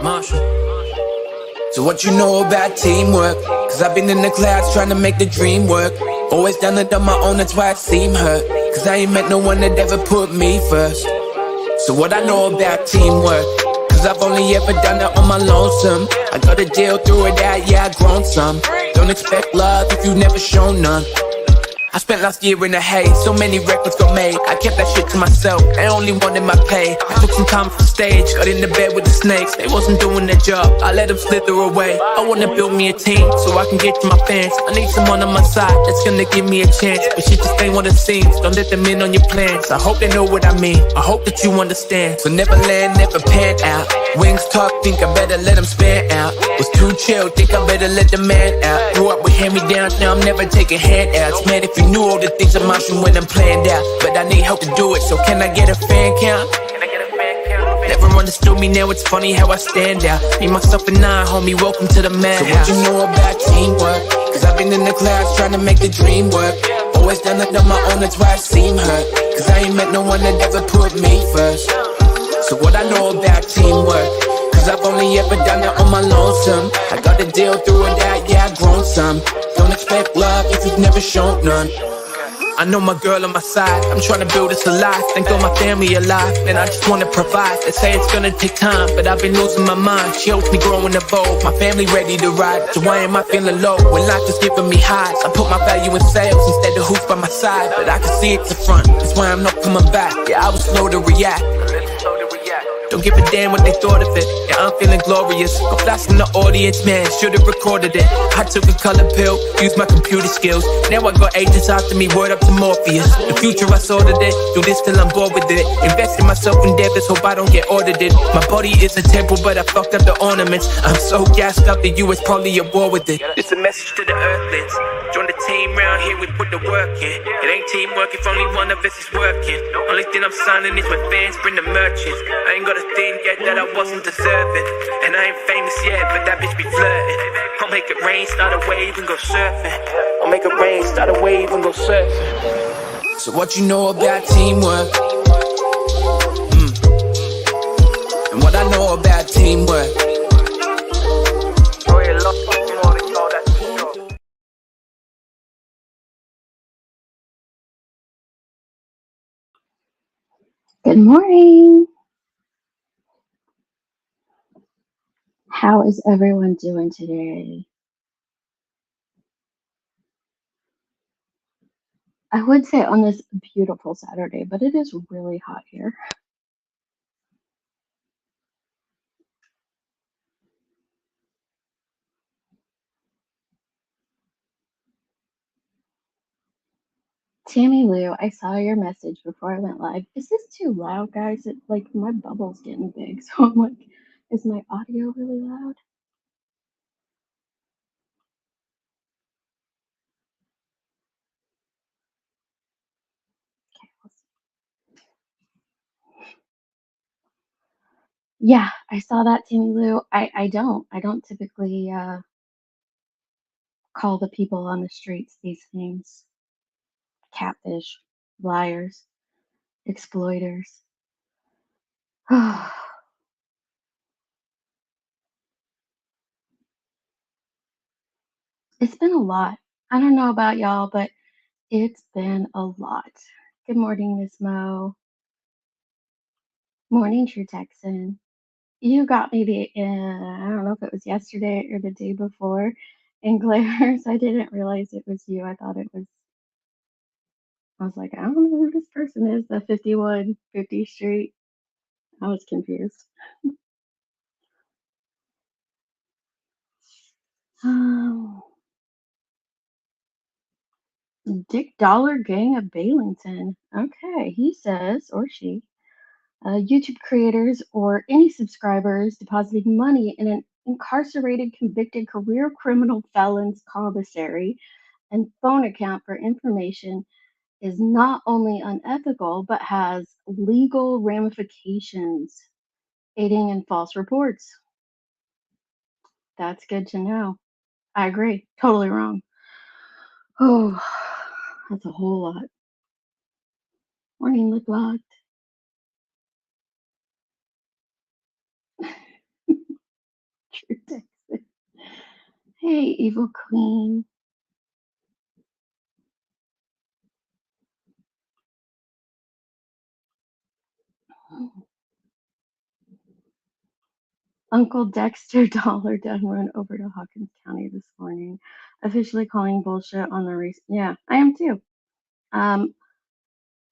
Marshall. So what you know about teamwork? Cause I've been in the clouds trying to make the dream work. Always done it on my own, that's why it seem hurt. Cause I ain't met no one that ever put me first. So what I know about teamwork? Cause I've only ever done it on my lonesome. I gotta deal through it out, yeah, I grown some. Don't expect love if you've never shown none. I spent last year in the haze, so many records got made. I kept that shit to myself, I only wanted my pay. I took some time off the stage, got in the bed with the snakes. They wasn't doing their job, I let them slither away. I wanna build me a team, so I can get to my fans. I need someone on my side, that's gonna give me a chance. But shit just ain't what it seems, don't let them in on your plans. I hope they know what I mean, I hope that you understand. So never land, never pan out. Wings talk, think I better let them span out. Was too chill, think I better let the man out. Grew up with hand-me-downs, now I'm never taking handouts. Man, if you knew all the things I'm marching when I'm planned out. But I need help to do it, so can I get a fan count? Never understood me, now it's funny how I stand out. Me, myself and I, homie, welcome to the madhouse. So what you know about teamwork? Cause I've been in the clouds trying to make the dream work. Always done it on my own, that's why I seem hurt. Cause I ain't met no one that ever put me first. So what I know about teamwork? Cause I've only ever done it on my lonesome. I gotta deal through it out, yeah, I've grown some. Don't expect love if you've never shown none. I know my girl on my side, I'm trying to build this alive. Thank God my family alive, and I just wanna provide. They say it's gonna take time, but I've been losing my mind. She helps me grow and evolve, my family ready to ride. So why am I feeling low when life is giving me highs? I put my value in sales instead of hoops by my side. But I can see it's the front, that's why I'm not coming back. Yeah, I was slow to react. Don't give a damn what they thought of it. Yeah, I'm feeling glorious. Go flash in the audience, man, should've recorded it. I took a color pill, used my computer skills. Now I got agents after me, word up to Morpheus. The future I sorted it, do this till I'm bored with it. Invest in myself endeavors, hope I don't get audited. My body is a temple, but I fucked up the ornaments. I'm so gassed up, the US probably at war with it. It's a message to the earthlings. Join the team round here, we put the work in. It ain't teamwork if only one of us is working. Only thing I'm signing is when fans bring the merchants. I ain't got a thing yet that I wasn't deserving. And I ain't famous yet, but that bitch be flirting. I'll make it rain, start a wave and go surfing. I'll make it rain, start a wave and go surfing. So what you know about teamwork? And what I know about teamwork? Good morning. How is everyone doing today? I would say on this beautiful Saturday, but it is really hot here. Tammy Lou, I saw your message before I went live. Is this too loud, guys? It, like, my bubble's getting big, so I'm like, is my audio really loud? Okay, let's see. Yeah, I saw that, Tammy Lou. I don't typically call the people on the streets these names. Catfish, liars, exploiters. It's been a lot. I don't know about y'all, but it's been a lot. Good morning, Miss Mo. Morning, True Texan. You got me I don't know if it was yesterday or the day before in glares. I didn't realize it was you. I thought it was, I was like, I don't know who this person is, the 5150 Street. I was confused. Dick Dollar Gang of Bailington. Okay, he says, or she, YouTube creators or any subscribers depositing money in an incarcerated convicted career criminal felon's commissary and phone account for information is not only unethical but has legal ramifications, aiding in false reports. That's good to know. I agree. Totally wrong. Oh, that's a whole lot. Morning, Lip Locked. Texas. Hey, evil queen. Uncle Dexter Dollar done run over to Hawkins County this morning, officially calling bullshit on the race. Yeah, I am too. Um,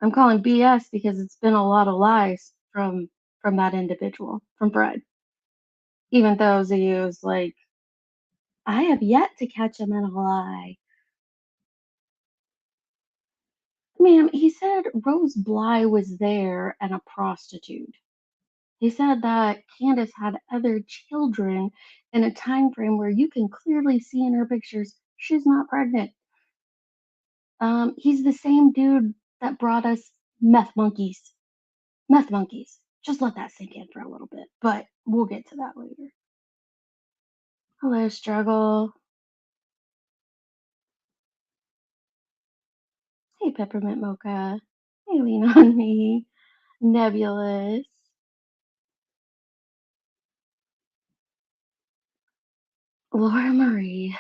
I'm calling BS because it's been a lot of lies from that individual, from Fred. Even those of you who's like, I have yet to catch him in a lie. Ma'am, he said Rose Bly was there and a prostitute. He said that Candace had other children in a time frame where you can clearly see in her pictures she's not pregnant. He's the same dude that brought us meth monkeys. Meth monkeys. Just let that sink in for a little bit, but we'll get to that later. Hello, struggle. Hey, peppermint mocha. Hey, lean on me. Nebulous. Laura Marie.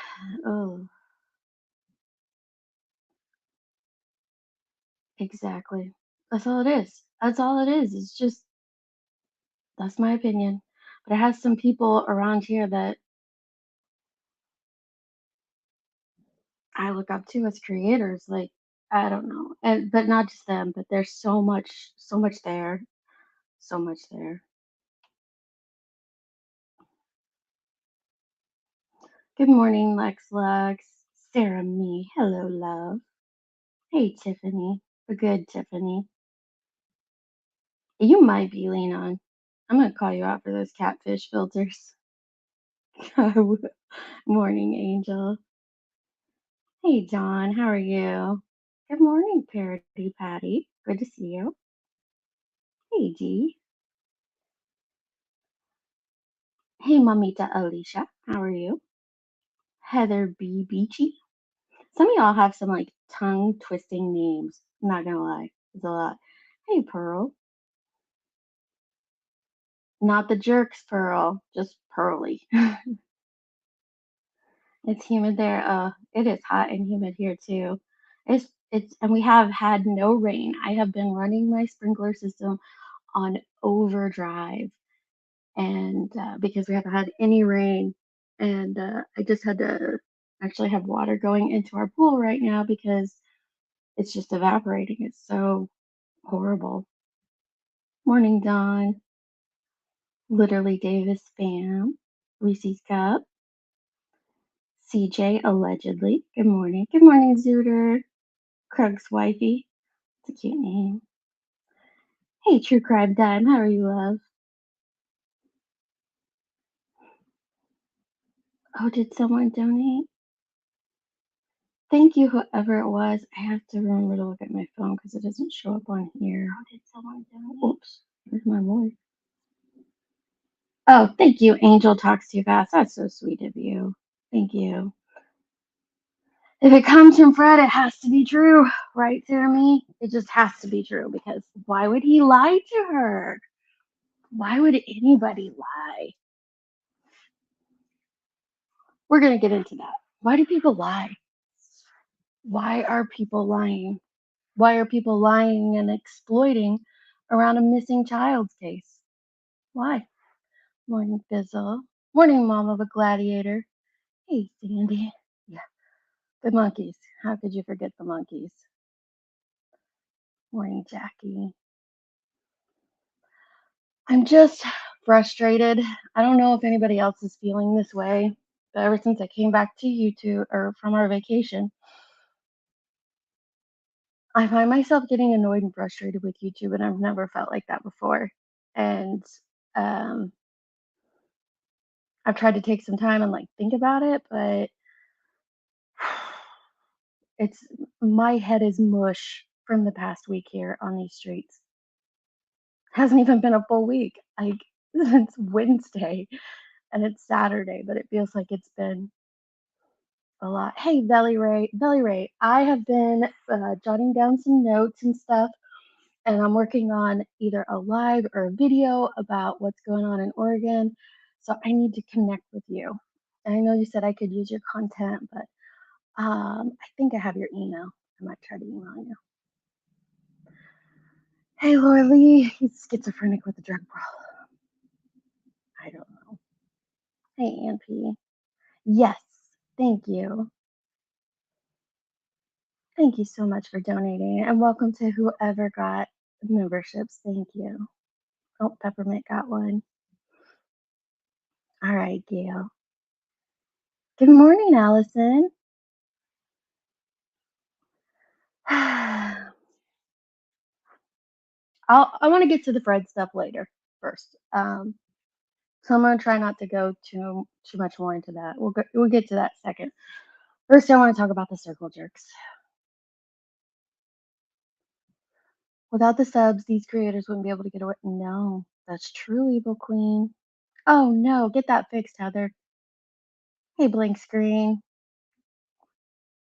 Oh, exactly. That's all it is. That's all it is. It's just, that's my opinion. But it has some people around here that I look up to as creators. Like, I don't know. And but not just them, but there's so much there. So much there. Good morning, Lex Lux. Sarah me. Hello, love. Hey, Tiffany. The good Tiffany. You might be lean on. I'm gonna call you out for those catfish filters. Morning, Angel. Hey, Dawn. How are you? Good morning, Parody Patty. Good to see you. Hey, Dee. Hey, Mamita Alicia. How are you? Heather B. Beachy. Some of y'all have some like tongue twisting names. I'm not gonna lie. It's a lot. Hey, Pearl. Not the jerks, Pearl. Just Pearly. It's humid there. It is hot and humid here too. And we have had no rain. I have been running my sprinkler system on overdrive, and because we haven't had any rain, and I just had to actually have water going into our pool right now because it's just evaporating. It's so horrible. Morning, Dawn. Literally Davis spam. Reese's cup. CJ allegedly. Good morning. Good morning, Zooter. Krug's wifey. It's a cute name. Hey, True Crime Dime. How are you, love? Oh, did someone donate? Thank you, whoever it was. I have to remember to look at my phone because it doesn't show up on here. Oh, did someone donate? Oops. Where's my voice? Oh, thank you. Angel talks too fast. That's so sweet of you. Thank you. If it comes from Fred, it has to be true, right, Jeremy? It just has to be true because why would he lie to her? Why would anybody lie? We're going to get into that. Why do people lie? Why are people lying? Why are people lying and exploiting around a missing child's case? Why? Morning, Fizzle. Morning, Mom of a Gladiator. Hey, Sandy. Yeah, the monkeys. How could you forget the monkeys? Morning, Jackie. I'm just frustrated. I don't know if anybody else is feeling this way, but ever since I came back to YouTube or from our vacation, I find myself getting annoyed and frustrated with YouTube, and I've never felt like that before. And um, I've tried to take some time and like think about it, but it's my head is mush from the past week here on these streets. Hasn't even been a full week. Like it's Wednesday and it's Saturday, but it feels like it's been a lot. Hey, Belly Ray, I have been jotting down some notes and stuff, and I'm working on either a live or a video about what's going on in Oregon. So I need to connect with you. I know you said I could use your content, but I think I have your email. I might try to email you. Hey, Laura Lee, he's schizophrenic with a drug problem. I don't know. Hey, Aunt P. Yes, thank you. Thank you so much for donating, and welcome to whoever got memberships. Thank you. Oh, Peppermint got one. All right, Gail. Good morning, Allison. I want to get to the Fred stuff later first. So I'm gonna try not to go too much more into that. We'll get to that second. First, I want to talk about the circle jerks. Without the subs, these creators wouldn't be able to get away. No, that's true, Evil Queen. Oh no, get that fixed, Heather. Hey, blank screen.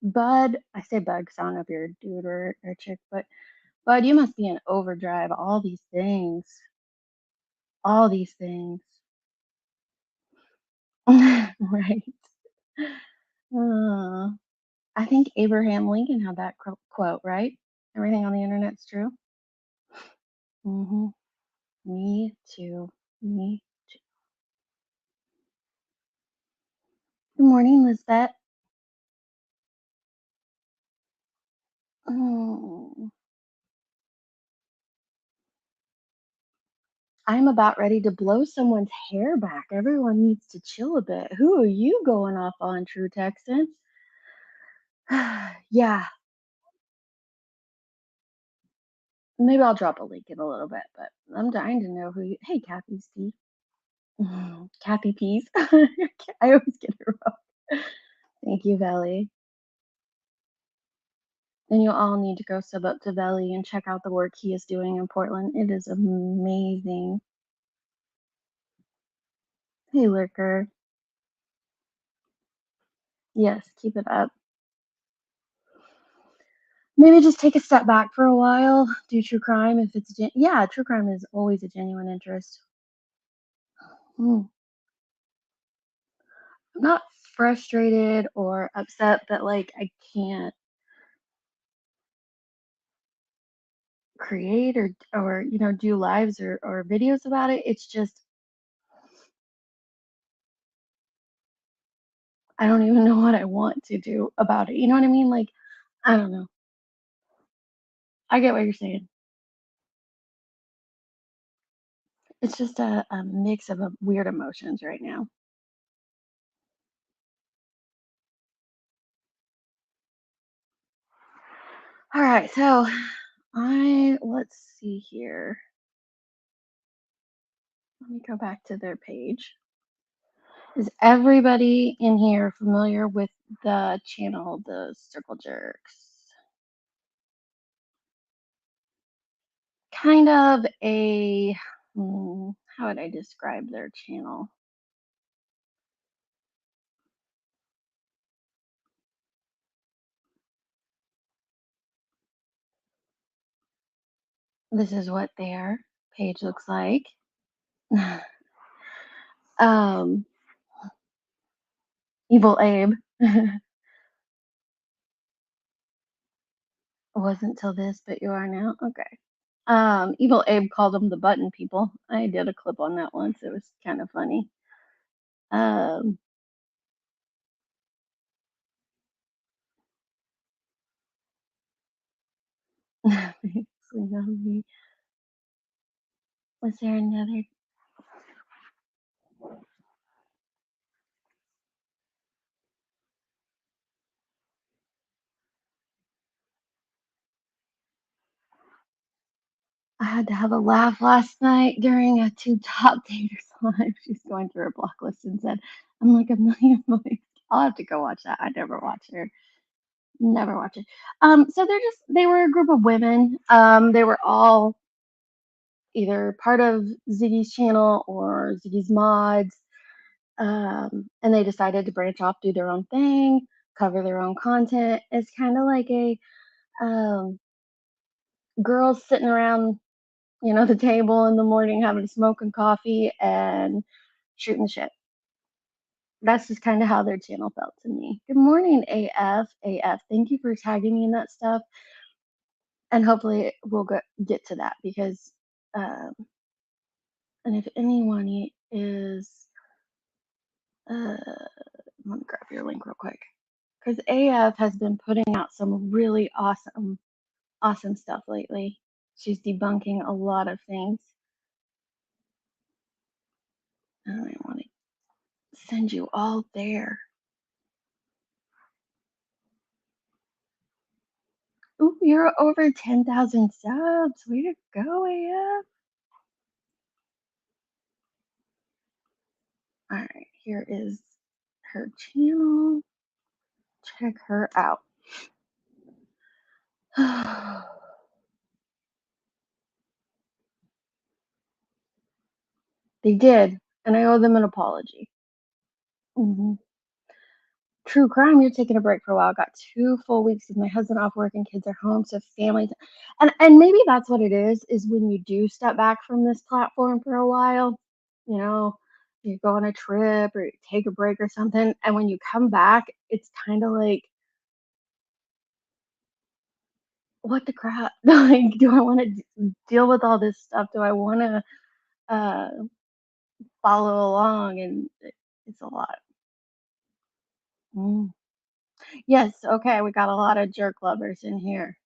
Bud, I say Bud because I don't know if you're a dude or a chick, but Bud, you must be in overdrive. All these things. All these things. Right. Uh, I think Abraham Lincoln had that quote, right? Everything on the internet's true. Mm-hmm. Me too. Me too. Good morning, Lizette. Mm. I'm about ready to blow someone's hair back. Everyone needs to chill a bit. Who are you going off on, True Texan? Yeah, maybe I'll drop a link in a little bit, but I'm dying to know who you. Hey, Kathy's tea. Kathy Peas. I always get it wrong. Thank you, Valley. And you all need to go sub up to Valley and check out the work he is doing in Portland. It is amazing. Hey, Lurker. Yes, keep it up. Maybe just take a step back for a while. Do true crime if it's yeah, true crime is always a genuine interest. I'm not frustrated or upset that like I can't create or do lives or videos about it. It's just I don't even know what I want to do about it. You know what I mean? Like I don't know. I get what you're saying. It's just a mix of weird emotions right now. All right, so let's see here. Let me go back to their page. Is everybody in here familiar with the channel, the Circle Jerks? Kind of a, how would I describe their channel? This is what their page looks like. Evil Abe. Wasn't till this, but you are now. Okay. Evil Abe called them the button people. I did a clip on that once. It was kind of funny. Um, was there another? I had to have a laugh last night during a two top daters live. She's going through her block list and said, I'm like a million voice. I'll have to go watch that. I never watch her. Never watch it. So they were a group of women. They were all either part of Ziggy's channel or Ziggy's mods. And they decided to branch off, do their own thing, cover their own content. It's kind of like a girls sitting around, the table in the morning having a smoke and coffee and shooting the shit. That's just kind of how their channel felt to me. Good morning, AF. Thank you for tagging me in that stuff. And hopefully we'll get to that because, um, and if anyone is, let me grab your link real quick because AF has been putting out some really awesome stuff lately. She's debunking a lot of things. And I want to send you all there. Ooh, you're over 10,000 subs. Way to go, AF. All right, here is her channel. Check her out. They did, and I owe them an apology. Mm-hmm. True crime, you're taking a break for a while. Got 2 full weeks with my husband off work and kids are home, so family and maybe that's what it is when you do step back from this platform for a while, you know, you go on a trip or you take a break or something, and when you come back, it's kind of like, what the crap? Like, do I want to deal with all this stuff? Do I want to uh, follow along? And it's a lot. Mm. Yes, okay, we got a lot of jerk lovers in here.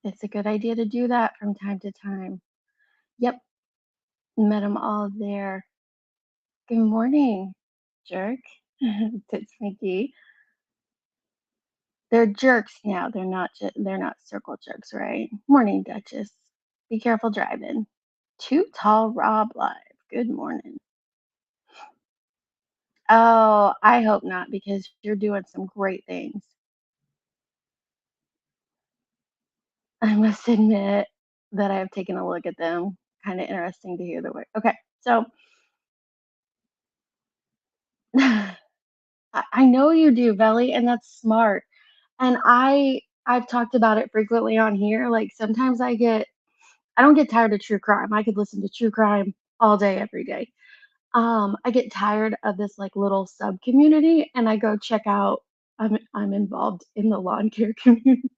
It's a good idea to do that from time to time. Yep, met them all there. Good morning, jerk. It's Mickey. They're jerks now. They're not circle jerks, right? Morning, Duchess. Be careful driving. Too Tall Rob live. Good morning. Oh, I hope not because you're doing some great things. I must admit that I have taken a look at them. Kind of interesting to hear the word. Okay, so I know you do, Velly, and that's smart. And I've talked about it frequently on here. Like sometimes I don't get tired of true crime. I could listen to true crime all day, every day. I get tired of this like little sub community and I go check out I'm involved in the lawn care community.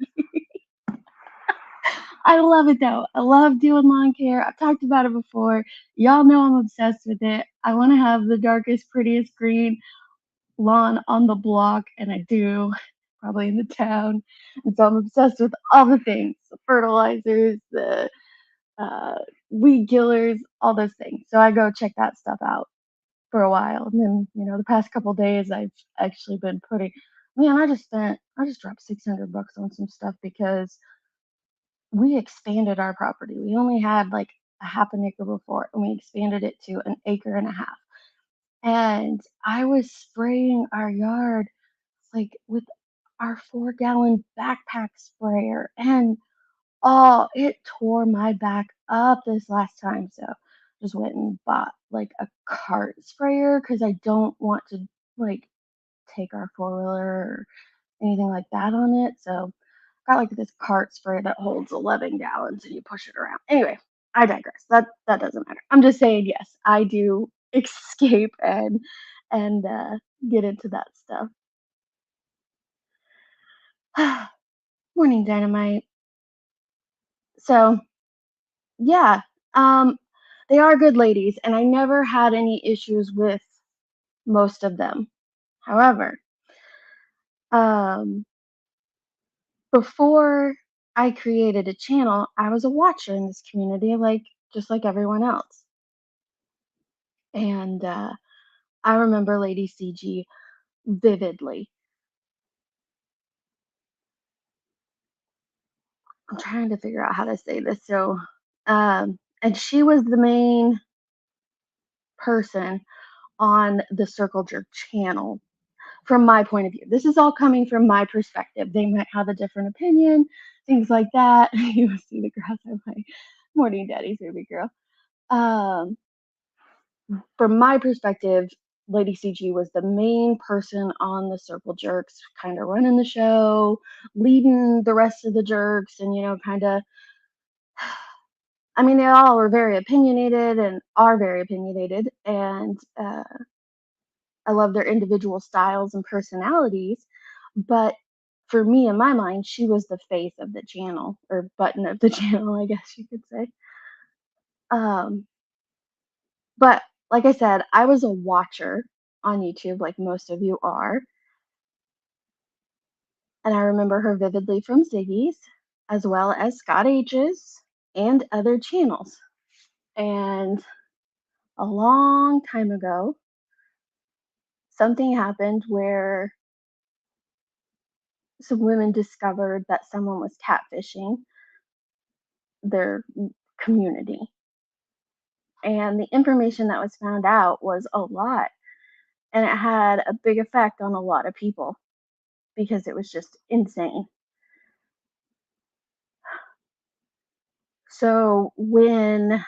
I love it though. I love doing lawn care. I've talked about it before. Y'all know I'm obsessed with it. I want to have the darkest, prettiest green lawn on the block, and I do, probably in the town. And so I'm obsessed with all the things, the fertilizers, the weed killers, all those things. So I go check that stuff out for a while. And then, the past couple days I've actually been man, I just dropped 600 bucks on some stuff because we expanded our property. We only had like a half an acre before, and we expanded it to an acre and a half. And I was spraying our yard like with our 4-gallon backpack sprayer, and oh, it tore my back up this last time. So just went and bought like a cart sprayer because I don't want to like take our 4-wheeler or anything like that on it. So got like this cart sprayer that holds 11 gallons and you push it around. Anyway, I digress. That doesn't matter. I'm just saying, yes, I do escape and get into that stuff. Morning, Dynamite. So yeah, um, they are good ladies, and I never had any issues with most of them. However, um, before I created a channel, I was a watcher in this community, like just like everyone else. And I remember Lady CG vividly. I'm trying to figure out how to say this. So, and she was the main person on the Circle Jerk channel from my point of view. This is all coming from my perspective. They might have a different opinion, things like that. You see the grass on my morning daddy's baby girl. Um, from my perspective, Lady CG was the main person on the Circle Jerks, kind of running the show, leading the rest of the jerks, and kind of I mean, they all were very opinionated and are very opinionated, and I love their individual styles and personalities. But for me, in my mind, she was the face of the channel, or button of the channel, I guess you could say. Um, but like I said, I was a watcher on YouTube, like most of you are. And I remember her vividly from Ziggy's, as well as Scott H's and other channels. And a long time ago, something happened where some women discovered that someone was catfishing their community. And the information that was found out was a lot. And it had a big effect on a lot of people because it was just insane. So when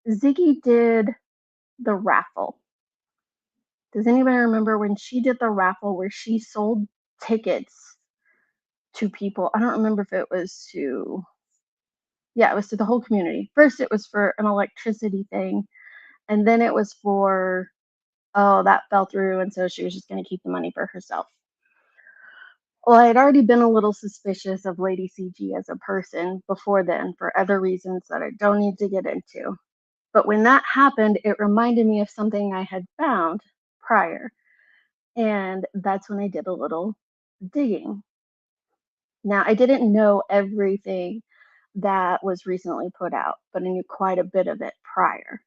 Ziggy did the raffle, does anybody remember when she did the raffle where she sold tickets to people? I don't remember if it was to, yeah, it was to the whole community. First, it was for an electricity thing, and then it was for, oh, that fell through, and so she was just going to keep the money for herself. Well, I had already been a little suspicious of Lady CG as a person before then for other reasons that I don't need to get into. But when that happened, it reminded me of something I had found prior. And that's when I did a little digging. Now, I didn't know everything that was recently put out, but I knew quite a bit of it prior.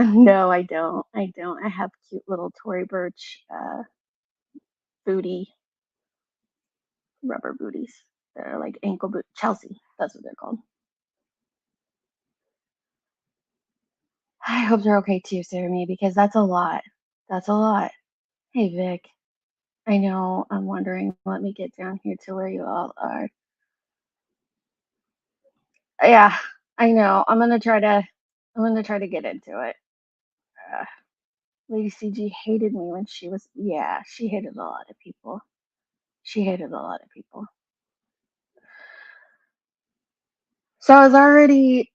No, I don't. I don't. I have cute little Tory Burch booty, rubber booties. They're like ankle boot, Chelsea. That's what they're called. I hope they're okay too, Sarah Me, because that's a lot. That's a lot. Hey, Vic. I know. I'm wondering. Let me get down here to where you all are. Yeah, I know. I'm gonna try to. I'm gonna try to get into it. Uh, Lady CG hated me when she was. Yeah, she hated a lot of people. She hated a lot of people. So I was already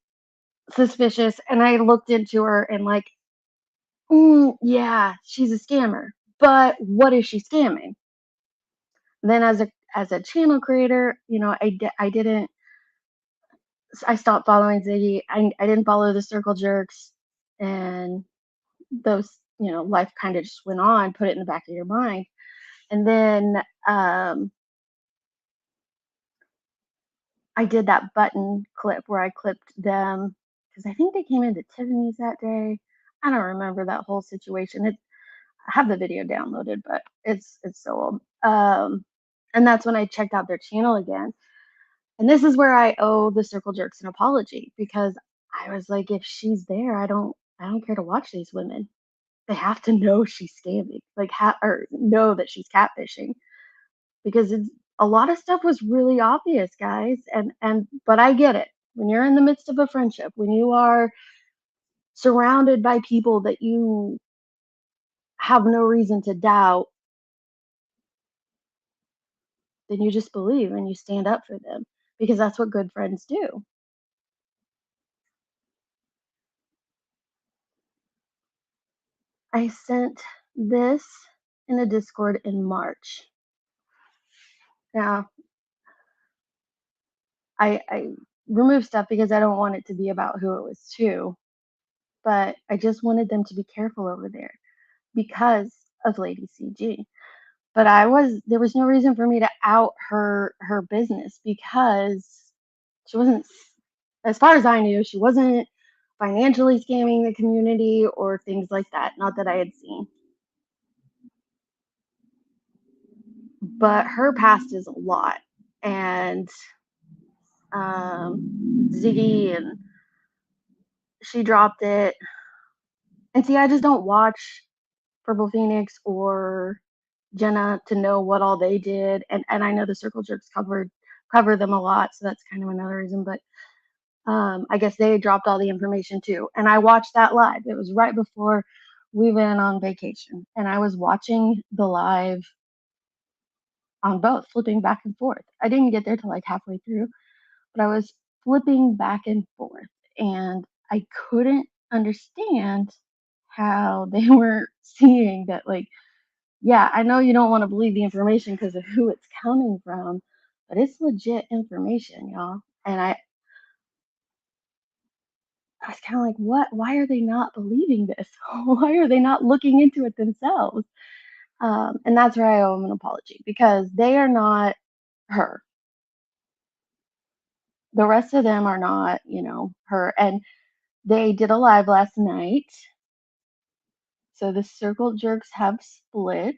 suspicious, and I looked into her and like, yeah, she's a scammer. But what is she scamming? Then as a channel creator, I didn't. I stopped following Ziggy. I didn't follow the circle jerks, and those, life kind of just went on. Put it in the back of your mind, and then I did that button clip where I clipped them because I think they came into Tiffany's that day. I don't remember that whole situation. I have the video downloaded, but it's so old. And that's when I checked out their channel again. And this is where I owe the circle jerks an apology because I was like, if she's there, I don't care to watch these women. They have to know she's scamming, like or know that she's catfishing because a lot of stuff was really obvious, guys. And but I get it. When you're in the midst of a friendship, when you are surrounded by people that you have no reason to doubt, then you just believe and you stand up for them because that's what good friends do. I sent this in a Discord in March. Now, I removed stuff because I don't want it to be about who it was to, but I just wanted them to be careful over there because of Lady CG. But there was no reason for me to out her business because she wasn't, as far as I knew, she wasn't financially scamming the community or things like that. Not that I had seen. But her past is a lot. And Ziggy, and she dropped it. And see, I just don't watch Purple Phoenix or Jenna to know what all they did. And I know the Circle Jerks cover them a lot, so that's kind of another reason. But I guess they dropped all the information too. And I watched that live. It was right before we went on vacation. And I was watching the live on both, flipping back and forth. I didn't get there till like halfway through, but I was flipping back and forth, and I couldn't understand how they were seeing that, like, yeah, I know you don't want to believe the information because of who it's coming from, but it's legit information, y'all. And I was kind of like, what? Why are they not believing this? Why are they not looking into it themselves? And that's where I owe them an apology because they are not her. The rest of them are not, her. And they did a live last night. So the circle jerks have split.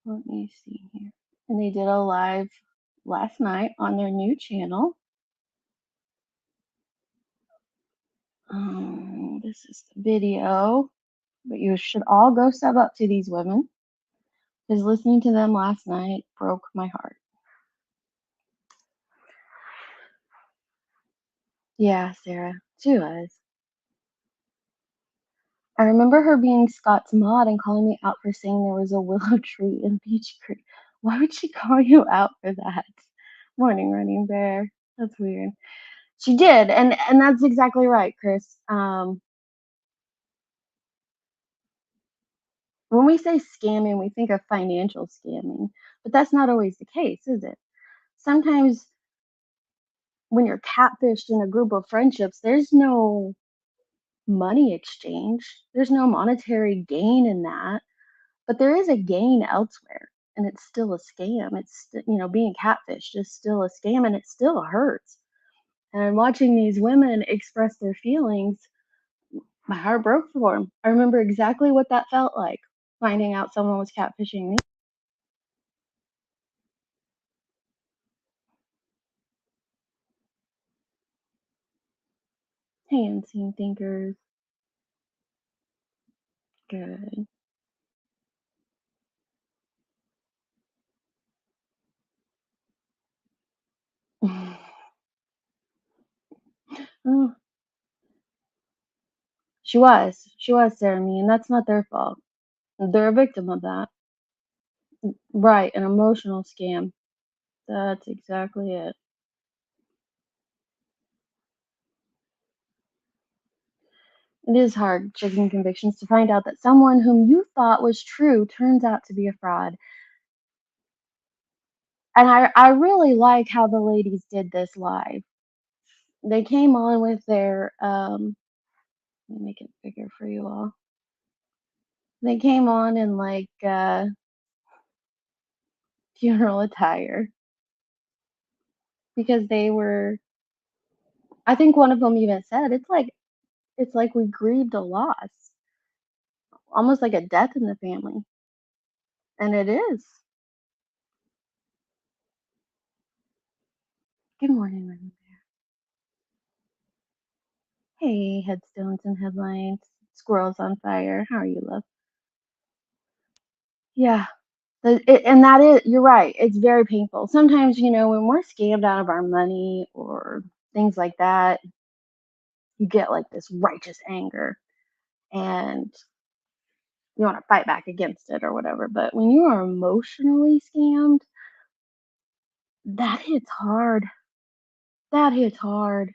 Let me see here. And they did a live last night on their new channel. This is the video, but you should all go sub up to these women because listening to them last night broke my heart. Yeah, Sarah, she was. I remember her being Scott's mod and calling me out for saying there was a willow tree in Beach Creek. Why would she call you out for that? Morning, running bear. That's weird. She did, and that's exactly right, Chris. When we say scamming, we think of financial scamming, but that's not always the case, is it? Sometimes when you're catfished in a group of friendships, there's no money exchange, there's no monetary gain in that, but there is a gain elsewhere, and it's still a scam. Being catfished is still a scam, and it still hurts. And watching these women express their feelings, my heart broke for them. I remember exactly what that felt like, finding out someone was catfishing me. Hey, unseen thinkers. Good. Oh, she was, Sarah, me, and that's not their fault. They're a victim of that. Right, an emotional scam. That's exactly it. It is hard checking convictions to find out that someone whom you thought was true turns out to be a fraud. And I really like how the ladies did this live. They came on with their let me make it bigger for you all. They came on in like funeral attire because they were, I think one of them even said it's like we grieved a loss, almost like a death in the family. And it is. Good morning, Linda. Hey, headstones and headlines, squirrels on fire. How are you, love? Yeah. And that is, you're right. It's very painful. Sometimes, when we're scammed out of our money or things like that, you get like this righteous anger and you want to fight back against it or whatever. But when you are emotionally scammed, that hits hard. That hits hard.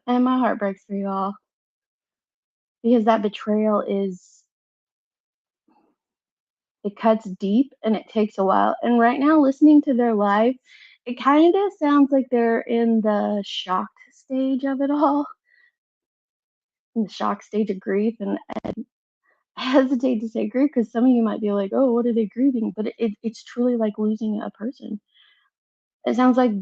And my heart breaks for y'all because that betrayal it cuts deep and it takes a while. And right now, listening to their live, it kind of sounds like they're in the shocked stage of it all, in the shock stage of grief. And I hesitate to say grief because some of you might be like, oh, what are they grieving? But it's truly like losing a person. It sounds like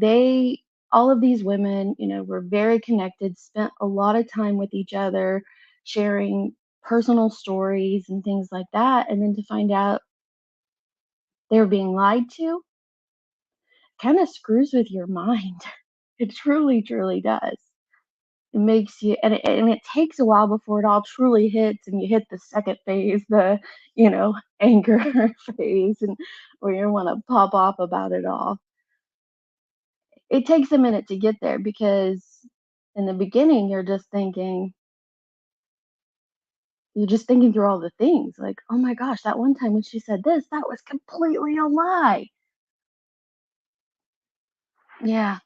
all of these women, were very connected, spent a lot of time with each other, sharing personal stories and things like that. And then to find out they were being lied to kind of screws with your mind. It truly, truly does. It makes you, and it takes a while before it all truly hits, and you hit the second phase, the anger phase, and where you want to pop off about it all. It takes a minute to get there because in the beginning you're just thinking through all the things like, oh my gosh, that one time when she said this, that was completely a lie. Yeah.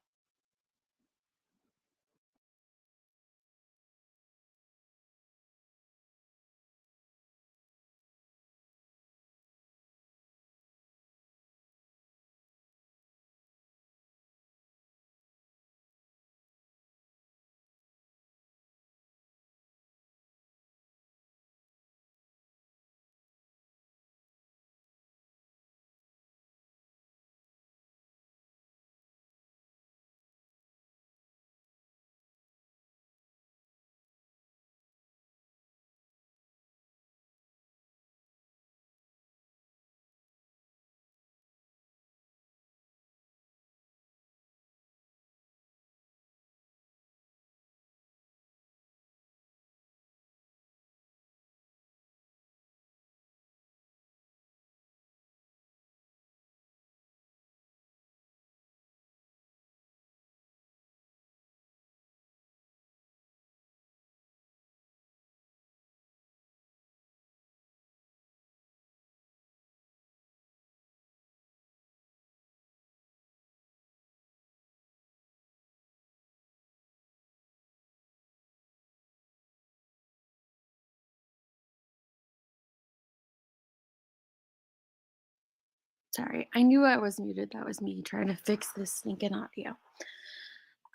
Sorry, I knew I was muted. That was me trying to fix this stinking audio.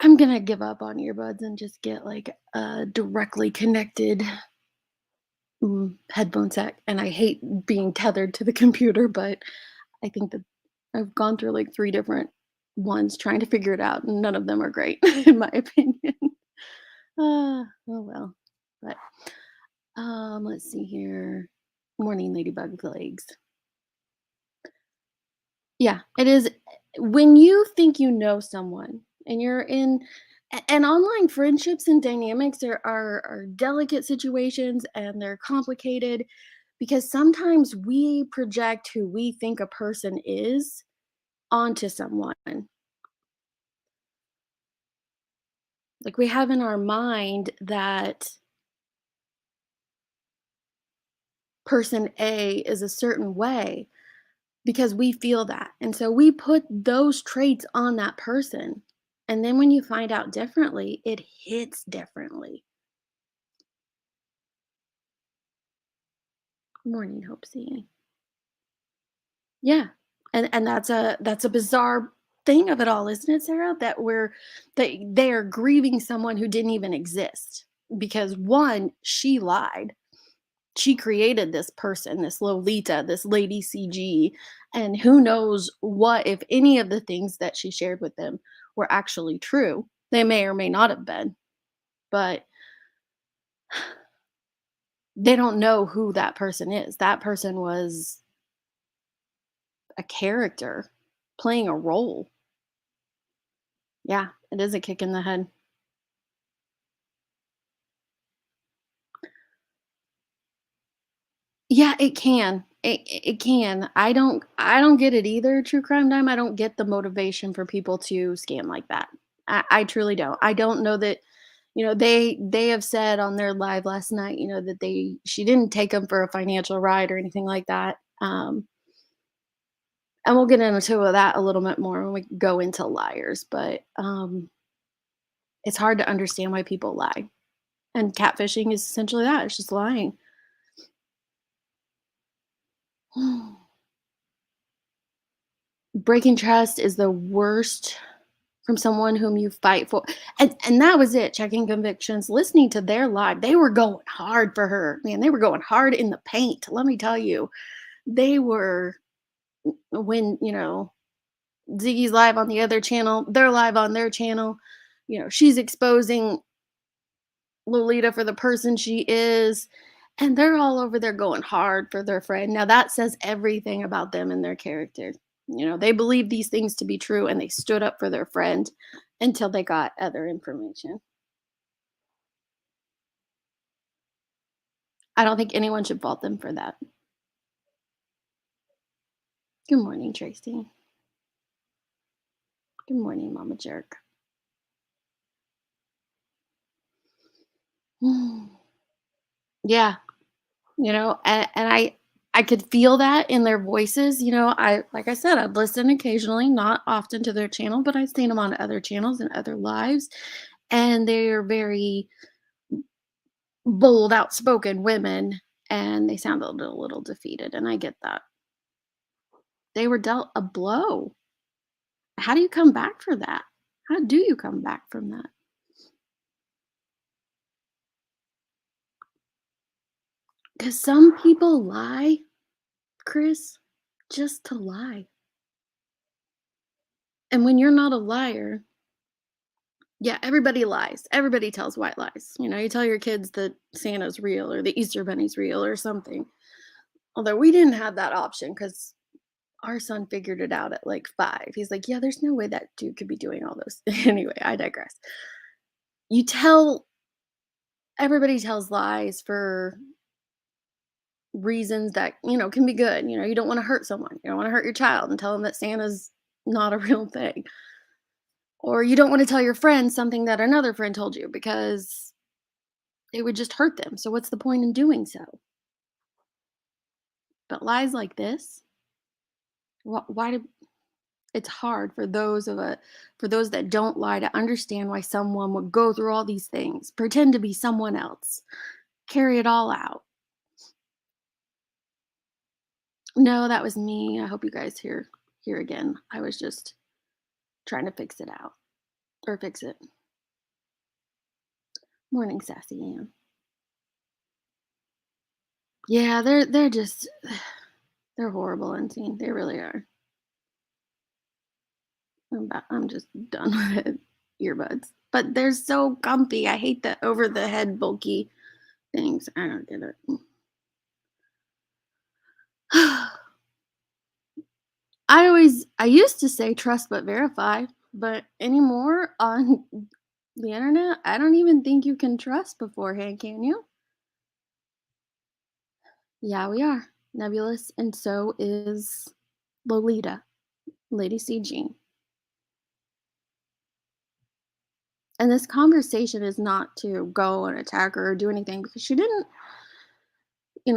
I'm gonna give up on earbuds and just get like a directly connected headphone set. And I hate being tethered to the computer, but I think that I've gone through like three different ones trying to figure it out, and none of them are great, in my opinion. Oh well. But let's see here. Morning, Ladybug Legs. Yeah, it is when you think you know someone and you're in and online friendships and dynamics are delicate situations and they're complicated because sometimes we project who we think a person is onto someone. Like we have in our mind that person A is a certain way because we feel that. And so we put those traits on that person. And then when you find out differently, it hits differently. Morning, Hope. Yeah. And that's a bizarre thing of it all, isn't it, Sarah? That they are grieving someone who didn't even exist. Because one, she lied. She created this person, this Lolita, this lady CG, and who knows what, if any of the things that she shared with them were actually true. They may or may not have been, but they don't know who that person is. That person was a character playing a role. Yeah, it is a kick in the head. Yeah, it can. It can. I don't get it either, true crime dime. I don't get the motivation for people to scam like that. I truly don't. I don't know that, they have said on their live last night, that she didn't take them for a financial ride or anything like that. And we'll get into that a little bit more when we go into liars, but it's hard to understand why people lie. And catfishing is essentially that. It's just lying. Breaking trust is the worst from someone whom you fight for. And that was it, checking convictions, listening to their live. They were going hard for her. Man, they were going hard in the paint. Let me tell you. They were when, Ziggy's live on the other channel, they're live on their channel. She's exposing Lolita for the person she is. And they're all over there going hard for their friend. Now that says everything about them and their character. They believe these things to be true and they stood up for their friend until they got other information. I don't think anyone should fault them for that. Good morning, Tracy. Good morning, Mama Jerk. Yeah, and I I could feel that in their voices. Like I said, I'd listen occasionally, not often to their channel, but I've seen them on other channels and other lives, and they're very bold, outspoken women, and they sound a little defeated, and I get that. They were dealt a blow. How do you come back for that? How do you come back from that? Because some people lie, Chris, just to lie. And when you're not a liar, yeah, everybody lies. Everybody tells white lies. You tell your kids that Santa's real or the Easter Bunny's real or something. Although we didn't have that option because our son figured it out at like 5. He's like, yeah, there's no way that dude could be doing all those. Anyway, I digress. You tell Everybody tells lies for reasons that, can be good. You don't want to hurt someone. You don't want to hurt your child and tell them that Santa's not a real thing. Or you don't want to tell your friend something that another friend told you because it would just hurt them. So what's the point in doing so? But lies like this, why do it's hard for those that don't lie to understand why someone would go through all these things, pretend to be someone else, carry it all out. No, that was me. I hope you guys hear again. I was just trying to fix it out or fix it. Morning, sassy Ann. Yeah, they're just they're horrible, Unseen. They really are. I'm just done with it. Earbuds. But they're so comfy. I hate the over the head bulky things. I don't get it. I used to say trust but verify, but anymore on the internet, I don't even think you can trust beforehand, can you? Yeah, we are. Nebulous, and so is Lolita, Lady CG. And this conversation is not to go and attack her or do anything because she didn't,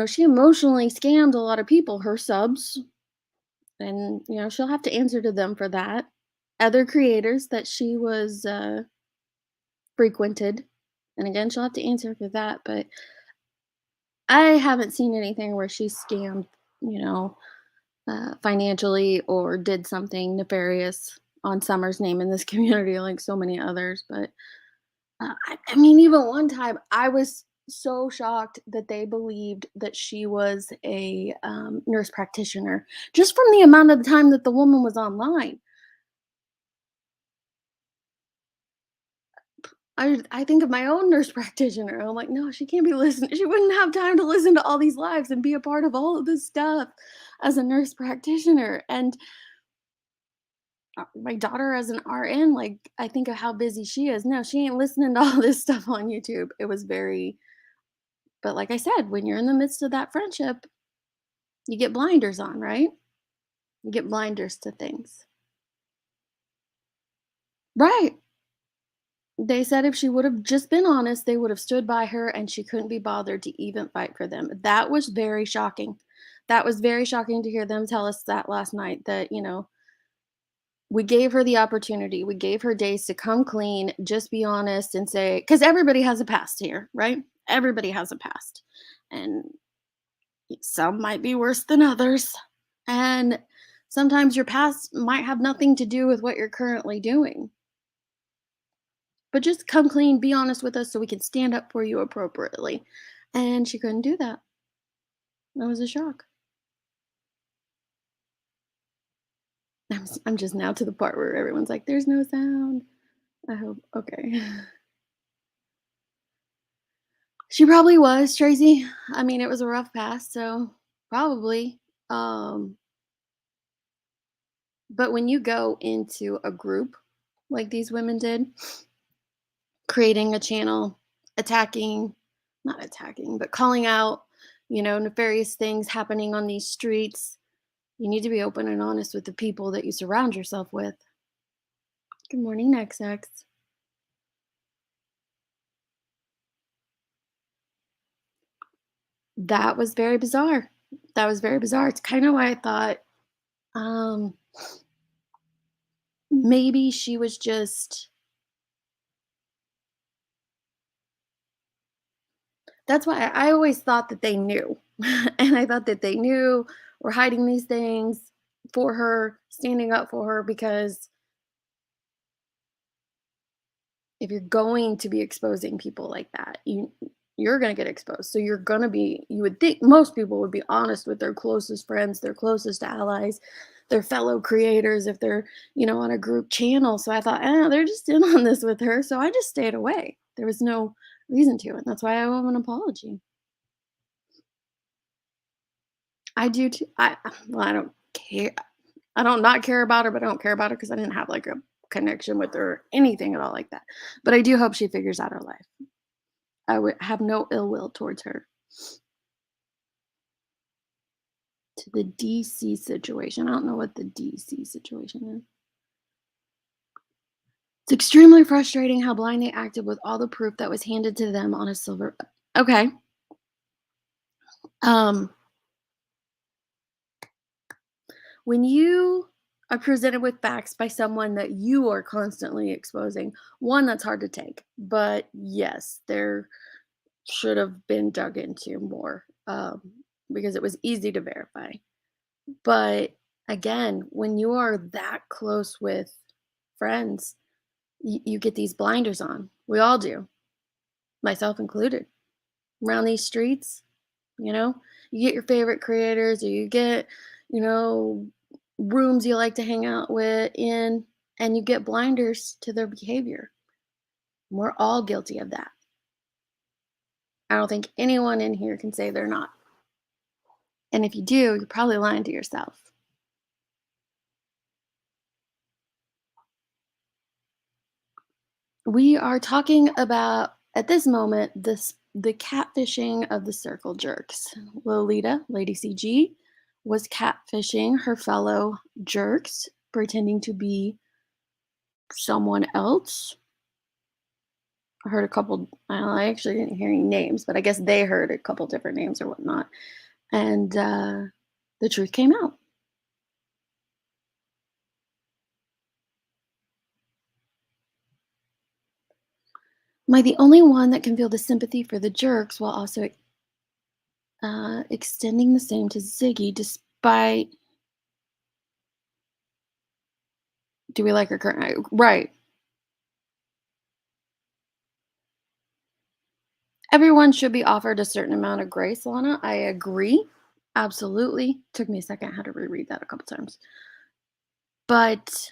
she emotionally scammed a lot of people, her subs, and she'll have to answer to them for that. Other creators that she was frequented, and again, she'll have to answer for that. But I haven't seen anything where she scammed, you know, financially or did something nefarious on Summer's name in this community like so many others. But I mean, even one time I was so shocked that they believed that she was a nurse practitioner just from the amount of time that the woman was online. I think of my own nurse practitioner. I'm like, no, she can't be listening. She wouldn't have time to listen to all these lives and be a part of all of this stuff as a nurse practitioner. And my daughter as an RN, like, I think of how busy she is. No, she ain't listening to all this stuff on YouTube. It was very, but like I said, when you're in the midst of that friendship, you get blinders on, right? You get blinders to things. Right. They said if she would have just been honest, they would have stood by her and she couldn't be bothered to even fight for them. That was very shocking. That was very shocking to hear them tell us that last night that, we gave her the opportunity. We gave her days to come clean, just be honest and say, because everybody has a past here, right? Everybody has a past. And some might be worse than others. And sometimes your past might have nothing to do with what you're currently doing. But just come clean, be honest with us so we can stand up for you appropriately. And she couldn't do that. That was a shock. I'm just now to the part where everyone's like, there's no sound. I hope. Okay. She probably was, Tracy. I mean, it was a rough past, so probably. Um, but when you go into a group like these women did, creating a channel, attacking, not attacking, but calling out, nefarious things happening on these streets, you need to be open and honest with the people that you surround yourself with. Good morning, XX. That was very bizarre. That was very bizarre. It's kind of why I thought um, maybe she was just. That's why I always thought that they knew. And I thought that they knew, were hiding these things for her, standing up for her, because if you're going to be exposing people like that, you're going to get exposed. So you're going to be, you would think most people would be honest with their closest friends, their closest allies, their fellow creators if they're, on a group channel. So I thought, they're just in on this with her. So I just stayed away. There was no reason to. And that's why I owe an apology. I do too. Well, I don't care. I don't not care about her, but I don't care about her because I didn't have like a connection with her or anything at all like that. But I do hope she figures out her life. I would have no ill will towards her. To the DC situation. I don't know what the DC situation is. It's extremely frustrating how blind they acted with all the proof that was handed to them on a silver. Okay. Um, when you are presented with facts by someone that you are constantly exposing, one, that's hard to take. But yes, there should have been dug into more, because it was easy to verify. But again, when you are that close with friends, you get these blinders on. We all do, myself included. Around these streets, you know, you get your favorite creators, or you get, you know, rooms you like to hang out with in, and you get blinders to their behavior. We're all guilty of that. I don't think anyone in here can say they're not. And if you do, you're probably lying to yourself. We are talking about, at this moment, the catfishing of the circle jerks. Lolita, Lady CG, was catfishing her fellow jerks, pretending to be someone else. I heard a couple. I actually didn't hear any names, but I guess they heard a couple different names or whatnot. And the truth came out. Am I the only one that can feel the sympathy for the jerks while also extending the same to Ziggy, despite. Do we like her current? Right. Everyone should be offered a certain amount of grace, Lana. I agree. Absolutely. Took me a second. I had to reread that a couple times. But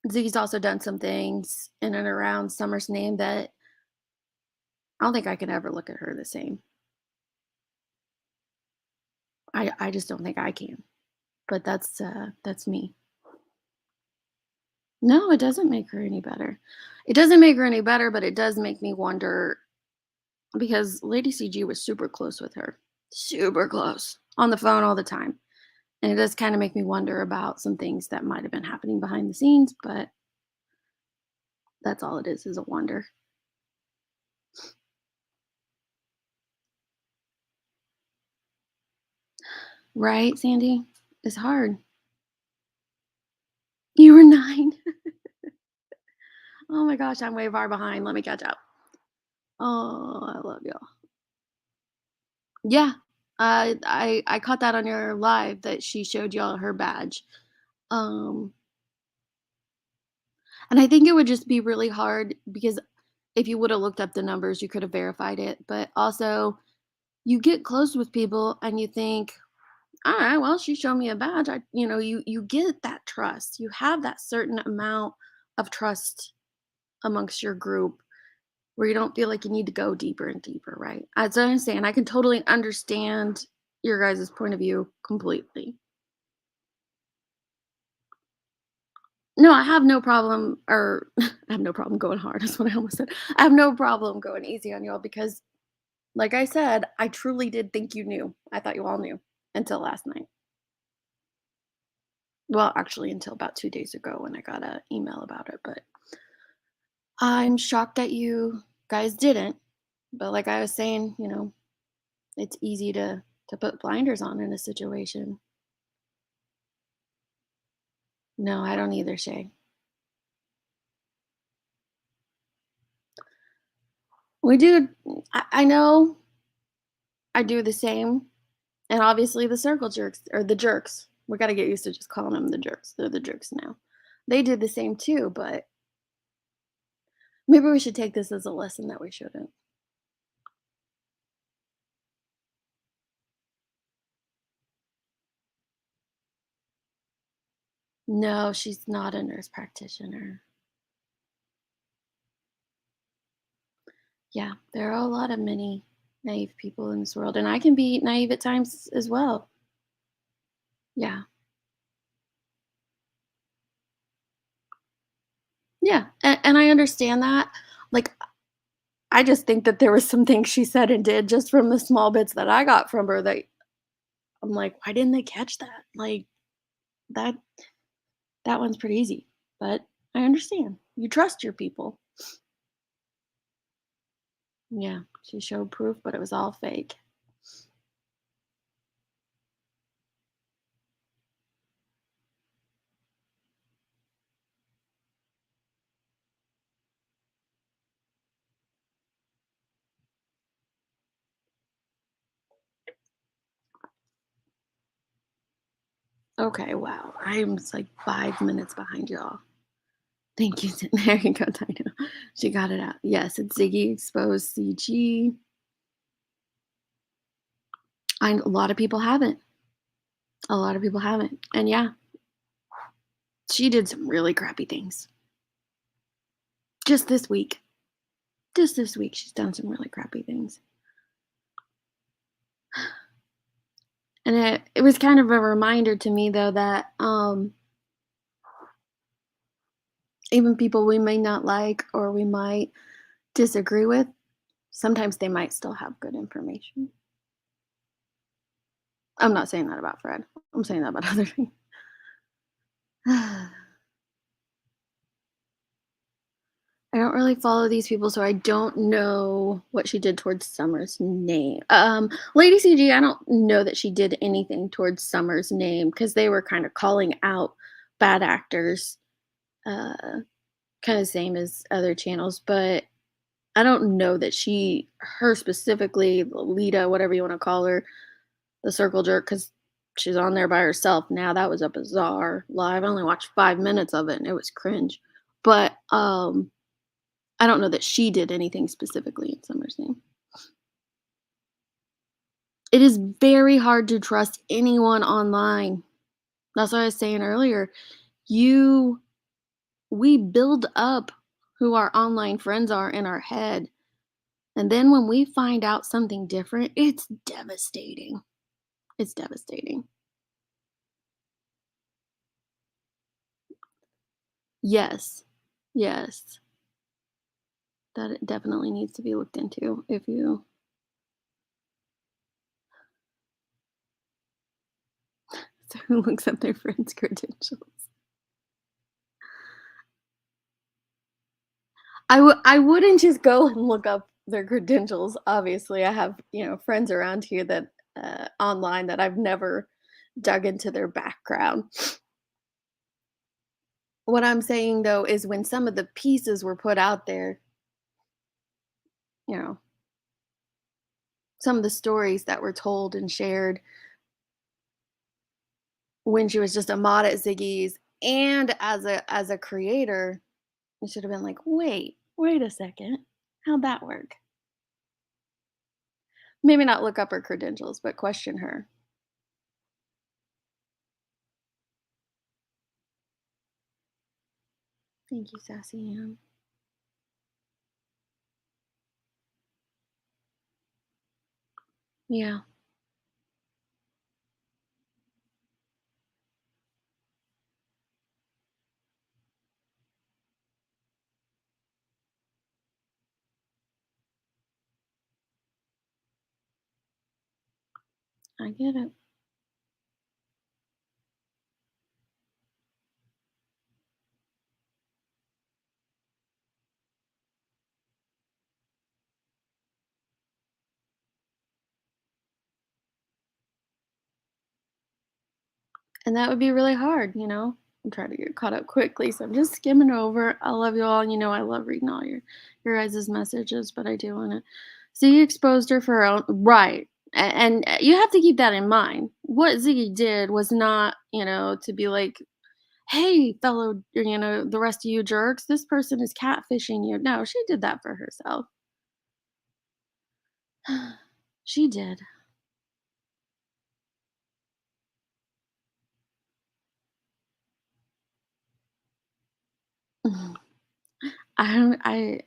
Ziggy's also done some things in and around Summer's name that I don't think I can ever look at her the same. I just don't think I can. But that's me. No, it doesn't make her any better. It doesn't make her any better, but it does make me wonder, because Lady CG was super close with her. Super close. On the phone all the time. And it does kind of make me wonder about some things that might have been happening behind the scenes, but that's all it is a wonder. Right, Sandy? It's hard. You were 9. Oh my gosh, I'm way far behind. Let me catch up. Oh, I love you. Yeah. I caught that on your live that she showed y'all her badge. Um, and I think it would just be really hard because if you would have looked up the numbers, you could have verified it. But also, you get close with people and you think, all right, well, she showed me a badge. You get that trust. You have that certain amount of trust amongst your group where you don't feel like you need to go deeper and deeper, right? As I understand, I can totally understand your guys' point of view completely. No, I have no problem, or I have no problem going hard. That's what I almost said. I have no problem going easy on y'all because, like I said, I truly did think you knew. I thought you all knew until last night. Well, actually, until about 2 days ago when I got an email about it. But I'm shocked that you guys didn't. But like I was saying, it's easy to to put blinders on in a situation. No, I don't either, Shay. We do. I know I do the same. And obviously the circle jerks or the jerks. We got to get used to just calling them the jerks. They're the jerks now. They did the same too, but maybe we should take this as a lesson that we shouldn't. No, she's not a nurse practitioner. Yeah, there are a lot of many naive people in this world, and I can be naive at times as well. Yeah. Yeah. And I understand that. Like, I just think that there was some things she said and did just from the small bits that I got from her that I'm like, why didn't they catch that? Like, that that one's pretty easy. But I understand. You trust your people. Yeah. She showed proof, but it was all fake. Okay, wow. I'm like 5 minutes behind y'all. Thank you. There you go, Dino. She got it out. Yes, it's Ziggy exposed CG. A lot of people haven't. A lot of people haven't. And yeah, she did some really crappy things. Just this week. Just this week, she's done some really crappy things. And it was kind of a reminder to me though that even people we may not like or we might disagree with, sometimes they might still have good information. I'm not saying that about Fred. I'm saying that about other things. I don't really follow these people, so I don't know what she did towards Summer's name. Lady CG, I don't know that she did anything towards Summer's name because they were kind of calling out bad actors, uh, kind of same as other channels. But I don't know that her specifically, Lita, whatever you want to call her, the circle jerk, because she's on there by herself now. That was a bizarre live. I only watched 5 minutes of it, and it was cringe. But I don't know that she did anything specifically in Summer's name. It is very hard to trust anyone online. That's what I was saying earlier. You we build up who our online friends are in our head. And then when we find out something different, it's devastating. It's devastating. Yes. Yes. That it definitely needs to be looked into if you so who looks up their friends' credentials. I wouldn't just go and look up their credentials. Obviously, I have, friends around here that online that I've never dug into their background. What I'm saying though is when some of the pieces were put out there, you know, some of the stories that were told and shared when she was just a mod at Ziggy's and as a creator, you should have been like, wait a second. How'd that work? Maybe not look up her credentials, but question her. Thank you, Sassy Ann. Yeah, I get it. And that would be really hard. I'm trying to get caught up quickly, so I'm just skimming over. I love you all. I love reading all your guys' messages, but I do want to see you exposed her for her own right. And you have to keep that in mind. What Ziggy did was not, to be like, hey, fellow, the rest of you jerks, this person is catfishing you. No, she did that for herself. She did. I don't, I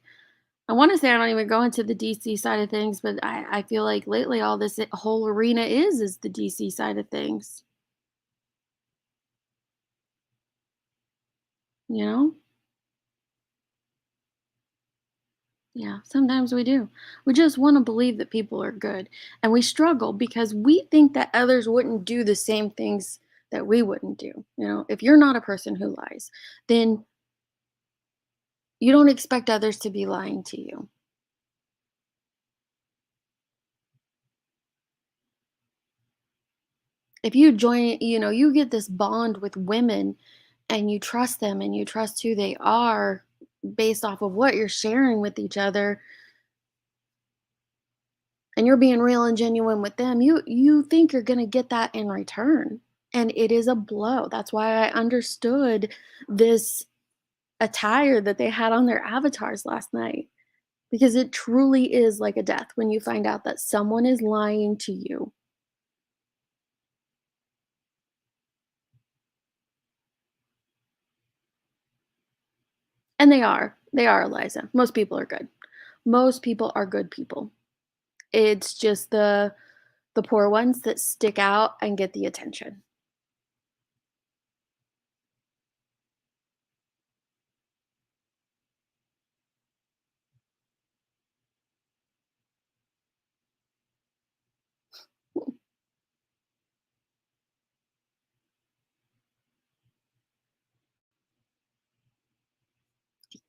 want to say I don't even go into the DC side of things, but I feel like lately all this whole arena is the DC side of things. You know? Yeah, sometimes we do. We just want to believe that people are good. And we struggle because we think that others wouldn't do the same things that we wouldn't do. If you're not a person who lies, then you don't expect others to be lying to you. If you join, you get this bond with women and you trust them and you trust who they are based off of what you're sharing with each other and you're being real and genuine with them, you think you're going to get that in return. And it is a blow. That's why I understood this attire that they had on their avatars last night because it truly is like a death when you find out that someone is lying to you. And they are. They are, Eliza. Most people are good. Most people are good people. It's just the poor ones that stick out and get the attention.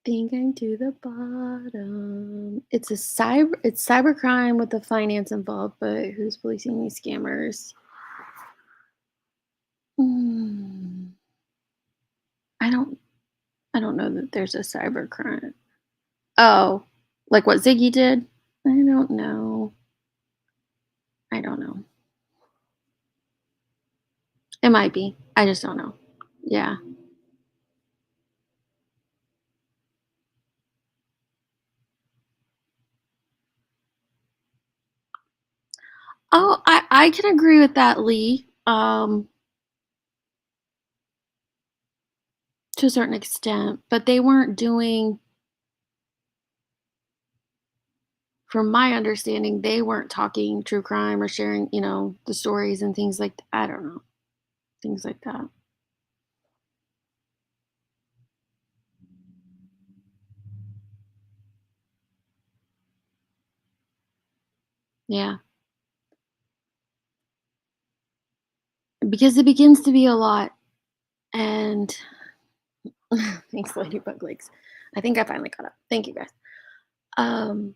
Thinking to the bottom. It's cybercrime with the finance involved, but who's policing these scammers? Hmm. I don't I don't know that there's a cybercrime. Oh, like what Ziggy did? I don't know. I don't know. It might be. I just don't know. Yeah. Oh, I can agree with that, Lee. To a certain extent, but they weren't doing from my understanding, they weren't talking true crime or sharing, the stories and things like I don't know, things like that. Yeah, because it begins to be a lot, and thanks, Ladybug Lakes. I think I finally caught up. Thank you, guys. Um,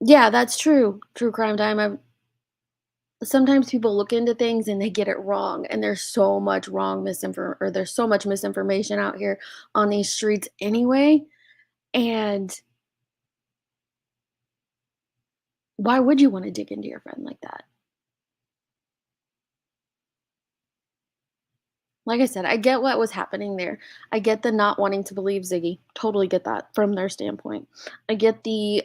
yeah, that's true. True crime time. Sometimes people look into things and they get it wrong, and there's so much wrong misinformation, or there's so much misinformation out here on these streets anyway. And why would you want to dig into your friend like that? Like I said, I get what was happening there. I get the not wanting to believe Ziggy. Totally get that from their standpoint. I get the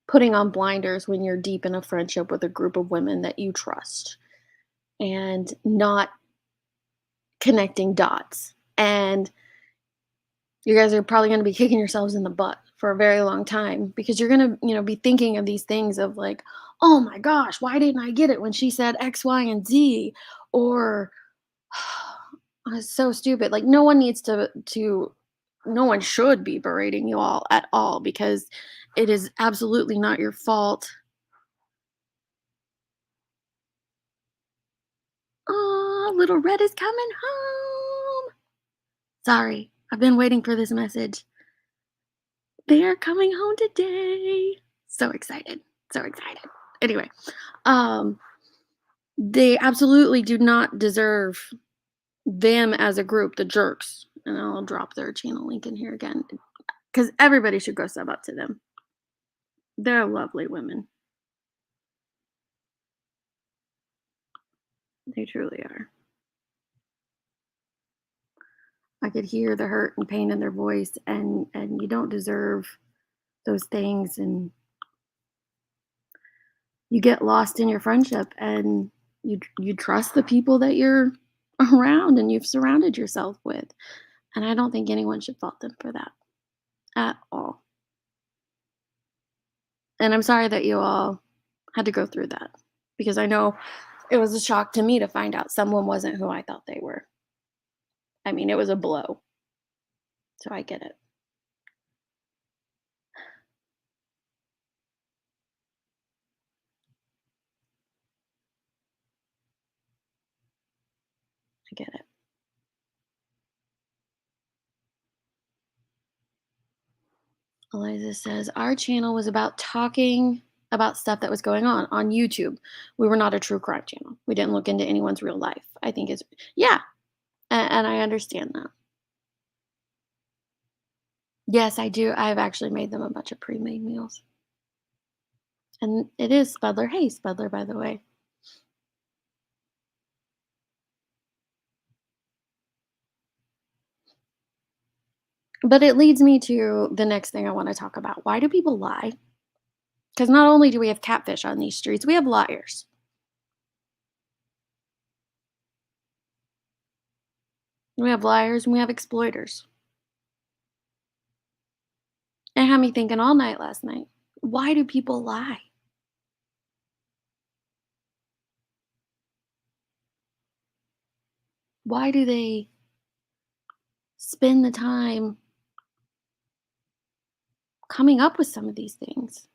putting on blinders when you're deep in a friendship with a group of women that you trust and not connecting dots. And you guys are probably going to be kicking yourselves in the butt for a very long time because you're going to, be thinking of these things of like, "Oh my gosh, why didn't I get it when she said X, Y, and Z?" Or it's so stupid. Like no one needs to no one should be berating you all at all because it is absolutely not your fault. Oh, little red is coming home. Sorry, I've been waiting for this message. They are coming home today. So excited. So excited. Anyway, um They absolutely do not deserve them as a group, the jerks. And I'll drop their channel link in here again because everybody should go sub up to them. They're lovely women. They truly are. I could hear the hurt and pain in their voice, and you don't deserve those things, and you get lost in your friendship, and you trust the people that you're around and you've surrounded yourself with. And I don't think anyone should fault them for that at all. And I'm sorry that you all had to go through that because I know it was a shock to me to find out someone wasn't who I thought they were. I mean, it was a blow. So I get it. I get it. Eliza says, our channel was about talking about stuff that was going on YouTube. We were not a true crime channel. We didn't look into anyone's real life. I think it's, yeah. And I understand that. Yes, I do. I've actually made them a bunch of pre-made meals. And it is Spudler. Hey, Spudler, by the way. But it leads me to the next thing I want to talk about. Why do people lie? Because not only do we have catfish on these streets, we have liars. We have liars and we have exploiters. It had me thinking all night last night. Why do people lie? Why do they spend the time coming up with some of these things?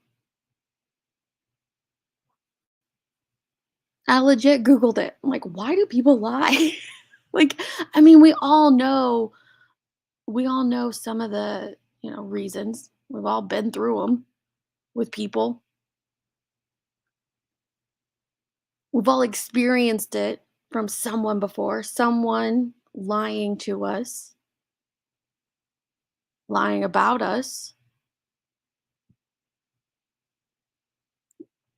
I legit Googled it. I'm like, why do people lie? Like, I mean, we all know some of the, reasons. We've all been through them with people. We've all experienced it from someone before, someone lying to us, lying about us.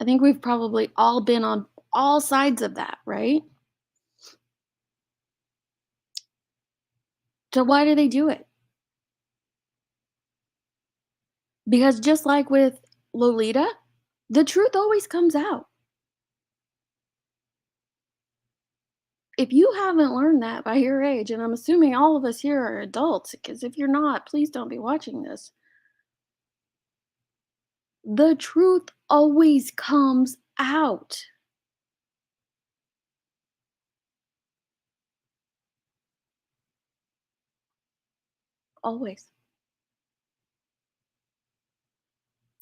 I think we've probably all been on all sides of that, right? So why do they do it? Because just like with Lolita, the truth always comes out. If you haven't learned that by your age, and I'm assuming all of us here are adults, because if you're not, please don't be watching this. The truth always comes out. Always.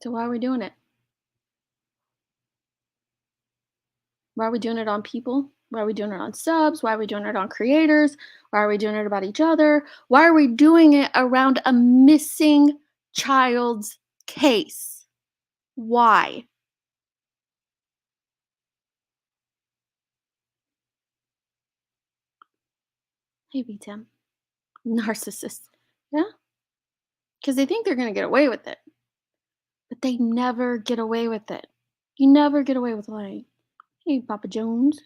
So why are we doing it? Why are we doing it on people? Why are we doing it on subs? Why are we doing it on creators? Why are we doing it about each other? Why are we doing it around a missing child's case? Why? Maybe Tim. Narcissist. Yeah? Because they think they're going to get away with it, but they never get away with it. You never get away with lying. Hey, Papa Jones.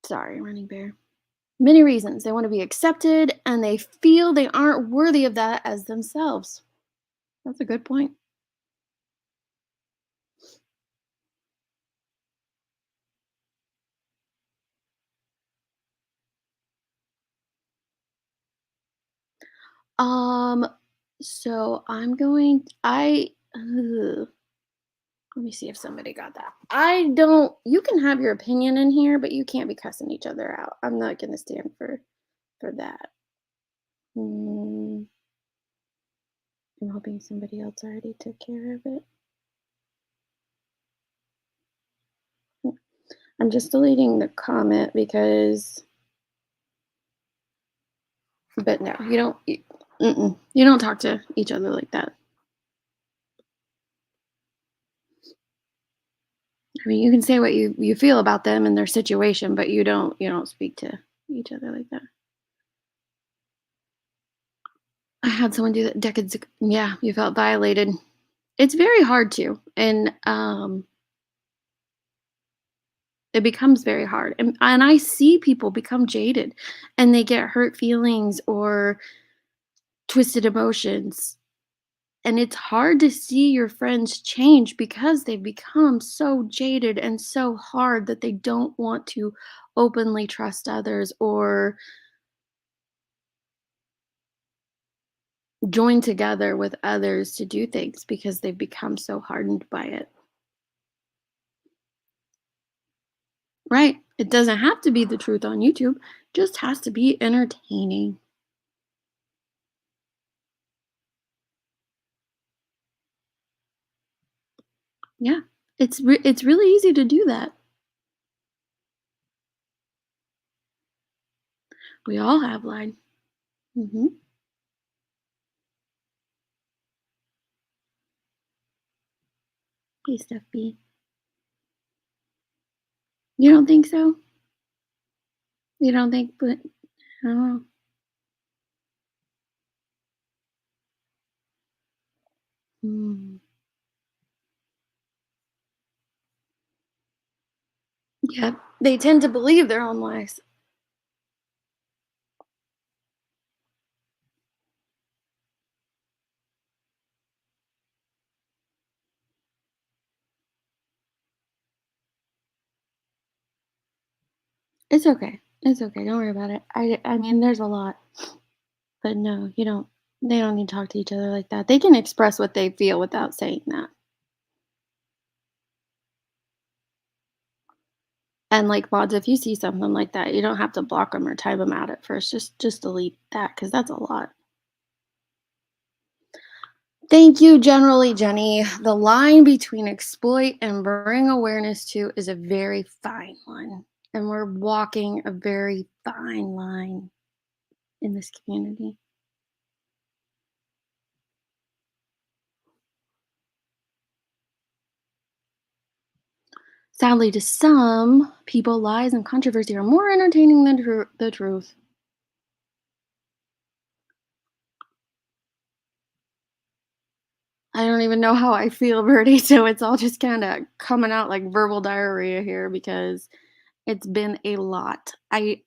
Sorry, Running Bear. Many reasons. They want to be accepted and they feel they aren't worthy of that as themselves. That's a good point. Um, so I'm going let me see if somebody got that. I don't You can have your opinion in here, but you can't be cussing each other out. I'm not gonna stand for that. Mm, I'm hoping somebody else already took care of it. I'm just deleting the comment because but no, you don't talk to each other like that. I mean, you can say what you feel about them and their situation, but you don't speak to each other like that. I had someone do that decades ago. Yeah, you felt violated. It's very hard to, and it becomes very hard. And I see people become jaded, and they get hurt feelings or twisted emotions. And it's hard to see your friends change because they've become so jaded and so hard that they don't want to openly trust others or join together with others to do things because they've become so hardened by it. Right. It doesn't have to be the truth on YouTube, just has to be entertaining. Yeah. It's really easy to do that. We all have lied. Mhm. Hey, Steph B. You don't think so? You don't think but oh, mm. Yeah, they tend to believe their own lies. It's okay. It's okay. Don't worry about it. I mean, there's a lot, but no, you don't. They don't need to talk to each other like that. They can express what they feel without saying that. And like mods, if you see something like that, you don't have to block them or time them out at first. Just delete that because that's a lot. Thank you, generally, Jenny. The line between exploit and bring awareness to is a very fine one. And we're walking a very fine line in this community. Sadly, to some people, lies and controversy are more entertaining than the truth. I don't even know how I feel, Birdie. So it's all just kind of coming out like verbal diarrhea here because it's been a lot. I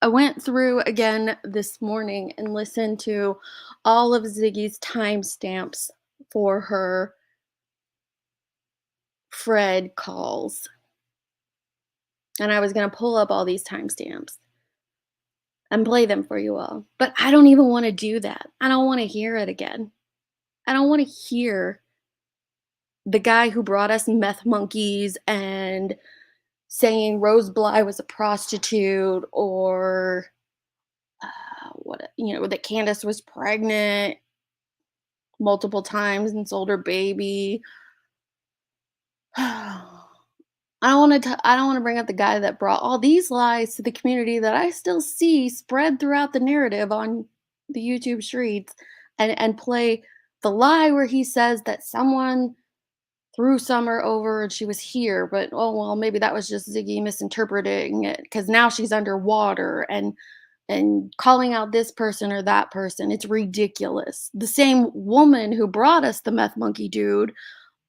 went through again this morning and listened to all of Ziggy's timestamps for her Fred calls. And I was going to pull up all these timestamps and play them for you all. But I don't even want to do that. I don't want to hear it again. I don't want to hear the guy who brought us meth monkeys and saying Rose Bly was a prostitute or that Candace was pregnant multiple times and sold her baby. I don't want to bring up the guy that brought all these lies to the community that I still see spread throughout the narrative on the YouTube streets and play the lie where he says that someone threw Summer over and she was here, but oh well, maybe that was just Ziggy misinterpreting it because now she's underwater and calling out this person or that person. It's ridiculous. The same woman who brought us the meth monkey dude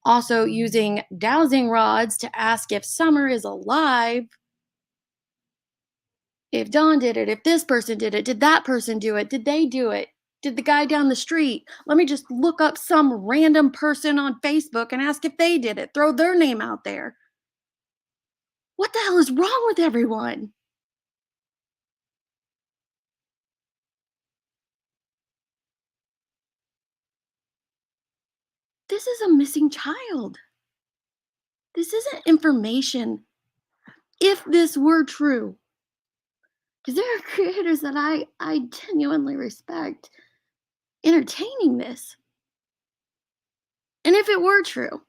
also using dowsing rods to ask if Summer is alive, if Dawn did it, if this person did it, did that person do it, did they do it? Did the guy down the street? Let me just look up some random person on Facebook and ask if they did it. Throw their name out there. What the hell is wrong with everyone? This is a missing child. This isn't information. If this were true, because there are creators that I genuinely respect entertaining this. And if it were true,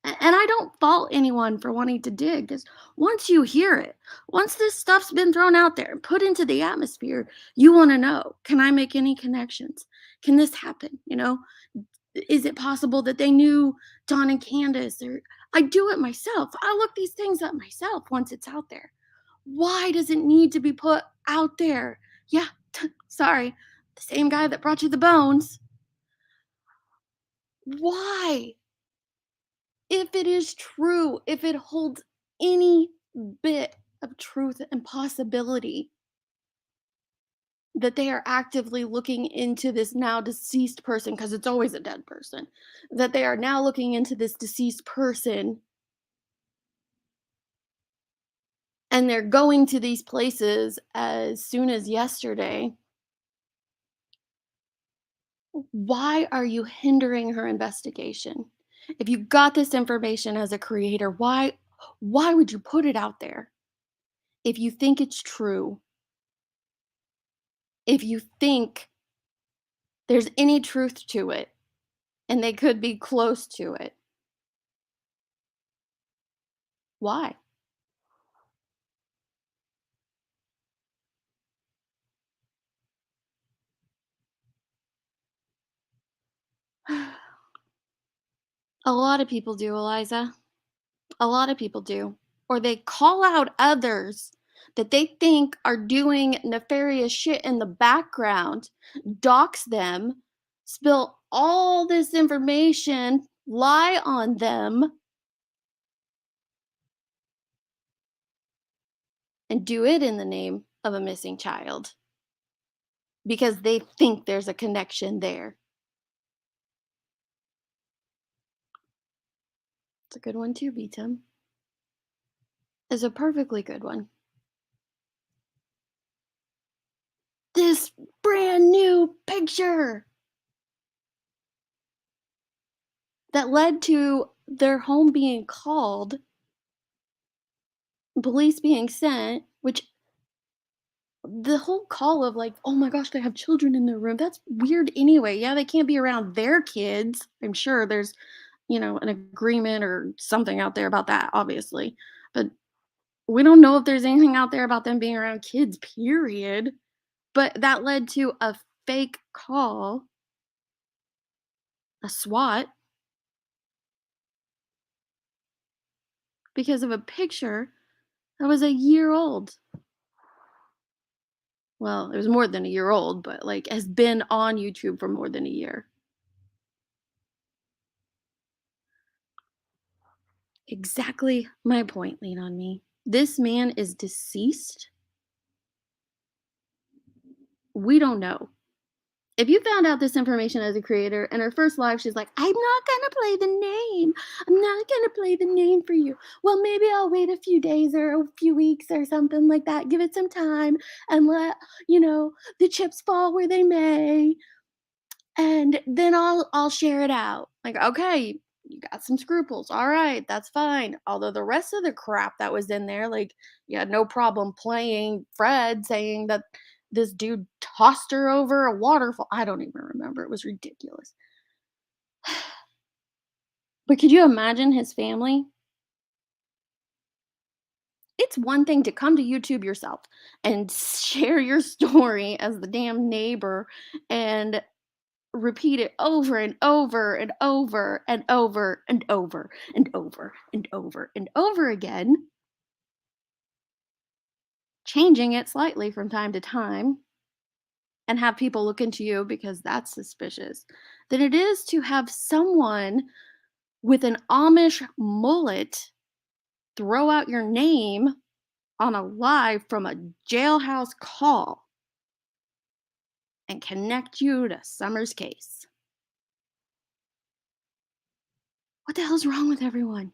and I don't fault anyone for wanting to dig, because once you hear it, once this stuff's been thrown out there and put into the atmosphere, you want to know, can I make any connections? Can this happen? Is it possible that they knew Don and Candace? Or I do it myself. I look these things up myself once it's out there. Why does it need to be put out there? Yeah, sorry. The same guy that brought you the bones. Why? If it is true, if it holds any bit of truth and possibility that they are actively looking into this now deceased person, because it's always a dead person, that they are now looking into this deceased person and they're going to these places as soon as yesterday. Why are you hindering her investigation? If you got this information as a creator, why would you put it out there? If you think it's true, if you think there's any truth to it and they could be close to it, why? A lot of people do, Eliza. A lot of people do. Or they call out others that they think are doing nefarious shit in the background, dox them, spill all this information, lie on them, and do it in the name of a missing child because they think there's a connection there. It's a good one too, Beatum. It's a perfectly good one. This brand new picture that led to their home being called, police being sent, which the whole call of like, oh my gosh, they have children in their room. That's weird anyway. Yeah, they can't be around their kids. I'm sure there's, an agreement or something out there about that, obviously. But we don't know if there's anything out there about them being around kids, period. But that led to a fake call, a SWAT, because of a picture that was a year old. Well, it was more than a year old, but like has been on YouTube for more than a year. Exactly my point, lean on me. This man is deceased. We don't know. If you found out this information as a creator and her first live, she's like, I'm not gonna play the name. I'm not gonna play the name for you. Well, maybe I'll wait a few days or a few weeks or something like that. Give it some time and let, the chips fall where they may. And then I'll share it out. Like, okay, you got some scruples. All right, that's fine. Although the rest of the crap that was in there, like, you had no problem playing Fred saying that this dude tossed her over a waterfall. I don't even remember. It was ridiculous. But could you imagine his family? It's one thing to come to YouTube yourself and share your story as the damn neighbor and repeat it over and over and over and over and over and over and over and over again, changing it slightly from time to time, and have people look into you because that's suspicious, than it is to have someone with an Amish mullet throw out your name on a live from a jailhouse call and connect you to Summer's case. What the hell's wrong with everyone?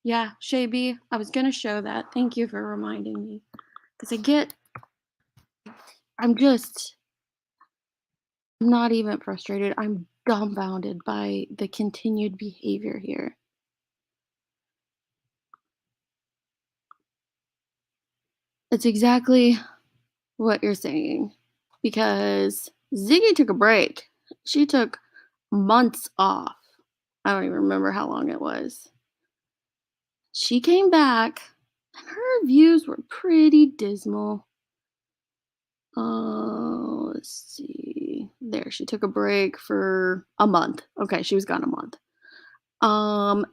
Yeah, Shay I was gonna show that. Thank you for reminding me. Because I'm just, I'm not even frustrated. I'm dumbfounded by the continued behavior here. It's exactly what you're saying. Because Ziggy took a break. She took months off. I don't even remember how long it was. She came back and her views were pretty dismal. Let's see. There, she took a break for a month. Okay, she was gone a month. Um,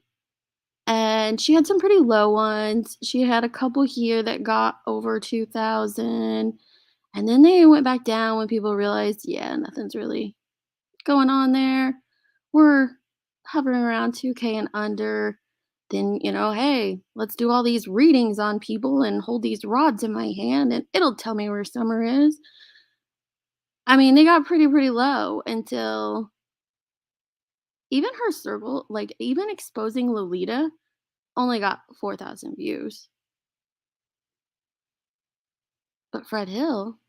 and she had some pretty low ones. She had a couple here that got over 2,000, and then they went back down when people realized, yeah, nothing's really going on there. We're hovering around 2K and under. Then, hey, let's do all these readings on people and hold these rods in my hand and it'll tell me where summer is. I mean, they got pretty low until even her circle, like even exposing Lolita, only got 4,000 views. But Fred Hill,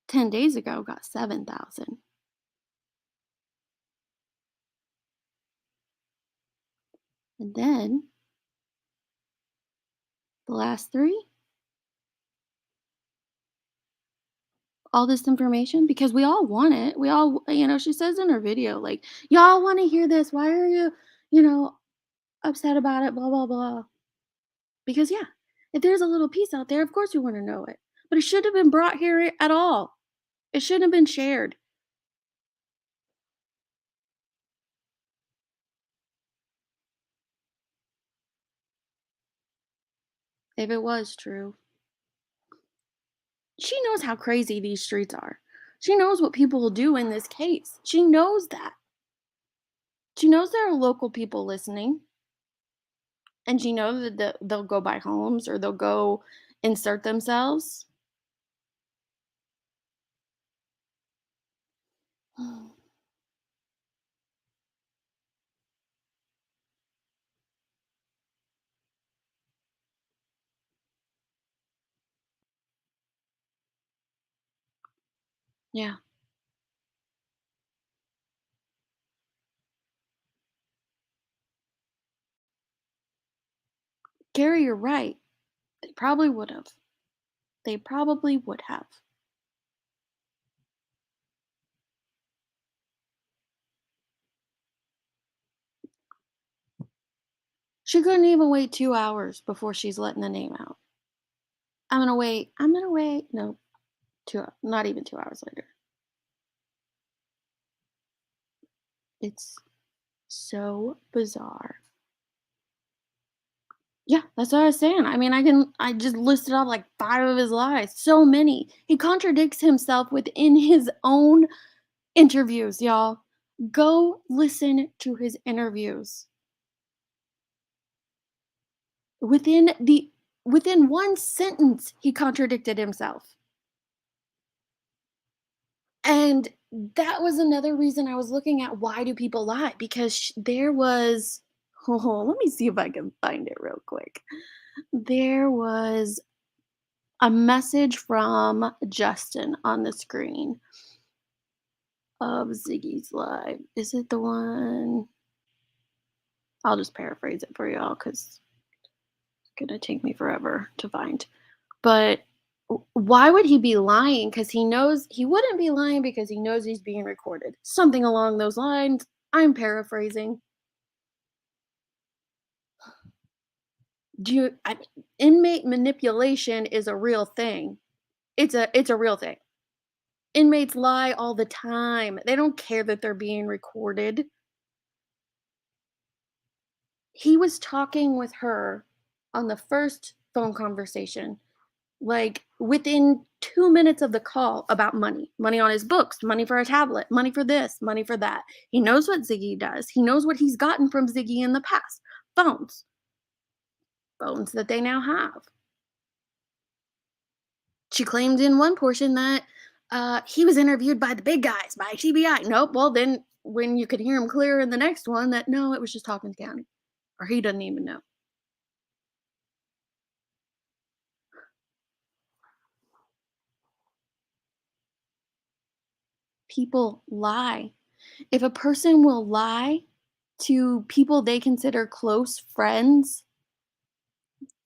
10 days ago, got 7,000. And then the last three, all this information, because we all want it. We all, she says in her video, like, y'all want to hear this. Why are you, you know, upset about it? Blah, blah, blah. Because, yeah, if there's a little piece out there, of course we want to know it. But it shouldn't have been brought here at all. It shouldn't have been shared. If it was true. She knows how crazy these streets are. She knows what people will do in this case. She knows that. She knows there are local people listening, and she knows that they'll go buy homes or they'll go insert themselves. Yeah. Gary, you're right. They probably would have. They probably would have. She couldn't even wait 2 hours before she's letting the name out. I'm gonna wait. I'm gonna wait. No, not even 2 hours later. It's so bizarre. Yeah, that's what I was saying. I mean, I just listed off like 5 of his lies. So many. He contradicts himself within his own interviews, y'all. Go listen to his interviews. Within the within one sentence, he contradicted himself. And that was another reason I was looking at why do people lie, because there was oh, let me see if I can find it real quick. There was a message from Justin on the screen of Ziggy's live. Is it the one? I'll just paraphrase it for y'all because it's gonna take me forever to find. But why would he be lying? Because he knows he wouldn't be lying because he knows he's being recorded. Something along those lines. I'm paraphrasing. Inmate manipulation is a real thing. It's a real thing. Inmates lie all the time. They don't care that they're being recorded. He was talking with her on the first phone conversation, like, within 2 minutes of the call about money. Money on his books, money for a tablet, money for this, money for that. He knows what Ziggy does. He knows what he's gotten from Ziggy in the past. Phones. Phones that they now have. She claimed in one portion that, he was interviewed by the big guys, by TBI. Nope, well, then when you could hear him clear in the next one that, no, it was just Hawkins County, or he doesn't even know. People lie. If a person will lie to people they consider close friends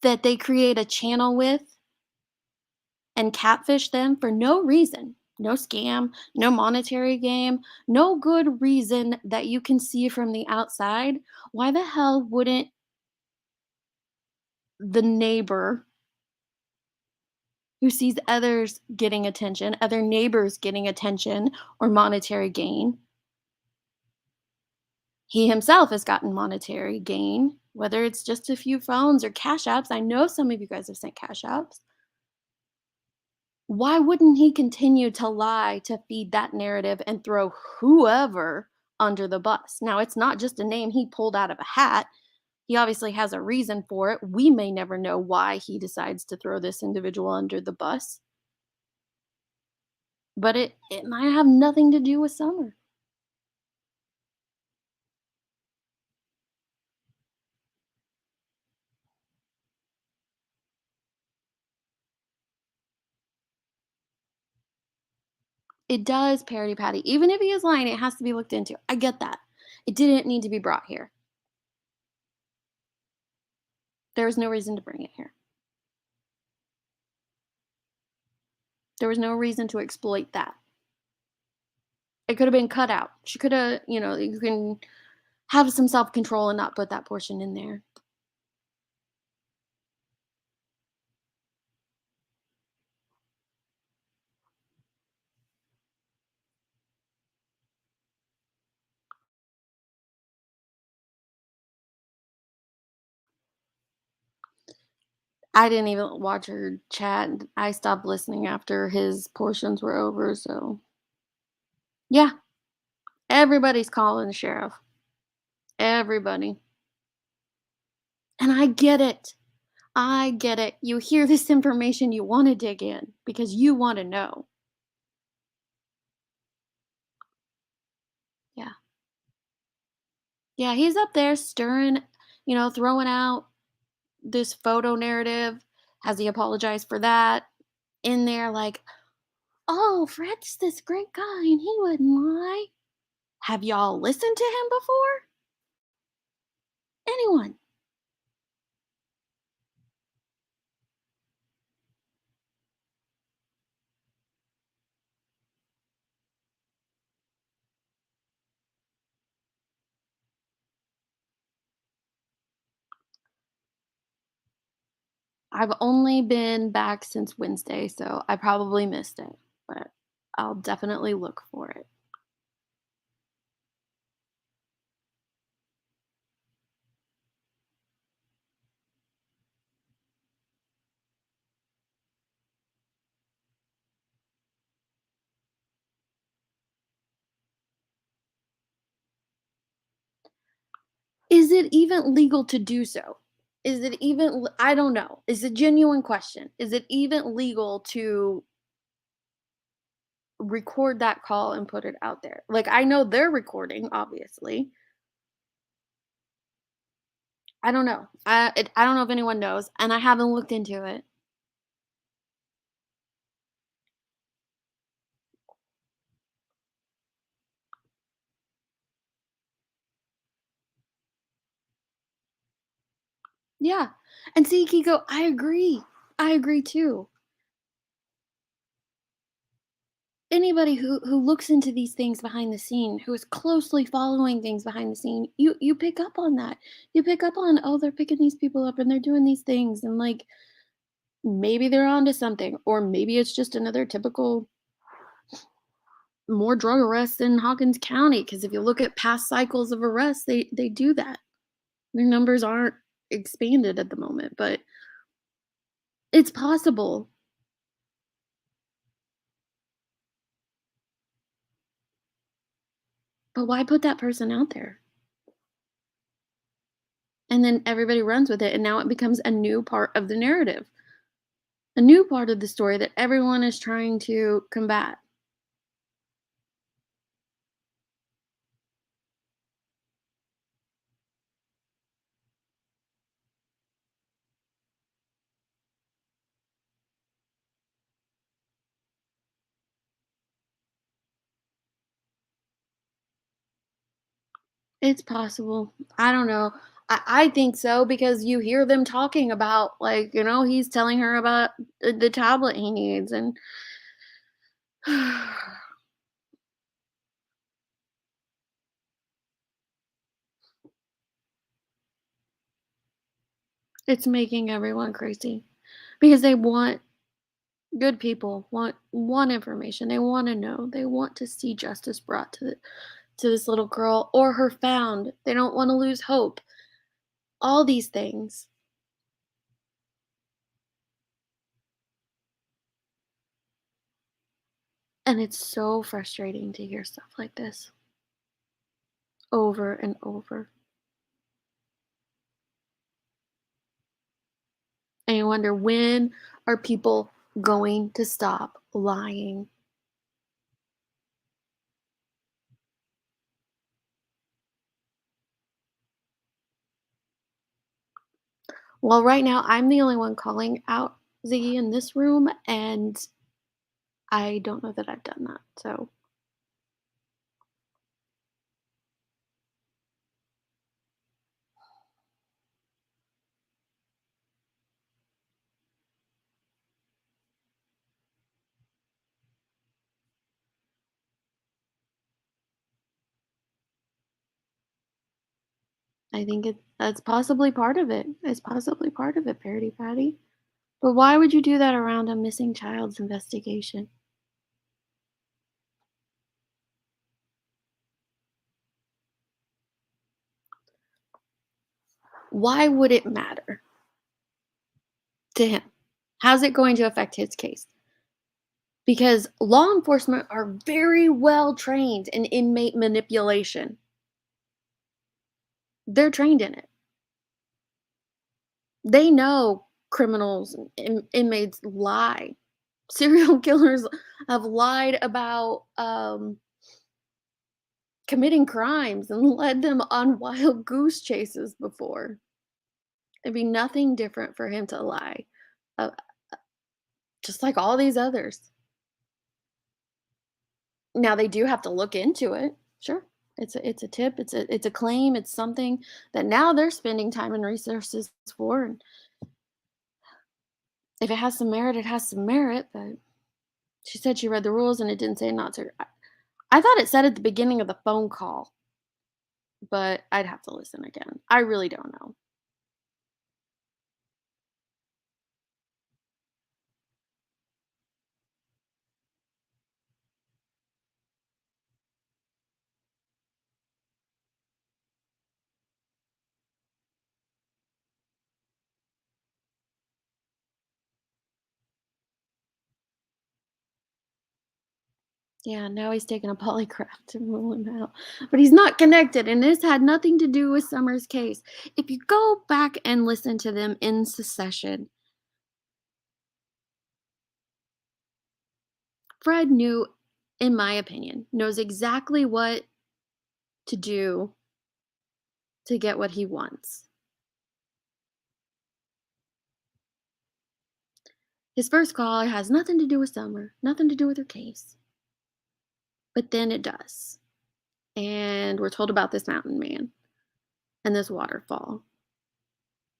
that they create a channel with and catfish them for no reason, No scam, no monetary game, no good reason that you can see from the outside. Why the hell wouldn't the neighbor who sees others getting attention, other neighbors getting attention or monetary gain, he himself has gotten monetary gain, whether it's just a few phones or cash apps. I know some of you guys have sent cash apps. Why wouldn't he continue to lie to feed that narrative and throw whoever under the bus? Now, it's not just a name he pulled out of a hat. He obviously has a reason for it. We may never know why he decides to throw this individual under the bus, but it might have nothing to do with Summer. It does parody Patty. Even if he is lying, it has to be looked into. I get that. It didn't need to be brought here. There was no reason to bring it here. There was no reason to exploit that. It could have been cut out. She could have, you can have some self-control and not put that portion in there. I didn't even watch her chat. I stopped listening after his portions were over, so yeah, everybody's calling the sheriff. Everybody. And I get it. I get it. You hear this information, you wanna dig in because you wanna know. Yeah. Yeah, he's up there stirring, throwing out this photo narrative. Has he apologized for that? In there like, "Oh, Fred's this great guy and he wouldn't lie." Have y'all listened to him before? Anyone? I've only been back since Wednesday, so I probably missed it, but I'll definitely look for it. Is it even legal to do so? Is it even I don't know. It's a genuine question. Is it even legal to record that call and put it out there? Like, I know they're recording, obviously. I don't know. I don't know if anyone knows, and I haven't looked into it. Yeah. And see, Kiko, I agree. I agree too. Anybody who looks into these things behind the scene, who is closely following things behind the scene, you pick up on that. You pick up on, oh, they're picking these people up and they're doing these things and like maybe they're onto something, or maybe it's just another typical more drug arrests in Hawkins County. Because if you look at past cycles of arrests, they do that. Their numbers aren't expanded at the moment, but it's possible. But why put that person out there? And then everybody runs with it, and now it becomes a new part of the narrative, a new part of the story that everyone is trying to combat. It's possible. I don't know. I think so because you hear them talking about, like, he's telling her about the tablet he needs, and It's making everyone crazy because they want good people want information. They want to know. They want to see justice brought to this little girl or her found. They don't want to lose hope. All these things. And it's so frustrating to hear stuff like this over and over. And you wonder, when are people going to stop lying? Well, right now I'm the only one calling out Ziggy in this room, and I don't know that I've done that. So I think that's possibly part of it. It's possibly part of it, Parody Patty. But why would you do that around a missing child's investigation? Why would it matter to him? How's it going to affect his case? Because law enforcement are very well trained in inmate manipulation. They're trained in it. They know criminals and inmates lie. Serial killers have lied about committing crimes and led them on wild goose chases before. It'd be nothing different for him to lie, uh, just like all these others. Now they do have to look into it. Sure. It's a tip, it's a claim, it's something that now they're spending time and resources for, and if it has some merit, it has some merit, but she said she read the rules and it didn't say not to. I thought it said at the beginning of the phone call, but I'd have to listen again. I really don't know. Yeah, now he's taking a polygraph to rule him out. But he's not connected, and this had nothing to do with Summer's case. If you go back and listen to them in succession, Fred knew, in my opinion, knows exactly what to do to get what he wants. His first call has nothing to do with Summer, nothing to do with her case. But then it does. And we're told about this mountain man and this waterfall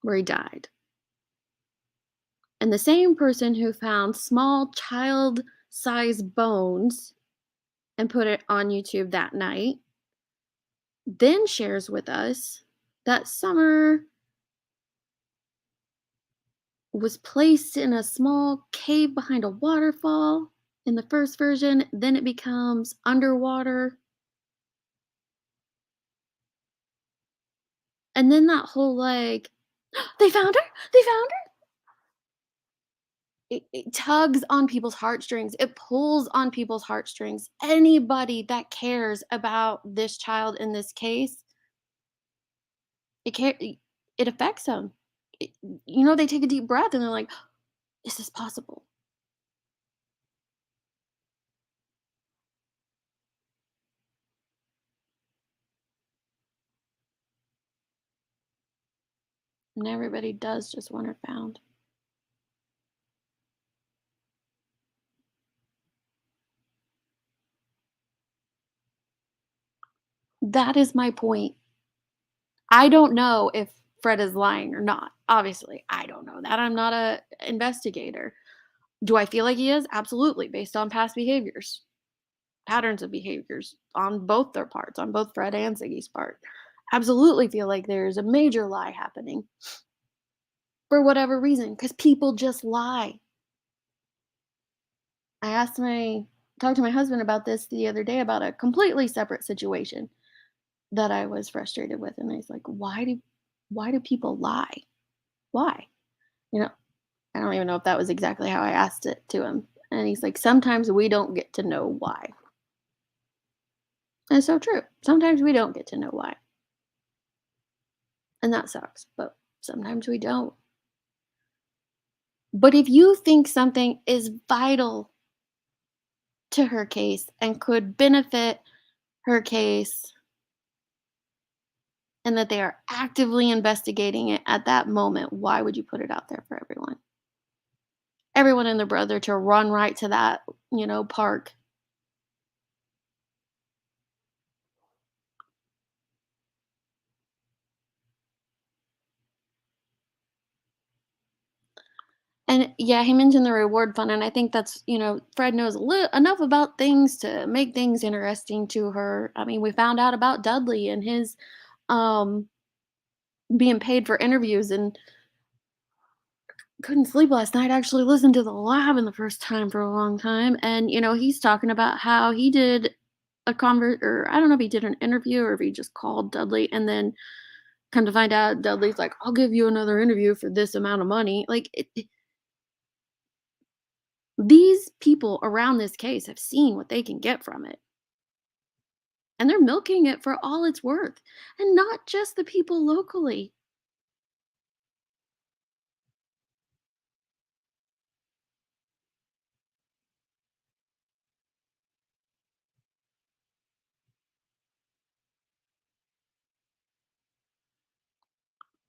where he died. And the same person who found small child sized bones and put it on YouTube that night then shares with us that Summer was placed in a small cave behind a waterfall in the first version. Then it becomes underwater. And then that whole like, they found her! They found her! It tugs on people's heartstrings. It pulls on people's heartstrings. Anybody that cares about this child in this case, it affects them. It, they take a deep breath and they're like, "Is this possible?" And everybody does just want her found. That is my point. I don't know if Fred is lying or not. Obviously, I don't know that. I'm not a investigator. Do I feel like he is? Absolutely, based on past behaviors, patterns of behaviors on both their parts, on both Fred and Ziggy's part. Absolutely feel like there's a major lie happening for whatever reason, because people just lie. I asked my talked to my husband about this the other day about a completely separate situation that I was frustrated with, and he's like, why do people lie? Why? You know, I don't even know if that was exactly how I asked it to him. And he's like, sometimes we don't get to know why. And it's so true. Sometimes we don't get to know why. And that sucks, but sometimes we don't. But if you think something is vital to her case and could benefit her case and that they are actively investigating it at that moment, why would you put it out there for everyone? Everyone and their brother to run right to that, park. And yeah, he mentioned the reward fund, and I think that's, Fred knows enough about things to make things interesting to her. I mean, we found out about Dudley and his um being paid for interviews, and couldn't sleep last night. Actually listened to the lab in the first time for a long time, and he's talking about how he did a convert, or I don't know if he did an interview or if he just called Dudley, and then come to find out Dudley's like, I'll give you another interview for this amount of money. Like, these people around this case have seen what they can get from it, and they're milking it for all it's worth, and not just the people locally.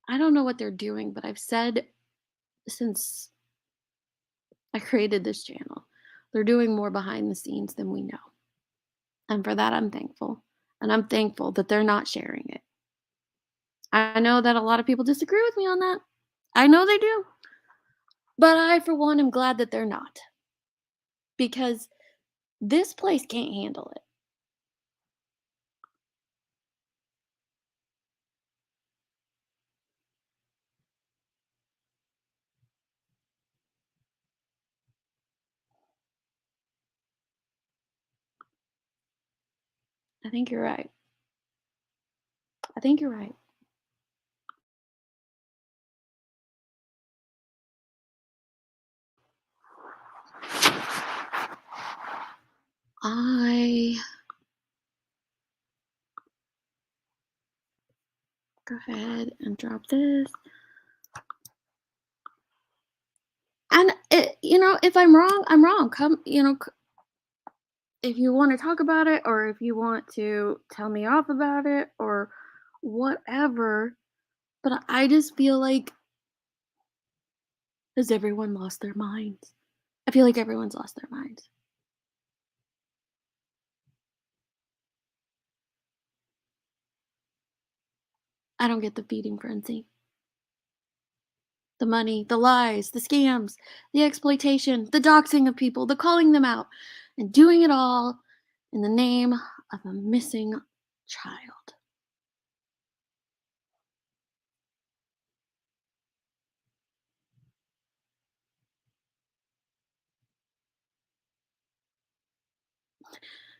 I don't know what they're doing, but I've said since I created this channel, they're doing more behind the scenes than we know. And for that, I'm thankful. And I'm thankful that they're not sharing it. I know that a lot of people disagree with me on that. I know they do. But I, for one, am glad that they're not, because this place can't handle it. I think you're right. I think you're right. I go ahead and drop this. And if I'm wrong, I'm wrong. Come, if you want to talk about it, or if you want to tell me off about it, or whatever. But I just feel like, has everyone lost their minds? I feel like everyone's lost their minds. I don't get the feeding frenzy. The money, the lies, the scams, the exploitation, the doxing of people, the calling them out, and doing it all in the name of a missing child.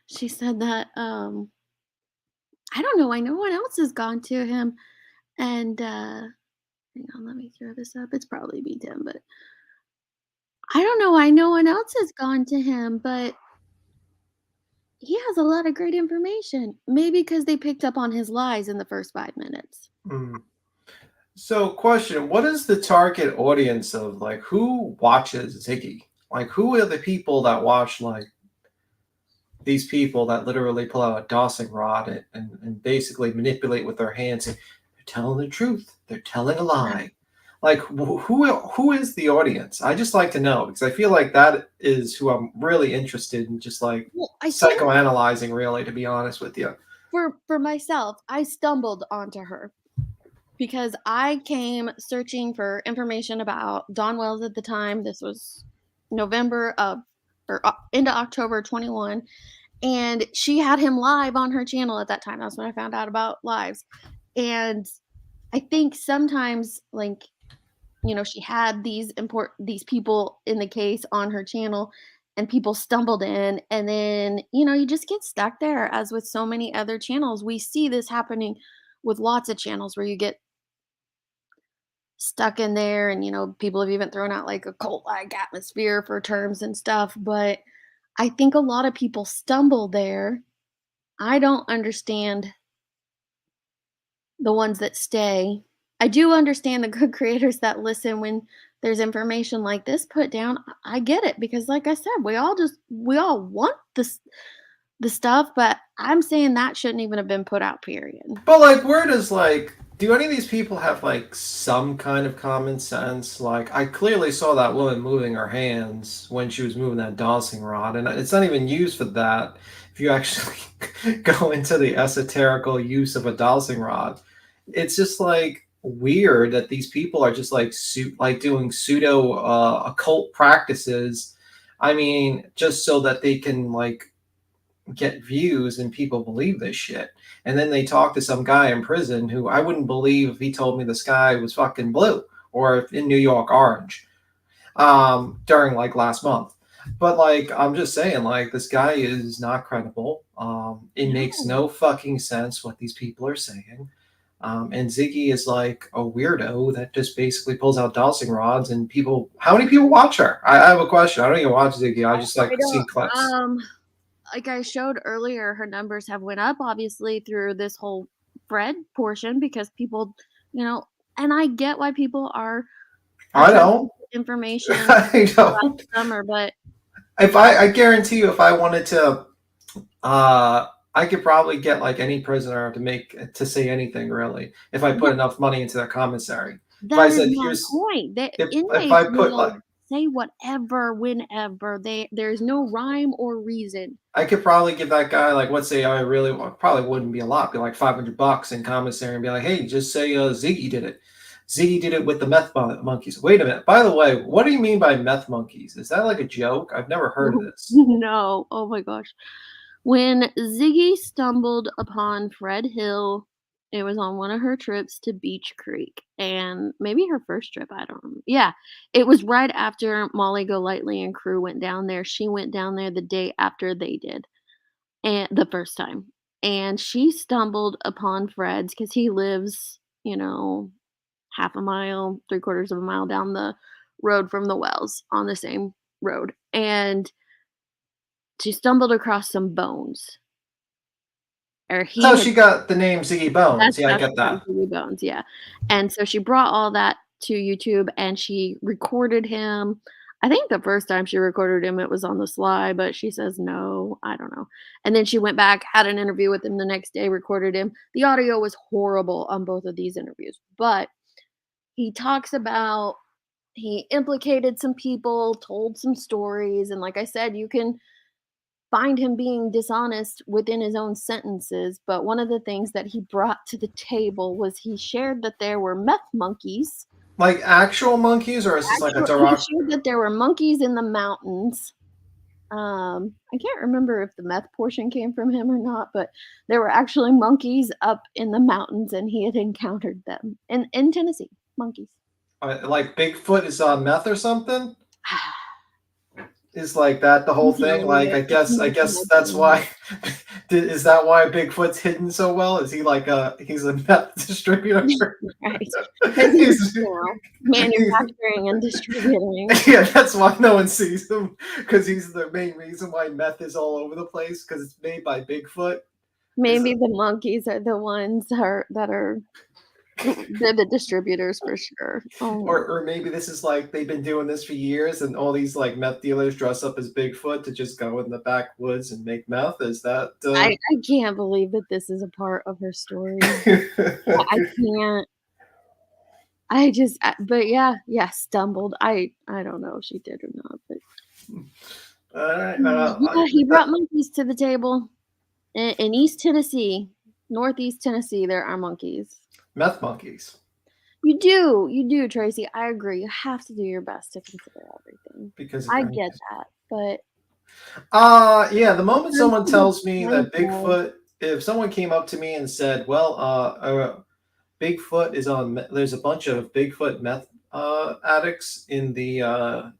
She said that, I don't know why no one else has gone to him, and, hang on, let me throw this up. It's probably be Tim, but I don't know why no one else has gone to him, but he has a lot of great information. Maybe because they picked up on his lies in the first 5 minutes. Mm. So, question: what is the target audience of like who watches Ziggy? Like, who are the people that watch like these people that literally pull out a dowsing rod and basically manipulate with their hands? And they're telling the truth. They're telling a Right. lie. Like, who is the audience? I just like to know because I feel like that is who I'm really interested in, just like Well, I think psychoanalyzing. Really, to be honest with you. for myself, I stumbled onto her because I came searching for information about Don Wells at the time. This was November of or into October 21, and she had him live on her channel at that time. That's when I found out about lives. And I think sometimes, like, she had these people in the case on her channel, and people stumbled in, and then, you just get stuck there. As with so many other channels, we see this happening with lots of channels where you get stuck in there, and people have even thrown out like a cult like atmosphere for terms and stuff. But I think a lot of people stumble there. I don't understand the ones that stay. I do understand the good creators that listen when there's information like this put down. I get it, because like I said, we all want this the stuff, but I'm saying that shouldn't even have been put out, period. But like, where does like, do any of these people have like some kind of common sense? Like, I clearly saw that woman moving her hands when she was moving that dowsing rod, and it's not even used for that. If you actually go into the esoterical use of a dowsing rod, it's just like weird that these people are just like doing pseudo occult practices. I mean, just so that they can like get views and people believe this shit. And then they talk to some guy in prison who I wouldn't believe if he told me the sky was fucking blue or in New York orange during like last month. But like, I'm just saying, like, this guy is not credible. It makes no fucking sense what these people are saying. And Ziggy is like a weirdo that just basically pulls out dowsing rods, and people. How many people watch her? I have a question. I don't even watch Ziggy. I just like see clips. Like I showed earlier, her numbers have went up obviously through this whole Fred portion, because people, and I get why people are. I don't. Information. I don't. Summer, but if I guarantee you, if I wanted to, I could probably get like any prisoner to say anything really if I put enough money into their commissary. That is my point. If I put like, say whatever, whenever there's no rhyme or reason. I could probably give that guy like, let's say I really probably wouldn't be a lot, be like $500 in commissary, and be like, hey, just say Ziggy did it. Ziggy did it with the meth monkeys. Wait a minute. By the way, what do you mean by meth monkeys? Is that like a joke? I've never heard of this. No. Oh my gosh. When Ziggy stumbled upon Fred Hill, it was on one of her trips to Beach Creek, and maybe her first trip. I don't remember. Yeah, it was right after Molly Golightly and crew went down there. She went down there the day after they did, and the first time. And she stumbled upon Fred's, because he lives, half a mile, 3/4 of a mile down the road from the wells on the same road. And she stumbled across some bones. So she got the name Ziggy Bones. Yeah, I get that. Ziggy Bones, yeah. And so she brought all that to YouTube, and she recorded him. I think the first time she recorded him, it was on the sly, but she says no. I don't know. And then she went back, had an interview with him the next day, recorded him. The audio was horrible on both of these interviews, but he talks about he implicated some people, told some stories, and like I said, you can find him being dishonest within his own sentences. But one of the things that he brought to the table was he shared that there were meth monkeys. Like actual monkeys, or is this like a derog? He shared that there were monkeys in the mountains. I can't remember if the meth portion came from him or not, but there were actually monkeys up in the mountains, and he had encountered them in Tennessee. Monkeys. Like Bigfoot is on meth or something? Is like that the whole thing? Like I guess that's why. Is that why Bigfoot's hidden so well? Is he like he's a meth distributor? Right. He's manufacturing and distributing. Yeah, that's why no one sees him, because he's the main reason why meth is all over the place, because it's made by Bigfoot. Maybe the monkeys are the ones that are they're the distributors for sure. Oh. Or maybe this is like they've been doing this for years, and all these like meth dealers dress up as Bigfoot to just go in the backwoods and make meth. Is that? I can't believe that this is a part of her story. I can't. But yeah, stumbled. I don't know if she did or not, but he brought monkeys to the table in East Tennessee, Northeast Tennessee. There are monkeys. Meth monkeys. You do, Tracy. I agree. You have to do your best to consider everything. Because I get that, but yeah, the moment there's someone the tells me that hindsight. Bigfoot, if someone came up to me and said, "Well, Bigfoot is on," there's a bunch of Bigfoot meth addicts in the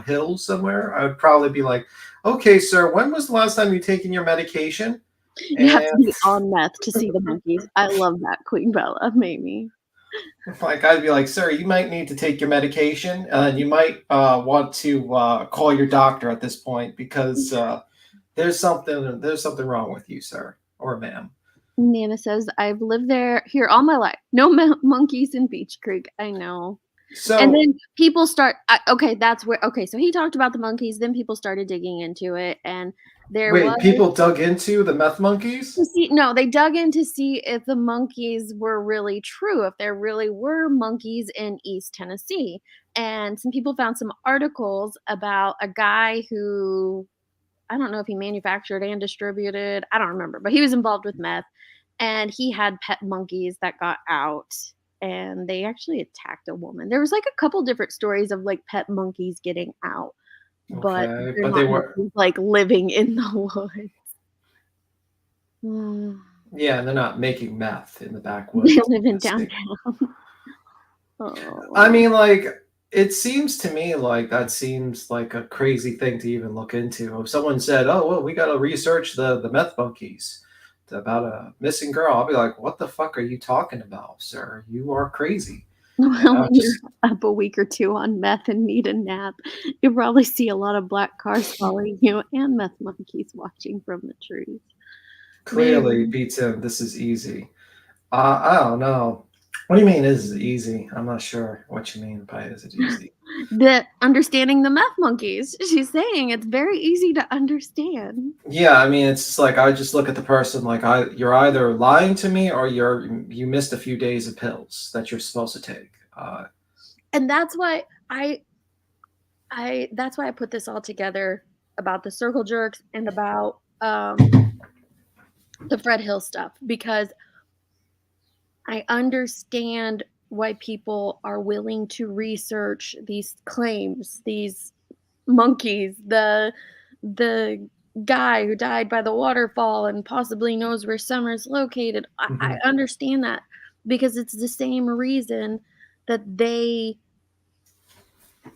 hills somewhere, I would probably be like, "Okay, sir, when was the last time you taken your medication?" You have to And be on meth to see the monkeys. I love that, Queen Bella, Mamie. like I'd be like, "Sir, you might need to take your medication, and you might want to call your doctor at this point because there's something wrong with you, sir or ma'am." Nana says, I've lived here all my life. No monkeys in Beach Creek. I know. And So then people start, okay, so he talked about the monkeys. Then people started digging into it. And there was, wait, people dug into the meth monkeys? no, they dug in to see if the monkeys were really true, if there really were monkeys in East Tennessee. And some people found some articles about a guy who, I don't know if he manufactured and distributed, I don't remember, but he was involved with meth, and he had pet monkeys that got out, and they actually attacked a woman. There was like a couple different stories of like pet monkeys getting out, but Okay, they're but they not were, monkeys like living in the woods. Mm. yeah, and they're not making meth in the They backwoods. live in That's the- downtown. I Oh. mean, like, it seems to me like that seems like a crazy thing to even look into. If someone said, "Oh, well, we got to research the meth monkeys about a missing girl," I'll be like, "What the fuck are you talking about, sir? You are crazy." And Well, I'll when you're just up a week or two on meth and need a nap, you'll probably see a lot of black cars following you and meth monkeys watching from the trees. clearly Man, beats him. This is easy. I don't know. What do you mean? Is it easy? I'm not sure what you mean by is it easy. the understanding the meth monkeys. She's saying it's very easy to understand. Yeah, I mean, it's just like I just look at the person like you're either lying to me or you missed a few days of pills that you're supposed to take. And that's why I put this all together about the circle jerks and about the Fred Hill stuff, because I understand why people are willing to research these claims, these monkeys, the guy who died by the waterfall and possibly knows where Summer's located. I Mhm. understand that, because it's the same reason that they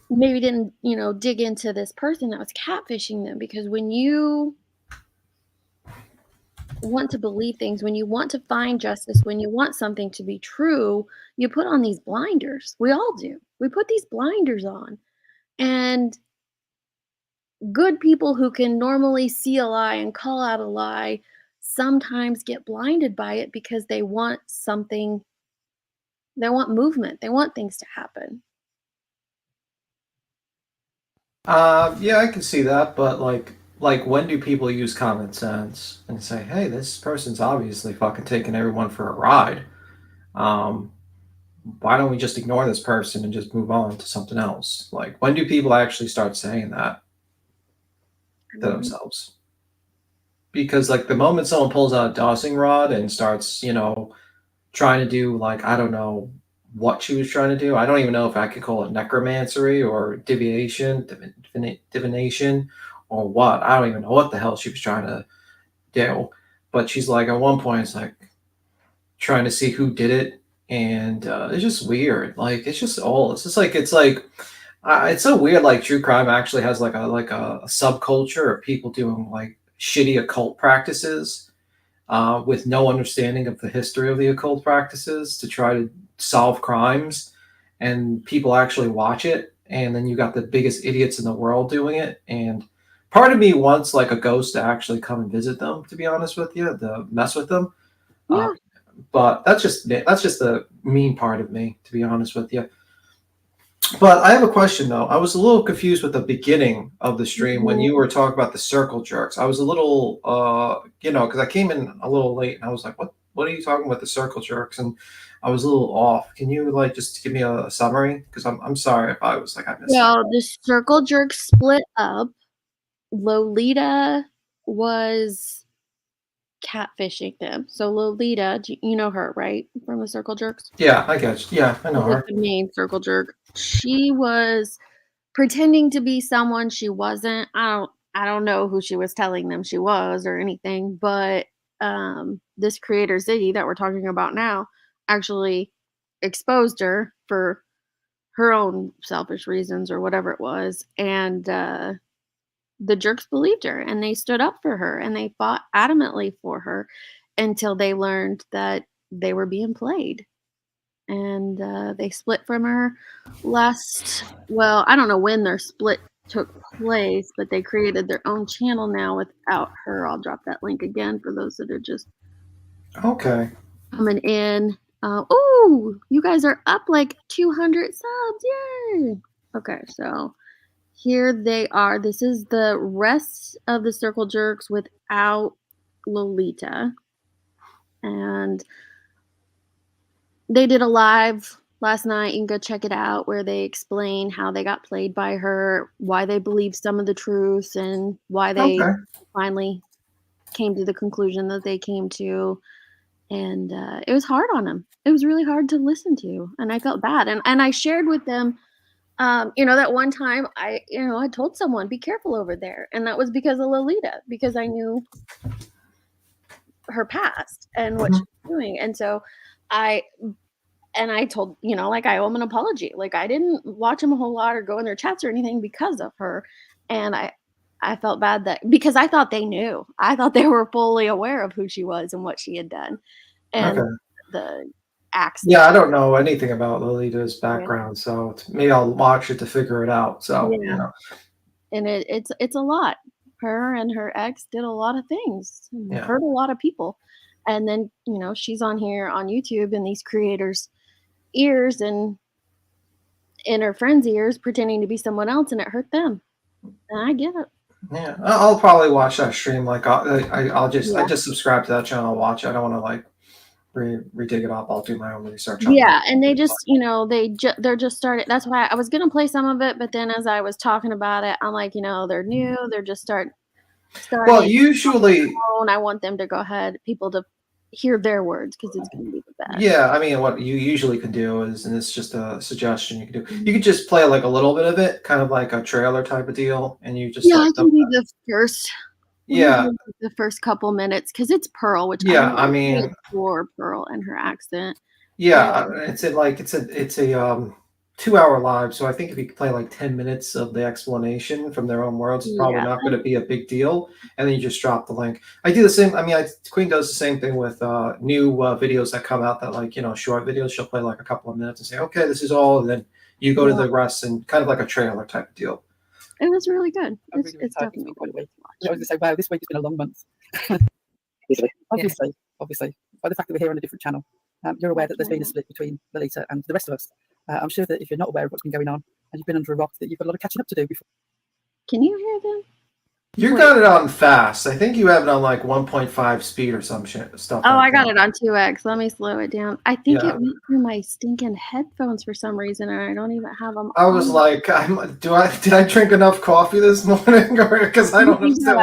maybe didn't, dig into this person that was catfishing them, because when you want to believe things, when you want to find justice, when you want something to be true, you put on these blinders. We all do. We put these blinders on. And good people who can normally see a lie and call out a lie sometimes get blinded by it because they want something, they want movement, they want things to happen. Yeah, I can see that, but like when do people use common sense and say, "Hey, this person's obviously fucking taking everyone for a ride. Um, why don't we just ignore this person and just move on to something else?" Like, when do people actually start saying that I to mean, themselves? Because like the moment someone pulls out a dowsing rod and starts, trying to do like I don't know what she was trying to do. I don't even know if I could call it necromancy or divination, or what. I don't even know what the hell she was trying to do. But she's like at one point, it's like trying to see who did it, and it's just weird. Like it's just all. It's so weird. Like true crime actually has like a subculture of people doing like shitty occult practices with no understanding of the history of the occult practices to try to solve crimes, and people actually watch it, and then you got the biggest idiots in the world doing it. And part of me wants like a ghost to actually come and visit them, to be honest with you, to mess with them. uh, yeah. but that's just the mean part of me, to be honest with you. But I have a question though. I was a little confused with the beginning of the stream when you Mhm. were talking about the circle jerks. I was a little, because I came in a little late and I was like, "What are you talking about the circle jerks?" And I was a little off. Can you like just give me a summary? Because I'm sorry if I was like I missed something. Well, the circle jerk split up. Lolita was catfishing them. So Lolita, you know her, right? From the Circle Jerks? Yeah, I guess. Yeah, I know She's like her. the main Circle Jerk. She was pretending to be someone she wasn't. I don't know who she was telling them she was or anything, but this creator Ziggy that we're talking about now actually exposed her for her own selfish reasons or whatever it was, and the jerks believed her and they stood up for her and they fought adamantly for her until they learned that they were being played, and they split from her well, I don't know when their split took place, but they created their own channel now without her. I'll drop that link again for those that are just Okay. coming in. Oh, you guys are up like 200 subs. Yay. Okay, so here they are. This is the rest of the Circle Jerks without Lolita, and they did a live last night. You can go check it out, where they explain how they got played by her, why they believe some of the truths, and why they Okay. finally came to the conclusion that they came to. And it was hard on them. It was really hard to listen to, and I felt bad. And I shared with them, that one time I told someone, be careful over there, and that was because of Lolita, because I knew her past and what Mhm. she was doing, and so I told, like, I owe them an apology. Like, I didn't watch them a whole lot or go in their chats or anything because of her. And I felt bad that, because I thought they knew. I thought they were fully aware of who she was and what she had done and Okay. the acts that Yeah, I she don't know anything about Lolita's did. background, so maybe I'll watch it to figure it out. So, Yeah. And it's a lot. Her and her ex did a lot of things and yeah. hurt a lot of people. And then, she's on here on YouTube in these creators' ears and in her friends' ears pretending to be someone else, and it hurt them. And I get it. Yeah, I'll probably watch that stream. Like, I Yeah. just subscribe to that channel. I'll watch it. I don't want to like redig it up. I'll do my own research on Yeah, and they it. just, they're just started. That's why I was gonna play some of it, but then as I was talking about it, I'm like, they're new. They're just Well, starting usually, and I want them to go ahead, people to hear their words, because it's gonna be the best. yeah. I mean, what you usually can do is, and it's just a suggestion you can do. You could just play like a little bit of it, kind of like a trailer type of deal, and you just Yeah, like I can do the first. Let me yeah, do the first couple minutes because it's Pearl, which I yeah. want I to mean, explore Pearl and her accent. yeah. And It's a 2 hour live, so I think if you play like 10 minutes of the explanation from their own words, it's probably yeah, not going to be a big deal. And then you just drop the link. I do the same. I mean, Queen does the same thing with new videos that come out, that like short videos. She'll play like a couple of minutes and say, "Okay, this is all," and then you go to yeah, the rest, and kind of like a trailer type of deal. it was really good. I'm It's really, really tired this definitely week, by the way. worth I was going to say, wow, this week has been a long month. Obviously, by the fact that we're here on a different channel, you're aware that there's been a split between Lolita and the rest of us. I'm sure that if you're not aware of what's been going on and you've been under a rock, that you've got a lot of catching up to do before. Can you hear them? You Wait. got it on fast. I think you have it on like 1.5 speed or some shit stuff. Oh, like I got that. it on 2x. Let me slow it down. I think Yeah. it went through my stinking headphones for some reason, and I don't even have them I was on. like, did I drink enough coffee this morning, or because I don't understand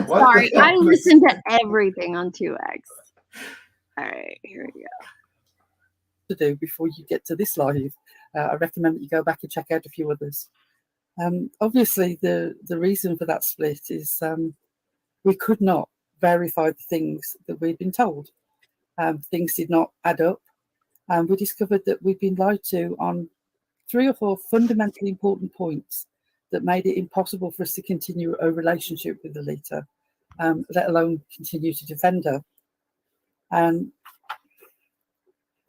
what Sorry, the hell I listen to everything on 2x. All right, here we go. To do before you get to this live, I recommend that you go back and check out a few others. Obviously, the reason for that split is we could not verify the things that we'd been told. Things did not add up. We discovered that we'd been lied to on 3 or 4 fundamentally important points that made it impossible for us to continue a relationship with Lolita, let alone continue to defend her.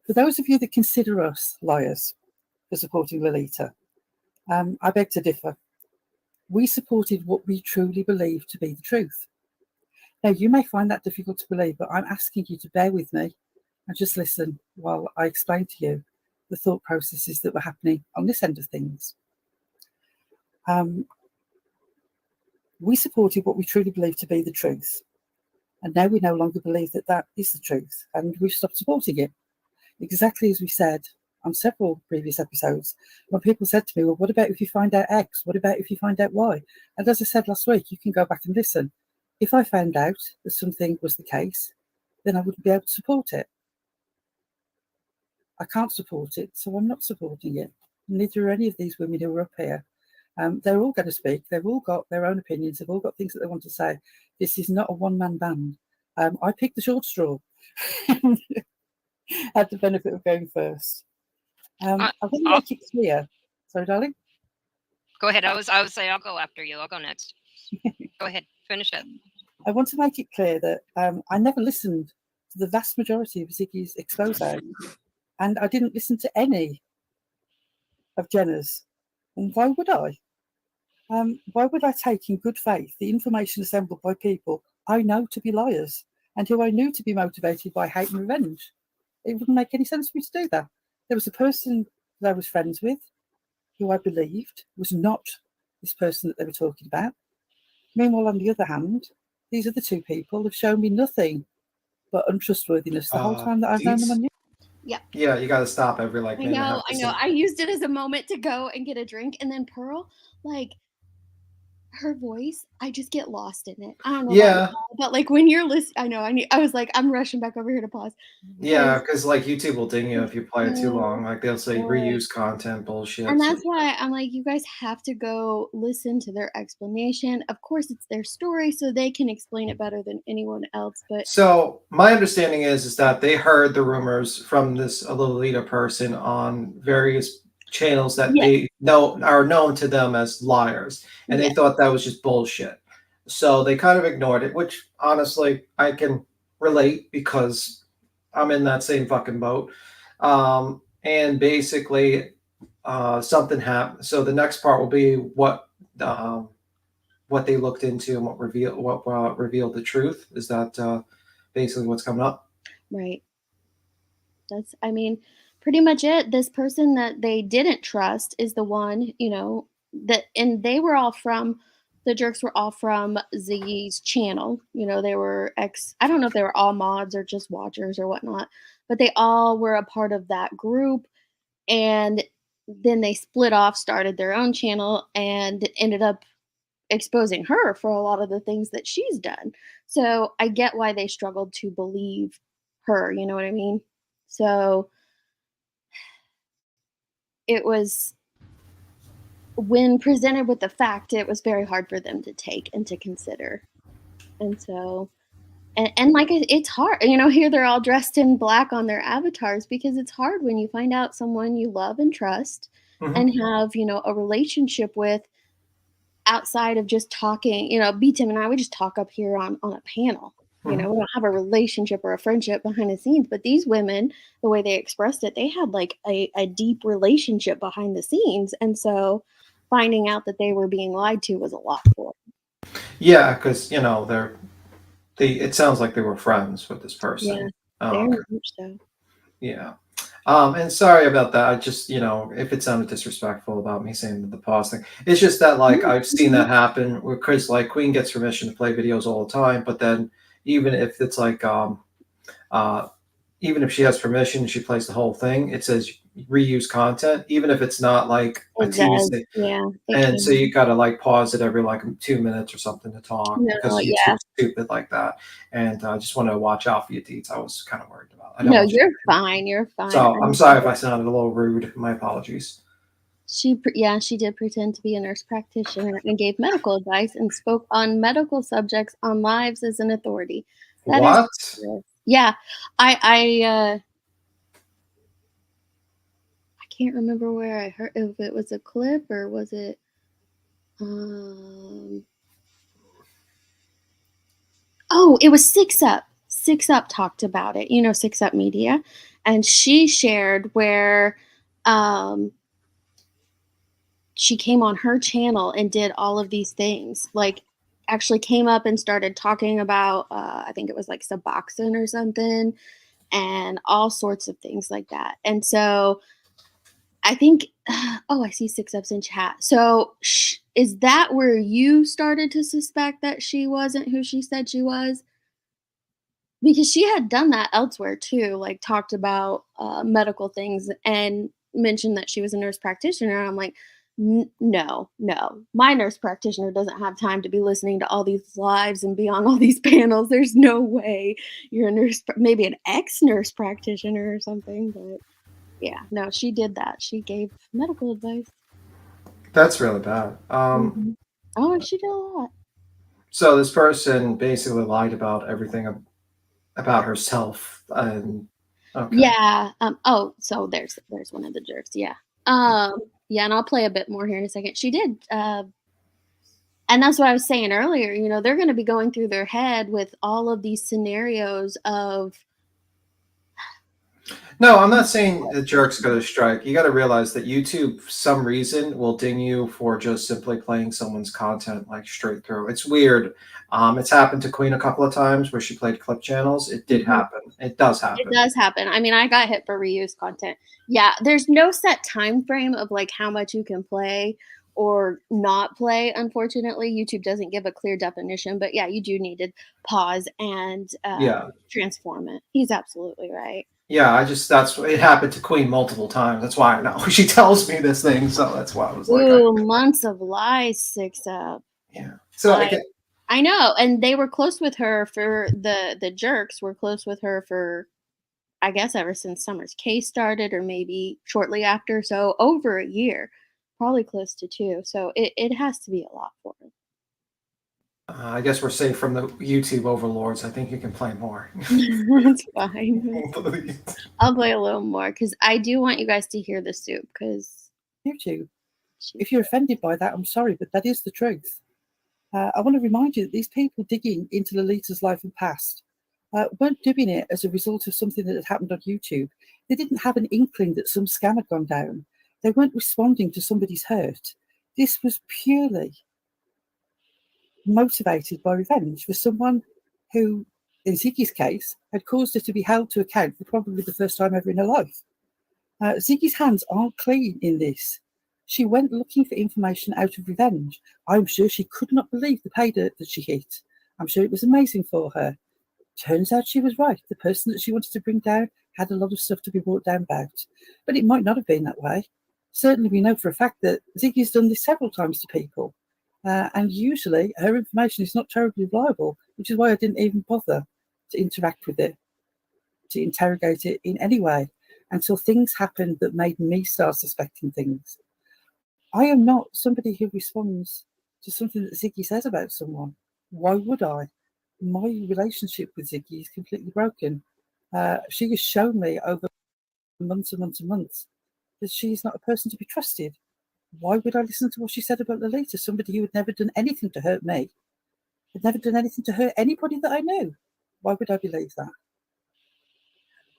For those of you that consider us liars for supporting Lolita, I beg to differ. We supported what we truly believe to be the truth. Now, you may find that difficult to believe, but I'm asking you to bear with me and just listen while I explain to you the thought processes that were happening on this end of things. We supported what we truly believe to be the truth. And now we no longer believe that that is the truth, and we've stopped supporting it. Exactly as we said on several previous episodes, when people said to me, well, what about if you find out X? What about if you find out Y? And as I said last week, you can go back and listen. If I found out that something was the case, then I wouldn't be able to support it. I can't support it, so I'm not supporting it. Neither are any of these women who are up here. They're all going to speak. They've all got their own opinions. They've all got things that they want to say. This is not a one-man band. I picked the short straw. Had the benefit of going first. I want to make it clear. Sorry, darling. Go ahead. I was saying I'll go after you. I'll go next. Go ahead. Finish it. I want to make it clear that I never listened to the vast majority of Ziggy's expose, and I didn't listen to any of Jenna's. And why would I? Why would I take in good faith the information assembled by people I know to be liars and who I knew to be motivated by hate and revenge? It wouldn't make any sense for me to do that. There was a person that I was friends with who I believed was not this person that they were talking about. Meanwhile, on the other hand, these other two people have shown me nothing but untrustworthiness the whole time that I've known them on you. Yeah, you got to stop every like. I know. I used it as a moment to go and get a drink, and then Pearl, like her voice, I just get lost in it. I don't know. Yeah, but like when you're listening, I was like, I'm rushing back over here to pause. Yeah, because like YouTube will ding you if you play it too long. Like they'll say reuse content bullshit. And that's why I'm like, you guys have to go listen to their explanation. Of course, it's their story, so they can explain it better than anyone else. But so my understanding is that they heard the rumors from this Lolita person on various channels that they know are known to them as liars, and they thought that was just bullshit. So they kind of ignored it, which honestly I can relate because I'm in that same fucking boat. And basically, something happened. So the next part will be what they looked into and what revealed the truth. Is that basically what's coming up? Right. That's, I mean, pretty much it. This person that they didn't trust is the one, and they were all from, the jerks were all from Ziggy's channel. They were I don't know if they were all mods or just watchers or whatnot, but they all were a part of that group. And then they split off, started their own channel, and ended up exposing her for a lot of the things that she's done. So I get why they struggled to believe her, you know what I mean? So it was, when presented with the fact, it was very hard for them to take and to consider. And so, and like, it's hard, here they're all dressed in black on their avatars, because it's hard when you find out someone you love and trust and have, a relationship with, outside of just talking. B-Tim and I, we just talk up here on a panel. We don't have a relationship or a friendship behind the scenes. But these women, the way they expressed it, they had like a deep relationship behind the scenes. And so finding out that they were being lied to was a lot for them. Yeah, because it sounds like they were friends with this person. Yeah, very much so. Yeah. And sorry about that. I just, if it sounded disrespectful about me saying the pause thing, it's just that like I've seen that happen because like Queen gets permission to play videos all the time, but then even if it's like even if she has permission, she plays the whole thing. It says reuse content, even if it's not like a TV. Yeah. And so you gotta like pause it every like 2 minutes or something to talk because YouTube's stupid like that. And I just want to watch out for your deeds. I was kind of worried about it. No, you're fine. You're fine. So I'm sorry if I sounded a little rude. My apologies. She did pretend to be a nurse practitioner and gave medical advice and spoke on medical subjects on lives as an authority. What? Yeah, I can't remember where I heard, if it was a clip or was it it was Six Up. Six Up talked about it, Six Up Media, and she shared where she came on her channel and did all of these things, like actually came up and started talking about I think it was like Suboxone or something, and all sorts of things like that. And so I think, I see Six Ups in chat. So is that where you started to suspect that she wasn't who she said she was? Because she had done that elsewhere too, like talked about medical things and mentioned that she was a nurse practitioner. And I'm like, No. My nurse practitioner doesn't have time to be listening to all these lives and be on all these panels. There's no way you're a nurse, maybe an ex-nurse practitioner or something, but yeah, no, she did that. She gave medical advice. That's really bad. Mhm. Oh, she did a lot. So this person basically lied about everything about herself, and okay. Yeah. Oh, so there's one of the jerks. Yeah. Yeah, and I'll play a bit more here in a second. She did. And that's what I was saying earlier. They're going to be going through their head with all of these scenarios of. No, I'm not saying the jerk's going to strike. You got to realize that YouTube, for some reason, will ding you for just simply playing someone's content like straight through. It's weird. It's happened to Queen a couple of times where she played clip channels. It did happen. It does It happen. does happen. I mean, I got hit for reused content. Yeah, there's no set time frame of like how much you can play or not play. Unfortunately, YouTube doesn't give a clear definition. But yeah, you do need to pause and Yeah. transform it. He's absolutely right. Yeah, it happened to Queen multiple times. That's why I know. She tells me this thing, so that's why I was like, Ooh, months of lies, 6 up. yeah. So I know, and they were close with her for the jerks were close with her for, I guess, ever since Summer's case started, or maybe shortly after. So over a year, probably close to 2. So it has to be a lot for her. I guess we're safe from the YouTube overlords. I think you can play more. That's fine. I'll play a little more because I do want you guys to hear the soup. Because YouTube, if you're offended by that, I'm sorry, but that is the truth. I want to remind you that these people digging into Lolita's life and past weren't doing it as a result of something that had happened on YouTube. They didn't have an inkling that some scam had gone down. They weren't responding to somebody's hurt. This was purely motivated by revenge for someone who, in Ziggy's case, had caused her to be held to account for probably the first time ever in her life. Ziggy's hands aren't clean in this. She went looking for information out of revenge. I'm sure she could not believe the pay dirt that she hit. I'm sure it was amazing for her. Turns out she was right. The person that she wanted to bring down had a lot of stuff to be brought down about. But it might not have been that way. Certainly we know for a fact that Ziggy's done this several times to people. And usually her information is not terribly reliable, which is why I didn't even bother to interact with it, to interrogate it in any way, until things happened that made me start suspecting things. I am not somebody who responds to something that Ziggy says about someone. Why would I? My relationship with Ziggy is completely broken. She has shown me over months and months and months that she's not a person to be trusted. Why would I listen to what she said about Lolita, somebody who had never done anything to hurt me, had never done anything to hurt anybody that I knew? Why would I believe that?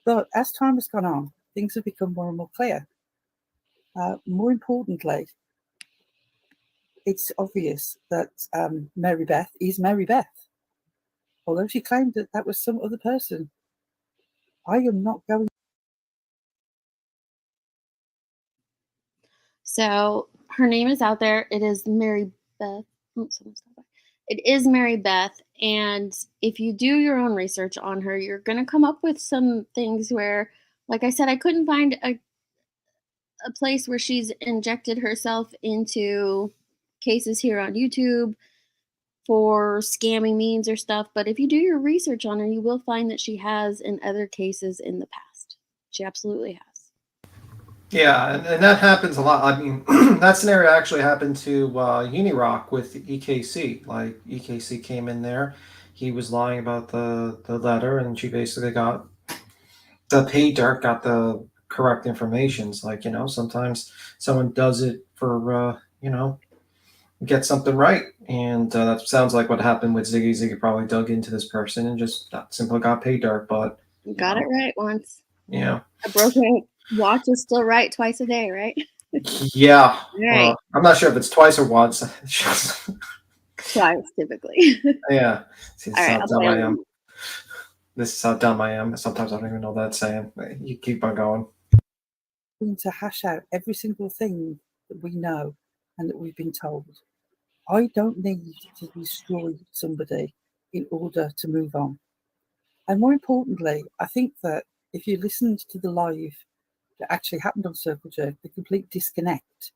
But as time has gone on, things have become more and more clear. More importantly, it's obvious that Mary Beth is Mary Beth, although she claimed that that was some other person. I am not going. So her name is out there. It is Mary Beth. It is Mary Beth. And if you do your own research on her, you're going to come up with some things where, like I said, I couldn't find a place where she's injected herself into cases here on YouTube for scamming means or stuff. But if you do your research on her, you will find that she has in other cases in the past. She absolutely has. Yeah, and that happens a lot. I mean, that scenario actually happened to Unirock with EKC. Like, EKC came in there. He was lying about the letter, and she basically got the pay dirt, got the correct information. It's like, sometimes someone does it for, get something right. And that sounds like what happened with Ziggy. Ziggy probably dug into this person and just simply got pay dirt, but... Got it right once. Yeah. A broken watch is still right twice a day, right? Yeah. Right. I'm not sure if it's twice or once. Twice, typically. Yeah. See, this, All is right, how dumb I am. This is how dumb I am. Sometimes I don't even know that saying. You keep on going. To hash out every single thing that we know and that we've been told. I don't need to destroy somebody in order to move on. And more importantly, I think that if you listened to the live that actually happened on Circle Jerk, the complete disconnect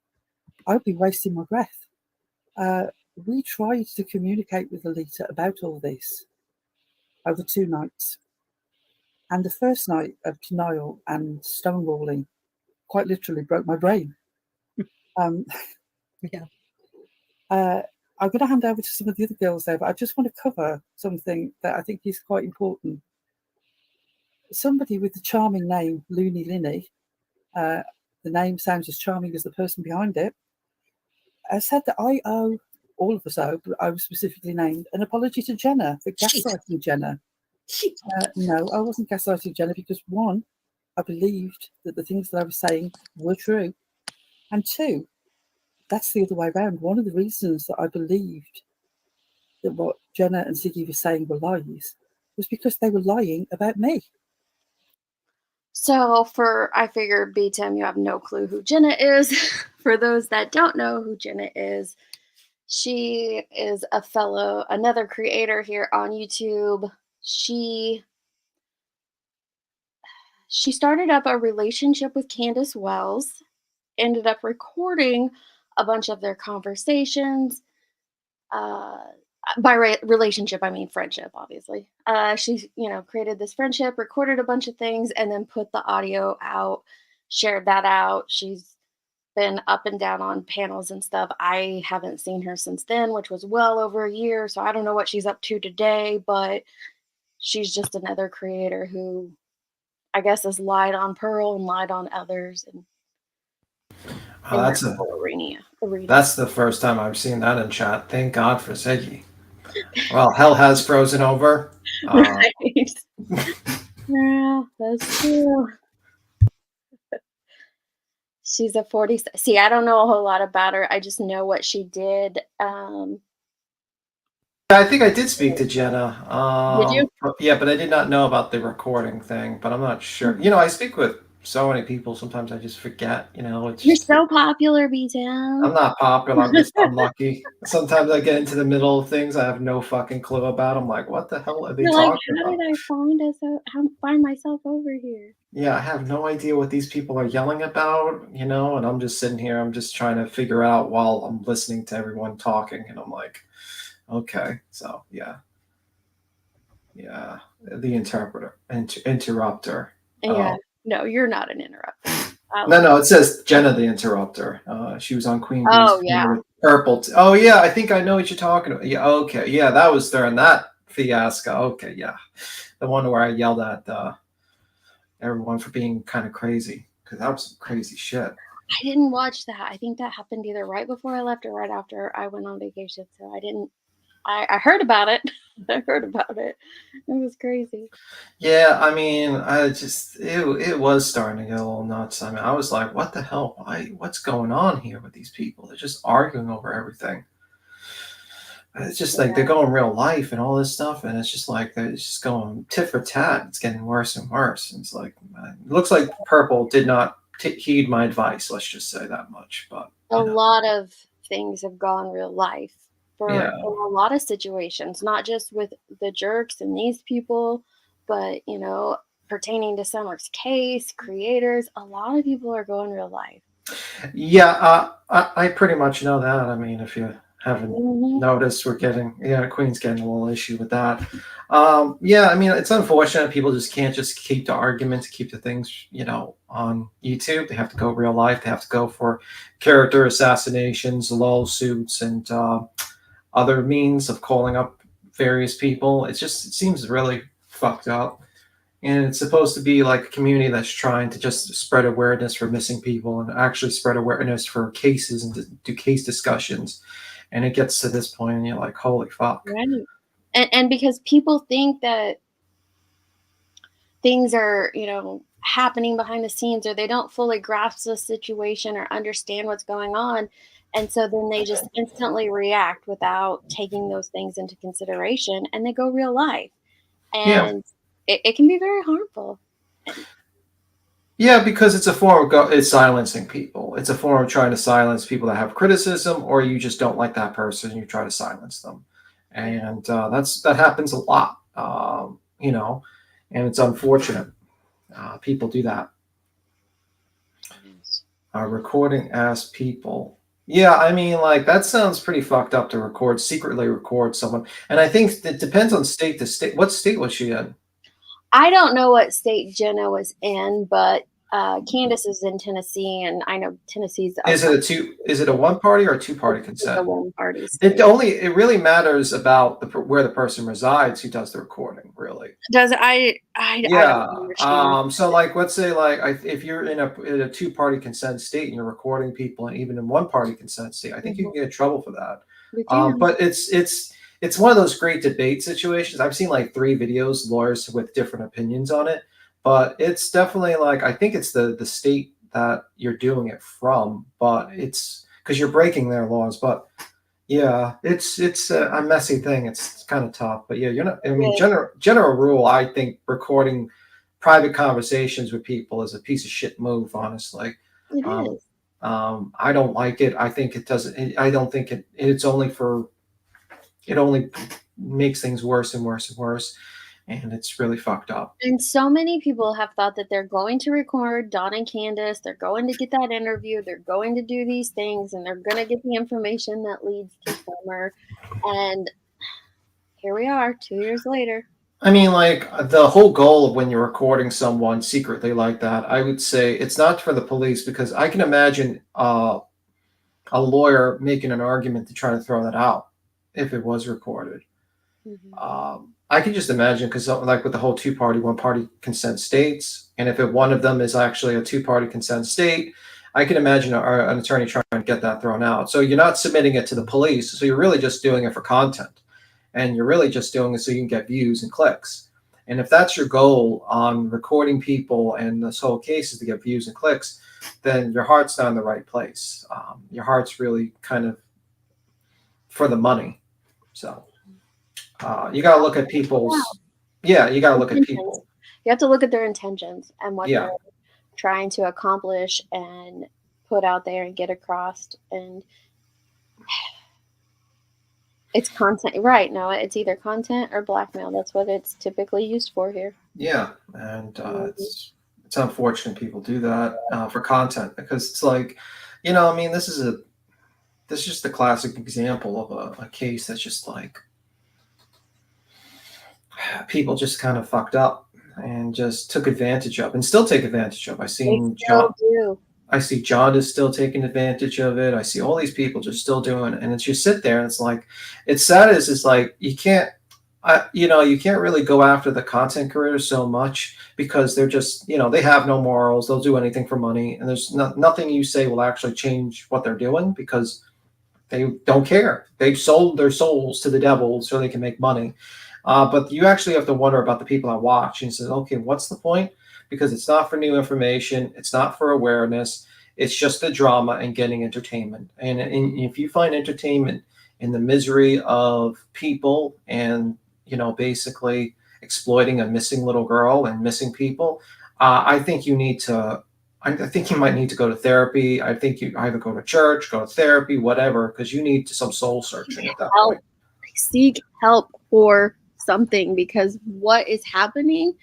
I'd be wasting my breath. We tried to communicate with Alita about all this over 2 nights. And the first night of denial and stonewalling quite literally broke my brain. Yeah. I'm going to hand over to some of the other girls there, but I just want to cover something that I think is quite important. Somebody with the charming name Loony Linny, the name sounds as charming as the person behind it, said that I owe, all of us owe, but I was specifically named, an apology to Jenna for gaslighting Jenna. No, I wasn't gaslighting Jenna because, one, I believed that the things that I was saying were true. And two, that's the other way around. One of the reasons that I believed that what Jenna and Ziggy were saying were lies was because they were lying about me. So I figure, B-Tim, you have no clue who Jenna is. For those that don't know who Jenna is, she is another creator here on YouTube. She started up a relationship with Candace Wells, ended up recording a bunch of their conversations. By relationship, I mean friendship, obviously. She, created this friendship, recorded a bunch of things, and then put the audio out, shared that out. She's been up and down on panels and stuff. I haven't seen her since then, which was well over a year. So I don't know what she's up to today, but she's just another creator who I guess has lied on Pearl and lied on others. And that's the first time I've seen that in chat. Thank God for Ziggy. Well, hell has frozen over. Right. Yeah, that's true. She's a 40. See, I don't know a whole lot about her. I just know what she did. I think I did speak to Jenna. Did you? Yeah, but I did not know about the recording thing. But I'm not sure. I speak with so many people. Sometimes I just forget. You're so popular, B-Town. I'm not popular. I'm just unlucky. Sometimes I get into the middle of things I have no fucking clue about. I'm like, what the hell are they talking about? How did I find myself over here? Yeah, I have no idea what these people are yelling about, and I'm just sitting here. I'm just trying to figure out while I'm listening to everyone talking, and I'm like, okay, so yeah, the interrupter. Yeah, no, you're not an interrupter. No, it says Jenna the interrupter. She was on Queen Bee's. Oh yeah, with purple. Oh yeah, I think I know what you're talking about. Yeah, okay, yeah, that was during that fiasco. Okay, yeah, the one where I yelled at everyone for being kind of crazy, because that was some crazy shit. I didn't watch that. I think that happened either right before I left or right after I went on vacation. So I didn't. I heard about it. I heard about it. It was crazy. Yeah, I mean, it was starting to get a little nuts. I mean, I was like, what the hell? What's going on here with these people? They're just arguing over everything. It's just like they're going real life and all this stuff, and it's just like they're just going tit for tat. It's getting worse and worse. And it's like, it looks like Purple did not heed my advice. Let's just say that much. But a lot of things have gone real life in a lot of situations, not just with the jerks and these people, but pertaining to Summer's case, creators. A lot of people are going real life. Yeah, I pretty much know that. I mean, if you haven't noticed, we're getting Queen's getting a little issue with that. Yeah, I mean, it's unfortunate people just can't just keep the arguments, keep the things on YouTube. They have to go real life. They have to go for character assassinations, lawsuits, and other means of calling up various people. It seems really fucked up. And it's supposed to be like a community that's trying to just spread awareness for missing people and actually spread awareness for cases and do case discussions. And it gets to this point and you're like, holy fuck. Right. And because people think that things are, happening behind the scenes, or they don't fully grasp the situation or understand what's going on. And so then they just instantly react without taking those things into consideration, and they go real life. And it can be very harmful. Yeah, because it's a form of it's silencing people. It's a form of trying to silence people that have criticism, or you just don't like that person and you try to silence them. And that happens a lot, and it's unfortunate. People do that. Recording as people Yeah, I mean, like that sounds pretty fucked up to secretly record someone. And I think it depends on state to state. What state was she in? I don't know what state Jenna was in, but Candace is in Tennessee, and I know Tennessee's a Is it a one party or a two party consent? one party It state. really matters about where the person resides who does the recording, really. Does I Yeah. don't understand. So like, let's say like if you're in a two-party consent state and you're recording people, and even in one-party consent state, I think you can get in trouble for that. We can. But it's one of those great debate situations. I've seen like 3 videos, lawyers with different opinions on it, but it's definitely like, I think it's the state that you're doing it from, but it's because you're breaking their laws. But yeah, it's a messy thing. It's kind of tough, but yeah, you're not. I mean, Yeah. general rule, I think recording private conversations with people is a piece of shit move. Honestly, It um, is. I don't like it. I think it doesn't. I don't think it. It's only for. It only makes things worse and worse and worse, and it's really fucked up. And so many people have thought that they're going to record Dawn and Candace, they're going to get that interview, they're going to do these things, and they're going to get the information that leads to Summer. And here we are, 2 years later. I mean, like the whole goal of when you're recording someone secretly like that, I would say it's not for the police, because I can imagine a lawyer making an argument to try to throw that out if it was recorded. I can just imagine, because like with the whole two-party, one-party consent states, and if one of them is actually a two-party consent state, I can imagine an attorney trying to get that thrown out. So you're not submitting it to the police, so you're really just doing it for content, and you're really just doing it so you can get views and clicks. And if that's your goal on recording people and this whole case is to get views and clicks, then your heart's not in the right place. Your heart's really kind of for the money. So you got to look at people's. Yeah, you got to look at people. You have to look at their intentions and what Yeah. they're trying to accomplish and put out there and get across. And it's content, right? No, it's either content or blackmail. That's what it's typically used for here. Yeah, and it's unfortunate people do that for content, because it's like, I mean, this is just a classic example of a case that's just like people just kind of fucked up and just took advantage of and still take advantage of. I see John is still taking advantage of it. I see all these people just still doing it, and it's you sit there and it's like, it's sad as it's like you can't really go after the content creators so much, because they're just, they have no morals. They'll do anything for money, and there's nothing you say will actually change what they're doing, because they don't care. They've sold their souls to the devil so they can make money. But you actually have to wonder about the people that watch and say, okay, what's the point? Because it's not for new information. It's not for awareness. It's just the drama and getting entertainment. And if you find entertainment in the misery of people and, basically exploiting a missing little girl and missing people, I think you need to. I think you might need to go to therapy. I think you either go to church, go to therapy, whatever, because you need some soul searching at that point. Seek help for something, because what is happening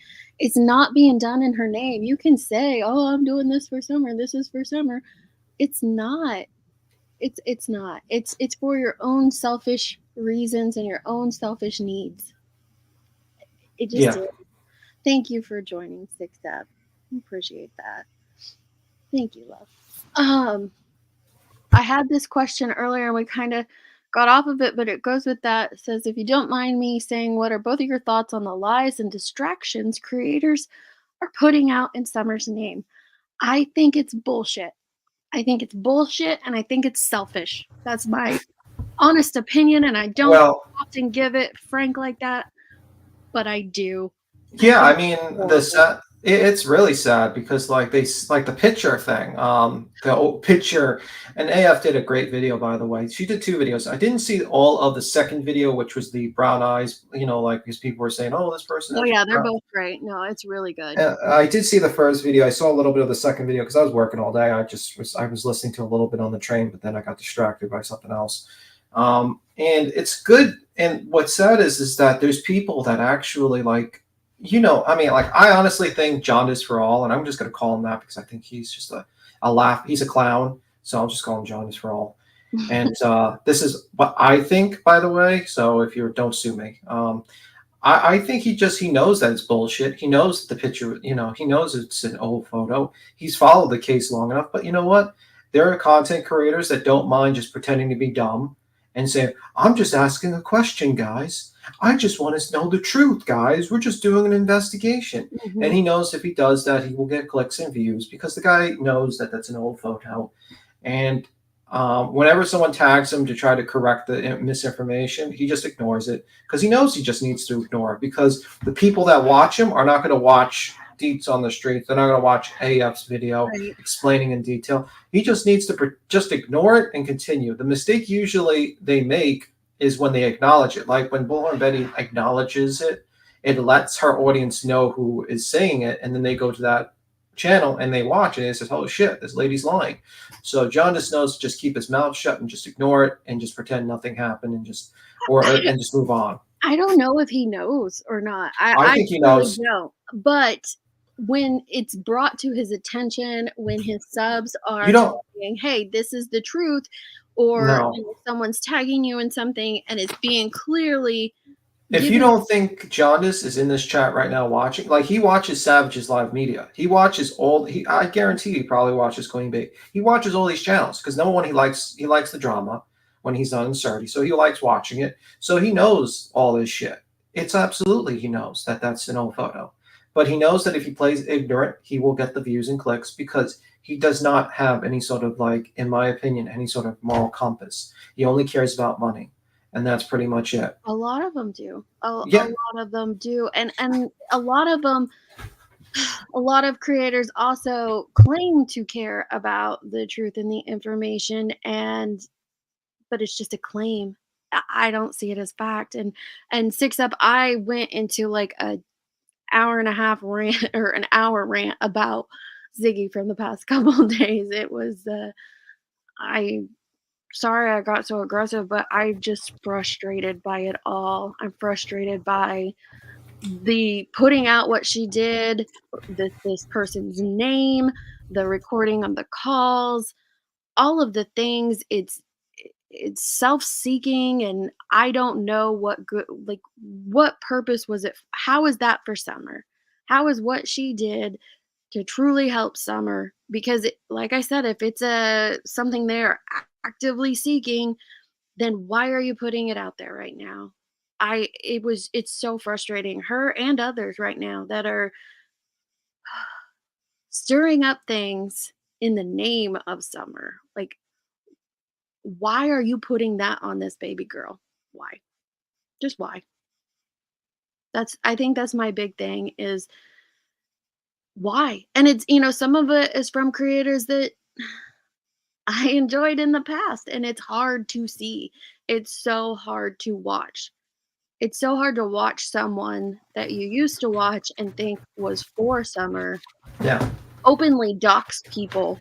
is not being done in her name. You can say, "Oh, I'm doing this for Summer. This is for Summer." It's not. It's not. It's for your own selfish reasons and your own selfish needs. It just is. Thank you for joining Six Step. I appreciate that. Thank you, love. I had this question earlier and we kind of got off of it, but it goes with that. It says, if you don't mind me saying, what are both of your thoughts on the lies and distractions creators are putting out in Summer's name? I think it's bullshit. I think it's bullshit, and I think it's selfish. That's my honest opinion, and I don't often give it frank like that, but I do. Yeah, I mean, it's really sad, because like the picture thing, the old picture, and AF did a great video, by the way. She did 2 videos. I didn't see all of the second video, which was the brown eyes, like, because people were saying, oh, this person. Oh yeah, they're both great. No, it's really good. I did see the first video. I saw a little bit of the second video because I was working all day. I was listening to a little bit on the train, but then I got distracted by something else. And it's good. And what's sad is that there's people that actually like, I mean, like, I honestly think John is for all, and I'm just going to call him that because I think he's just a laugh. He's a clown. So I'll just call him John is for all. And this is what I think, by the way. So if you don't sue me, I think he knows that it's bullshit. He knows the picture, he knows it's an old photo. He's followed the case long enough. But you know what? There are content creators that don't mind just pretending to be dumb and say, I'm just asking a question, guys. I just want to know the truth, guys. We're just doing an investigation. Mhm. And he knows if he does that, he will get clicks and views because the guy knows that that's an old photo. And whenever someone tags him to try to correct the misinformation, he just ignores it because he knows he just needs to ignore it because the people that watch him are not going to watch Deets on the Streets. They're not going to watch AF's video Right. explaining in detail. He just needs to just ignore it and continue. The mistake usually they make is when they acknowledge it. Like when Bullhorn Betty acknowledges it, it lets her audience know who is saying it, and then they go to that channel and they watch it and it says, oh shit, this lady's lying. So John just knows to just keep his mouth shut and just ignore it and just pretend nothing happened and just move on. I don't know if he knows or not. I think he really knows. don't. But when it's brought to his attention, when his subs are You don't saying, hey, this is the truth, or No. someone's tagging you in something and it's being clearly If you don't think Jaundice is in this chat right now watching, like he watches Savage's live media. He watches I guarantee he probably watches Queen Bee. He watches all these channels because number one, he likes the drama when he's not in Surrey. So he likes watching it. So he knows all this shit. It's absolutely, he knows that that's an old photo. But he knows that if he plays ignorant, he will get the views and clicks because he does not have any sort of, like, in my opinion, any sort of moral compass. He only cares about money. And that's pretty much it. A lot of them do. Yeah. A lot of them do. And a lot of them, a lot of creators also claim to care about the truth and the information, but it's just a claim. I don't see it as fact. And Six Up, I went into like a hour and a half rant or an hour rant about Ziggy from the past couple of days. It was sorry I got so aggressive, but I'm just frustrated by it all. I'm frustrated by the putting out what she did, this person's name, the recording of the calls, all of the things. It's self-seeking, and I don't know what good, like, what purpose was it? How is that for Summer? How is what she did to truly help Summer? Because like I said, if it's something they're actively seeking, then why are you putting it out there right now? It's so frustrating, her and others right now that are stirring up things in the name of Summer. Like, why are you putting that on this baby girl? Why? Just why? I think that's my big thing is why? And it's, some of it is from creators that I enjoyed in the past, and it's hard to see. It's so hard to watch. It's so hard to watch someone that you used to watch and think was for Summer Yeah. openly dox people,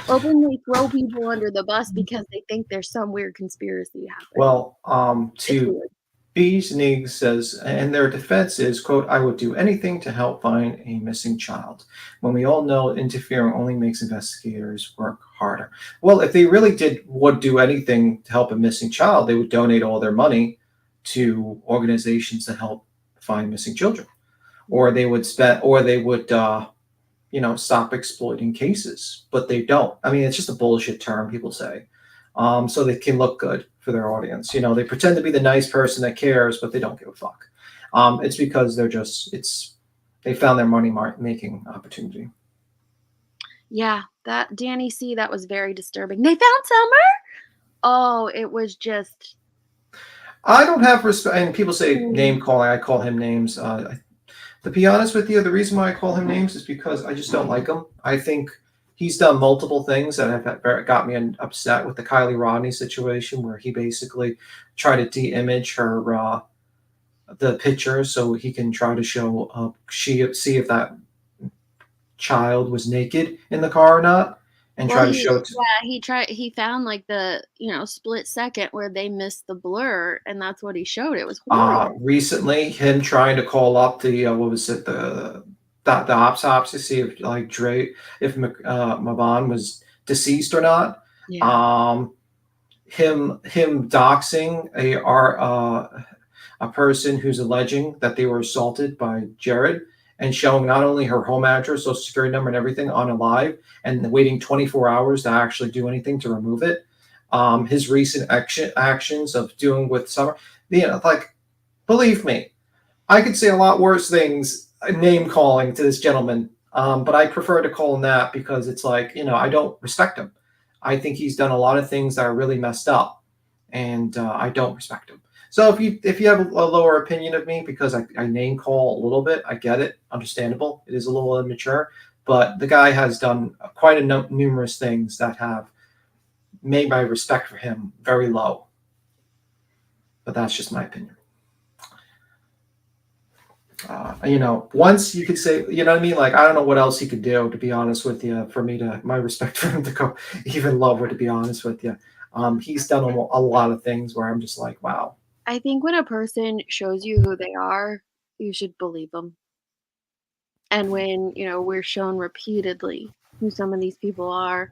openly throw people under the bus because they think there's some weird conspiracy happening. Well, It's to weird. Bees Nig says, and their defense is, quote, I would do anything to help find a missing child, when we all know interfering only makes investigators work harder. Well, if they really would do anything to help a missing child, they would donate all their money to organizations that help find missing children. Or they would stop exploiting cases, but they don't. I mean, it's just a bullshit term people say. So they can look good for their audience. They pretend to be the nice person that cares, but they don't give a fuck. It's because they found their money making opportunity. Yeah, that Danny C, that was very disturbing. They found Summer? Oh, it was just. I don't have respect, and people say name calling. I call him names. To be honest with you, the reason why I call him names is because I just don't like him. I think he's done multiple things that have got me upset with the Kylie Rodney situation, where he basically tried to de-image her the picture so he can try to show see if that child was naked in the car or not, and try to show it. He found like the split second where they missed the blur, and that's what he showed. It was horrible. Recently, him trying to call up the the autopsy to see if Maban was deceased or not. Yeah. him doxing a person who's alleging that they were assaulted by Jared, and showing not only her home address, social security number, and everything on a live, and waiting 24 hours to actually do anything to remove it. His recent actions of doing with Summer, like, believe me, I could say a lot worse things, name calling to this gentleman, but I prefer to call him that because it's like, I don't respect him. I think he's done a lot of things that are really messed up, and I don't respect him. So if you have a lower opinion of me because I name call a little bit, I get it, understandable. It is a little immature, but the guy has done quite numerous things that have made my respect for him very low. But that's just my opinion. Once you could say, you know what I mean? Like, I don't know what else he could do, to be honest with you, for me to, my respect for him to go even lower, to be honest with you. He's done a lot of things where I'm just like, wow. I think when a person shows you who they are, you should believe them. And when, we're shown repeatedly who some of these people are,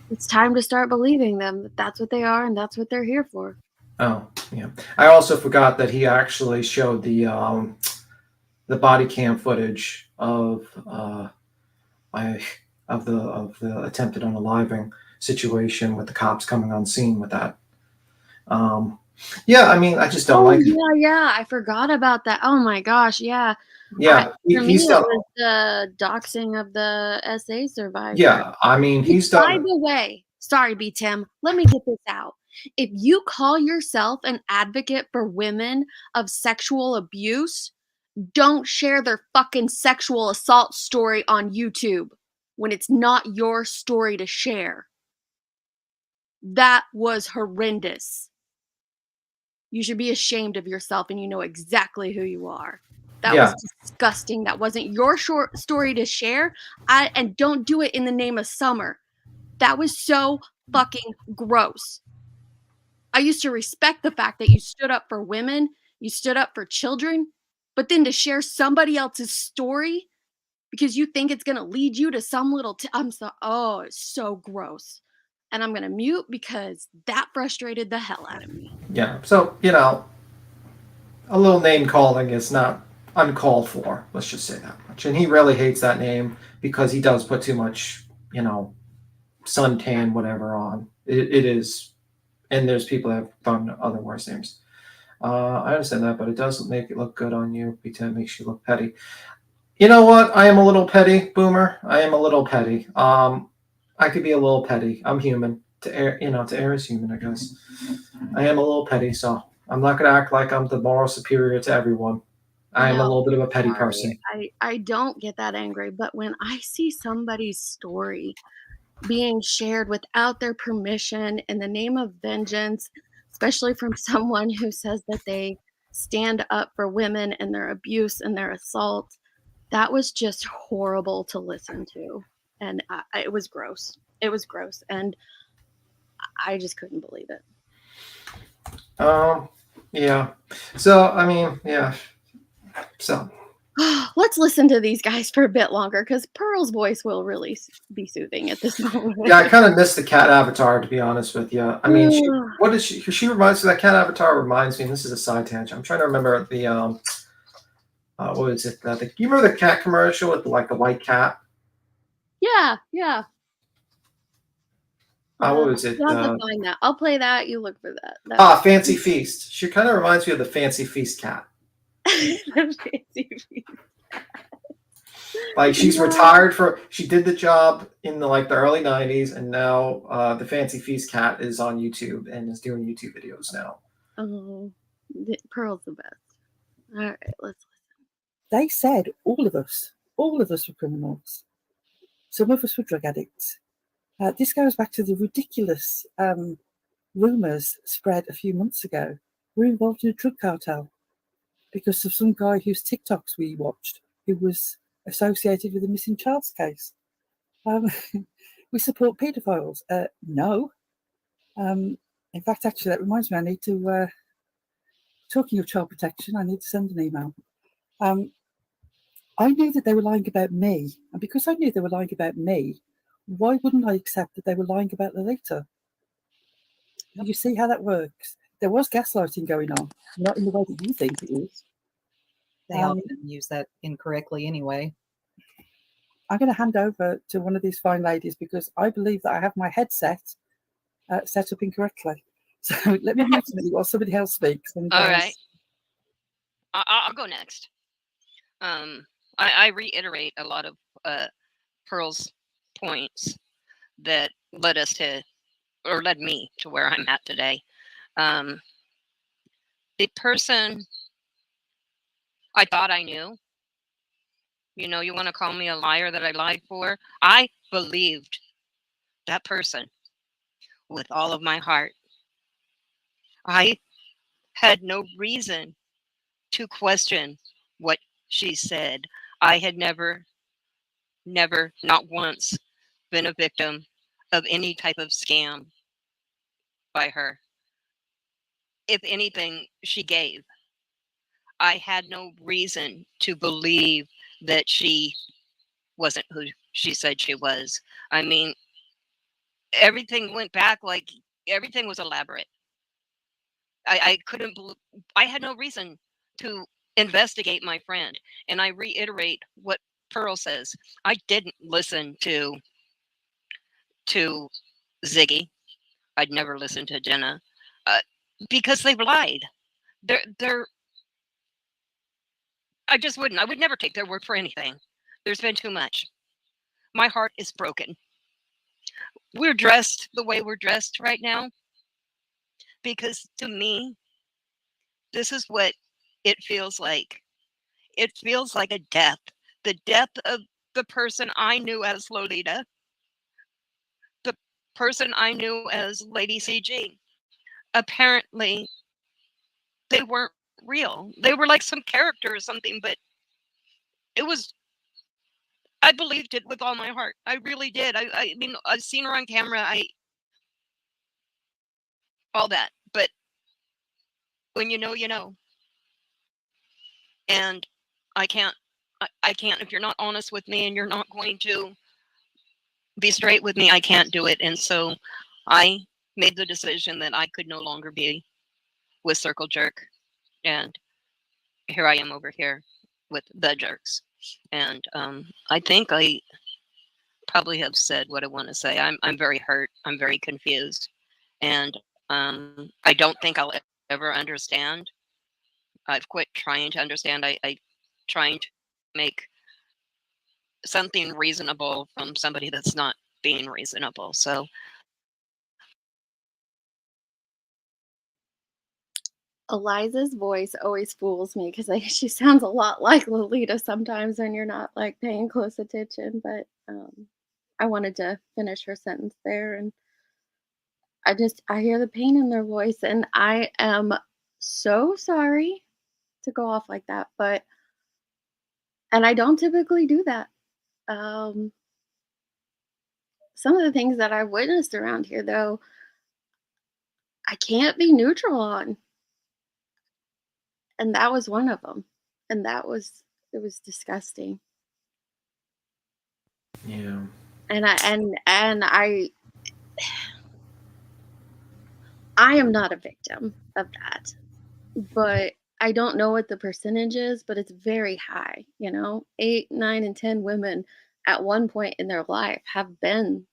it's time to start believing them that that's what they are and that's what they're here for. Oh, yeah. I also forgot that he actually showed the body cam footage of the attempted unaliving situation with the cops coming on scene with that. Yeah, I mean, I just don't like it. Yeah, I forgot about that. Oh my gosh, yeah. Yeah, for me, it was the doxing of the SA survivor. Yeah, I mean, he's done. By the way, sorry, B. Tim, let me get this out. If you call yourself an advocate for women of sexual abuse, don't share their fucking sexual assault story on YouTube when it's not your story to share. That was horrendous. You should be ashamed of yourself, and you know exactly who you are. That was disgusting. That wasn't your short story to share. And don't do it in the name of Summer. That was so fucking gross. I used to respect the fact that you stood up for women, you stood up for children, but then to share somebody else's story because you think it's going to lead you to some little it's so gross. And I'm going to mute because that frustrated the hell out of me. Yeah. So, a little name calling is not uncalled for. Let's just say that much. And he really hates that name because he does put too much, suntan, whatever on. It is. And there's people that have done other worse names. I understand that, but it doesn't make it look good on you. It makes you look petty. You know what? I am a little petty, Boomer. I am a little petty. I could be a little petty. I'm human. To err is human, I guess. I am a little petty, so I'm not going to act like I'm the moral superior to everyone. I am a little bit of a petty person. I don't get that angry, but when I see somebody's story being shared without their permission in the name of vengeance, especially from someone who says that they stand up for women and their abuse and their assault, that was just horrible to listen to. And it was gross. It was gross. And I just couldn't believe it. Yeah. So, I mean, yeah. So. Let's listen to these guys for a bit longer because Pearl's voice will really be soothing at this moment. Yeah, I kind of miss the cat avatar, to be honest with you. I mean, she reminds me, that cat avatar reminds me, and this is a side tangent. I'm trying to remember the, what is it? You remember the cat commercial with like the white cat? Yeah. What was it? You'll have to find that. I'll play that. You look for that. Fancy Feast. She kind of reminds me of the Fancy Feast cat. Fancy Feast. Like she's retired she did the job in the early 90s, and now the Fancy Feast cat is on YouTube and is doing YouTube videos now. Oh, Pearl's the best. All right, let's listen. They said all of us were criminals. Some of us were drug addicts. This goes back to the ridiculous rumours spread a few months ago. We're involved in a drug cartel because of some guy whose TikToks we watched who was associated with the missing child's case. We support paedophiles. No. In fact, actually, that reminds me, I need to, talking of child protection, I need to send an email. I knew that they were lying about me. And because I knew they were lying about me, why wouldn't I accept that they were lying about Lolita? You see how that works? There was gaslighting going on, not in the way that you think it is. They often use that incorrectly anyway. I'm going to hand over to one of these fine ladies because I believe that I have my headset set up incorrectly. So let me mute me while somebody else speaks. And, All right. I'll go next. I reiterate a lot of Pearl's points that led us to, or led me to where I'm at today. The person I thought I knew, you know, you want to call me a liar that I lied for? I believed that person with all of my heart. I had no reason to question what she said. I had never, not once, been a victim of any type of scam by her. If anything, she gave. I had no reason to believe that she wasn't who she said she was. I mean, everything went back like everything was elaborate. I couldn't believe, I had no reason to investigate my friend. And I reiterate what Pearl says. I didn't listen to Ziggy. I'd never listened to Jenna because they've lied. They're I just wouldn't. I would never take their word for anything. There's been too much. My heart is broken. We're dressed the way we're dressed right now because to me, this is what it feels like. It feels like a death. The death of the person I knew as Lolita, the person I knew as Lady CG. Apparently, they weren't real. They were like some character or something, but it was, I believed it with all my heart. I really did. I mean, I've seen her on camera. All that. But when you know, you know. And I can't, I can't, if you're not honest with me and you're not going to be straight with me, I can't do it. And so I made the decision that I could no longer be with Circle Jerk. And here I am over here with the jerks. And I think I probably have said what I want to say. I'm very hurt. I'm very confused. And I don't think I'll ever understand. I've quit trying to understand. I trying to make something reasonable from somebody that's not being reasonable. So Eliza's voice always fools me because she sounds a lot like Lolita sometimes when you're not like paying close attention. But I wanted to finish her sentence there, and I hear the pain in their voice, and I am so sorry to go off like that, and I don't typically do that. Some of the things that I've witnessed around here, though, I can't be neutral on. And that was one of them. And it was disgusting. Yeah. And I am not a victim of that. But I don't know what the percentage is, but it's very high, 8, 9, and 10 women at one point in their life have been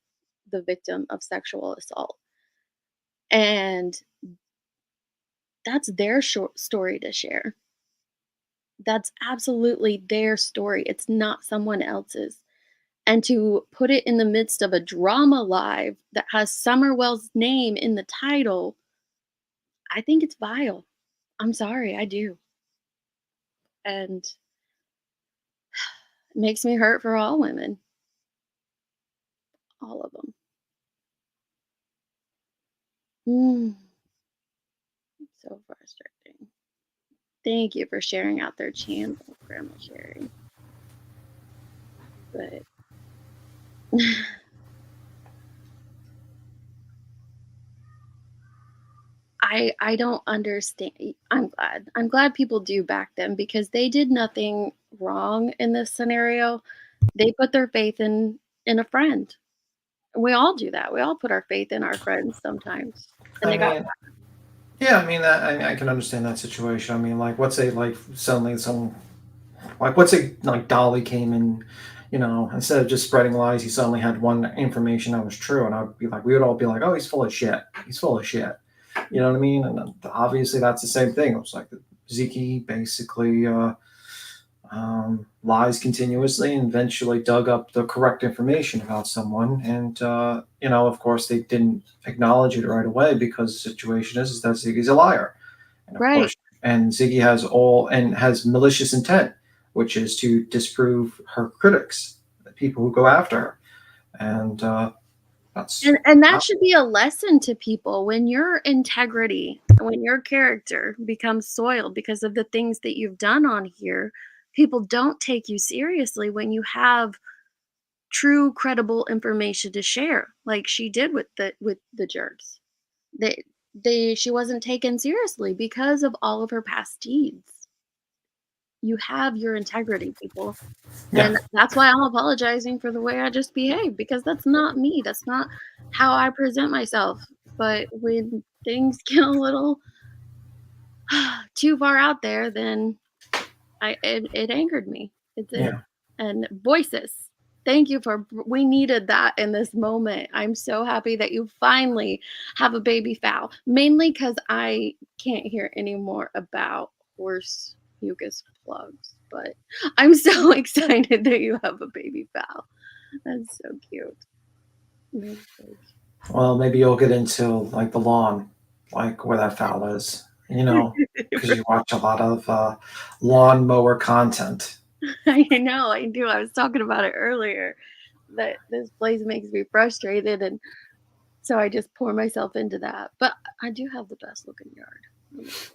the victim of sexual assault. And that's their short story to share. That's absolutely their story. It's not someone else's. And to put it in the midst of a drama live that has Summerwell's name in the title, I think it's vile. I'm sorry, I do. And it makes me hurt for all women. All of them. So frustrating. Thank you for sharing out their channel, Grandma Sherry. But I don't understand. I'm glad people do back them because they did nothing wrong in this scenario. They put their faith in a friend. We all do that. We all put our faith in our friends sometimes. and they got Yeah, I can understand that situation. I mean, like, let's say, like, suddenly some, like, let's say, like, Dolly came in, instead of just spreading lies, he suddenly had one information that was true, and I'd be like, we would all be like, oh, he's full of shit. He's full of shit. You know what I mean? And then, obviously, that's the same thing. It was like Zeke basically lies continuously and eventually dug up the correct information about someone. And, of course, they didn't acknowledge it right away because the situation is that Ziggy's a liar. And of right. course, and Ziggy has malicious intent, which is to disprove her critics, the people who go after her. And that's. And that should be a lesson to people when your integrity, when your character becomes soiled because of the things that you've done on here. People don't take you seriously when you have true, credible information to share, like she did with the jerks. She wasn't taken seriously because of all of her past deeds. You have your integrity, people. Yeah. And that's why I'm apologizing for the way I just behaved, because that's not me. That's not how I present myself. But when things get a little too far out there, then it angered me. It did. Yeah. And voices. Thank you we needed that in this moment. I'm so happy that you finally have a baby fowl. Mainly because I can't hear any more about horse mucus plugs. But I'm so excited that you have a baby fowl. That's so cute. Well, maybe you'll get into like the lawn, like where that fowl is, because you watch a lot of lawnmower content. I know, I do. I was talking about it earlier, that this place makes me frustrated, and so I just pour myself into that. But I do have the best looking yard.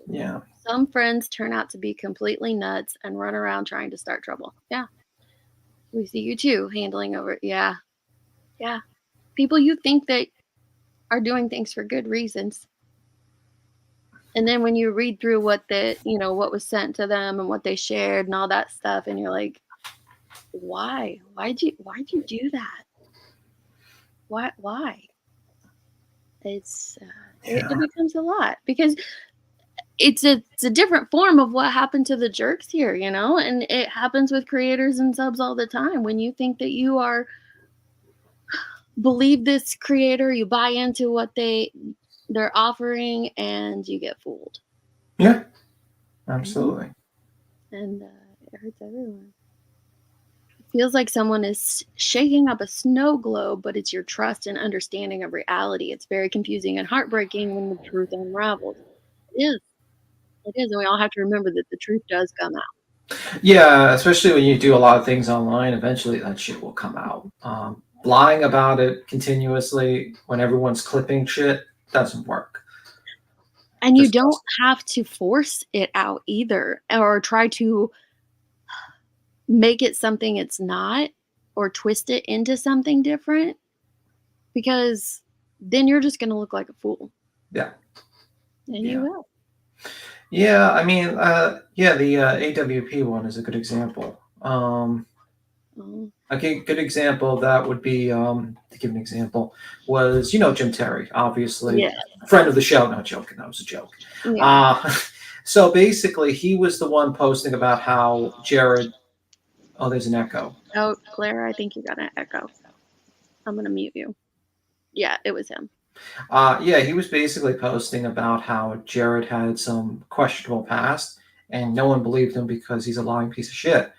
Yeah. Some friends turn out to be completely nuts and run around trying to start trouble. Yeah. We see you too, handling over. Yeah. Yeah. People you think that are doing things for good reasons. And then when you read through what was sent to them and what they shared and all that stuff, and you're like, why? Why'd you do that? Why? It becomes a lot, because it's a different form of what happened to the jerks here, and it happens with creators and subs all the time. When you think that you believe this creator, you buy into what they're offering, and you get fooled. Yeah, absolutely. And it hurts everyone. It feels like someone is shaking up a snow globe, but it's your trust and understanding of reality. It's very confusing and heartbreaking when the truth unravels. It is. It is, and we all have to remember that the truth does come out. Yeah, especially when you do a lot of things online, eventually that shit will come out. Lying about it continuously when everyone's clipping shit doesn't work. And you don't have to force it out either, or try to make it something it's not, or twist it into something different, because then you're just going to look like a fool. Yeah. And you will. Yeah, the AWP one is a good example. A good example of that would be, to give an example, was, Jim Terry, obviously, friend of the show. Not joking, that was a joke. Yeah. So basically, he was the one posting about how Jared. Oh, there's an echo. Oh, Claire, I think you got an echo. I'm going to mute you. Yeah, it was him. He was basically posting about how Jared had some questionable past, and no one believed him because he's a lying piece of shit.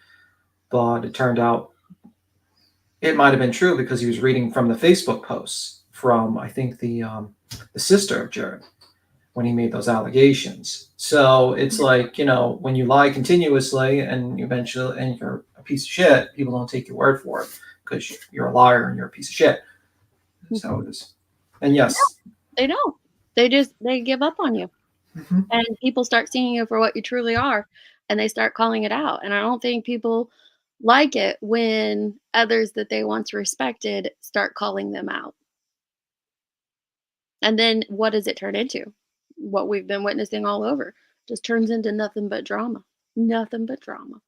But it turned out it might have been true because he was reading from the Facebook posts from, I think, the sister of Jared when he made those allegations. So it's like, when you lie continuously and you're a piece of shit, people don't take your word for it because you're a liar and you're a piece of shit. So it is. And yes. No, they don't. They give up on you. Mm-hmm. And people start seeing you for what you truly are, and they start calling it out. And I don't think people like it when others that they once respected start calling them out. And then what does it turn into? What we've been witnessing all over just turns into nothing but drama. Nothing but drama.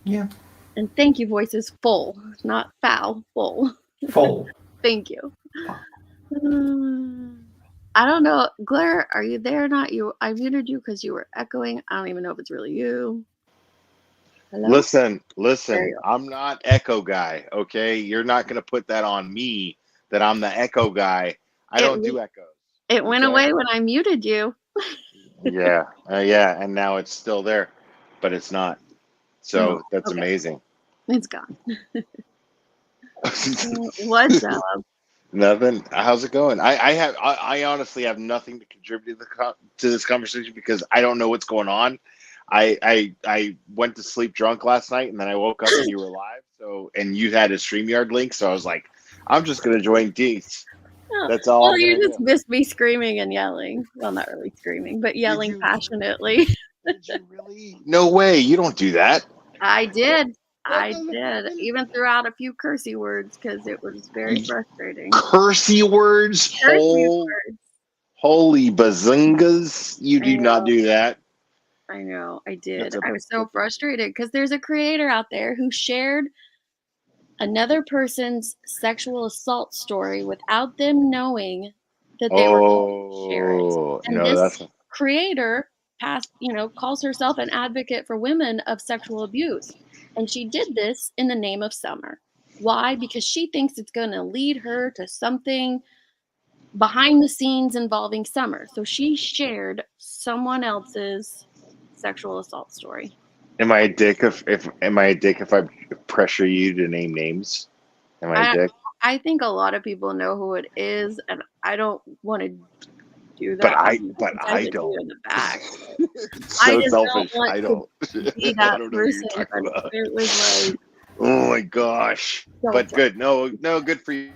Yeah. And thank you, voices full, not foul, full. Full. Thank you. I don't know. Glare, are you there or not? I muted you because you were echoing. I don't even know if it's really you. Hello? Listen, There you I'm not echo guy, okay? You're not going to put that on me that I'm the echo guy. I don't do echoes. It went okay? away when I muted you. Yeah, yeah, and now it's still there, but it's not. So Oh, that's okay. amazing. It's gone. What's up? Nothing. How's it going? I honestly have nothing to contribute to this conversation because I don't know what's going on. I went to sleep drunk last night and then I woke up and you were live. So and you had a StreamYard link, so I was like, I'm just gonna join Deets. Oh, That's all well, I'm you gonna just do. missed me screaming and yelling. Well, not really screaming, but yelling you- passionately. Did you really? No way. You don't do that. I did. I did. Even threw out a few cursey words because it was very frustrating. Cursey words. Cursey words. Holy bazingas. You I do not know. do that. I know. I did. That's I was so frustrated because there's a creator out there who shared another person's sexual assault story without them knowing that they were going to share it. And no, this creator calls herself an advocate for women of sexual abuse. And she did this in the name of Summer. Why? Because she thinks it's going to lead her to something behind the scenes involving Summer. So she shared someone else's sexual assault story. Am I a dick if I pressure you to name names? Am I a dick? I think a lot of people know who it is, and I don't want to do that. But I Do don't. in the back. So I just selfish. don't want I don't. to be I that don't know what you're person. talking But about. it was like, Oh my gosh. But good. No, good for you.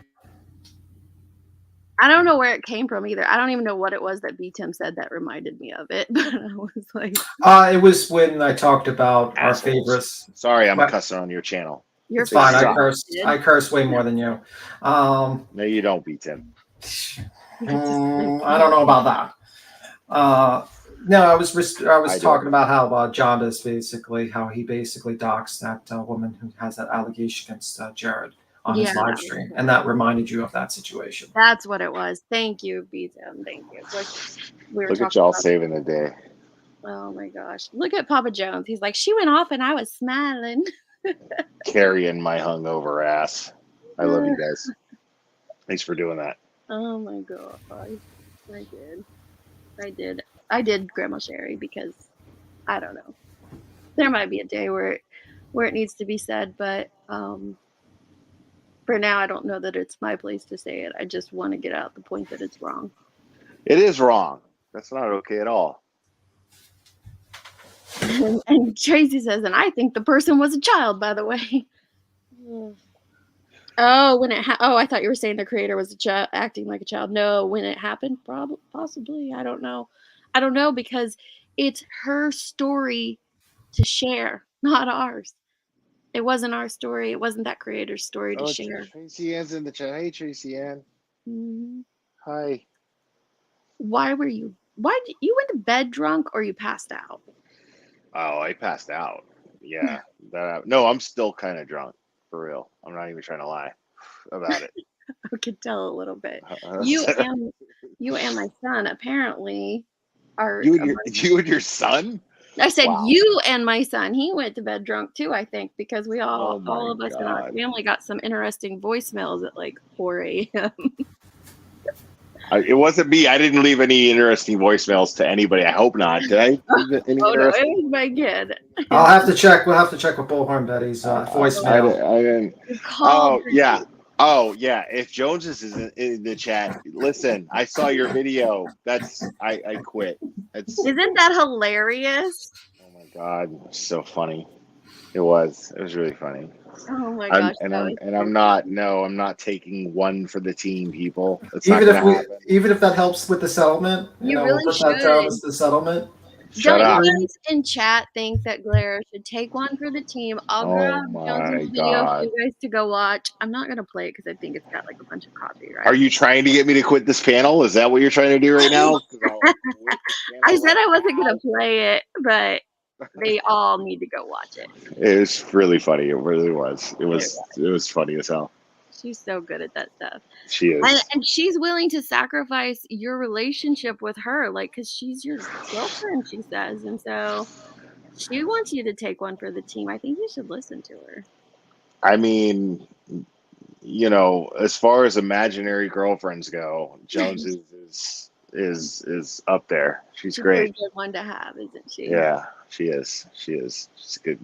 I don't know where it came from either. I don't even know what it was that B Tim said that reminded me of it. But I was like, It was when I talked about our favorites. Sorry, I'm cussing on your channel. It's fine. I curse way more than you. No, you don't, B Tim. I don't know about that. No, I was talking about how John does how he basically doxed that woman who has that allegation against Jared on his live stream, and that reminded you of that situation. That's what it was. Thank you, B-Tim. Thank you. Look at y'all saving the day. Oh my gosh. Look at Papa Jones. He's like, she went off and I was smiling. Carrying my hungover ass. I love you guys. Thanks for doing that. Oh my god. I did Grandma Sherry because I don't know. There might be a day where it needs to be said, but for now I don't know that it's my place to say it. I just want to get out the point that it's wrong. It is wrong. That's not okay at all. And Tracy says, and I think the person was a child, by the way. Oh, I thought you were saying the creator was a child acting like a child. No, when it happened, possibly. I don't know because it's her story to share, not ours. It wasn't our story. It wasn't that creator's story to share. Tracy Ann's in the chat. Hey, Tracy Ann. Mm-hmm. Hi. Why you went to bed drunk or you passed out? Oh, I passed out. Yeah. No, I'm still kind of drunk. For real. I'm not even trying to lie about it. I could tell a little bit. You and my son apparently are. You and your son? I said you and my son. He went to bed drunk too, I think, because we all of us in our family got some interesting voicemails at like 4 a.m. It wasn't me. I didn't leave any interesting voicemails to anybody. I hope not. Did I? No, it was my kid. I'll have to check. We'll have to check with Bullhorn Betty's voicemail. I didn't. Oh yeah. Oh yeah. If Jones is in the chat, listen. I saw your video. I quit. Isn't that hilarious? Oh my god, it's so funny. It was really funny. Oh my gosh. I'm not taking one for the team, people. It's even if that helps with the settlement, you really put should. that down as the settlement. Shut up. You guys in chat think that Glare should take one for the team? I'll grab Jones's video for you guys to go watch. I'm not gonna play it because I think it's got like a bunch of copyright. Are you trying to get me to quit this panel? Is that what you're trying to do right now? I said I wasn't gonna play it, but they all need to go watch it. It was really funny. It really was. It was funny as hell. She's so good at that stuff. She is. And she's willing to sacrifice your relationship with her, like, because she's your girlfriend, she says. And so she wants you to take one for the team. I think you should listen to her. I mean, you know, as far as imaginary girlfriends go, Jones is up there. She's She's a great. really good one to have, isn't she? Yeah, she is. She is. She's a good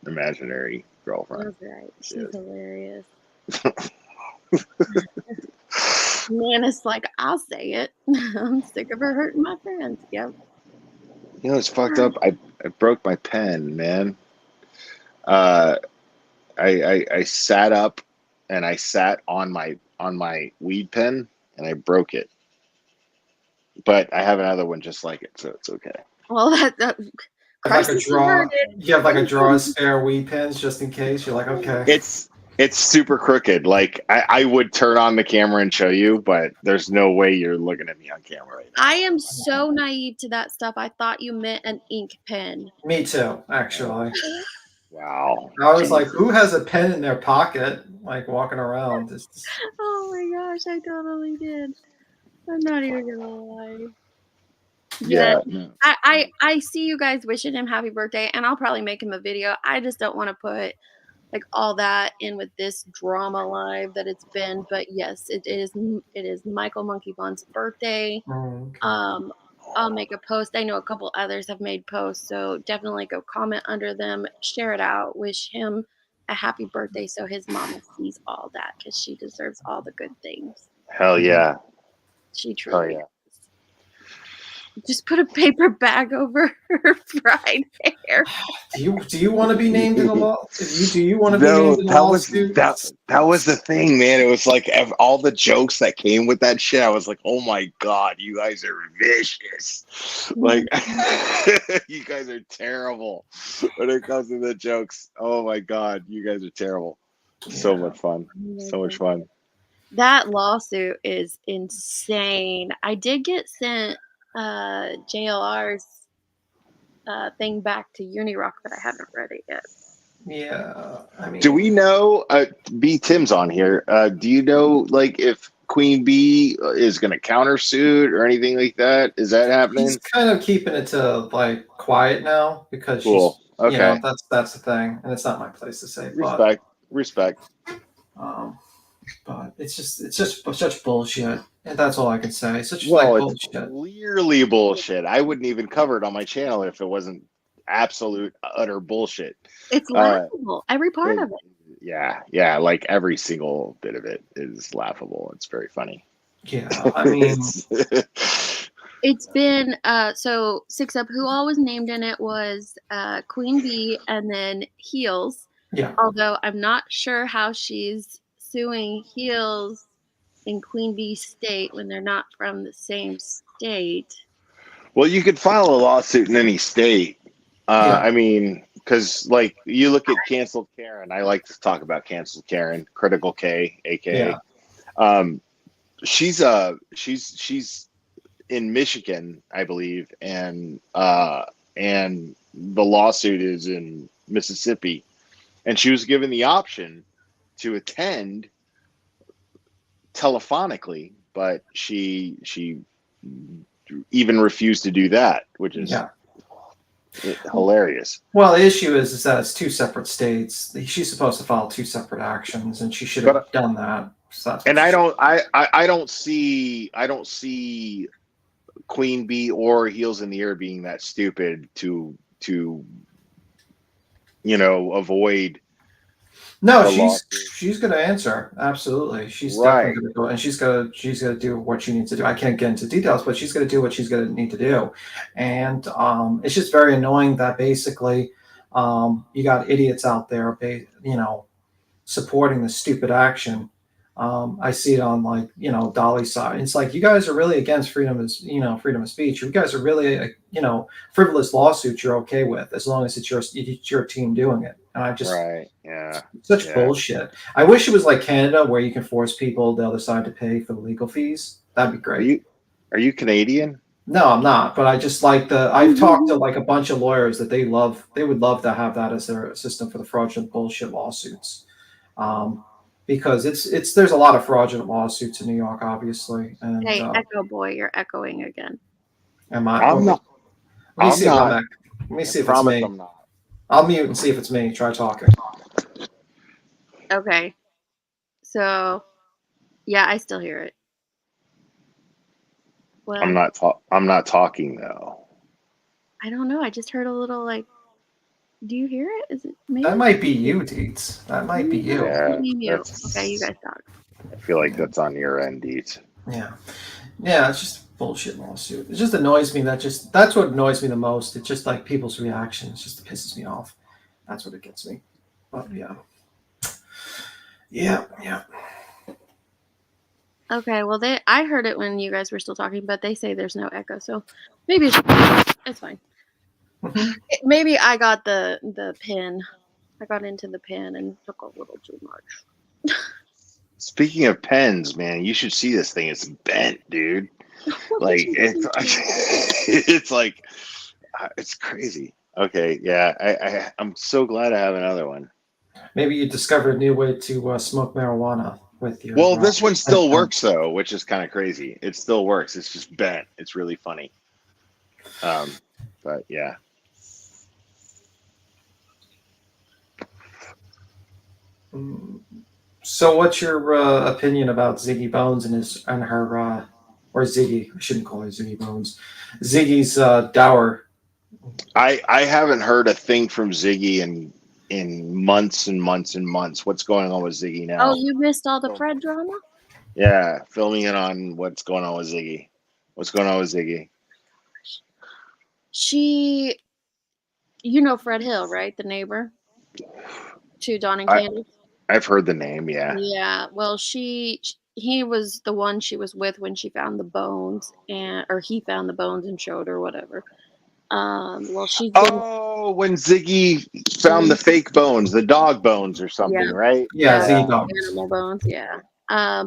imaginary girlfriend. That's right. She She's is. hilarious. Man, it's like, I'll say it. I'm sick of her hurting my friends. Yep. You know, it's fucked up. I broke my pen, man. I sat up and I sat on my weed pen and I broke it. But I have another one just like it, so it's okay. Well, that Like a crisis draw. averted. You have like a drawer of spare weed pens just in case. You're like, okay. It's super crooked. Like I would turn on the camera and show you, but there's no way you're looking at me on camera right now. I am so naive to that stuff. I thought you meant an ink pen. Me too, actually. Wow. I was like, who has a pen in their pocket, like walking around? Oh my gosh, I totally did. I'm not even gonna lie. Yeah. I see you guys wishing him happy birthday, and I'll probably make him a video. I just don't want to put like all that in with this drama live that it's been. But yes, it is Michael Monkey Bun's birthday. Okay. I'll make a post. I know a couple others have made posts, so definitely go comment under them, share it out, wish him a happy birthday so his mama sees all that, because she deserves all the good things. Hell yeah. She truly yeah. does. Just put a paper bag over her fried hair. Do you want to be named in a law? Do you want to be No, named in a that was lawsuit? that was the thing, man. It was like all the jokes that came with that shit. I was like, oh my god, you guys are vicious. Like, you guys are terrible when it comes to the jokes. Oh my god, you guys are terrible. So much fun. So much fun. That lawsuit is insane. I did get sent JLR's thing back to Unirock, but I haven't read it yet. Yeah, I mean, Do we know? B Tim's on here. Do you know, like, if Queen Bee is going to countersuit or anything like that? Is that happening? She's kind of keeping it to like quiet now because Cool. she's, Okay. you know, that's the thing, and it's not my place to say. Respect. But it's just such bullshit, and that's all I can say. It's such Well, like it's bullshit. clearly bullshit. I wouldn't even cover it on my channel if it wasn't absolute utter bullshit. It's laughable. Every part of it. Yeah. Like every single bit of it is laughable. It's very funny. Yeah, I mean, it's been so 6 Up. Who all was named in it was Queen Bee and then Heels. yeah. Although I'm not sure how she's suing Heels in Queen Bee state when they're not from the same state. Well, you could file a lawsuit in any state. Yeah. I mean, because like you look at canceled Karen. I like to talk about canceled Karen, Critical K, aka. Yeah. She's in Michigan, I believe, and the lawsuit is in Mississippi, and she was given the option to attend telephonically, but she even refused to do that, which is hilarious. Well, the issue is that it's two separate states. She's supposed to file two separate actions, and she should have done that. So and I don't see Queen Bee or Heels in the Air being that stupid to avoid. No, she's going to answer. Absolutely, she's definitely going to go, and she's going to do what she needs to do. I can't get into details, but she's going to do what she's going to need to do, and it's just very annoying that basically you got idiots out there, supporting the stupid action. I see it on Dolly's side. It's like, you guys are really against freedom of speech. You guys are really frivolous lawsuits you're okay with as long as it's your team doing it. And I just such bullshit. I wish it was like Canada where you can force people the other side to pay for the legal fees. That'd be great. Are you Canadian? No, I'm not. But I just like I've talked to like a bunch of lawyers that they would love to have that as their system for the fraudulent bullshit lawsuits. because it's there's a lot of fraudulent lawsuits in New York, obviously. And Hey, Echo Boy, you're echoing again. am I? I'm not. Let me I'm see if not. Let me I see if it's promise me. I'm not. I'll mute and see if it's me. Try talking. Okay. So, yeah, I still hear it. What? I'm not talking though. I don't know. I just heard a little like. Do you hear it? Is it maybe? That might be you, Deets. That might be you. Yeah, Maybe mute. that's. Okay, you guys talk. I feel like that's on your end, Deets. Yeah. Yeah, it's just a bullshit lawsuit. It just annoys me that's what annoys me the most. It's just like people's reactions just pisses me off. That's what it gets me. But yeah. Yeah. Okay, well, I heard it when you guys were still talking, but they say there's no echo, so maybe it's fine. Mhm. Maybe I got the pin. I got into the pin and took a little too much. Speaking of pens, man, you should see this thing. It's bent, dude. What Like did you it's do? it's like it's crazy. Okay, yeah, I'm so glad I have another one. Maybe you discovered a new way to smoke marijuana with your. Well, this one still pen. works though, which is kind of crazy. It still works. It's just bent. It's really funny. But yeah. So, what's your opinion about Ziggy Bones and her or Ziggy? I shouldn't call her Ziggy Bones. Ziggy's dower. I haven't heard a thing from Ziggy in months and months and months. What's going on with Ziggy now? Oh, you missed all the Fred drama? Yeah, fill me in on what's going on with Ziggy. What's going on with Ziggy? She, you know Fred Hill, right? The neighbor to Don and Candy. I've heard the name, yeah. Yeah. Well, he was the one she was with when she found the bones, or he found the bones and showed her whatever. Well, she's been. Oh, when Ziggy found the fake bones, the dog bones or something, Yeah. right? Yeah, Yeah, Ziggy Bones. animal bones. Yeah.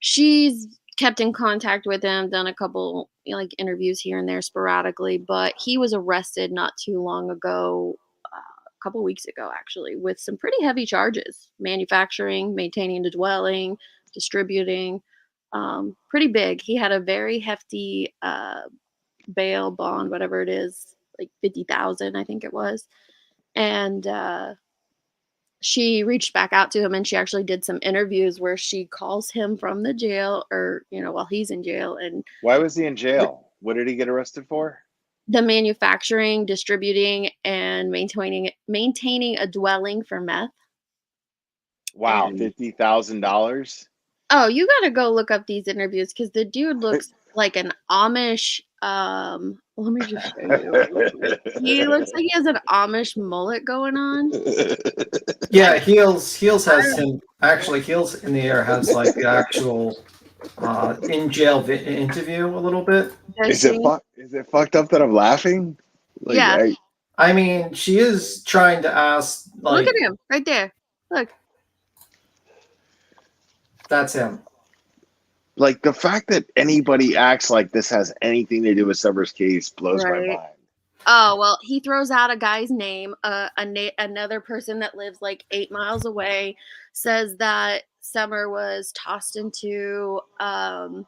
She's kept in contact with him, done a couple like interviews here and there sporadically, but he was arrested not too long ago, a couple weeks ago actually, with some pretty heavy charges: manufacturing, maintaining the dwelling, distributing. Pretty big. He had a very hefty bail bond, whatever it is, like 50,000, I think it was, and she reached back out to him, and she actually did some interviews where she calls him from the jail, or while he's in jail. And Why was he in jail? What did he get arrested for? the manufacturing, distributing, and maintaining a dwelling for meth. Wow, And $50,000. oh, you got to go look up these interviews because the dude looks like an Amish. Let me just show you. He looks like he has an Amish mullet going on. Yeah, Heels has him. Actually, Heels in the Air has like the actual in jail interview a little bit. Is it fucked up that I'm laughing? Like, Yeah. I mean, she is trying to ask. Like, Look at him right there. Look. That's him. Like the fact that anybody acts like this has anything to do with Summer's case blows my mind. Oh, well, he throws out a guy's name. Another person that lives like 8 miles away says that Summer was tossed into behind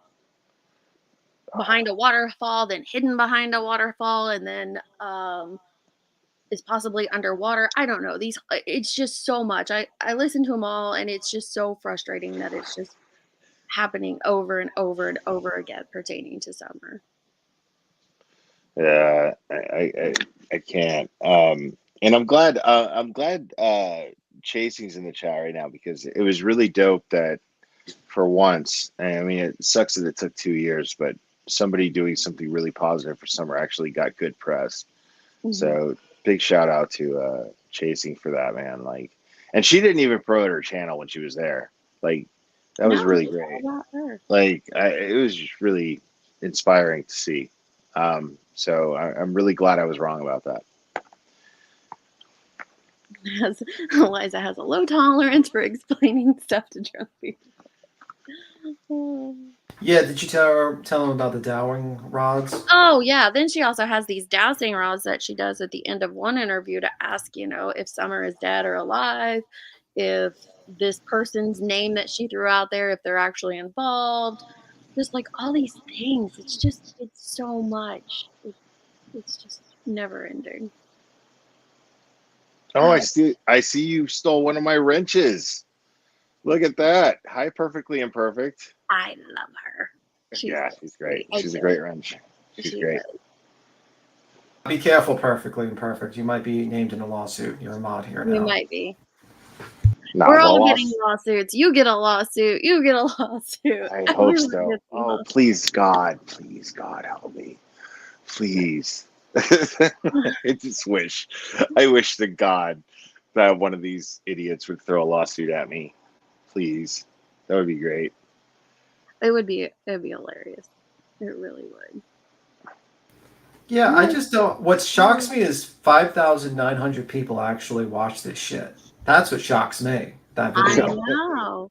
a waterfall, then hidden behind a waterfall, and then is possibly underwater. I don't know. It's just so much. I listen to them all, and it's just so frustrating that it's just happening over and over and over again pertaining to Summer. Yeah, I can't. And I'm glad Chasing's in the chat right now, because it was really dope that for once, I mean, it sucks that it took 2 years, but somebody doing something really positive for Summer actually got good press. Mm-hmm. So big shout out to Chasing for that, man. Like, and she didn't even promote her channel when she was there. Like, that was really great. Like, it was just really inspiring to see. So I'm really glad I was wrong about that. Eliza has a low tolerance for explaining stuff to drunk people. Yeah, did you tell him about the dowing rods? Oh, yeah. Then she also has these dowsing rods that she does at the end of one interview to ask, if Summer is dead or alive, if this person's name that she threw out there, if they're actually involved, just like all these things. It's so much. It's just never ending. Oh, I see you stole one of my wrenches. Look at that. Hi, Perfectly Imperfect. I love her. She's great. I She's a do. great wrench. She's She great. is. Be careful, Perfectly Imperfect. You might be named in a lawsuit. You're a mod here You now. might be. Nah, We're well, all getting lawsuits. You get a lawsuit. You get a lawsuit. I hope Everyone so. gets a Oh, lawsuit. please, God, help me. Please. I just wish. I wish to God that one of these idiots would throw a lawsuit at me. Please. That would be great. It would be hilarious. It really would. Yeah, I just don't. What shocks me is 5,900 people actually watch this shit. That's what shocks me. That I video. know.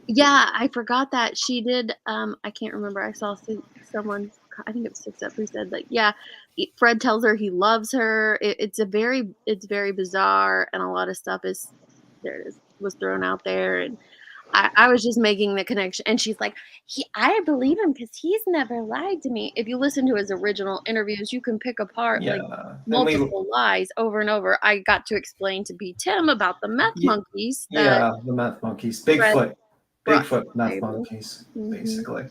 Yeah, I forgot that she did. I can't remember. I saw someone. I think it was 6 Up who said like, yeah, Fred tells her he loves her. It's very bizarre, and a lot of stuff was thrown out there, and I was just making the connection. And she's like, I believe him because he's never lied to me. If you listen to his original interviews, you can pick apart like Yeah. multiple lies over and over. I got to explain to B. Tim about the meth monkeys that Yeah, the meth monkeys. Bigfoot. brought Bigfoot to the meth table. monkeys, Mhm. basically.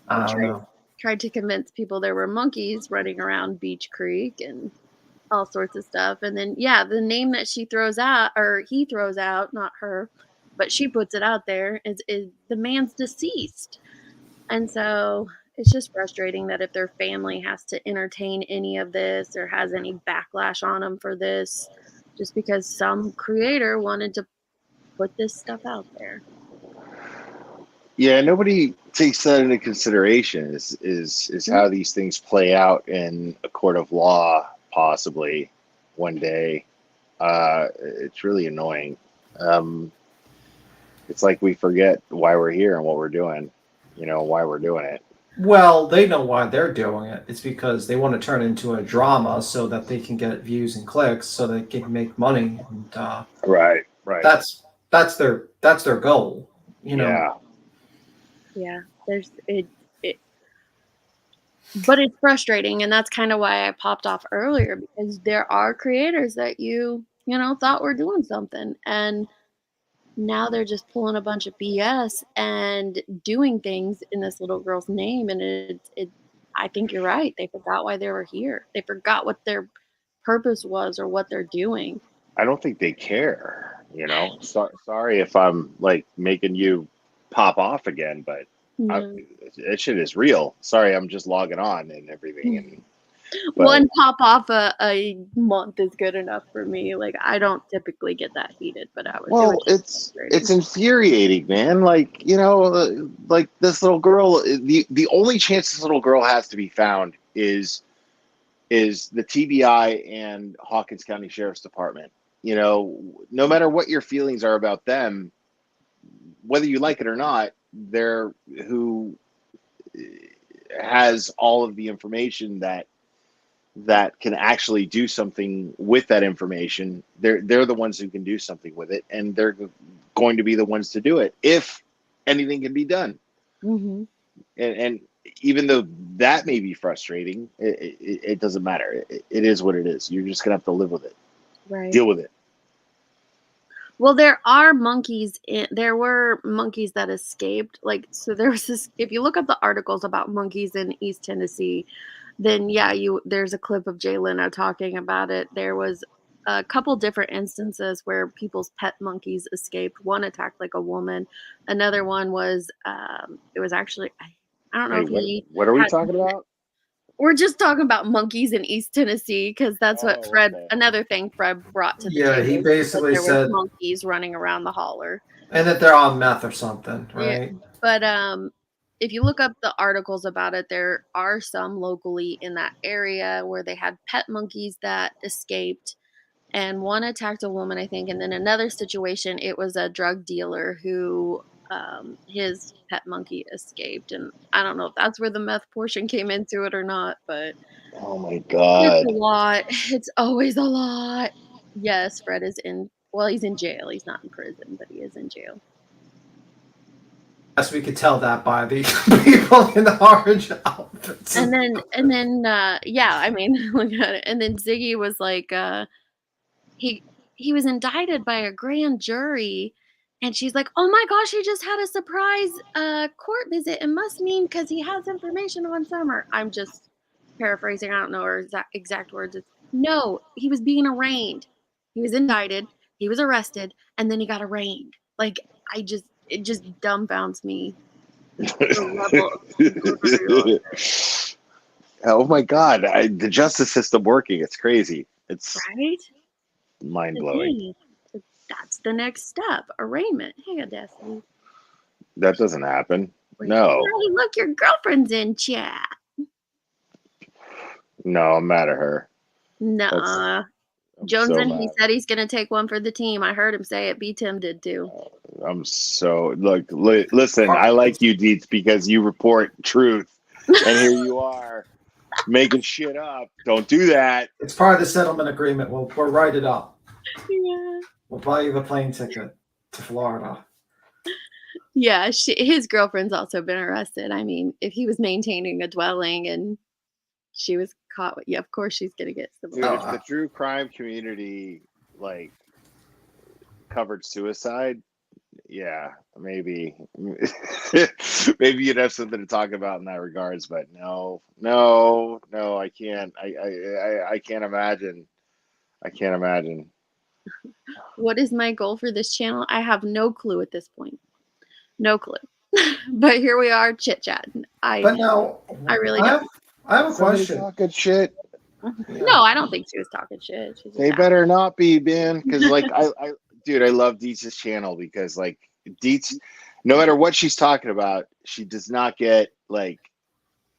I don't know. Tried to convince people there were monkeys running around Beach Creek and all sorts of stuff. And then, yeah, the name that she throws out, or he throws out, not her, but she puts it out there, is the man's deceased. And so it's just frustrating that if their family has to entertain any of this or has any backlash on them for this, just because some creator wanted to put this stuff out there. Yeah, nobody takes that into consideration is how these things play out in a court of law, possibly one day. It's really annoying. It's like we forget why we're here and what we're doing, why we're doing it. Well, they know why they're doing it. It's because they want to turn it into a drama so that they can get views and clicks, so they can make money. And Right. that's their goal. Yeah. Yeah, there's it, but it's frustrating, and that's kind of why I popped off earlier, because there are creators that you know thought were doing something, and now they're just pulling a bunch of BS and doing things in this little girl's name, and it I think you're right. They forgot why they were here. They forgot what their purpose was or what they're doing. I don't think they care, sorry if I'm like making you pop off again, but No. that shit is real. Sorry, I'm just logging on and everything. And One pop off a month is good enough for me. Like, I don't typically get that heated, but it's infuriating, man. Like, like this little girl. The only chance this little girl has to be found is the TBI and Hawkins County Sheriff's Department. No matter what your feelings are about them, whether you like it or not, they're who has all of the information that can actually do something with that information. They're the ones who can do something with it, and they're going to be the ones to do it if anything can be done. Mm-hmm. And even though that may be frustrating, it doesn't matter. It is what it is. You're just gonna have to live with it. Right. Deal with it. Well, there are monkeys. There were monkeys that escaped. Like, so there was this. If you look up the articles about monkeys in East Tennessee, then yeah, there's a clip of Jay Leno talking about it. There was a couple different instances where people's pet monkeys escaped. One attacked like a woman. Another one was it was actually I don't know if what are we talking about? We're just talking about monkeys in East Tennessee because that's what another thing Fred brought to the table. Yeah, he basically there said was monkeys running around the holler. And that they're on meth or something, right? Yeah. But if you look up the articles about it, there are some locally in that area where they had pet monkeys that escaped, and one attacked a woman, I think, and then another situation, it was a drug dealer who his pet monkey escaped, and I don't know if that's where the meth portion came into it or not, but oh my God, it's a lot. It's always a lot. Yes, Fred is in. Well, he's in jail. He's not in prison, but he is in jail. Yes, we could tell that by the people in the orange outfits. And then, yeah, I mean, look at it. And then Ziggy was like, he was indicted by a grand jury, and she's like, "Oh my gosh, he just had a surprise court visit. It must mean because he has information on Summer." I'm just paraphrasing. I don't know her exact words. It's, no, he was being arraigned. He was indicted. He was arrested, and then he got arraigned. Like it just dumbfounds me. The level of brutality. Oh my God, the justice system working. It's crazy. It's Right? mind blowing. That's the next step. Arraignment. Hey, Audacity. That doesn't happen. Hey, No, look, your girlfriend's in chat. no, I'm mad at her. Nah. I'm Joneson, so he mad. said he's going to take one for the team. I heard him say it. B. Tim did too. I'm so listen. I like you, Deets, because you report truth, and here you are making shit up. Don't do that. It's part of the settlement agreement. We'll write it up. Yeah. We'll buy you the plane ticket to Florida. Yeah, his girlfriend's also been arrested. I mean, if he was maintaining a dwelling and she was caught, yeah, of course she's going to get civil. Dude, if the true crime community like covered suicide, yeah, maybe maybe you'd have something to talk about in that regards. But no, I can't. I can't imagine. I can't imagine. What is my goal for this channel? I have no clue at this point. No clue. But here we are chit-chatting. But now, I really don't. I have a Somebody question. talking shit. No, I don't think she was talking shit. She's They better not be, man. Because like dude, I love Deets' channel because like Deets, no matter what she's talking about, she does not get like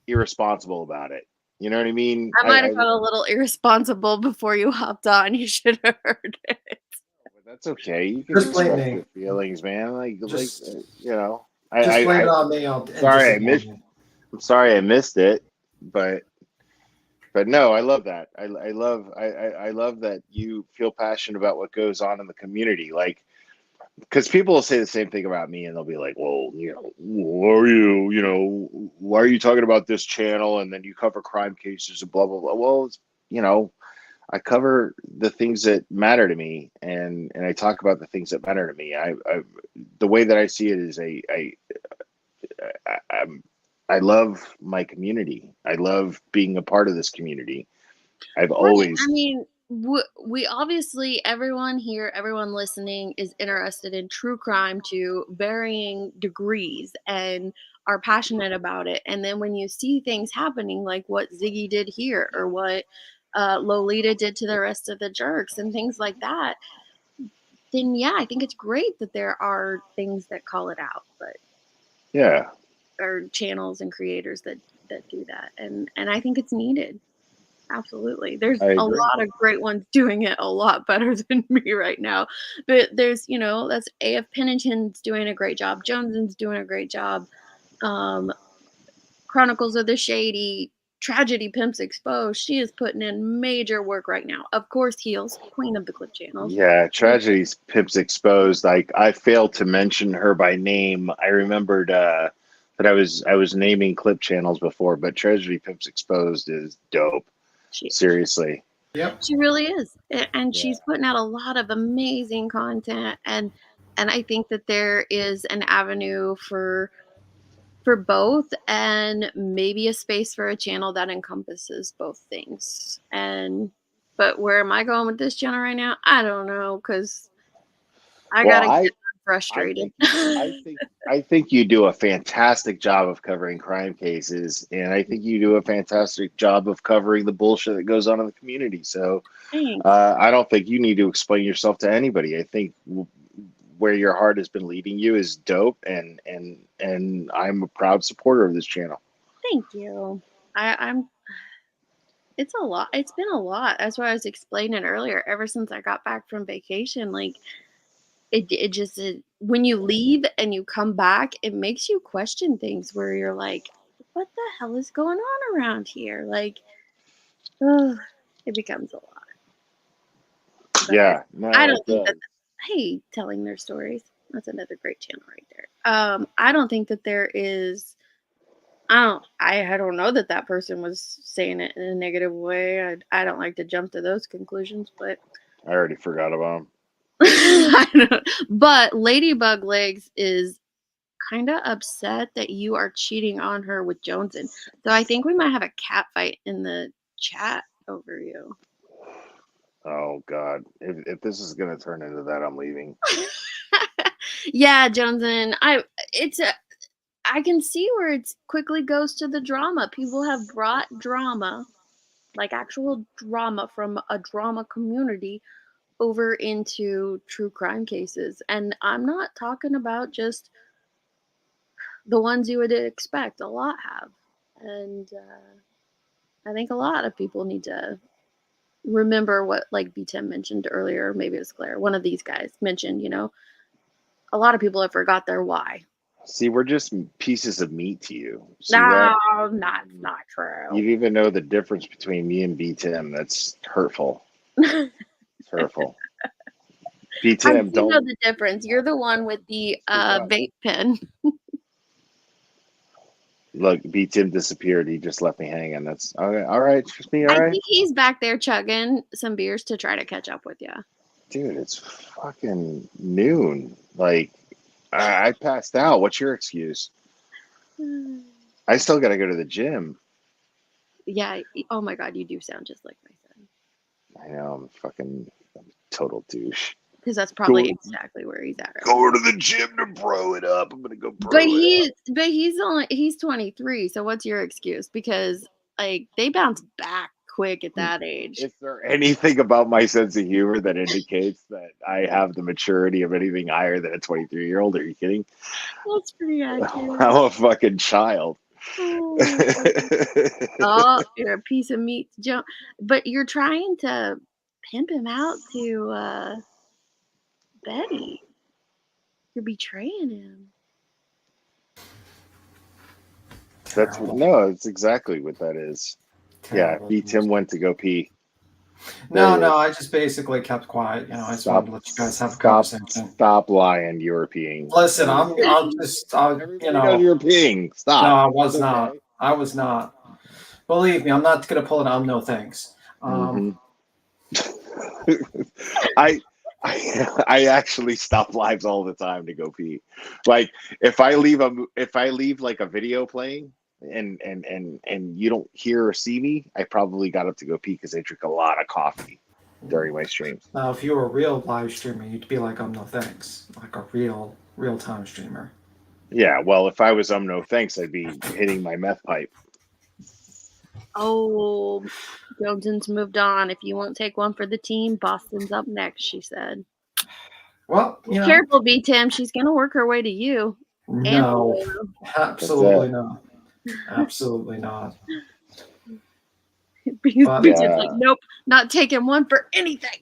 irresponsible about it. You know what I mean? I might have got a little irresponsible before you hopped on. You should have heard it. But that's okay. You can Just blame express me. your feelings, man. Like you know. Just blame it on me. I'm sorry I missed it, but no, I love that. I love that you feel passionate about what goes on in the community. Like, because people will say the same thing about me, and they'll be like, "Well, you know, why are you talking about this channel? And then you cover crime cases and blah blah blah." Well, you know, I cover the things that matter to me, and I talk about the things that matter to me. The way that I see it is I love my community. I love being a part of this community. I've always. I mean, we obviously, everyone here, everyone listening is interested in true crime to varying degrees and are passionate about it. And then when you see things happening like what Ziggy did here or what Lolita did to the rest of the jerks and things like that, then yeah, I think it's great that there are things that call it out, but yeah, or channels and creators that do that, and I think it's needed. Absolutely. There's a lot of great ones doing it a lot better than me right now. But there's, that's AF Pennington's doing a great job. Joneson's doing a great job. Chronicles of the Shady, Tragedy Pimps Exposed. She is putting in major work right now. Of course, Heels, queen of the clip channels. Yeah, Tragedy's Pimps Exposed. Like, I failed to mention her by name. I remembered that I was naming clip channels before, but Tragedy Pimps Exposed is dope. Seriously. Yep. She really is. And she's putting out a lot of amazing content, and I think that there is an avenue for both, and maybe a space for a channel that encompasses both things. But where am I going with this channel right now? I don't know, because I gotta get frustrated. I think you do a fantastic job of covering crime cases, and I think you do a fantastic job of covering the bullshit that goes on in the community. So I don't think you need to explain yourself to anybody. I think where your heart has been leading you is dope, and I'm a proud supporter of this channel. Thank you. I'm it's a lot. It's been a lot. That's what I was explaining earlier. Ever since I got back from vacation, like it just when you leave and you come back, it makes you question things where you're like, what the hell is going on around here? Like, it becomes a lot. Yeah, no, I don't it think that. does. Hey, telling their stories. That's another great channel right there. I don't think that there is. I don't know that that person was saying it in a negative way. I don't like to jump to those conclusions, but I already forgot about him. I don't, but Ladybug Legs is kind of upset that you are cheating on her with Joneson. So I think we might have a cat fight in the chat over you. Oh God, if this is gonna turn into that, I'm leaving. Yeah, Joneson. I can see where it quickly goes to the drama. People have brought drama, like actual drama from a drama community, over into true crime cases. And I'm not talking about just the ones you would expect. A lot have. And I think a lot of people need to remember what, like B. Tim mentioned earlier, maybe it was Claire, one of these guys mentioned, a lot of people have forgot their why. See, we're just pieces of meat to you. See No, that? not true. You even know the difference between me and B Tim. That's hurtful. It's hurtful. B I Tim, do know don't the difference. You're the one with the speak up. vape pen. Look, B Tim disappeared. He just left me hanging. That's okay. All right, just me. All I right, think he's back there chugging some beers to try to catch up with you. dude. It's fucking noon. Like I passed out. What's your excuse? I still got to go to the gym. Yeah. Oh my God, you do sound just like my son. I know. I'm a total douche. Because that's probably Go- exactly where he's at. Right Go now. to the gym to bro it up. I'm gonna go bro But it up. he's 23. So what's your excuse? Because like they bounce back quick at that age. Is there anything about my sense of humor that indicates that I have the maturity of anything higher than a 23-year-old? Are you kidding? That's pretty accurate. I'm a fucking child. Oh, you're a piece of meat to jump. But you're trying to pimp him out to Betty. You're betraying him. It's exactly what that is. Terrible. Yeah, B Tim went to go pee. No, I just basically kept quiet. I just wanted to let you guys have a conversation. Stop lying. You were peeing. Listen, Everybody knows you were peeing. Stop. No, I was It's not. okay. I was not. Believe me, I'm not gonna pull an no thanks. I actually stop lives all the time to go pee. Like if I leave like a video playing and you don't hear or see me, I probably got up to go pee because I drink a lot of coffee during my streams. Now, if you were a real live streamer, you'd be like, no thanks, like a real time streamer. Yeah, well, if I was no thanks, I'd be hitting my meth pipe. Oh, Joneson's moved on. If you won't take one for the team, Boston's up next, she said. Well, careful, B. Tim. She's going to work her way to you. No, absolutely not. Absolutely not. B. Tim's like, nope, not taking one for anything.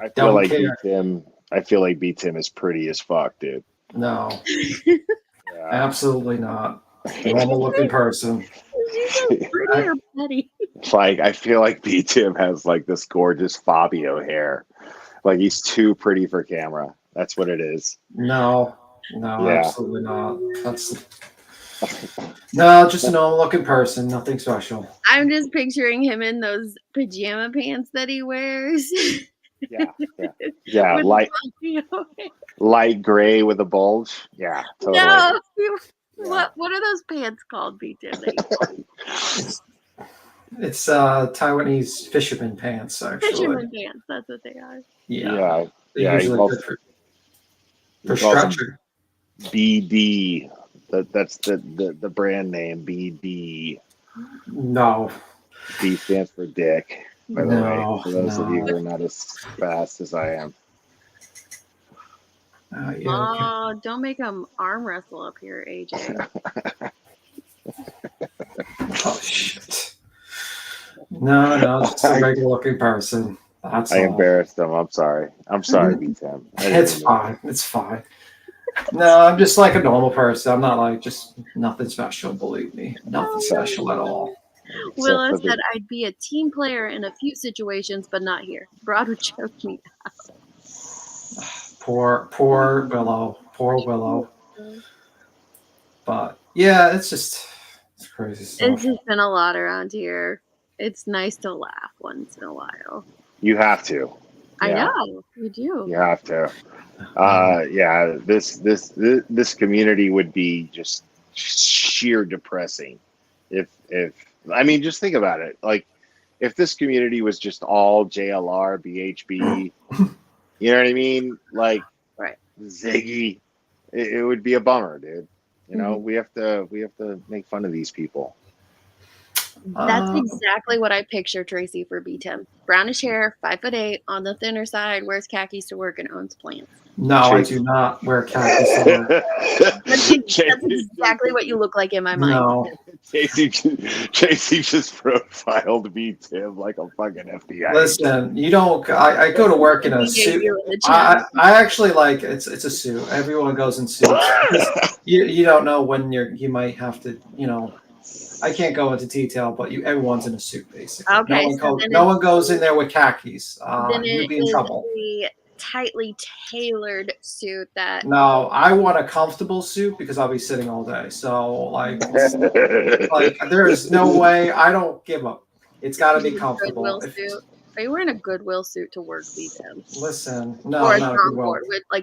I feel like B. Tim. I feel like B. Tim is pretty as fuck, dude. No, absolutely not. Normal looking person. Pretty or petty? Like I feel like B. Tim has like this gorgeous Fabio hair. Like he's too pretty for camera. That's what it is. No, absolutely not. No, just a normal looking person. Nothing special. I'm just picturing him in those pajama pants that he wears. Yeah, light gray with a bulge. Yeah, totally. No, what are those pants called, B.J.? It's Taiwanese fisherman pants, actually. Fisherman pants, that's what they are. Yeah. They're usually good for stretching. BD. That's the brand name. BD. No. B stands for dick. By the way, for those of you who are not as fast as I am. Don't make them arm wrestle up here, AJ. Oh shit! No, just a regular looking person. That's I embarrassed them. I'm sorry. B Tim. It's fine. It's fine. No, I'm just like a normal person. I'm not like just nothing special. Believe me, nothing special at all. Willa for the- said, I'd be a team player in a few situations, but not here. Broad would choke me. Poor Willow. Poor Willow. But yeah, it's crazy stuff. It's just been a lot around here. It's nice to laugh once in a while. You have to. I Yeah. know, you do. You have to. Yeah, this community would be just sheer depressing if I mean, just think about it. Like, if this community was just all JLR, BHB, you know what I mean? Like, Right. Ziggy, it would be a bummer, dude. You know, we have to make fun of these people. That's exactly what I picture Tracy for B-Tim. Brownish hair, 5'8", on the thinner side, wears khakis to work and owns plants. No, I do not wear khakis to work. That's exactly what you look like in my mind. No. Tracy just profiled me, Tim, like a fucking FBI. Listen, you don't. I go to work in a suit. I actually like it's a suit. Everyone goes in suits. You don't know when you might have to. You know, I can't go into detail, but everyone's in a suit basically. Okay, No one goes in there with khakis. Then You'd be in trouble. A tightly tailored suit that. No, I want a comfortable suit because I'll be sitting all day. So like there is no way. I don't give up. It's got to be comfortable. Are you wearing a Goodwill suit to work, B-Tim? Listen, no, or not a Goodwill.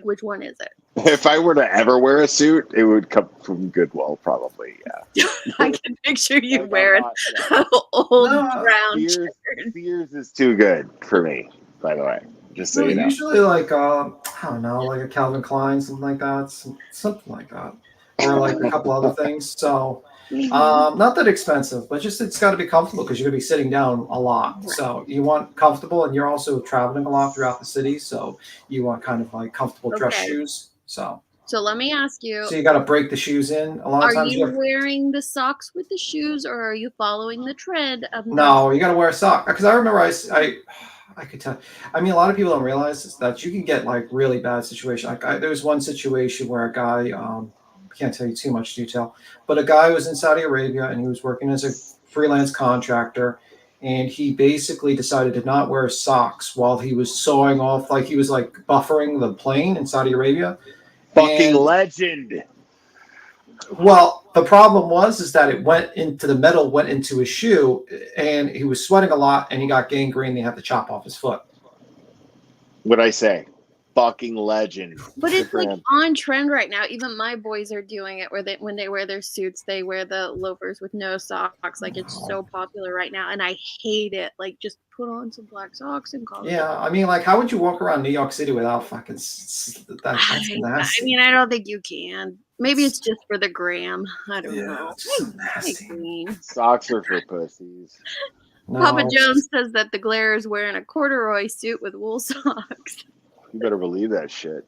Which one is it? If I were to ever wear a suit, it would come from Goodwill, probably. Yeah. I can picture you wearing an old brown shirt. Sears is too good for me, by the way. Just so you know. Usually, like I don't know, like a Calvin Klein, something like that, something like that, or like a couple other things. So, not that expensive, but just it's got to be comfortable because you're gonna be sitting down a lot. So you want comfortable, and you're also traveling a lot throughout the city, so you want kind of like comfortable dress shoes. So let me ask you. So you got to break the shoes in a lot of times. Are you wearing the socks with the shoes, or are you following the trend of? No, you got to wear a sock because I remember I could tell. I mean, a lot of people don't realize that you can get like really bad situation. Like there was one situation where a guy, I can't tell you too much detail, but a guy was in Saudi Arabia and he was working as a freelance contractor, and he basically decided to not wear socks while he was sawing off, like he was like buffering the plane in Saudi Arabia. Fucking legend. Well, the problem is that it went into the metal, went into his shoe, and he was sweating a lot, and he got gangrene. They had to chop off his foot. What'd I say? Fucking legend. But it's like on trend right now. Even my boys are doing it, where when they wear their suits, they wear the loafers with no socks. Like it's so popular right now, and I hate it. Like just put on some black socks and call it. Yeah, I mean, like, how would you walk around New York City without fucking? That's nasty. I mean, I don't think you can. Maybe it's just for the gram. I don't know. So nasty. Socks are for pussies. No. Papa Jones says that the glare is wearing a corduroy suit with wool socks. You better believe that shit.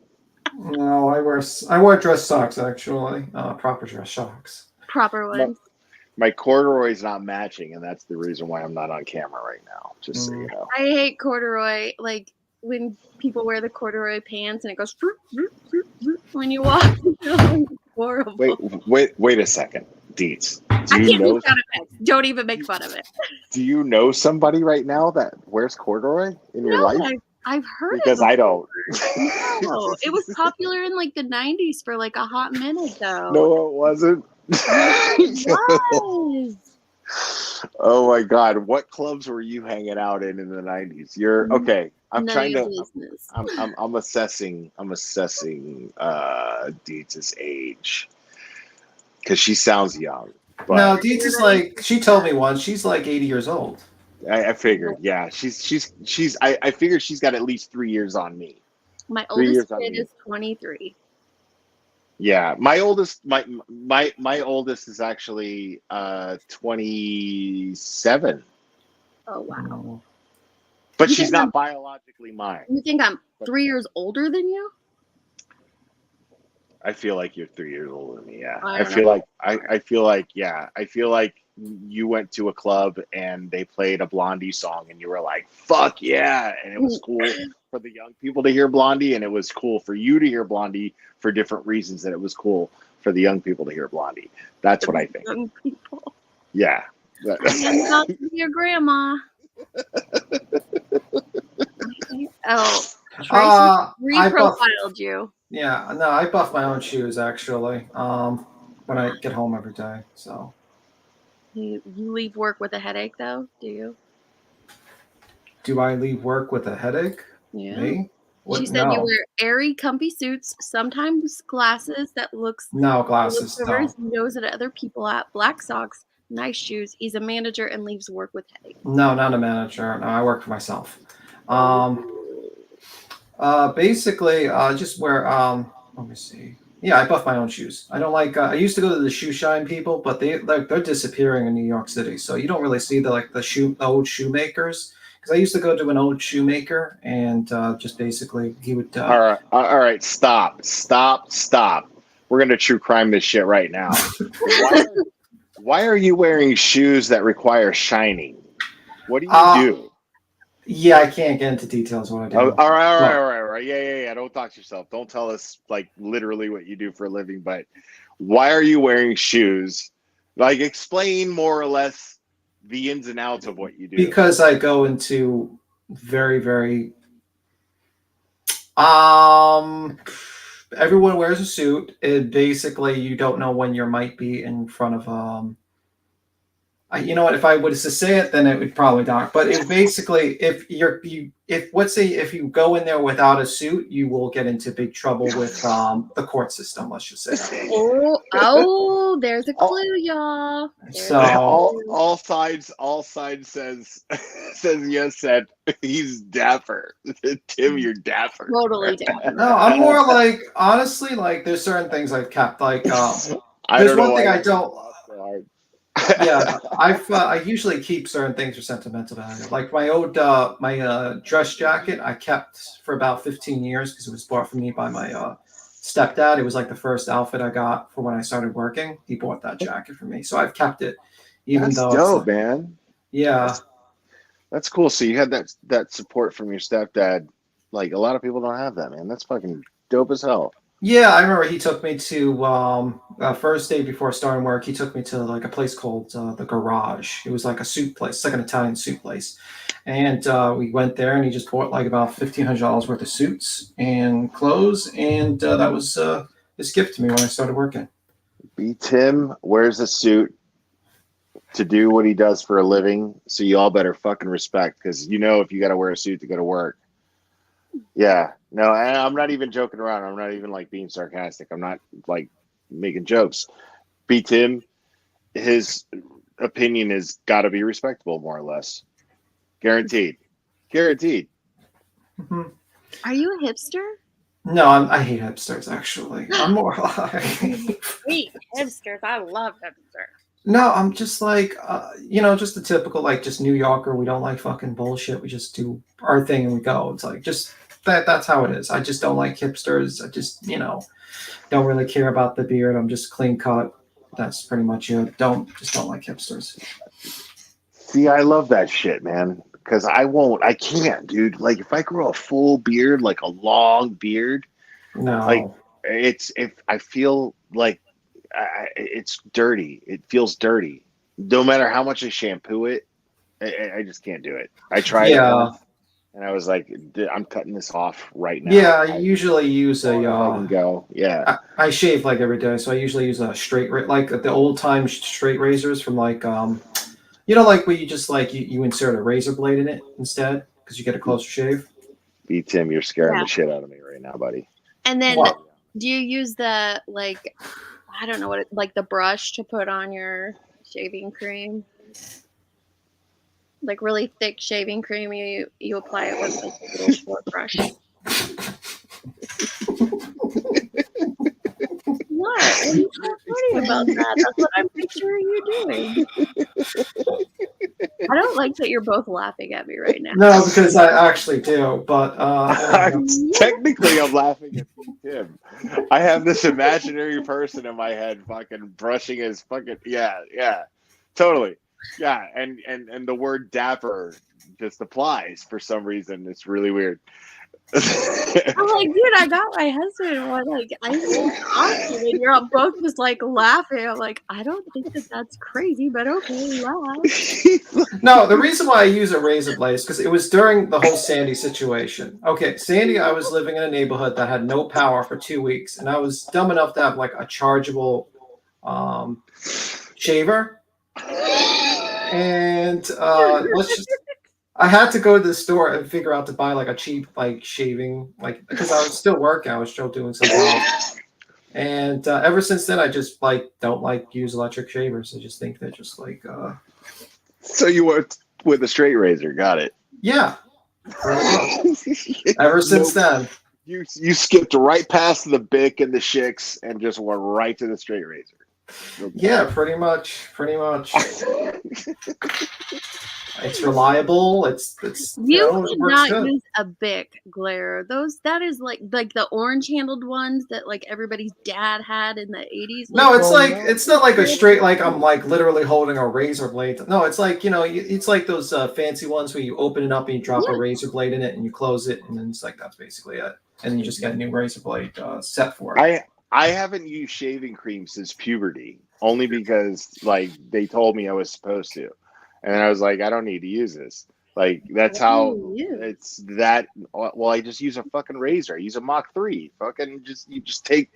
No, I wear dress socks actually. Proper dress socks. Proper ones. My corduroy's not matching, and that's the reason why I'm not on camera right now. Just so you know. I hate corduroy. Like when people wear the corduroy pants and it goes when you walk. Horrible. Wait a second, Deets. I can't make fun of it. Don't even make fun of it. Do you know somebody right now that wears corduroy in your life? I've heard because I don't. No, it was popular in like the 90s for like a hot minute though. No, it wasn't. It was. Oh my God! What clubs were you hanging out in the 90s? You're okay. I'm trying to. I'm assessing. Deets' age because she sounds young. But no, Deets is like she told me once. She's like 80 years old. I figured. Yeah, she's. I figured she's got at least 3 years on me. My oldest kid is 23. Yeah, my oldest is actually 27. Oh wow! But she's not biologically mine. You think I'm 3 years older than you? I feel like you're 3 years older than me. Yeah, I feel like you went to a club and they played a Blondie song and you were like, "Fuck yeah!" and it was cool for the young people to hear Blondie, and it was cool for you to hear Blondie for different reasons. That it was cool for the young people to hear Blondie. That's what I think. Young people. Yeah, I'm about to be your grandma. Oh, Tracy I buff. reprofiled you. Yeah, no, I buff my own shoes actually. When I get home every day. So You leave work with a headache, though? Do you? do I leave work with a headache? Yeah. Me? What? She said you No, wear airy, comfy suits, sometimes glasses that no looks glasses. over No, his nose at other people at black socks, nice shoes. He's a manager and leaves work with headache. no, not a manager. No, I work for myself. Oh. Basically, just wear. Let me see. Yeah, I buff my own shoes. I don't like. I used to go to the shoe shine people, but they're disappearing in New York City, so you don't really see the old shoemakers. Because I used to go to an old shoemaker, and just basically he would. All right. Stop. We're gonna true crime this shit right now. Why are you wearing shoes that require shining? What do you do? Yeah, I can't get into details what I do. All right. Yeah. Don't dox yourself. Don't tell us like literally what you do for a living. But why are you wearing shoes? Like, explain more or less the ins and outs of what you do. Because I go into very, very. Everyone wears a suit. It basically you don't know when you might be in front of you know what? If I was to say it, then it would probably dock. But it basically, if let's say if you go in there without a suit, you will get into big trouble with the court system. Let's just say. Oh, there's a clue, y'all. So all sides says yes. Said he's dapper. Tim, you're dapper. Totally dapper. No, I'm more like honestly, like there's certain things I've kept. Like there's one thing I don't. Yeah, I usually keep certain things for sentimental value. Like my old dress jacket, I kept for about 15 years because it was bought for me by my stepdad. It was like the first outfit I got for when I started working. He bought that jacket for me, so I've kept it, even That's though dope, it's man. Yeah, that's cool. So you had that support from your stepdad. Like a lot of people don't have that, man. That's fucking dope as hell. yeah. I remember he took me to first day before starting work. He took me to like a place called the Garage. It was like a suit place, it's like an Italian suit place, and we went there, and he just bought like about $1,500 worth of suits and clothes, and that was his gift to me when I started working. Tim wears a suit to do what he does for a living, so you all better fucking respect, because you know if you got to wear a suit to go to work. Yeah, no, I'm not even joking around. I'm not even like being sarcastic. I'm not like making jokes. Tim, his opinion has got to be respectable, more or less. Guaranteed. Mm-hmm. Are you a hipster? No, I hate hipsters. Actually, I'm more like Hate hipsters. I love hipsters. No, I'm just like, just the typical, like, just New Yorker. We don't like fucking bullshit. We just do our thing and we go. It's like, just that's how it is. I just don't like hipsters. I just, don't really care about the beard. I'm just clean cut. That's pretty much it. Don't like hipsters. See, I love that shit, man. Because I can't, dude. Like, if I grow a full beard, like a long beard, No. like, I feel like it's dirty. It feels dirty. No matter how much I shampoo it, I just can't do it. I tried it once, and I was like, I'm cutting this off right now. Yeah, I usually use I can go. Yeah. I shave like every day, so I usually use a straight like the old time straight razors from like like where you just like you insert a razor blade in it instead because you get a closer shave. Tim, you're scaring the shit out of me right now, buddy. And then do you use the like I don't know what like the brush to put on your shaving cream? Like really thick shaving cream, you apply it with like a little short brush. What? What are you so funny about that? That's what I'm picturing you doing. I don't like that you're both laughing at me right now. No, because I actually do, but technically I'm laughing at Tim. I have this imaginary person in my head fucking brushing his fucking totally. Yeah, and the word dapper just applies for some reason. It's really weird. I'm like, dude, I got my husband one. Like, I think it's awesome. And you're all both just like laughing. I'm like, I don't think that that's crazy, but okay, laugh. No, the reason why I use a razor blade is because it was during the whole Sandy situation. Okay, Sandy, I was living in a neighborhood that had no power for 2 weeks, and I was dumb enough to have like a chargeable shaver. And I had to go to the store and figure out to buy like a cheap like shaving, like because I was still working, I was still doing something else. And ever since then, I just like don't like use electric shavers. I just think they're just like So you went with a straight razor, got it. yeah. Ever since then. You skipped right past the Bic and the Shicks and just went right to the straight razor. Yeah, pretty much. It's reliable. It's You it should works not good. use a Bic glare. That is like the orange handled ones that like everybody's dad had in the 80s. No, Like, it's like it's not like a straight like I'm like literally holding a razor blade. No, it's like it's like those fancy ones where you open it up and you drop a razor blade in it and you close it and then it's like that's basically it. And then you just get a new razor blade set for it. I haven't used shaving cream since puberty, only because like they told me I was supposed to, and I was like, I don't need to use this. Like that's how it's that. Well, I just use a fucking razor. I use a Mach 3. Fucking you just take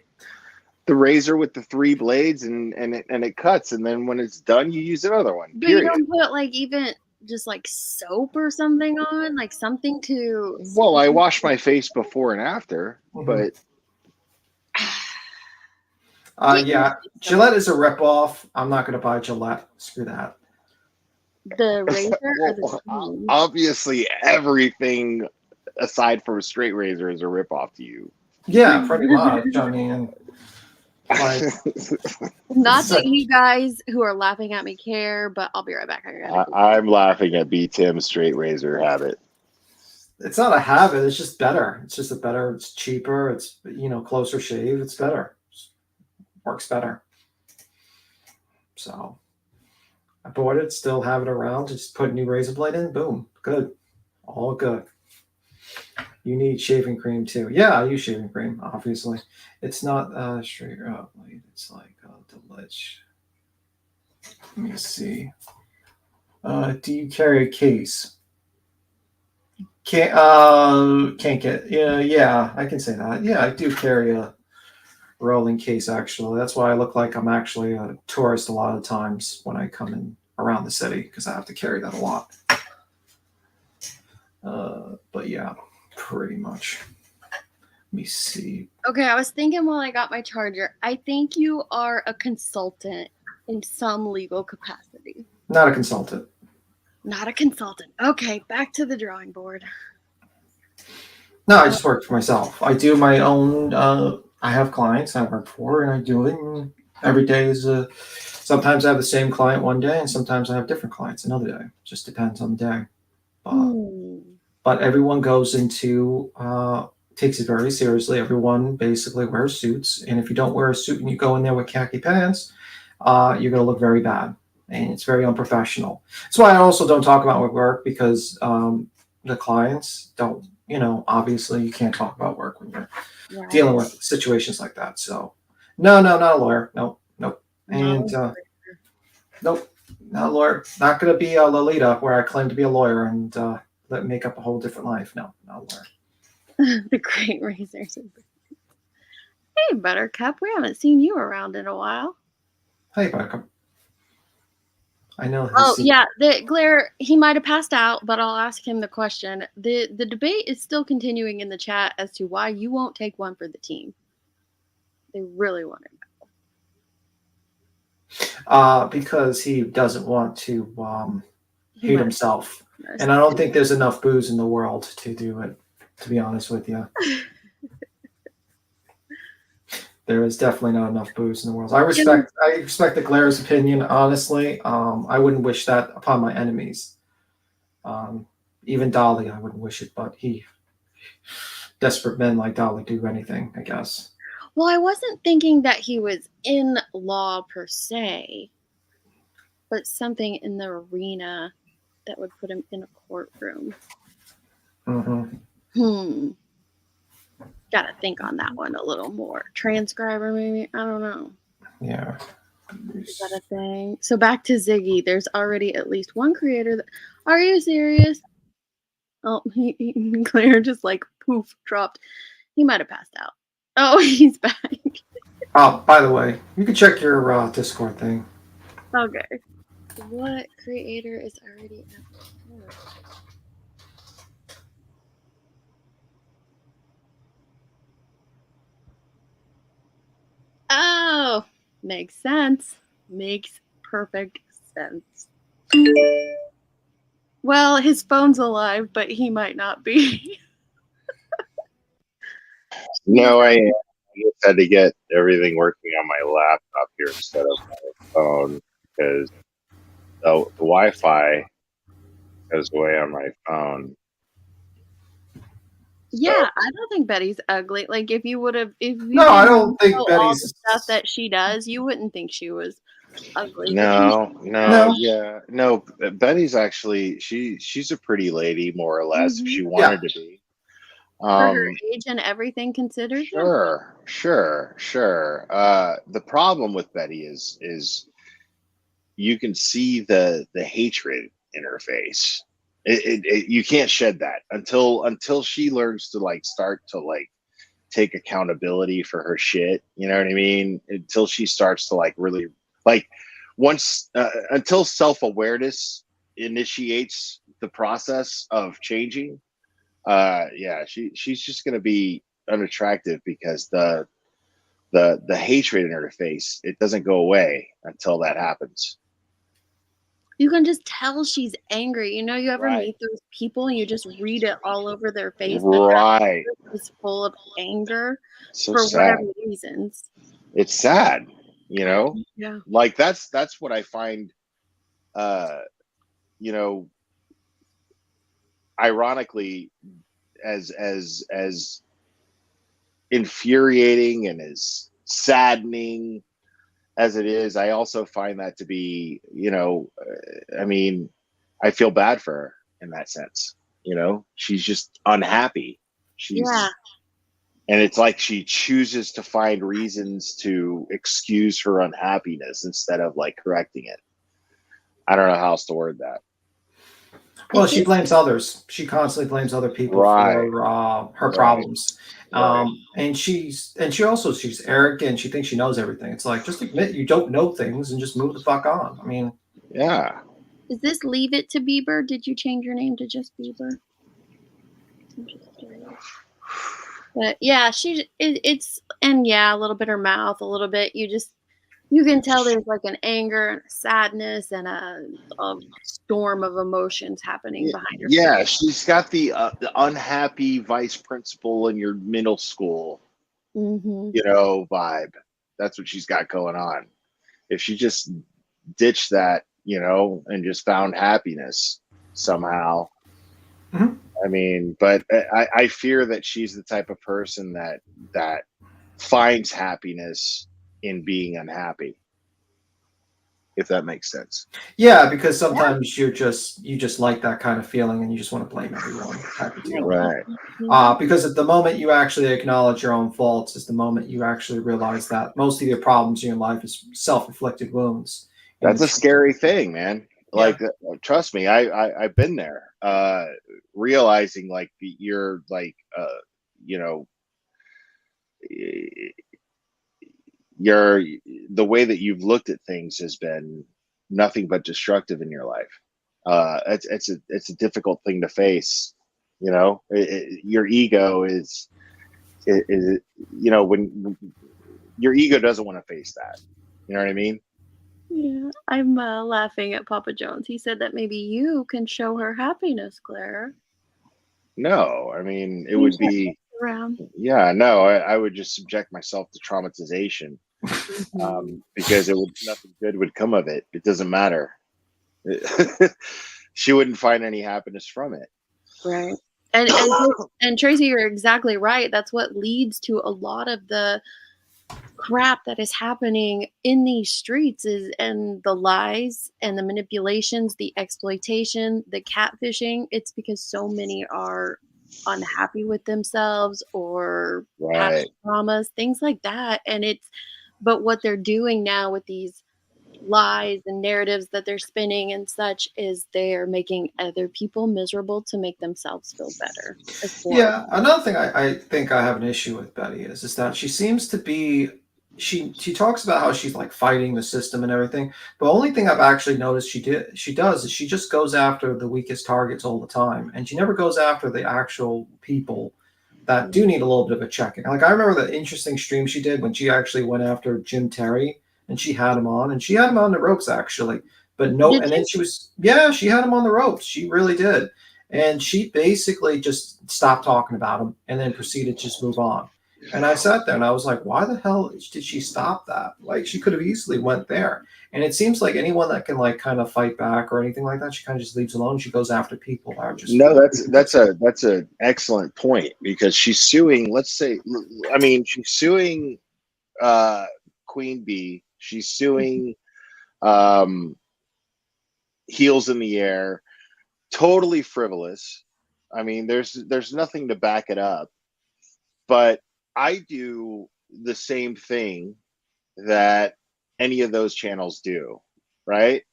the razor with the 3 blades and it cuts, and then when it's done, you use another one. But you don't put like even just like soap or something on, like something to. Well, I wash my face before and after, but. Yeah, Gillette is a ripoff. I'm not going to buy Gillette. Screw that. The razor or the cream? Obviously, everything aside from a straight razor is a ripoff to you. Yeah, pretty much. I mean, like, not that you guys who are laughing at me care, but I'll be right back. I'm laughing at B. Tim's straight razor habit. It's not a habit. It's just better. It's just better. It's cheaper. It's closer shave. It's better. Works better. So I bought it, still have it around, just put a new razor blade in, boom, good. All good. You need shaving cream too. Yeah, I use shaving cream, obviously. It's not straight up blade, it's like Delich. Let me see. Do you carry a case? Can't get yeah, I can say that. Yeah, I do carry a rolling case, actually. That's why I look like I'm actually a tourist a lot of times when I come in around the city, because I have to carry that a lot. But yeah, pretty much. Let me see. Okay, I was thinking while I got my charger, I think you are a consultant in some legal capacity. Not a consultant. Not a consultant. Okay, back to the drawing board. No, I just work for myself. I do my own I have clients I work for, and I do it. And every day is sometimes I have the same client one day, and sometimes I have different clients another day. Just depends on the day. But everyone goes into takes it very seriously. Everyone basically wears suits, and if you don't wear a suit and you go in there with khaki pants, you're going to look very bad, and it's very unprofessional. That's why I also don't talk about my work, because the clients don't. Obviously you can't talk about work when you're dealing with situations like that. So, no, not a lawyer. Nope. And nope, not a lawyer. Not going to be a Lolita where I claim to be a lawyer and make up a whole different life. No, not a lawyer. The Great Razors. Hey, Buttercup, we haven't seen you around in a while. Hey, Buttercup. I know. Yeah, the glare, he might have passed out, but I'll ask him the question. The debate is still continuing in the chat as to why you won't take one for the team. They really want it. Because he doesn't want to hate himself. And I don't think there's enough booze in the world to do it, to be honest with you. There is definitely not enough booze in the world. I respect the Glare's opinion, honestly. I wouldn't wish that upon my enemies. Even Dolly, I wouldn't wish it, but desperate men like Dolly do anything, I guess. Well, I wasn't thinking that he was in law per se, but something in the arena that would put him in a courtroom. Gotta think on that one a little more. Transcriber, maybe? I don't know. Yeah. Is that a thing? So back to Ziggy. There's already at least one creator that. Are you serious? Oh, Claire just like poof dropped. He might have passed out. Oh, he's back. Oh, by the way, you can check your Discord thing. Okay. What creator is already at work? Oh, makes sense. Makes perfect sense. Well, his phone's alive, but he might not be. No, I just had to get everything working on my laptop here instead of my phone because the Wi-Fi goes away on my phone. Yeah, I don't think Betty's ugly. Like if you would have, if you No, I don't didn't think know all the Betty's. stuff that she does, you wouldn't think she was ugly. No, No. yeah, no. Betty's actually she's a pretty lady, more or less, if she wanted to be. For her age and everything considered. Sure. The problem with Betty is you can see the hatred in her face. You can't shed that until she learns to like start to like take accountability for her shit. You know what I mean? Until she starts to like really like once until self-awareness initiates the process of changing. Yeah, she's just gonna be unattractive because the hatred in her face, it doesn't go away until that happens. You can just tell she's angry. You know, you ever Right. meet those people and you just read it all over their face that Right. that is full of anger So for sad. whatever reasons. It's sad, you know? Yeah. Like that's what I find you know, ironically as infuriating and as saddening as it is, I also find that to be, you know, I mean, I feel bad for her in that sense. You know, she's just unhappy. And it's like she chooses to find reasons to excuse her unhappiness instead of like correcting it. I don't know how else to word that. Well, she blames others. She constantly blames other people for her problems. And she's arrogant. She thinks she knows everything. It's like, just admit you don't know things and just move the fuck on. I mean, yeah. Is this Leave It to Bieber? Did you change your name to just Bieber? I'm just curious. But yeah, it's and yeah, a little bit her mouth, a little bit. You can tell there's like an anger and a sadness and a storm of emotions happening behind her. Yeah, she's got the unhappy vice principal in your middle school, you know, vibe. That's what she's got going on. If she just ditched that, you know, and just found happiness somehow. I mean, but I fear that she's the type of person that finds happiness in being unhappy. If that makes sense. Yeah, because sometimes you just like that kind of feeling and you just want to blame everyone type of deal. Right. Because at the moment you actually acknowledge your own faults is the moment you actually realize that most of your problems in your life is self-inflicted wounds. That's a scary thing, man. Like, trust me, I've been there. Realizing like you're like, you know, the way that you've looked at things has been nothing but destructive in your life. It's a difficult thing to face. You know, your ego is, you know, when your ego doesn't want to face that. You know what I mean? Yeah, I'm laughing at Papa Jones. He said that maybe you can show her happiness, Claire. No, I mean, it would be, yeah, no, I would just subject myself to traumatization because nothing good would come of it. It doesn't matter. She wouldn't find any happiness from it. Right. And Tracy, you're exactly right. That's what leads to a lot of the crap that is happening in these streets and the lies and the manipulations, the exploitation, the catfishing. It's because so many are unhappy with themselves or Right. past traumas, things like that. But what they're doing now with these lies and narratives that they're spinning and such is they're making other people miserable to make themselves feel better. It's horrible. Yeah, another thing I think I have an issue with Betty is that she seems to be she talks about how she's like fighting the system and everything, but the only thing I've actually noticed she does is she just goes after the weakest targets all the time, and she never goes after the actual people that do need a little bit of a checking. Like I remember the interesting stream she did when she actually went after Jim Terry and she had him on, and she had him on the ropes actually, but no, Did and she? then she had him on the ropes, she really did. And she basically just stopped talking about him and then proceeded to just move on. And I sat there and I was like, why the hell did she stop that? Like she could have easily went there. And it seems like anyone that can like kind of fight back or anything like that, she kind of just leaves alone. She goes after people that are just No, that's an excellent point because she's suing. Let's say, I mean, she's suing Queen Bee. She's suing Heels in the Air. Totally frivolous. I mean, there's nothing to back it up. But I do the same thing that any of those channels do, right?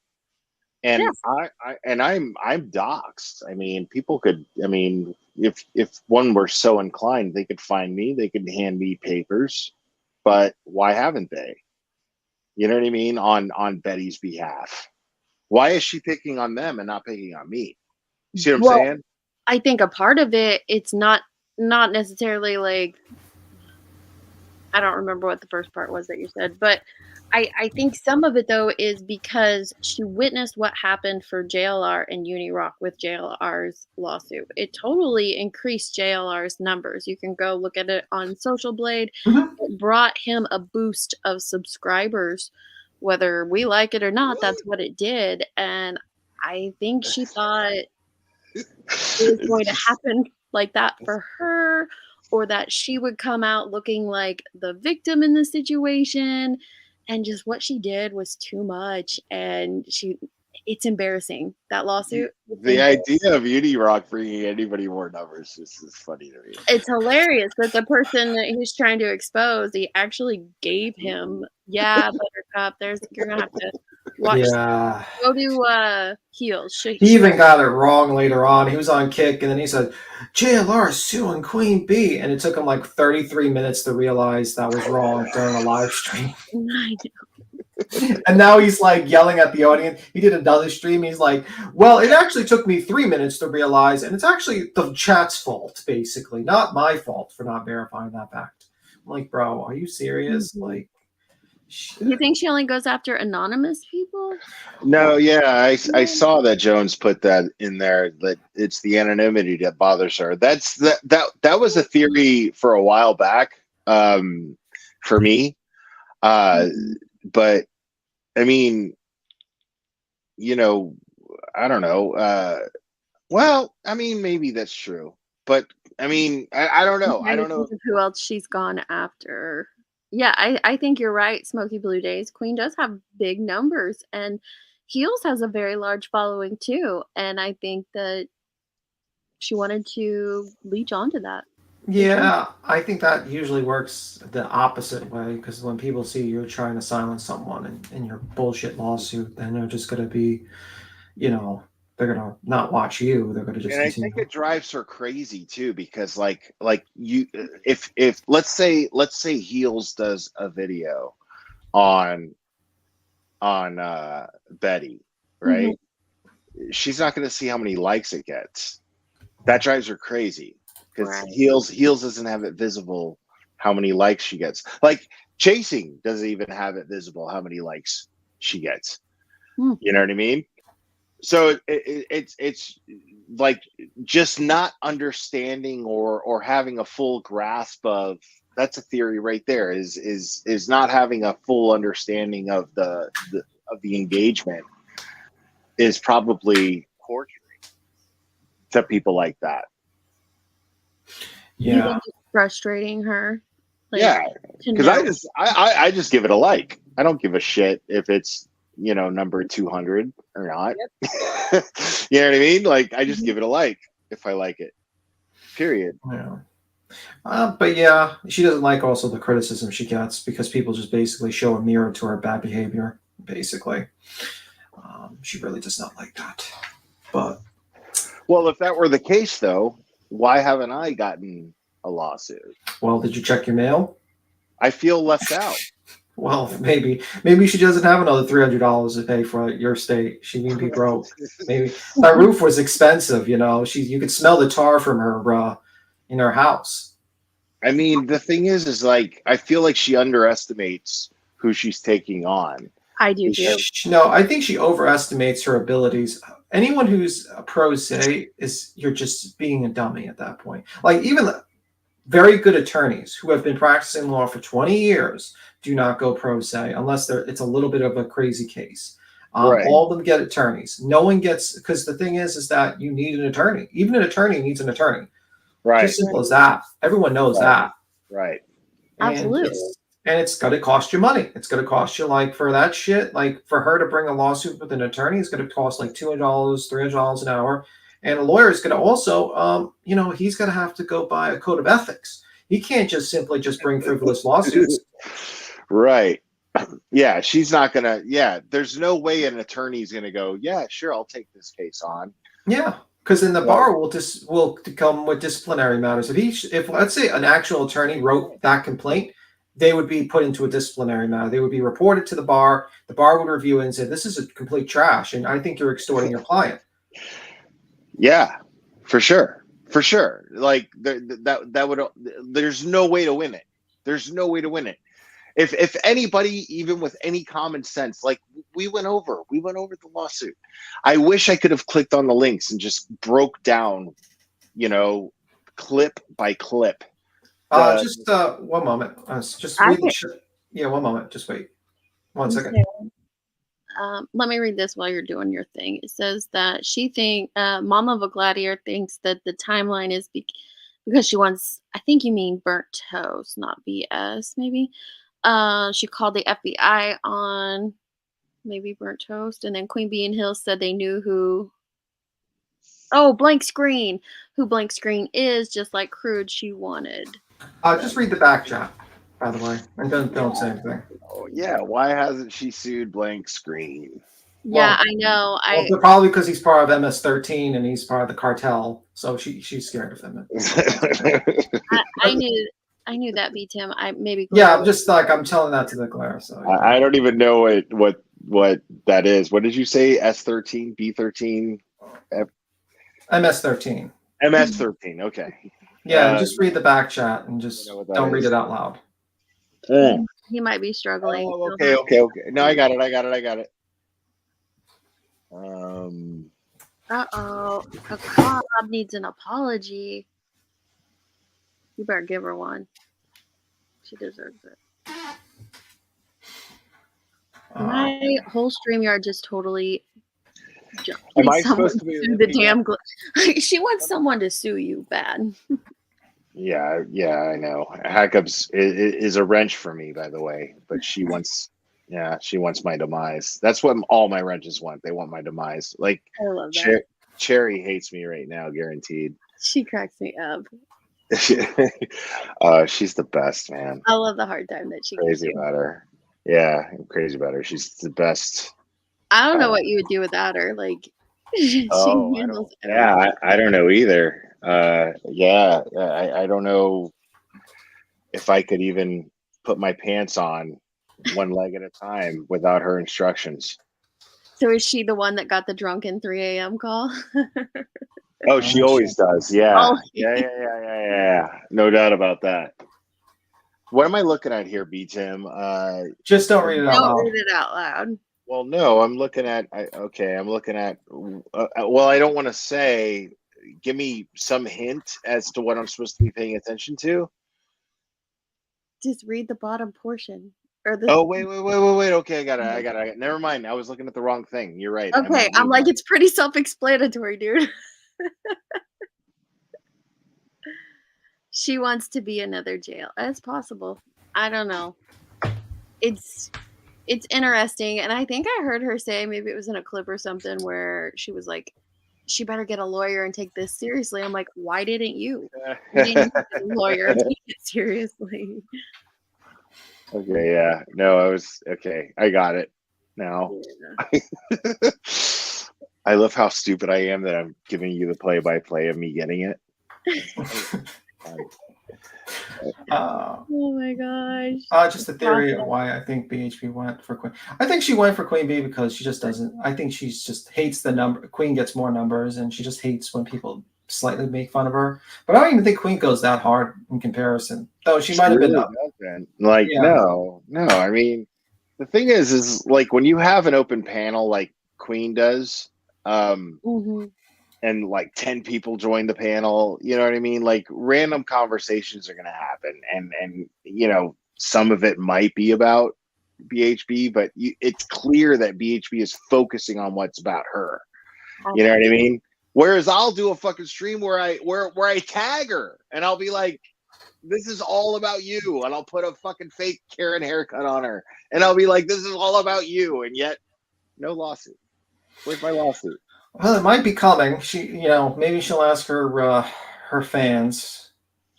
And Yes. I'm doxxed. I mean, people could. I mean, if one were so inclined, they could find me. They could hand me papers. But why haven't they? You know what I mean? On Betty's behalf. Why is she picking on them and not picking on me? You see what I'm Well, saying? I think a part of it, it's not necessarily like, I don't remember what the first part was that you said, but I think some of it though is because she witnessed what happened for JLR and Unirock with JLR's lawsuit. It totally increased JLR's numbers. You can go look at it on Social Blade. Mhm. It brought him a boost of subscribers, whether we like it or not. That's what it did, and I think she thought it was going to happen like that for her, or that she would come out looking like the victim in the situation, and just what she did was too much, and it's embarrassing. That lawsuit, The idea of Unirock bringing anybody more numbers is funny to me. it's hilarious that the person that he's trying to expose, he actually gave him, yeah, Buttercup, you're gonna have to watch. Yeah. Go to Heels. He even got it wrong later on. He was on Kick, and then he said, JLR suing Queen Bee. And it took him like 33 minutes to realize that was wrong during a live stream. I know. And now he's like yelling at the audience. He did another stream. He's like, well, it actually took me 3 minutes to realize, and it's actually the chat's fault, basically, not my fault for not verifying that fact. I'm like, bro, are you serious? Mhm. Like, shit. You think she only goes after anonymous people? No, yeah, I saw that Jones put that in there that it's the anonymity that bothers her. That was a theory for a while back, for me. But I mean, you know, I don't know. Well, I mean, maybe that's true, but I mean, I don't know. I don't know. Think of who else she's gone after. Yeah, I think you're right. Smoky Blue Days. Queen does have big numbers, and Heels has a very large following too. And I think that she wanted to leech onto that. Yeah, I think that usually works the opposite way, because when people see you're trying to silence someone in your bullshit lawsuit, then they're just going to be, they're going to not watch you. They're going to just And I continue. think it drives her crazy too, because like you, if let's say Heels does a video on Betty, right? Mm-hmm. She's not going to see how many likes it gets. That drives her crazy because Right. Heels doesn't have it visible how many likes she gets. Like Chasing doesn't even have it visible how many likes she gets. You know what I mean? So it's like just not understanding or having a full grasp of, that's a theory right there, is not having a full understanding of the engagement is probably torturing to people like that. You think it's frustrating her? Like, yeah, because I just give it a like. I don't give a shit if it's number 200 or not. Yep. You know what I mean? Like I just give it a like if I like it. Period. Yeah. But yeah, she doesn't like also the criticism she gets because people just basically show a mirror to her bad behavior. Basically, she really does not like that. But Well, if that were the case, though, why haven't I gotten a lawsuit? well, did you check your mail? I feel left out. Well, maybe she doesn't have another $300 to pay for your state. She may be broke. Maybe that roof was expensive. You know, you could smell the tar from her in her house. I mean, the thing is like I feel like she underestimates who she's taking on. I do too. No, I think she overestimates her abilities. Anyone who's a pro se you're just being a dummy at that point. Like even very good attorneys who have been practicing law for 20 years do not go pro se unless it's a little bit of a crazy case. Right. All of them get attorneys. No one gets, because the thing is that you need an attorney. Even an attorney needs an attorney. Right. Just simple as that. Everyone knows that. Right. Absolutely. And it's going to cost you money. It's going to cost you, like, for that shit, like for her to bring a lawsuit with an attorney, it's going to cost like $200, $300 an hour. And a lawyer is going to also, he's going to have to go by a code of ethics. He can't just simply just bring frivolous lawsuits. Right. Yeah, she's not going to. Yeah, there's no way an attorney's going to go, yeah, sure, I'll take this case on. Yeah, because then the bar will come with disciplinary matters. If let's say an actual attorney wrote that complaint, they would be put into a disciplinary matter. They would be reported to the bar. The bar would review it and say, this is a complete trash, and I think you're extorting your client. Yeah, for sure. For sure. Like that would, there's no way to win it. There's no way to win it. If anybody, even with any common sense, like we went over the lawsuit. I wish I could have clicked on the links and just broke down, clip by clip. Just one moment. Just read the shit. Yeah, one moment. Just wait. 1 second. Let me read this while you're doing your thing. It says that Mama of a Gladiator thinks that the timeline is because she wants, I think you mean burnt toast, not BS, maybe. She called the FBI on maybe burnt toast. And then Queen Bee and Hill said they knew who Blank Screen. Who Blank Screen is, just like Crude she wanted. Just read the back chat, by the way, and don't say anything. Oh yeah, why hasn't she sued Blank Screen? Yeah, I know. Probably because he's part of MS-13 and he's part of the cartel, so she's scared of him. I knew that beat him. I'm just like I'm telling that to the Claire. So I don't even know what that is. What did you say? S13, B13, MS-13. MS-13. Okay. Yeah, just read the back chat and just don't read it out loud. He might be struggling. Oh, okay. No, I got it. A cop needs an apology. You better give her one. She deserves it. My whole StreamYard just totally jumped. Am I supposed to be the damn she wants someone to sue you bad. Yeah, I know. Hackups is a wrench for me, by the way. But she wants my demise. That's what all my wrenches want. They want my demise. Like, I love that. Cherry hates me right now, guaranteed. She cracks me up. She's the best, man. I love the hard time that she crazy about her. Yeah, I'm crazy about her. She's the best. I don't know what you would do without her. Like, she handles everything. Yeah, I don't know either. I don't know if I could even put my pants on one leg at a time without her instructions. So is she the one that got the drunken 3 a.m. call? Oh, she always does. Yeah. Yeah. No doubt about that. What am I looking at here, B-Tim? Just don't read it out loud. Don't read it out loud. Well, no, I'm looking at. Well, I don't want to say. Give me some hint as to what I'm supposed to be paying attention to. Just read the bottom portion. Oh, wait. Okay, I got it. Never mind. I was looking at the wrong thing. You're right. Okay, I'm like, it's pretty self-explanatory, dude. She wants to be another jail. It's possible. I don't know. It's interesting, and I think I heard her say, maybe it was in a clip or something, where she was like, she better get a lawyer and take this seriously. I'm like, why didn't you? You didn't get a lawyer and take it seriously. Okay, yeah. No, I was okay. I got it now. Yeah. I love how stupid I am that I'm giving you the play-by-play of me getting it. Oh my gosh. Just a theory of why I think BHP went for Queen. I think she went for Queen Bee because she just doesn't. I think she just hates the number. Queen gets more numbers, and she just hates when people slightly make fun of her. But I don't even think Queen goes that hard in comparison. Though she might have been up. Like, Yeah. no. I mean, the thing is like when you have an open panel like Queen does, and like 10 people join the panel, you know what I mean? Like random conversations are going to happen. And, you know, some of it might be about BHB, but it's clear that BHB is focusing on what's about her. You know what I mean? Whereas I'll do a fucking stream where I tag her and I'll be like, this is all about you. And I'll put a fucking fake Karen haircut on her. And I'll be like, this is all about you. And yet no lawsuit. Where's my lawsuit? Well, it might be coming. She, you know, maybe she'll ask her fans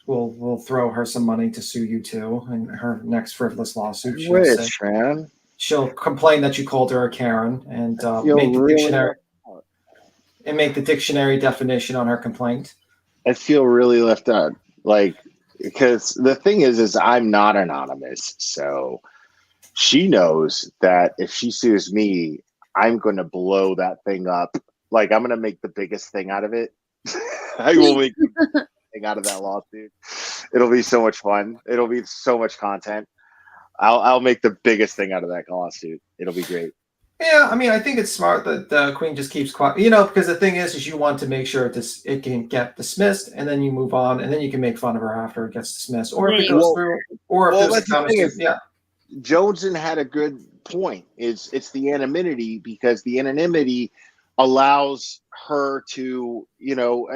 will throw her some money to sue you too, in her next frivolous lawsuit. She'll complain that you called her a Karen and make the dictionary definition on her complaint. I feel really left out, like, because the thing is I'm not anonymous, so she knows that if she sues me, I'm going to blow that thing up. Like, I'm going to make the biggest thing out of it. I will make the biggest thing out of that lawsuit. It'll be so much fun. It'll be so much content. I'll make the biggest thing out of that lawsuit. It'll be great. Yeah, I mean, I think it's smart that the Queen just keeps quiet. You know, because the thing is you want to make sure it can get dismissed, and then you move on, and then you can make fun of her after it gets dismissed, or if it goes through, or if there's a countersuit. Yeah, Joneson had a good point. It's the anonymity, because the anonymity allows her to, you know,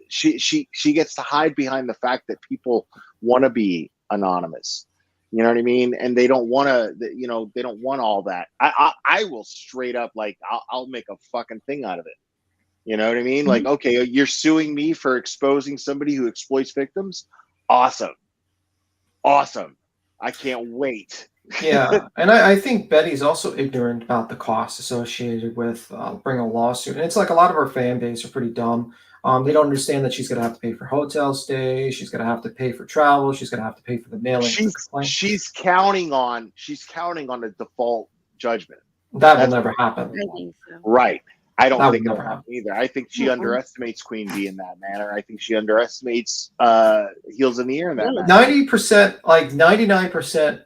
she gets to hide behind the fact that people want to be anonymous. You know what I mean? And they don't want to, you know, they don't want all that. I will straight up, like, I'll make a fucking thing out of it. You know what I mean? Like, okay, you're suing me for exposing somebody who exploits victims. Awesome. I can't wait. Yeah, and I think Betty's also ignorant about the costs associated with bringing a lawsuit. And it's like a lot of her fan base are pretty dumb. They don't understand that she's going to have to pay for hotel stays. She's going to have to pay for travel. She's going to have to pay for the mailing. She's counting on a default judgment. That will never happen. I think so. Right. I don't think it'll happen either. I think she underestimates Queen Bee in that manner. I think she underestimates Heels in the Air in that manner. 90%, like 99%.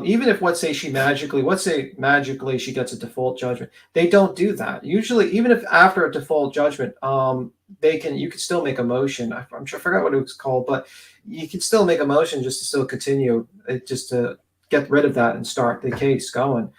Even if let's say magically she gets a default judgment, they don't do that. Usually, even if after a default judgment, you can still make a motion. I forgot what it was called, but you can still make a motion just to still continue, just to get rid of that and start the case going.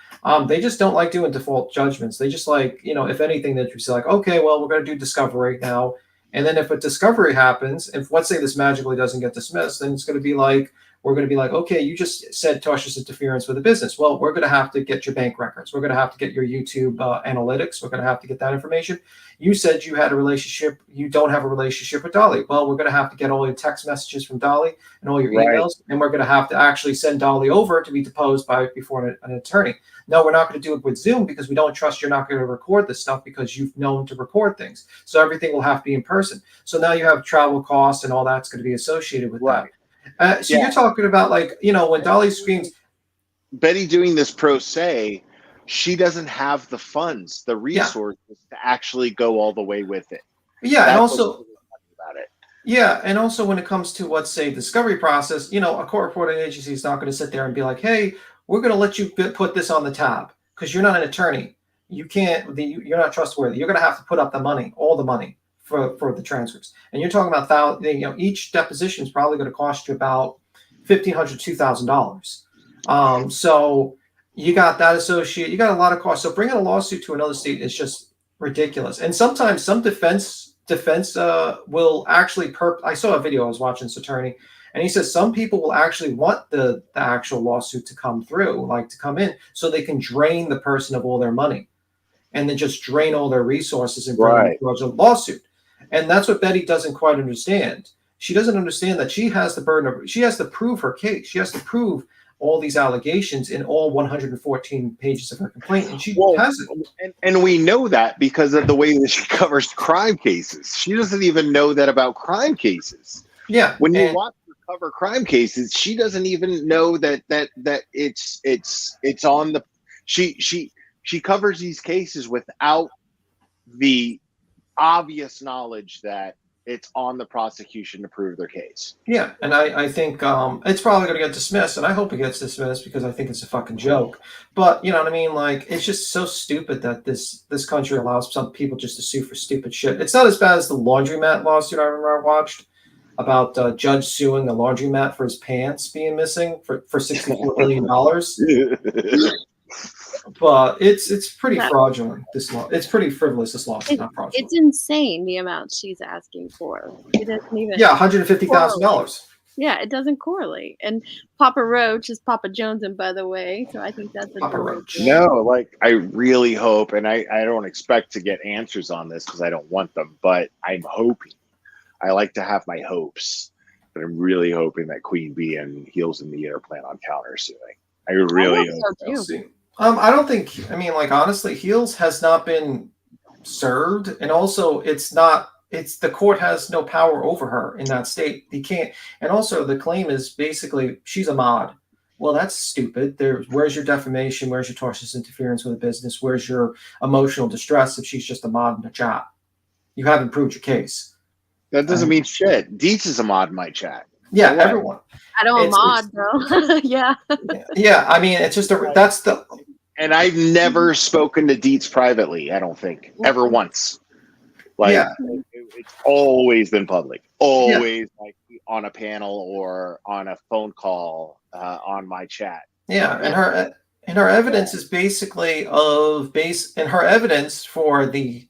They just don't like doing default judgments. They just like, you know, if anything, that you say like, okay, well, we're going to do discovery now. And then if a discovery happens, if let's say this magically doesn't get dismissed, then it's going to be like, we're going to be like, okay, you just said tortious interference with the business. Well, we're going to have to get your bank records. We're going to have to get your YouTube analytics. We're going to have to get that information. You said you had a relationship. You don't have a relationship with Dolly. Well, we're going to have to get all your text messages from Dolly and all your emails. And we're going to have to actually send Dolly over to be deposed before an attorney. No, we're not going to do it with Zoom because we don't trust you're not going to record this stuff because you've known to record things. So everything will have to be in person. So now you have travel costs and all that's going to be associated with that. You're talking about, like, you know, when Dolly screams, Betty doing this pro se, she doesn't have the funds, the resources to actually go all the way with it. Yeah, and also about it. Yeah, and also when it comes to, let's say, discovery process, you know, a court reporting agency is not going to sit there and be like, hey, we're going to let you put this on the tab because you're not an attorney. You can't. You're not trustworthy. You're going to have to put up the money, all the money. For the transcripts, and you're talking about each deposition is probably going to cost you about $1,500, $2,000. So you got that associated. You got a lot of costs. So bringing a lawsuit to another state is just ridiculous. And sometimes some defense will actually. I saw a video. I was watching this attorney, and he says some people will actually want the actual lawsuit to come through, like to come in, so they can drain the person of all their money. and then just drain all their resources and bring in a fraudulent lawsuit. And that's what Betty doesn't quite understand. She doesn't understand that she has the burden of, she has to prove her case. She has to prove all these allegations in all 114 pages of her complaint, and she hasn't. And we know that because of the way that she covers crime cases. She doesn't even know that about crime cases. Yeah. When you watch her cover crime cases, she doesn't even know that it's on the. She covers these cases without the obvious knowledge that it's on the prosecution to prove their case. Yeah, and I think it's probably going to get dismissed, and I hope it gets dismissed because I think it's a fucking joke. But you know what I mean? Like, it's just so stupid that this country allows some people just to sue for stupid shit. It's not as bad as the laundromat lawsuit I remember I watched about a judge suing a laundromat for his pants being missing for $64 million. But it's pretty fraudulent. This law, it's pretty frivolous. This lawsuit, not fraudulent. It's insane the amount she's asking for. It doesn't even. Yeah, $150,000. Yeah, it doesn't correlate. And Papa Roach is Papa Jones, and by the way, so I think that's a Papa Roach. No, like I really hope, and I don't expect to get answers on this because I don't want them, but I'm hoping. I like to have my hopes, but I'm really hoping that Queen Bee and Heels in the Air plan on countersuing. I really hope so. I don't think, I mean, like, honestly, Heels has not been served, and also it's the court has no power over her in that state. He can't, and also the claim is basically she's a mod. Well, that's stupid. Where's your defamation? Where's your tortious interference with a business? Where's your emotional distress if she's just a mod in a chat? You haven't proved your case. That doesn't mean shit. Dietz is a mod in my chat. Yeah, everyone. I don't mod, though. Yeah. Yeah, I mean, it's just that's the. And I've never spoken to Dietz privately. I don't think ever once. Like, it's always been public. Always like on a panel or on a phone call on my chat. Yeah, and her evidence is basically and her evidence for the,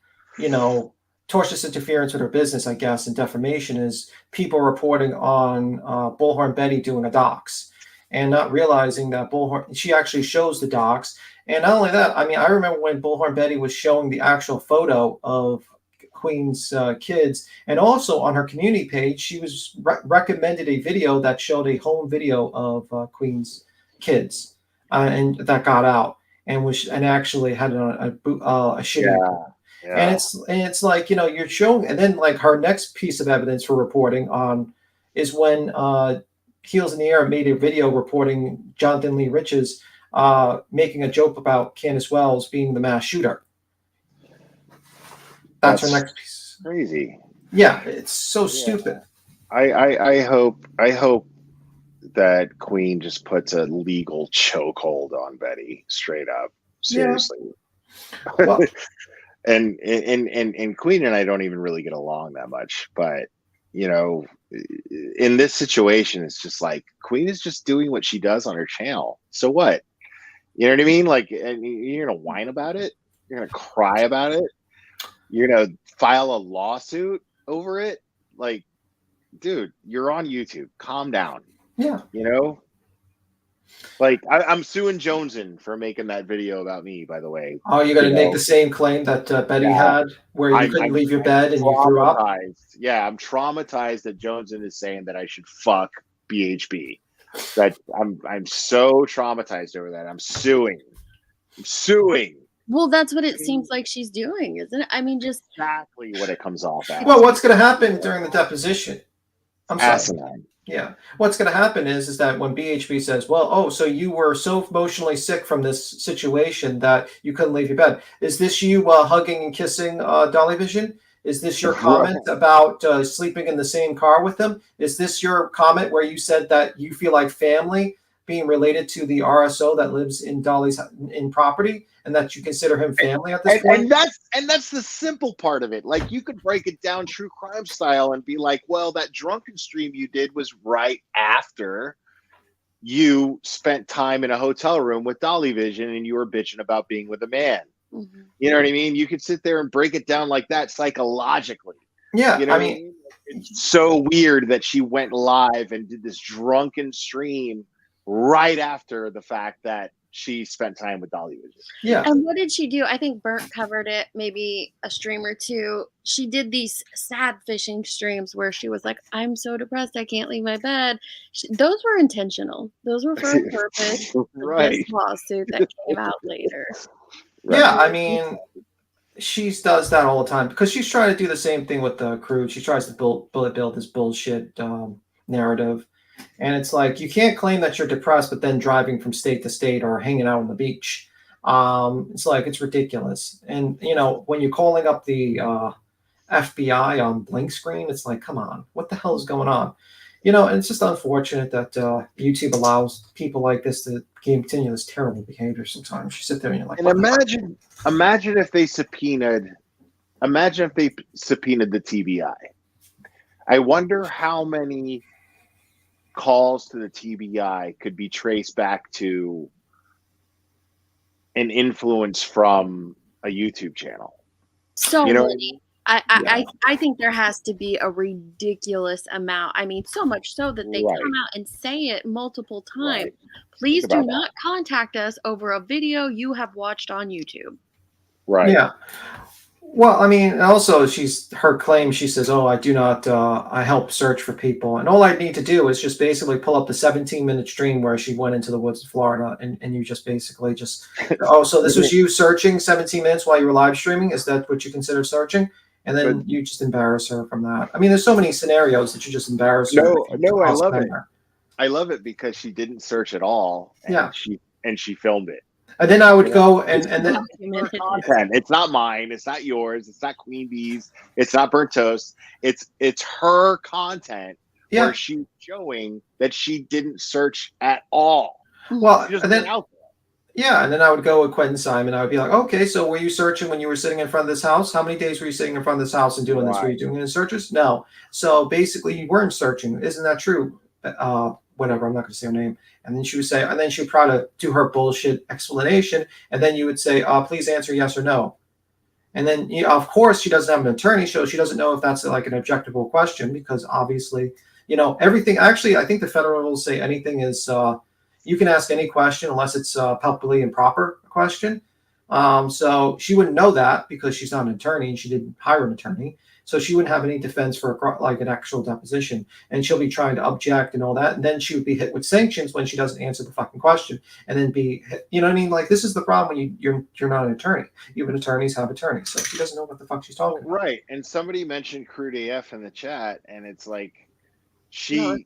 tortious interference with her business, I guess, and defamation is people reporting on Bullhorn Betty doing a dox and not realizing that Bullhorn, she actually shows the dox. And not only that, I mean, I remember when Bullhorn Betty was showing the actual photo of Queen's kids, and also on her community page, she was recommended a video that showed a home video of Queen's kids, and that got out and actually had a shitty. Yeah. And it's like, you're showing, and then like her next piece of evidence for reporting on is when Heels in the Air made a video reporting Jonathan Lee Riches making a joke about Candace Wells being the mass shooter. That's her next piece. Crazy. Yeah, it's so stupid. I hope that Queen just puts a legal chokehold on Betty straight up. Seriously. Yeah. Well, and Queen and I don't even really get along that much, but in this situation, it's just like Queen is just doing what she does on her channel. So what? You know what I mean? Like, and you're gonna whine about it. You're gonna cry about it. You're gonna file a lawsuit over it. Like, dude, you're on YouTube. Calm down. Yeah. Like, I'm suing Joneson for making that video about me, by the way. Oh, you're going to make the same claim that Betty had, where you couldn't leave your bed and you threw up? Yeah, I'm traumatized that Joneson is saying that I should fuck BHB. That I'm so traumatized over that. I'm suing. Well, that's what it seems like she's doing, isn't it? I mean, just exactly what it comes off as. Well, what's going to happen during the deposition? I'm sorry. Asinine. Yeah. What's going to happen is that when BHB says, well, so you were so emotionally sick from this situation that you couldn't leave your bed. Is this you hugging and kissing Dolly Vision? Is this your comment about sleeping in the same car with them? Is this your comment where you said that you feel like family being related to the RSO that lives in Dolly's property, and that you consider him family at this point? And that's the simple part of it. Like, you could break it down true crime style and be like, well, that drunken stream you did was right after you spent time in a hotel room with Dolly Vision and you were bitching about being with a man. Mm-hmm. You know what I mean? You could sit there and break it down like that psychologically. Yeah. I mean, it's so weird that she went live and did this drunken stream right after the fact that she spent time with Dolly Widget. Yeah. And what did she do? I think Burnt covered it, maybe a stream or two. She did these sad fishing streams where she was like, I'm so depressed, I can't leave my bed. Those were intentional. Those were for a purpose. Right. This lawsuit that came out later. Right. Yeah, I mean, she does that all the time because she's trying to do the same thing with the crew. She tries to build this bullshit narrative. And it's like, you can't claim that you're depressed, but then driving from state to state or hanging out on the beach. It's like, it's ridiculous. And, you know, when you're calling up the FBI on blink screen, it's like, come on, what the hell is going on? You know, and it's just unfortunate that YouTube allows people like this to continue this terrible behavior sometimes. You sit there and you're like, And what the imagine if they subpoenaed the TBI. I wonder how many calls to the TBI could be traced back to an influence from a YouTube channel. So You know, many. I think there has to be a ridiculous amount. I mean, so much so that they Right. come out and say it multiple times. Right. Please Think do about not contact us over a video you have watched on YouTube. right. Yeah. Well, I mean, also her claim, she says, oh, I do not, I help search for people. And all I need to do is just basically pull up the 17-minute stream where she went into the woods of Florida and you just basically just, oh, so this was you searching 17 minutes while you were live streaming? Is that what you consider searching? And then you just embarrass her from that. I mean, there's so many scenarios that you just embarrass her. No, I love it. I love it because she didn't search at all. And she filmed it. And then I would go and then content. It's not mine. It's not yours. It's not Queen Bee's. It's not Burnt Toast. It's her content where she's showing that she didn't search at all. Well, she just and then went out there. Yeah, and then I would go with Quentin Simon. I would be like, okay, so were you searching when you were sitting in front of this house? How many days were you sitting in front of this house and doing this? Were you doing any searches? No. So basically, you weren't searching. Isn't that true? Whatever, I'm not going to say her name. And then she would say, and then she would try to do her bullshit explanation. And then you would say, please answer yes or no. And then, of course, she doesn't have an attorney, so she doesn't know if that's like an objectable question because obviously, everything. Actually, I think the federal rules say anything is. You can ask any question unless it's a publicly improper question. So she wouldn't know that because she's not an attorney and she didn't hire an attorney. So she wouldn't have any defense for like an actual deposition. And she'll be trying to object and all that. And then she would be hit with sanctions when she doesn't answer the fucking question. And then be hit, you know what I mean? Like, this is the problem when you're not an attorney. Even attorneys have attorneys. So she doesn't know what the fuck she's talking about. Right. And somebody mentioned Crude AF in the chat. And it's like, she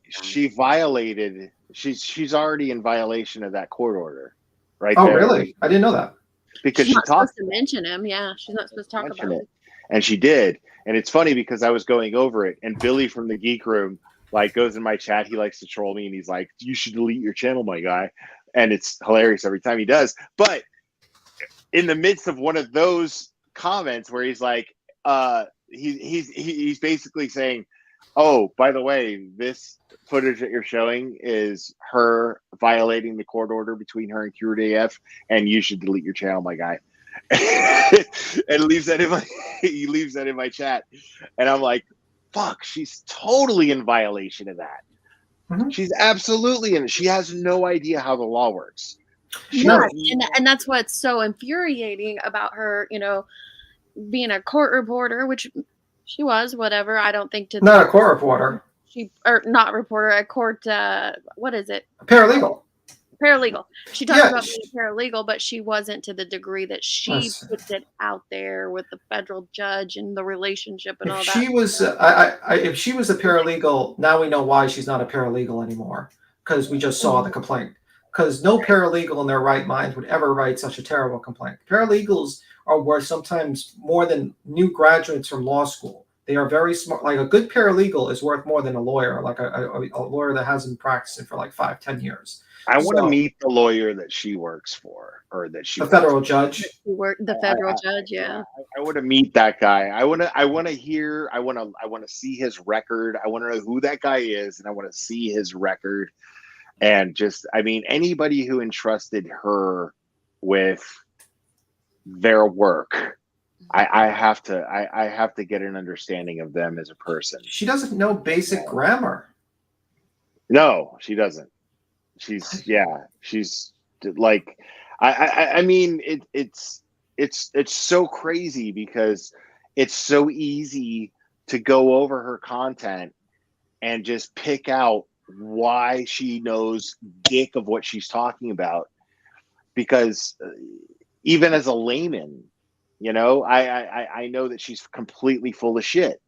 violated. She's already in violation of that court order, right? Oh, there. really? I didn't know that. Because she's not talked supposed to mention him. Yeah, she's not supposed to talk about it. And she did. And it's funny because I was going over it, and Billy from the Geek Room goes in my chat. He likes to troll me, and he's like, "You should delete your channel, my guy." And it's hilarious every time he does. But in the midst of one of those comments where he's like, he's basically saying, oh, by the way, this footage that you're showing is her violating the court order between her and Crude AF, and you should delete your channel, my guy. And leaves that in my chat. And I'm like, fuck, she's totally in violation of that. Mm-hmm. She's absolutely in. She has no idea how the law works. And that's what's so infuriating about her, being a court reporter, which she was, whatever. I don't think not a court reporter. Not reporter, a court. What is it? A paralegal. She talked about being a paralegal, but she wasn't to the degree that she puts it out there with the federal judge and the relationship and all that. She was, if she was a paralegal, now we know why she's not a paralegal anymore because we just saw the complaint. Because no paralegal in their right mind would ever write such a terrible complaint. Paralegals are worth sometimes more than new graduates from law school. They are very smart. Like a good paralegal is worth more than a lawyer, like a lawyer that hasn't practiced it for like 5-10 years. I want to meet the lawyer that she works for, or that she. The federal judge. The federal judge, yeah. I want to meet that guy. I want to hear. I want to see his record. I want to know who that guy is, and I want to see his record. And just, anybody who entrusted her with their work, I have to get an understanding of them as a person. She doesn't know basic grammar. No, she doesn't. She's Like, I mean, it's so crazy because it's so easy to go over her content and just pick out why she knows dick of what she's talking about. Because even as a layman, you know, I know that she's completely full of shit.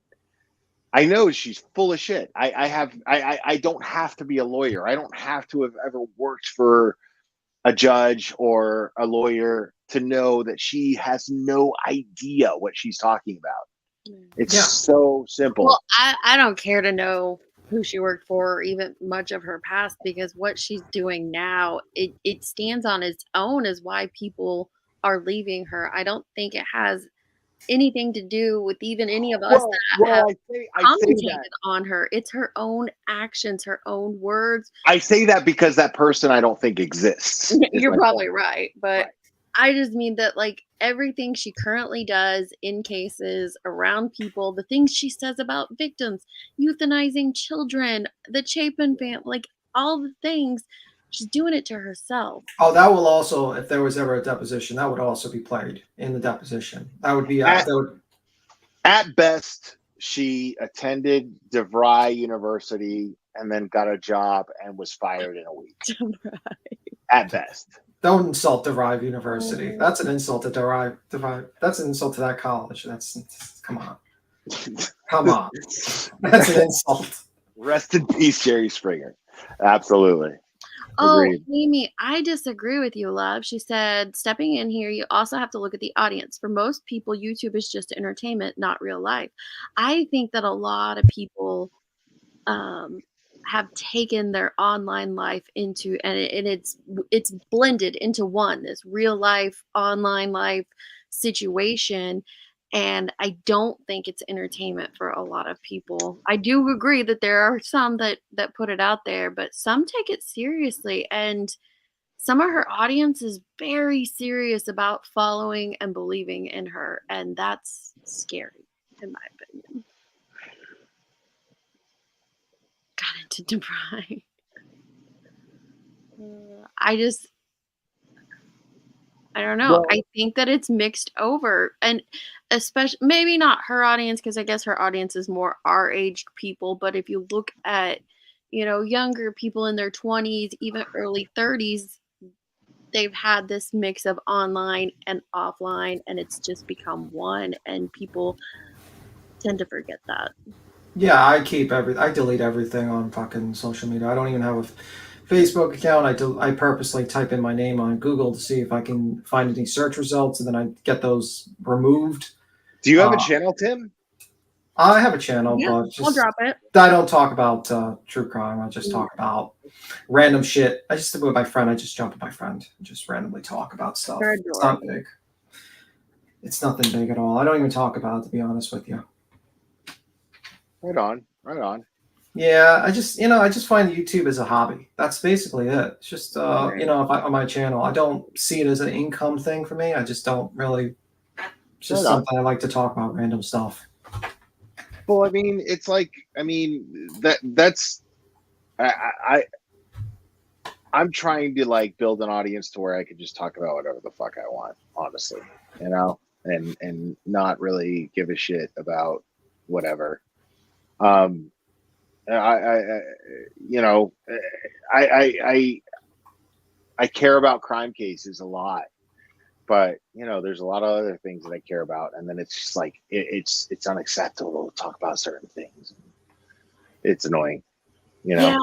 I know she's full of shit. I don't have to be a lawyer. I don't have to have ever worked for a judge or a lawyer to know that she has no idea what she's talking about. It's so simple. Well, I don't care to know who she worked for or even much of her past, because what she's doing now, it stands on its own as why people are leaving her. I don't think it has anything to do with even any of us that have I say commentated that. on her. It's her own actions, her own words. I say that because that person I don't think exists. You're probably right, but I just mean that, like, everything she currently does in cases around people, the things she says about victims, euthanizing children, the Chapin family, like all the things, she's doing it to herself. Oh, that will also, if there was ever a deposition, that would also be played in the deposition. That would be at best. She attended DeVry University and then got a job and was fired in a week. At best. Don't insult DeVry University. That's an insult to DeVry. That's an insult to that college. Come on. Come on. That's an insult. Rest in peace, Jerry Springer. Absolutely. Oh, Agreed. Amy, I disagree with you, love. She said, stepping in here, you also have to look at the audience. For most people, YouTube is just entertainment, not real life. I think that a lot of people have taken their online life into, and it's blended into one, this real life, online life situation. And I don't think it's entertainment for a lot of people. I do agree that there are some that put it out there, but some take it seriously. And some of her audience is very serious about following and believing in her. And that's scary, in my opinion. Got into DeVry. I don't know. Well, I think that it's mixed over, and especially maybe not her audience, because I guess her audience is more our aged people. But if you look at, younger people in their 20s, even early 30s, they've had this mix of online and offline, and it's just become one, and people tend to forget that. Yeah, I delete everything on fucking social media. I don't even have a Facebook account. I purposely type in my name on Google to see if I can find any search results, and then I get those removed. Do you have a channel, Tim? I have a channel, Yeah, but I'll drop it. I don't talk about true crime. I just talk about random shit. I just with my friend. I just jump with my friend and just randomly talk about stuff. It's not big. It's nothing big at all. I don't even talk about it, to be honest with you. Right on. Yeah, I just find YouTube as a hobby. That's basically it. It's just if on my channel, I don't see it as an income thing for me. I just don't really. It's just something I like to talk about, random stuff. Well, I mean, it's like, that's I'm trying to like build an audience to where I could just talk about whatever the fuck I want, honestly, and not really give a shit about whatever. I care about crime cases a lot, but there's a lot of other things that I care about, and then it's just like it's unacceptable to talk about certain things. It's annoying, Yeah,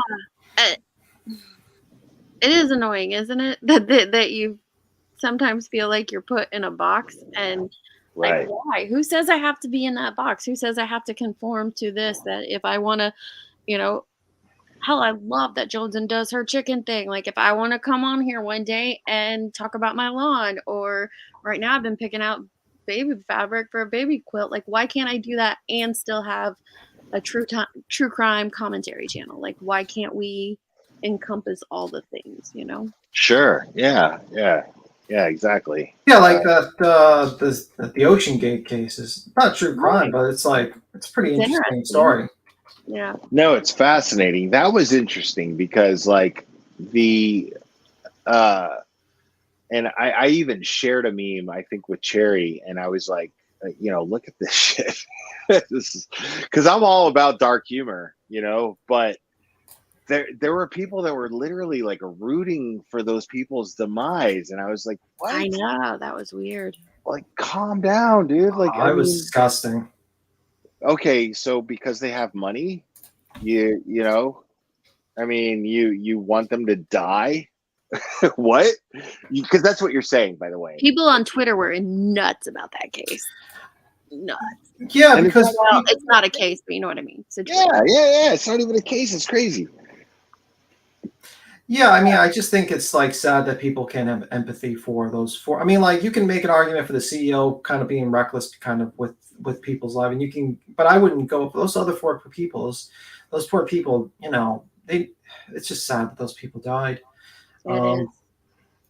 it is annoying, isn't it? That you sometimes feel like you're put in a box, and right. Like, why? Who says I have to be in that box? Who says I have to conform to this? That if I want to, hell, I love that Josen does her chicken thing. Like, if I want to come on here one day and talk about my lawn, or right now I've been picking out baby fabric for a baby quilt. Like, why can't I do that and still have a true crime commentary channel? Like, why can't we encompass all the things? Sure. Yeah. Exactly. Yeah, like the Ocean Gate case is not true crime, but it's a pretty interesting story. Yeah. No, it's fascinating. That was interesting because like the And I even shared a meme, I think, with Cherry, and I was like, look at this shit. This is because I'm all about dark humor, but there were people that were literally like rooting for those people's demise, and I was like, what? I know, that was weird. Like, calm down, dude. Like, I was disgusting. Okay, so because they have money, you want them to die? What? Because that's what you're saying, by the way. People on Twitter were nuts about that case. Nuts. Yeah, And because It's not a case, but you know what I mean. yeah. It's not even a case. It's crazy. yeah, I mean, I just think it's like sad that people can't have empathy for those four. I mean, like you can make an argument for the CEO kind of being reckless, kind of with people's life, and you can, but I wouldn't go for those other four people. Those poor people, it's just sad that those people died. It is.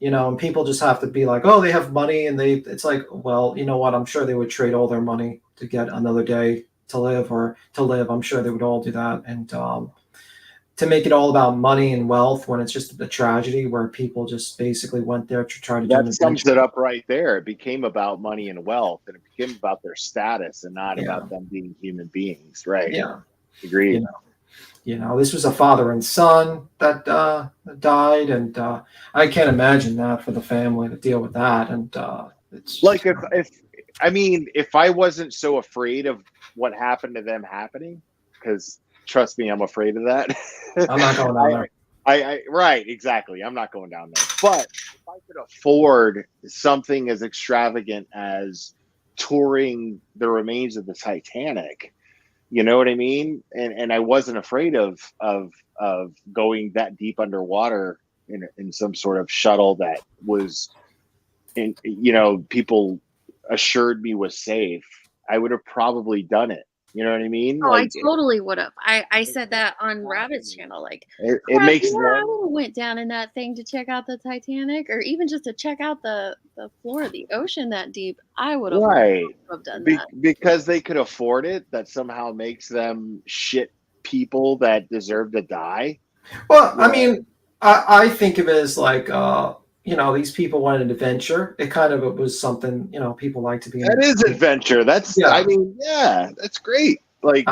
And people just have to be like, oh, they have money, and it's like, well, you know what? I'm sure they would trade all their money to get another day to live or to live. I'm sure they would all do that, and to make it all about money and wealth when it's just a tragedy where people just basically went there to try to do an That sums adventure. it up right there. It became about money and wealth, and it became about their status and not about them being human beings. Right. Yeah. Agreed. This was a father and son that died, and I can't imagine that for the family to deal with that. And it's like if I wasn't so afraid of what happened to them happening, because trust me, I'm afraid of that. I'm not going down there. I right, exactly. I'm not going down there. But if I could afford something as extravagant as touring the remains of the Titanic, you know what I mean? And I wasn't afraid of going that deep underwater in some sort of shuttle that was, people assured me was safe. I would have probably done it. You know what I mean? Oh, I totally would have. I said that on Rabbit's channel. Like, it makes them. I would have went down in that thing to check out the Titanic, or even just to check out the floor of the ocean that deep. I would have done that because they could afford it. That somehow makes them shit people that deserve to die. Well, I mean, I think of it as like these people wanted an adventure. It was something, people like to be in. That is adventure. That's, yeah. I mean, yeah, that's great. Like,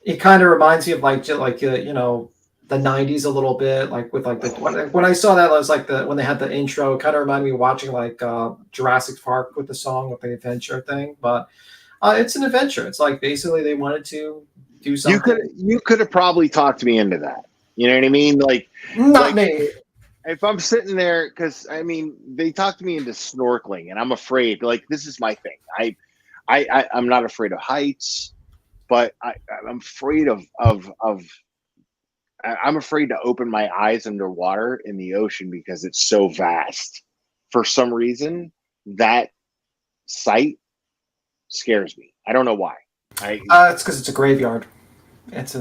it kind of reminds me of the 90s a little bit, like with like when I saw that, I was like when they had the intro, it kind of reminded me of watching like Jurassic Park with the song with the adventure thing. But it's an adventure. It's like basically they wanted to do something. You could have probably talked me into that. You know what I mean? Like, not me. If I'm sitting there, because I mean, they talked me into snorkeling, and I'm afraid. Like, this is my thing. I'm not afraid of heights, but I'm afraid of I'm afraid to open my eyes underwater in the ocean because it's so vast. For some reason, that sight scares me. I don't know why. It's because it's a graveyard. It's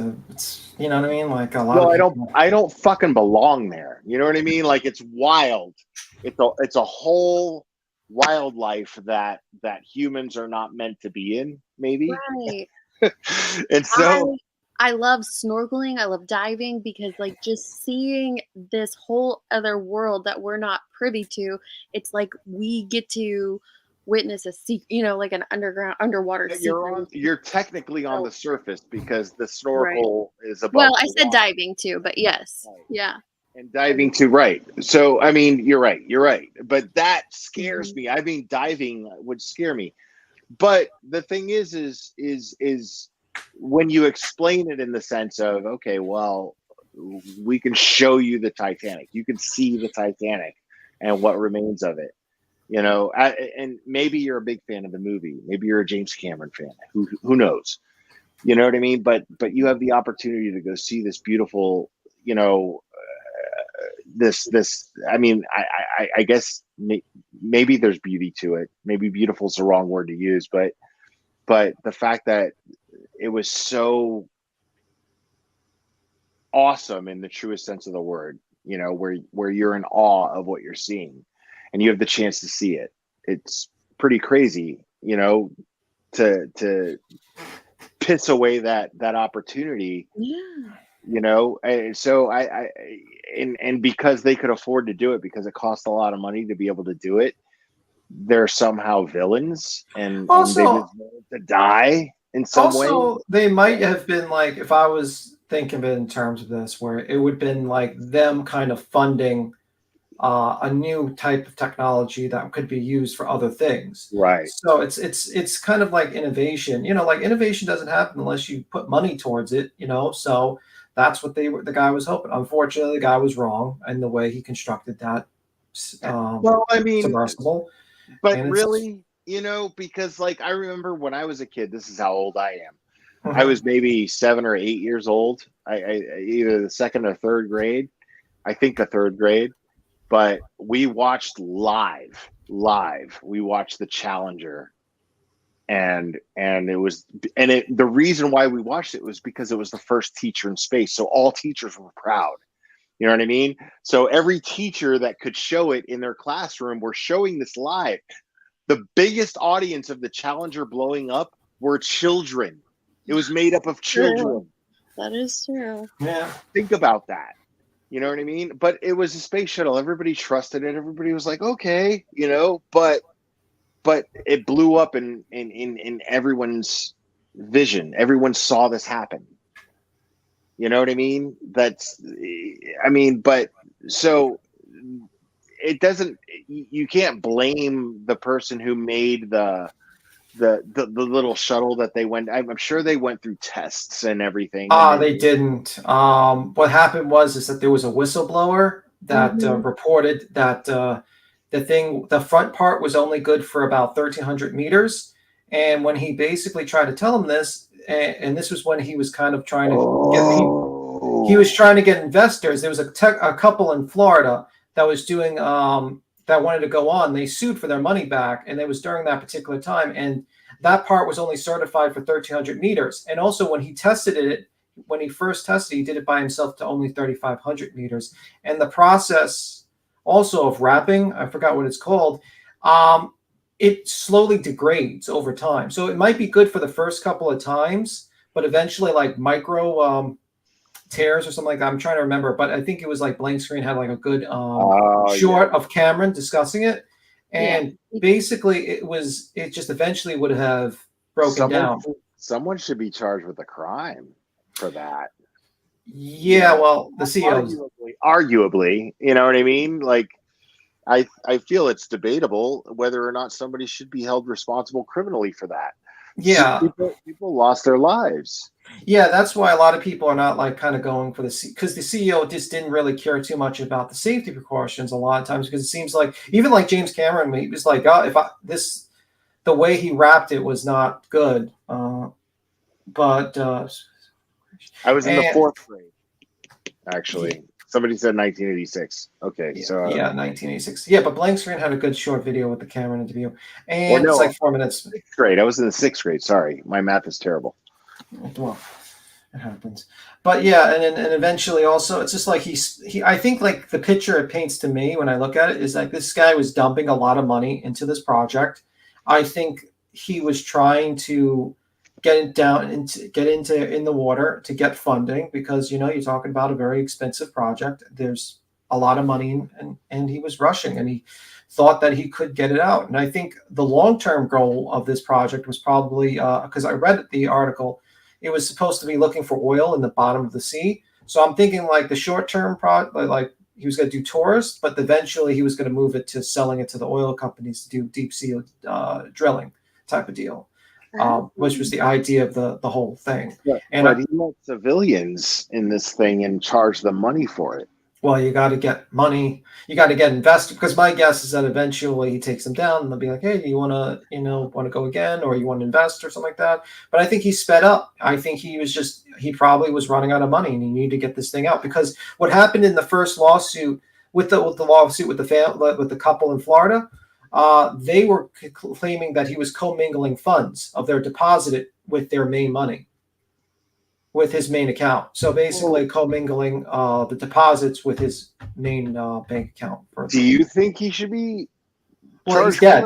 you know what I mean? Like a lot of people. I don't fucking belong there. You know what I mean? Like, it's wild. It's a whole wildlife that humans are not meant to be in, maybe. Right. And so I love snorkeling. I love diving because like just seeing this whole other world that we're not privy to, it's like we get to witness a secret, like an underwater secret. You're technically on the surface because the snorkel is above. Well, I said diving too, but yes. Right. Yeah. And diving too, right. So I mean, you're right. But that scares me. I mean, diving would scare me. But the thing is when you explain it in the sense of, okay, well, we can show you the Titanic. You can see the Titanic and what remains of it. And maybe you're a big fan of the movie. Maybe you're a James Cameron fan. Who knows? You know what I mean? But you have the opportunity to go see this beautiful, this. I mean, I guess maybe there's beauty to it. Maybe beautiful is the wrong word to use, but the fact that it was so awesome in the truest sense of the word, where you're in awe of what you're seeing. And you have the chance to see it. It's pretty crazy, to piss away that opportunity. Yeah. You know, and so and because they could afford to do it because it cost a lot of money to be able to do it, they're somehow villains and they Also, deserve to die in some way. they might have been like, if I was thinking of it in terms of this, where it would have been like them kind of funding a new type of technology that could be used for other things. Right. So it's kind of like innovation. You know, like innovation doesn't happen unless you put money towards it. You know, so that's what the guy was hoping. Unfortunately, the guy was wrong in the way he constructed that Well, I mean, submersible. but And it's really, you know, because like I remember when I was a kid, this is how old I am. I Mhm. was maybe 7 or 8 years old. I either the second or third grade. I think the third grade. But we watched live. We watched the Challenger, and the reason why we watched it was because it was the first teacher in space, so all teachers were proud. You know what I mean? So every teacher that could show it in their classroom were showing this live. The biggest audience of the Challenger blowing up were children. It was made up of children. That is true. Yeah. Think about that. You know what I mean? But it was a space shuttle. Everybody trusted it. Everybody was like, okay, you know, but it blew up in everyone's vision. Everyone saw this happen. You know what I mean? But so it doesn't, you can't blame the person who made the little shuttle that they went. I'm sure they went through tests and everything. They didn't. What happened was is that there was a whistleblower that reported that the front part was only good for about 1,300 meters, and when he basically tried to tell him this, and this was when he was kind of trying to get people, he was trying to get investors. There was a couple in Florida that was doing that wanted to go on. They sued for their money back, and it was during that particular time, and that part was only certified for 1,300 meters. And also when he tested it, when he first tested, he did it by himself to only 3,500 meters. And the process also of wrapping, I forgot what it's called, it slowly degrades over time. So it might be good for the first couple of times, but eventually like micro tears or something like that. I'm trying to remember, but I think it was like Blank Screen had like a good short of Cameron discussing it. And basically it just eventually would have broken down. Someone should be charged with a crime for that. Yeah, well, the CEOs. Arguably, you know what I mean? Like, I feel it's debatable whether or not somebody should be held responsible criminally for that. Yeah. People lost their lives. Yeah, that's why a lot of people are not like kind of going for because the CEO just didn't really care too much about the safety precautions a lot of times, because it seems like even like James Cameron, he was like, oh, the way he wrapped it was not good. But I was in the fourth grade, actually. Somebody said 1986. Okay, yeah, so 1986. Yeah, but Blank Screen had a good short video with the Cameron interview, and it's like 4 minutes. Sixth grade. I was in the sixth grade. Sorry, my math is terrible. Well, it happens. But yeah, and eventually also it's just like he I think like the picture it paints to me when I look at it is like this guy was dumping a lot of money into this project. I think he was trying to get into in the water to get funding, because you know you're talking about a very expensive project. There's a lot of money, and he was rushing, and he thought that he could get it out. And I think the long-term goal of this project was probably because I read the article, it was supposed to be looking for oil in the bottom of the sea. So I'm thinking like the short-term like he was going to do tourists, but eventually he was going to move it to selling it to the oil companies to do deep sea drilling type of deal, which was the idea of the whole thing. But he let civilians in this thing and charge them money for it. Well, you got to get money. You got to get investors, because my guess is that eventually he takes them down and they'll be like, "Hey, do you want to go again, or you want to invest or something like that?" But I think he sped up. I think he probably was running out of money and he needed to get this thing out, because what happened in the first lawsuit with the lawsuit with the couple in Florida, they were claiming that he was commingling funds of their deposited with their main money, with his main account. So basically commingling the deposits with his main bank account. Do you think he should be Well, he's dead.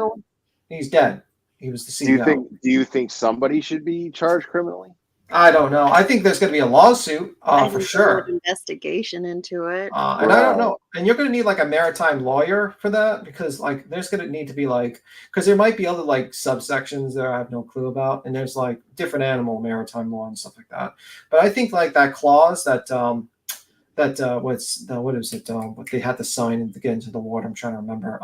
He's dead. He was the CEO. Do you think somebody should be charged criminally? I don't know. I think there's going to be a lawsuit I for think sure. an investigation into it. And I don't know. And you're going to need like a maritime lawyer for that because like there's going to need to be like because there might be other like subsections that I have no clue about, and there's like different animal maritime law and stuff like that. But I think like that clause that what is it? What they had to sign to get into the water. I'm trying to remember.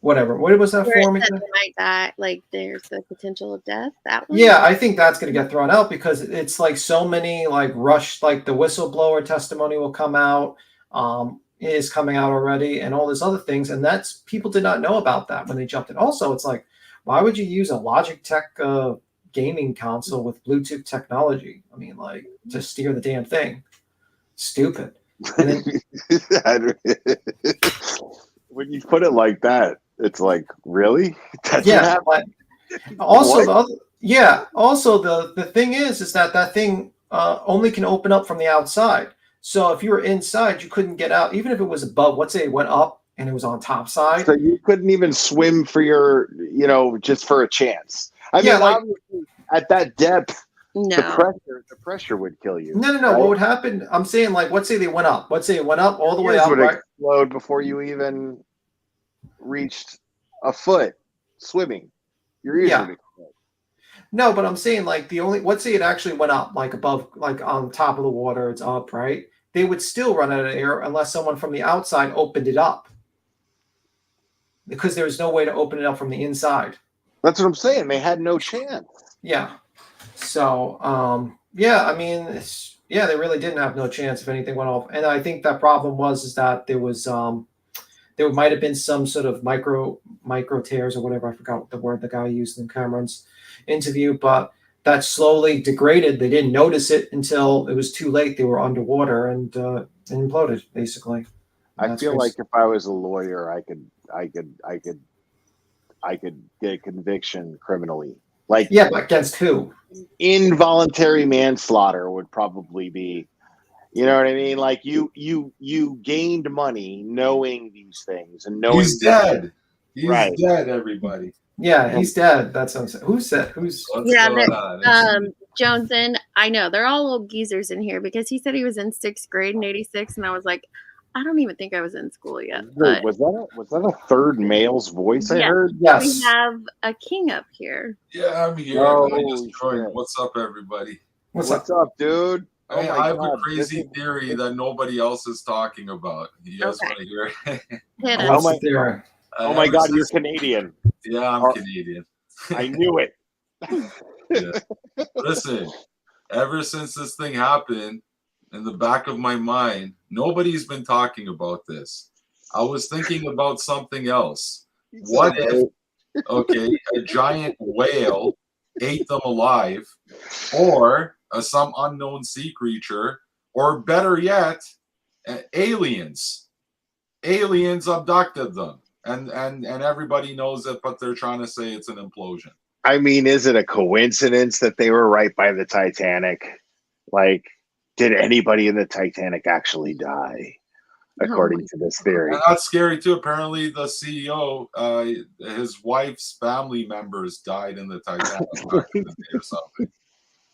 Whatever. What was that Where it form said again? they might die, like there's the potential of death. That one. Yeah, I think that's going to get thrown out because it's like so many like rush, like the whistleblower testimony will come out, is coming out already, and all these other things, and that's people did not know about that when they jumped in. Also, it's like, why would you use a Logitech gaming console with Bluetooth technology? I mean, like to steer the damn thing. Stupid. And then, When you put it like that, it's like, really? That's what yeah, happened? like, also What? the other, yeah. Also the thing is that thing only can open up from the outside. So if you were inside, you couldn't get out, even if it was above. Let's say it went up and it was on top side. So you couldn't even swim for your, just for a chance. I Yeah, mean, like- obviously, at that depth, No. the pressure would kill you. No. right? What would happen? I'm saying like, let's say they went up. Let's say it went up all the way Yours up, would right? explode before you even reached a foot swimming. Your ears Yeah. would explode. No, but I'm saying like let's say it actually went up, like above, like on top of the water, it's up, right? They would still run out of air unless someone from the outside opened it up. Because there's no way to open it up from the inside. That's what I'm saying. They had no chance. Yeah. So, yeah, I mean, they really didn't have no chance if anything went off. And I think that problem is that there was, there might have been some sort of micro tears or whatever. I forgot the word the guy used in Cameron's interview, but that slowly degraded. They didn't notice it until it was too late. They were underwater and imploded, basically. And I feel like if I was a lawyer, I could get a conviction criminally. Like, yeah, but against who? Involuntary manslaughter would probably be, you know what I mean? Like you gained money knowing these things and knowing He's dead. He's Right. dead, everybody. Yeah, he's dead. That's what I'm saying. Who's What's Yeah, going on? Jones and I know they're all little geezers in here because he said he was in 6th grade in '86, and I was like, I don't even think I was in school yet. Wait, But was that a third male's voice I Yeah. heard? Yes. we have a king up here. Yeah, I'm here. Oh, I just joined. shit. What's up, everybody? What's What's up? up, dude? Oh I my have God, a crazy theory that nobody else is talking about. You guys Okay. want to hear it? Hit Oh us. What's my- the theory? Oh my Ever God, you're since- Canadian. Yeah, I'm Oh. Canadian. I knew it. Listen, ever since this thing happened, in the back of my mind, nobody's been talking about this. I was thinking about something else. What if, okay, a giant whale ate them alive, or some unknown sea creature, or better yet, aliens. Aliens abducted them, and everybody knows it, but they're trying to say it's an implosion. I mean, is it a coincidence that they were right by the Titanic? Like, did anybody in the Titanic actually die? According to this theory. And that's scary too. Apparently, the CEO, his wife's family members died in the Titanic back in the day or something.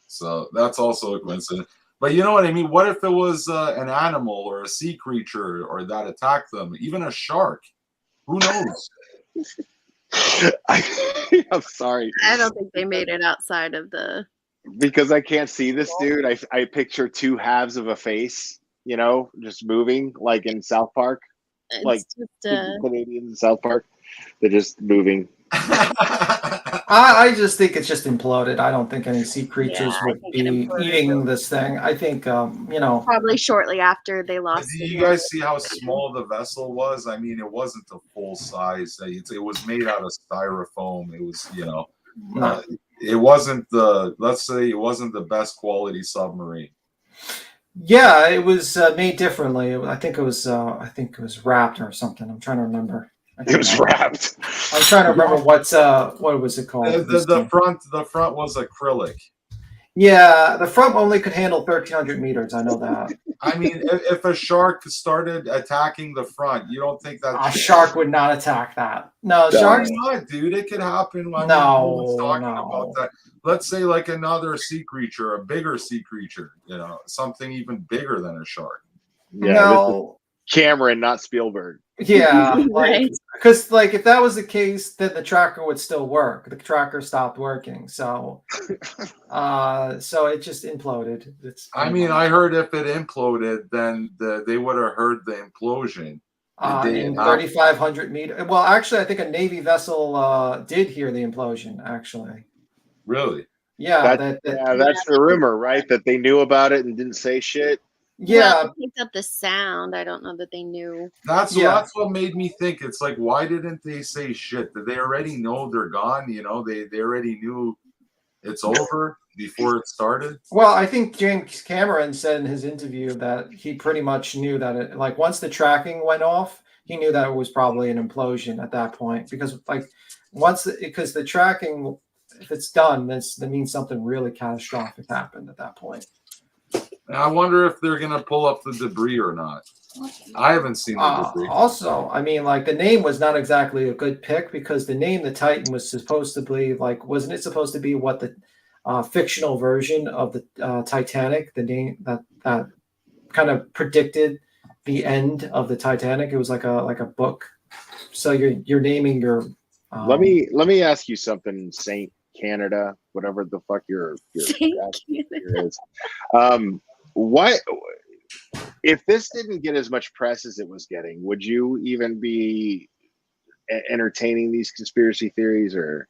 So that's also a coincidence. But you know what I mean? What if it was an animal or a sea creature or that attacked them? Even a shark? Who knows? I'm sorry. I don't think they made it outside of the. Because I can't see this dude. I picture two halves of a face, just moving like in South Park. It's Like just Canadians in South Park. They're just moving. I just think it's just imploded. I don't think any sea creatures I would think it be imploded. eating this thing. I think, probably shortly after they But lost. do you guys see how small the vessel was? I mean, it wasn't a full size. It was made out of styrofoam. It was, no. it wasn't let's say it wasn't the best quality submarine. Yeah, it was made differently. I think it was wrapped or something. I'm trying to remember. It was wrapped. I'm trying to remember what was it called? The front was acrylic. Yeah, the front only could handle 1,300 meters. I know that. I mean, if a shark started attacking the front, you don't think that A shark would not attack that. No, No. sharks. Why not, dude? It could happen. I mean, No, no one's talking no. about that. Let's say like another sea creature, a bigger sea creature, something even bigger than a shark. Yeah, No. this is Cameron, not Spielberg. Yeah, Right. because like if that was the case, then the tracker would still work. The tracker stopped working, so so it just imploded. I mean, I heard if it imploded, then they would have heard the implosion. In 3,500 meters. Well, actually, I think a Navy vessel did hear the implosion. Actually, Really? yeah, that's the rumor, right? That they knew about it and didn't say shit. Yeah, Well, they picked up the sound. I don't know that they knew. That's what made me think. It's like, why didn't they say shit? Did they already know they're gone? They already knew it's over before it started. Well, I think James Cameron said in his interview that he pretty much knew that it, like once the tracking went off, he knew that it was probably an implosion at that point because because the tracking, if it's done, that means something really catastrophic happened at that point. I wonder if they're gonna pull up the debris or not. I haven't seen the debris. Also, I mean, like the name was not exactly a good pick because the name the Titan was supposed to be like, wasn't it supposed to be what the fictional version of the Titanic? The name that kind of predicted the end of the Titanic. It was like a book. So you're naming your. Let me ask you something, Saint Canada, whatever the fuck your is. What if this didn't get as much press as it was getting? Would you even be entertaining these conspiracy theories? Or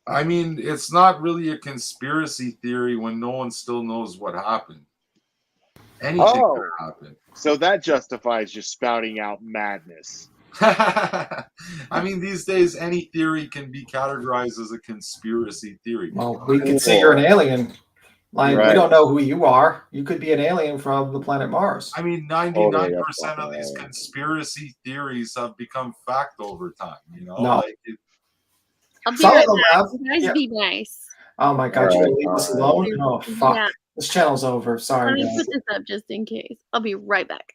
I mean, it's not really a conspiracy theory when no one still knows what happened. Anything could happen. So that justifies just spouting out madness. I mean, these days, any theory can be categorized as a conspiracy theory. Well, we could say you're an alien. Like, we don't know who you are. You could be an alien from the planet Mars. I mean, 99% of these conspiracy theories have become fact over time. No. Like I'll be right back. You guys be nice. Oh my God, you're gonna leave us alone? Oh fuck. Yeah. This channel's over. Sorry. Let me put this up just in case. I'll be right back.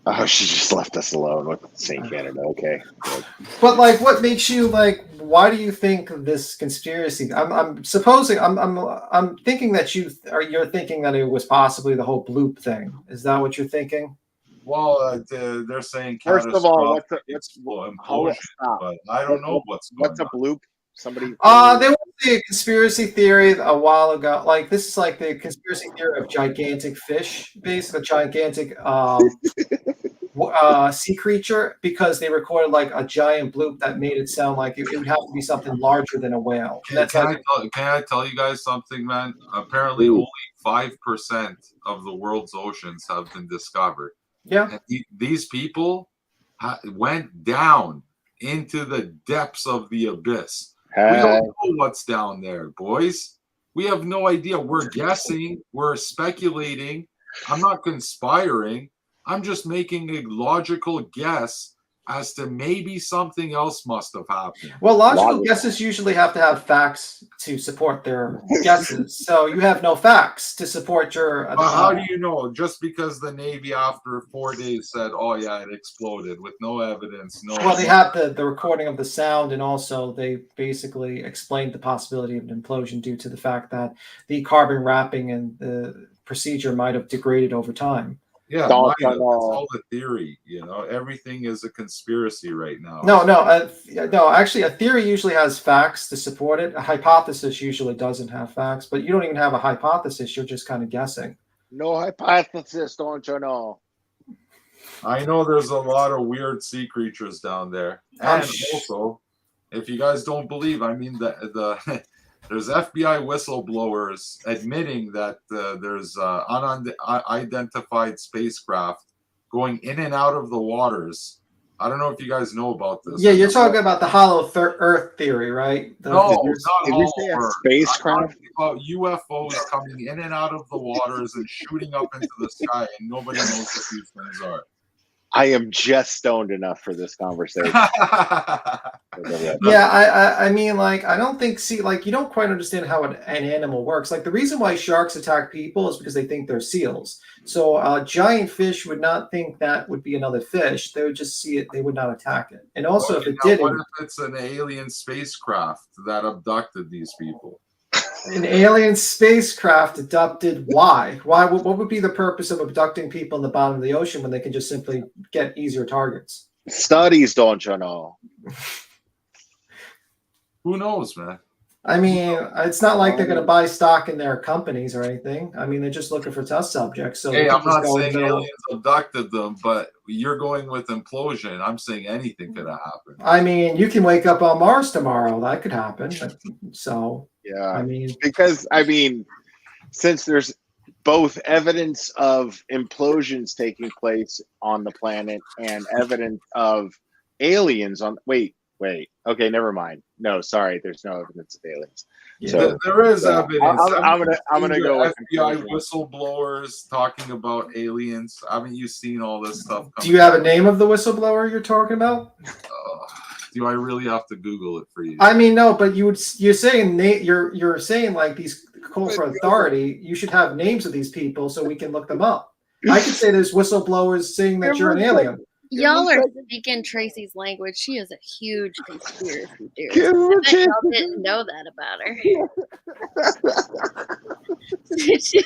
Oh, she just left us alone with Saint Canada. Okay. Good. But like, what makes you like? Why do you think this conspiracy? I'm thinking that you're thinking that it was possibly the whole bloop thing. Is that what you're thinking? Well, they're saying first of all, what's implosion, but I don't know what's a bloop. Somebody. There was a conspiracy theory a while ago. Like this is like the conspiracy theory of gigantic fish, basically a gigantic sea creature, because they recorded like a giant bloop that made it sound like it would have to be something larger than a whale. Can I tell you guys something, man? Apparently, only 5% of the world's oceans have been discovered. Yeah, and these people went down into the depths of the abyss. We don't know what's down there, boys. We have no idea. We're guessing. We're speculating. I'm not conspiring. I'm just making a logical guess as to maybe something else must have happened. Well, logical guesses usually have to have facts to support their guesses. So you have no facts to support your. How do you know? Just because the Navy after 4 days said, "Oh yeah, it exploded," with no evidence, no. Well, they have the recording of the sound, and also they basically explained the possibility of an implosion due to the fact that the carbon wrapping and the procedure might have degraded over time. Yeah, it's all the theory. Everything is a conspiracy right now. No. Actually, a theory usually has facts to support it. A hypothesis usually doesn't have facts, but you don't even have a hypothesis. You're just kind of guessing. No hypothesis, don't you know? I know there's a lot of weird sea creatures down there, and also, if you guys don't believe, I mean there's FBI whistleblowers admitting that there's unidentified spacecraft going in and out of the waters. I don't know if you guys know about this. Yeah, you're talking about the hollow Earth theory, right? No, not hollow Earth. Spacecraft? About UFOs coming in and out of the waters and shooting up into the sky, and nobody knows what these things are. I am just stoned enough for this conversation. Yeah, I mean, like, I don't think, see, like, you don't quite understand how an animal works. Like, the reason why sharks attack people is because they think they're seals. So a giant fish would not think that would be another fish. They would just see it. They would not attack it. And also, if it did, what if it's an alien spacecraft that abducted these people? an alien spacecraft abducted, why? What would be the purpose of abducting people in the bottom of the ocean when they can just simply get easier targets? Studies, don't you know? Who knows, man? I mean, it's not like they're going to buy stock in their companies or anything. I mean, they're just looking for test subjects. So hey, I'm not saying aliens abducted them, but you're going with implosion. I'm saying anything could have happened. I mean, you can wake up on Mars tomorrow. That could happen. So, yeah, I mean, because since there's both evidence of implosions taking place on the planet and evidence of aliens on. Wait. Okay, never mind. No, sorry. There's no evidence of aliens. Yeah. So there is evidence. I'm gonna go with FBI whistleblowers talking about aliens. Haven't you seen all this stuff? Do you have a name of the whistleblower you're talking about? Do I really have to Google it for you? I mean, no, but you're saying like these call for authority. You should have names of these people so we can look them up. I could say there's whistleblowers saying that you're an alien. Y'all are speaking Tracy's language. She is a huge conspiracy theorist. I bet y'all didn't know that about her. She's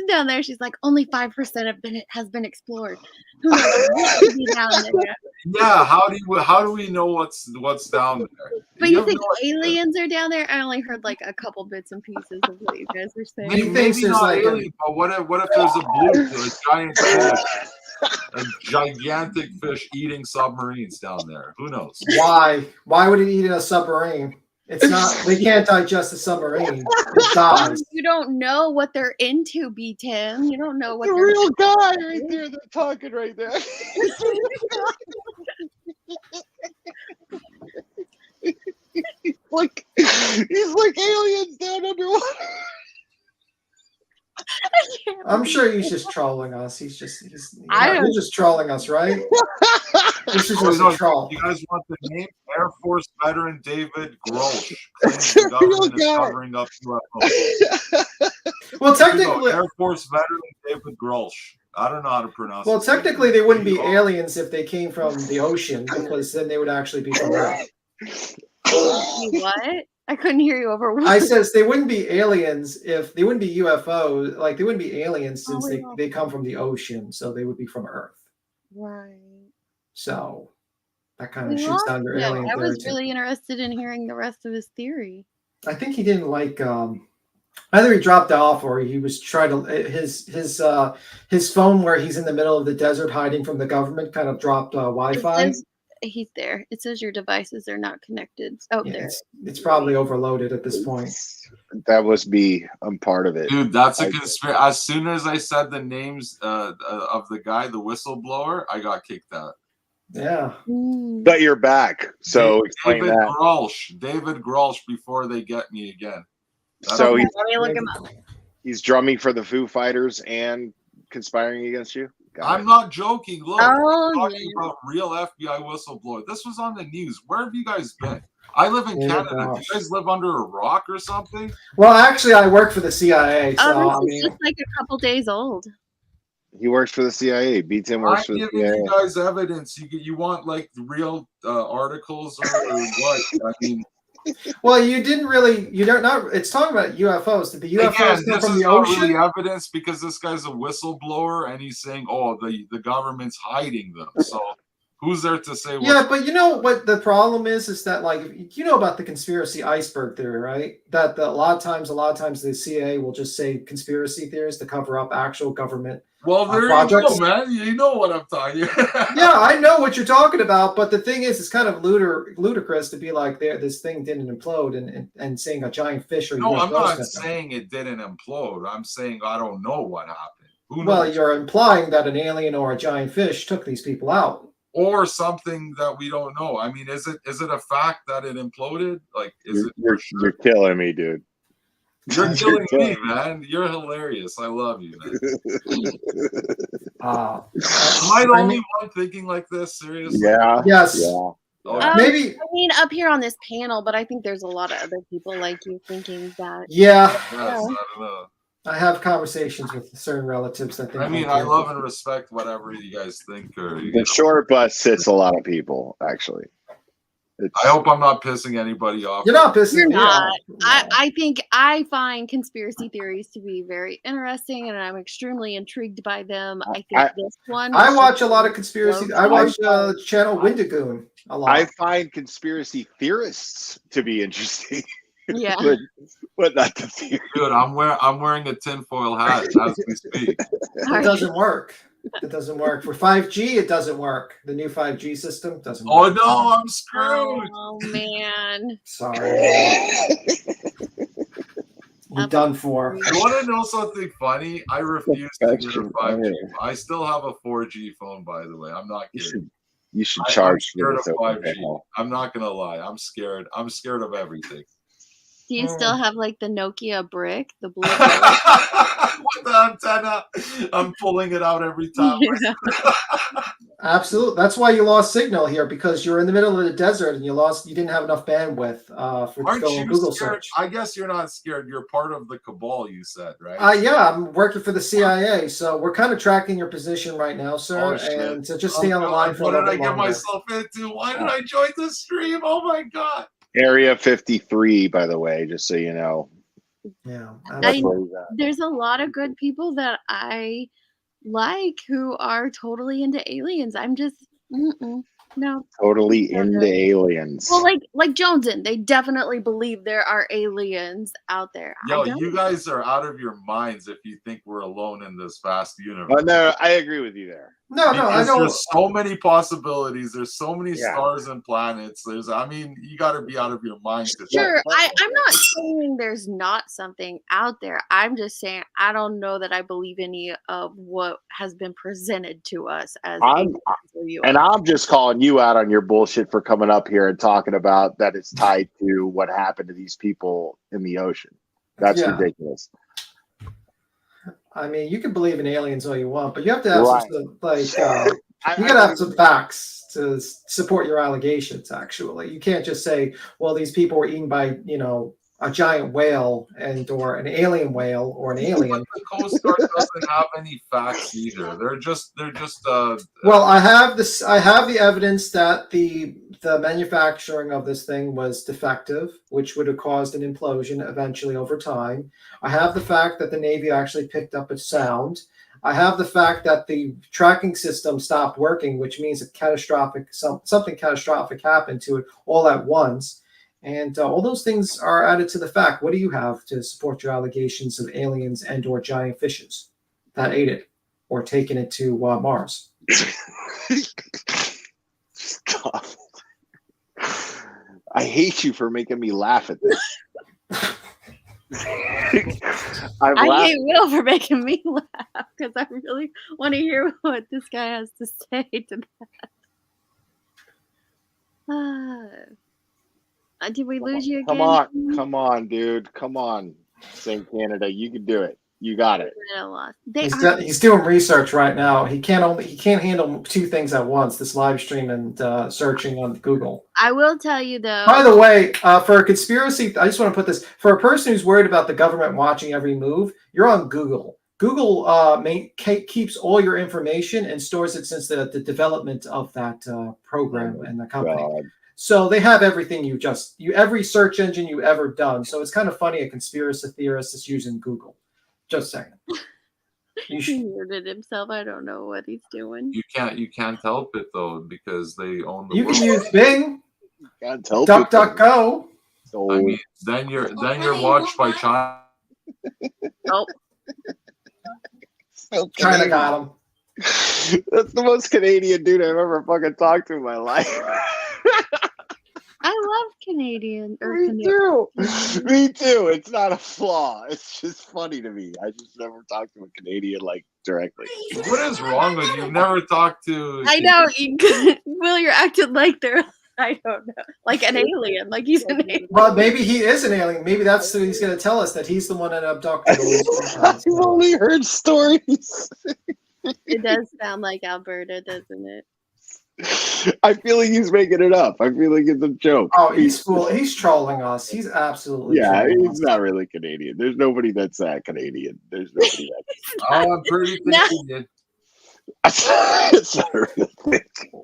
down there. She's like, only 5% has been explored. Who knows what could be down there? Yeah, how do we know what's down there? But you think aliens are down there? I only heard like a couple bits and pieces of what you guys were saying. Maybe not like alien, but what if there's a giant fish? A gigantic fish eating submarines down there. Who knows? Why? Why would it eat in a submarine? It's not. They can't digest a submarine. It dies. You don't know what they're into, B. Tim. You don't know what the they're real guy right there. They're talking right there. He's like aliens down underwater. I'm sure he's just trolling us. He's just trolling us, right? This is just a troll. You guys want the name? Air Force veteran David Grosh claims the government is covering up UFOs. Well, technically, Air Force veteran David Grosh. I don't know how to pronounce it. Well, technically, they wouldn't be aliens if they came from the ocean, because then they would actually be from Earth. What? I couldn't hear you over. I says they wouldn't be aliens if they wouldn't be UFOs. Like they wouldn't be aliens since they come from the ocean, so they would be from Earth. Right. So that kind of shoots down their alien theory. I was really interested in hearing the rest of his theory. I think he didn't like. Either he dropped off or he was trying to his phone where he's in the middle of the desert hiding from the government kind of dropped Wi-Fi. He's there. It says your devices are not connected. Oh, yeah, there. It's probably overloaded at this point. That must be part of it. Dude, that's a conspiracy. As soon as I said the names of the guy, the whistleblower, I got kicked out. Yeah. But you're back. So explain David that. David Grosh before they get me again. So let me look him up. He's drumming for the Foo Fighters and conspiring against you? I'm not joking. Look, I'm talking about real FBI whistleblower. This was on the news. Where have you guys been? I live in Canada. Do you guys live under a rock or something? Well, actually, I work for the CIA. So, this is just like a couple days old. He works for the CIA. B-Tim works for the CIA. I'm giving you guys evidence. You want like real articles or what? I mean. Well, you didn't really. You don't know. It's talking about UFOs. Did the UFOs come from the ocean? Really evidence because this guy's a whistleblower and he's saying, "Oh, the government's hiding them." So who's there to say? Yeah, but you know what the problem is that like you know about the conspiracy iceberg theory, right? That a lot of times the CIA will just say conspiracy theories to cover up actual government. Well, there projects. You go, man. You know what I'm talking about. Yeah, I know what you're talking about, but the thing is, it's kind of ludicrous to be like, this thing didn't implode and saying a giant fish or no, I'm not saying it didn't implode. I'm saying I don't know what happened. Who knows? Well, you're implying that an alien or a giant fish took these people out, or something that we don't know. I mean, is it a fact that it imploded? Like, you're killing me, dude. You're killing me, man. You're hilarious. I love you, man. Am I the only one thinking like this? Seriously? Yeah. Yes. Yeah. Okay. Maybe. I mean, up here on this panel, but I think there's a lot of other people like you thinking that. Yeah. Yes, I don't know. I have conversations with certain relatives that think. I mean, I love and respect whatever you guys think. Or The short bus sits a lot of people, actually. I hope I'm not pissing anybody off. You're not pissing You're me not. off. I think I find conspiracy theories to be very interesting, and I'm extremely intrigued by them. I think this one. I watch a lot of conspiracy. I watch channel Windigoon a lot. I find conspiracy theorists to be interesting. Yeah. but not the theory. Dude, I'm wearing a tinfoil hat as we speak. It doesn't work. It doesn't work. For 5G, it doesn't work. The new 5G system doesn't work. Oh no, I'm screwed. Oh man. Sorry. You're done for. You want to know something funny? I refuse to get a 5G. I still have a 4G phone, by the way. I'm not kidding. You should charge. I'm scared of 5G. I'm not gonna lie. I'm scared. I'm scared of everything. Do you still have like the Nokia brick, the blue? With the antenna, I'm pulling it out every time. Yeah. Absolutely. That's why you lost signal here, because you're in the middle of the desert and you didn't have enough bandwidth for Aren't go you on Google scared? search. I guess you're not scared. You're part of the cabal, you said, right? Yeah, I'm working for the CIA, so we're kind of tracking your position right now, sir. And so just stay on the line for a little What did I bit get longer. myself into? Why did I join the stream? Oh my god! Area 53, by the way, just so you know. Yeah. There's a lot of good people that I like who are totally into aliens. I'm just no. Totally into aliens. Well, like Joneson, they definitely believe there are aliens out there. Yo, you guys are out of your minds if you think we're alone in this vast universe. Oh, no, I agree with you there. No, I know. There's so many possibilities. There's so many stars and planets. You got to be out of your mind. Sure, I'm not saying there's not something out there. I'm just saying I don't know that I believe any of what has been presented to us as aliens or UFOs. And I'm just calling you out on your bullshit for coming up here and talking about that it's tied to what happened to these people in the ocean. That's ridiculous. I mean, you can believe in aliens all you want, but you have to have some, you gotta have some facts to support your allegations. Actually, you can't just say, "Well, these people were eaten by, a giant whale or an alien whale or an alien." The Coast Guard doesn't have any facts either. They're just. Well, I have this. I have the evidence that the manufacturing of this thing was defective, which would have caused an implosion eventually over time. I have the fact that the Navy actually picked up its sound. I have the fact that the tracking system stopped working, which means something catastrophic happened to it all at once. And all those things are added to the fact. What do you have to support your allegations of aliens and or giant fishes that ate it or taken it to Mars? Stop. I hate you for making me laugh at this. I hate Will for making me laugh because I really want to hear what this guy has to say to that. Did we lose you again? Come on, dude. Come on, St. Canada. You can do it. You got it. He's doing research right now. He can't handle two things at once: this live stream and searching on Google. I will tell you though. By the way, for a conspiracy, I just want to put this for a person who's worried about the government watching every move. You're on Google. Google keeps all your information and stores it since the development of that program and the company. God. So they have everything every search engine you ever done. So it's kind of funny a conspiracy theorist is using Google. Just saying. He muted himself. I don't know what he's doing. You can't help it though because they own the. You world. can use Bing. Can't help DuckDuckGo. So, I mean, then you're watched by China. Nope. China got him. That's the most Canadian dude I've ever fucking talked to in my life. I love Canadian. Me too. Me too. It's not a flaw. It's just funny to me. I just never talked to a Canadian directly. What is wrong with you? You've never talked to. I know. Will, you're acting like they're. I don't know. Like an alien. Like he's an alien. Well, maybe he is an alien. Maybe that's what he's going to tell us, that he's the one that abducted all these people. I've only heard stories. It does sound like Alberta, doesn't it? I feel like he's making it up. I feel like it's a joke. Oh, he's trolling us. He's absolutely Yeah, trolling he's us. not really Canadian. There's nobody that's Canadian. There's nobody that's. Oh, I'm pretty No. Canadian. It's not a real thing.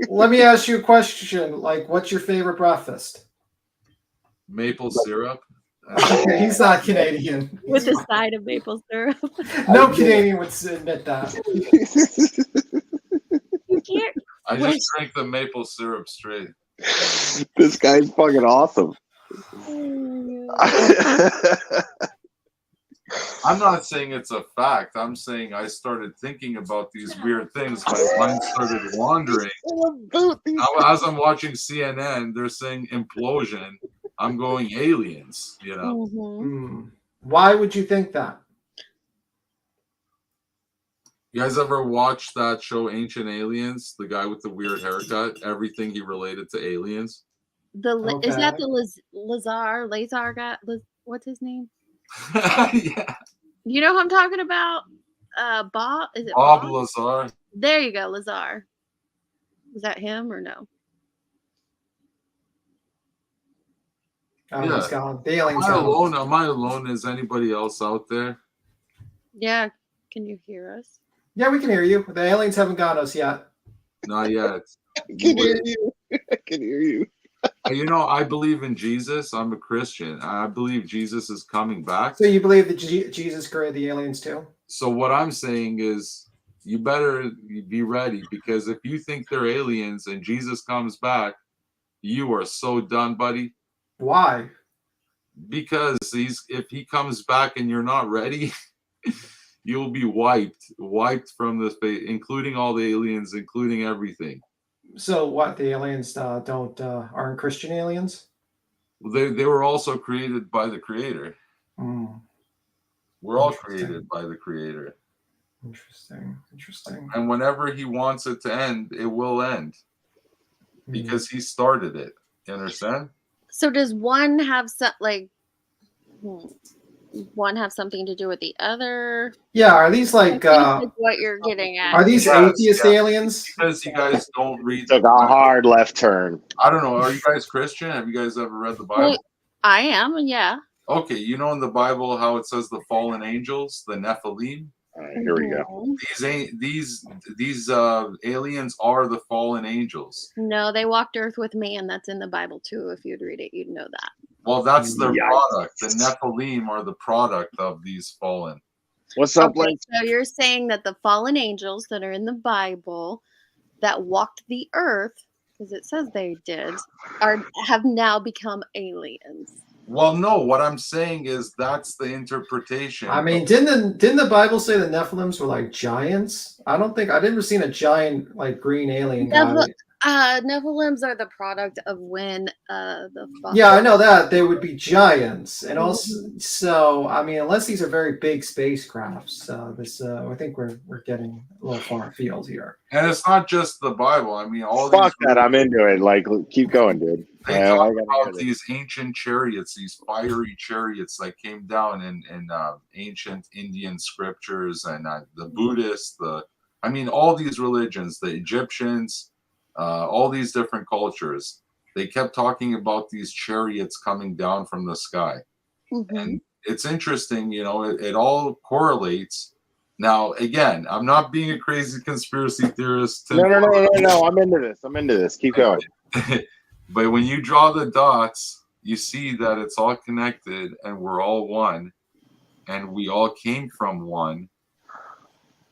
Let me ask you a question. Like, what's your favorite breakfast? Maple syrup. He's not Canadian. With a side of maple syrup. No Canadian would admit that. You can't. I just drank the maple syrup straight. This guy's fucking awesome. I'm not saying it's a fact. I'm saying I started thinking about these weird things. My mind started wandering. Now, as I'm watching CNN, they're saying implosion. I'm going aliens, you know. Mm. Why would you think that? You guys ever watch that show Ancient Aliens? The guy with the weird haircut, everything he related to aliens. Is that the Lazar guy? What's his name? Yeah. You know who I'm talking about? Bob? Is it Bob Bob? Lazar. There you go, Lazar. Is that him or no? Oh, Yeah. he's gone. The alien's Am I gone. alone? Am I alone? Is anybody else out there? Yeah. Can you hear us? Yeah, we can hear you. The aliens haven't got us yet. Not yet. I can hear you. I can hear you. You know, I believe in Jesus. I'm a Christian. I believe Jesus is coming back. So you believe that Jesus created the aliens too? So what I'm saying is you better be ready, because if you think they're aliens and Jesus comes back, you are so done, buddy. Why? Because if he comes back and you're not ready, you'll be wiped from the space, including all the aliens, including everything. So what? The aliens aren't Christian aliens? They were also created by the Creator. Mm. We're all created by the Creator. Interesting. And whenever he wants it to end, it will end. Because he started it. You understand? So does one have one have something to do with the other? Yeah, are these like what you're getting at? Are these atheist aliens? Because you guys don't read. Took a hard left turn. I don't know. Are you guys Christian? Have you guys ever read the Bible? Well, I am, yeah. Okay, you know in the Bible how it says the fallen angels, the Nephilim. All right, here we go. These aliens are the fallen angels. No, they walked Earth with man. That's in the Bible too. If you'd read it, you'd know that. Well, that's their product. The Nephilim are the product of these fallen. What's up, okay, so you're saying that the fallen angels that are in the Bible that walked the earth, because it says they did, have now become aliens. Well, no, what I'm saying is that's the interpretation. I mean, didn't the Bible say the Nephilims were like giants? I never seen a giant like green alien guy. Nephilims are the product of when Yeah, I know that they would be giants, and also so I mean, unless these are very big spacecrafts, I think we're getting a little far afield here. And it's not just the Bible. I mean, all fuck that. I'm into it. Like, keep going, dude. They talk about these ancient chariots, these fiery chariots that came down in ancient Indian scriptures, and the Buddhists, all these religions, the Egyptians. All these different cultures, they kept talking about these chariots coming down from the sky. And it's interesting, it all correlates. Now, again, I'm not being a crazy conspiracy theorist. No. I'm into this. Keep going. But when you draw the dots, you see that it's all connected and we're all one. And we all came from one.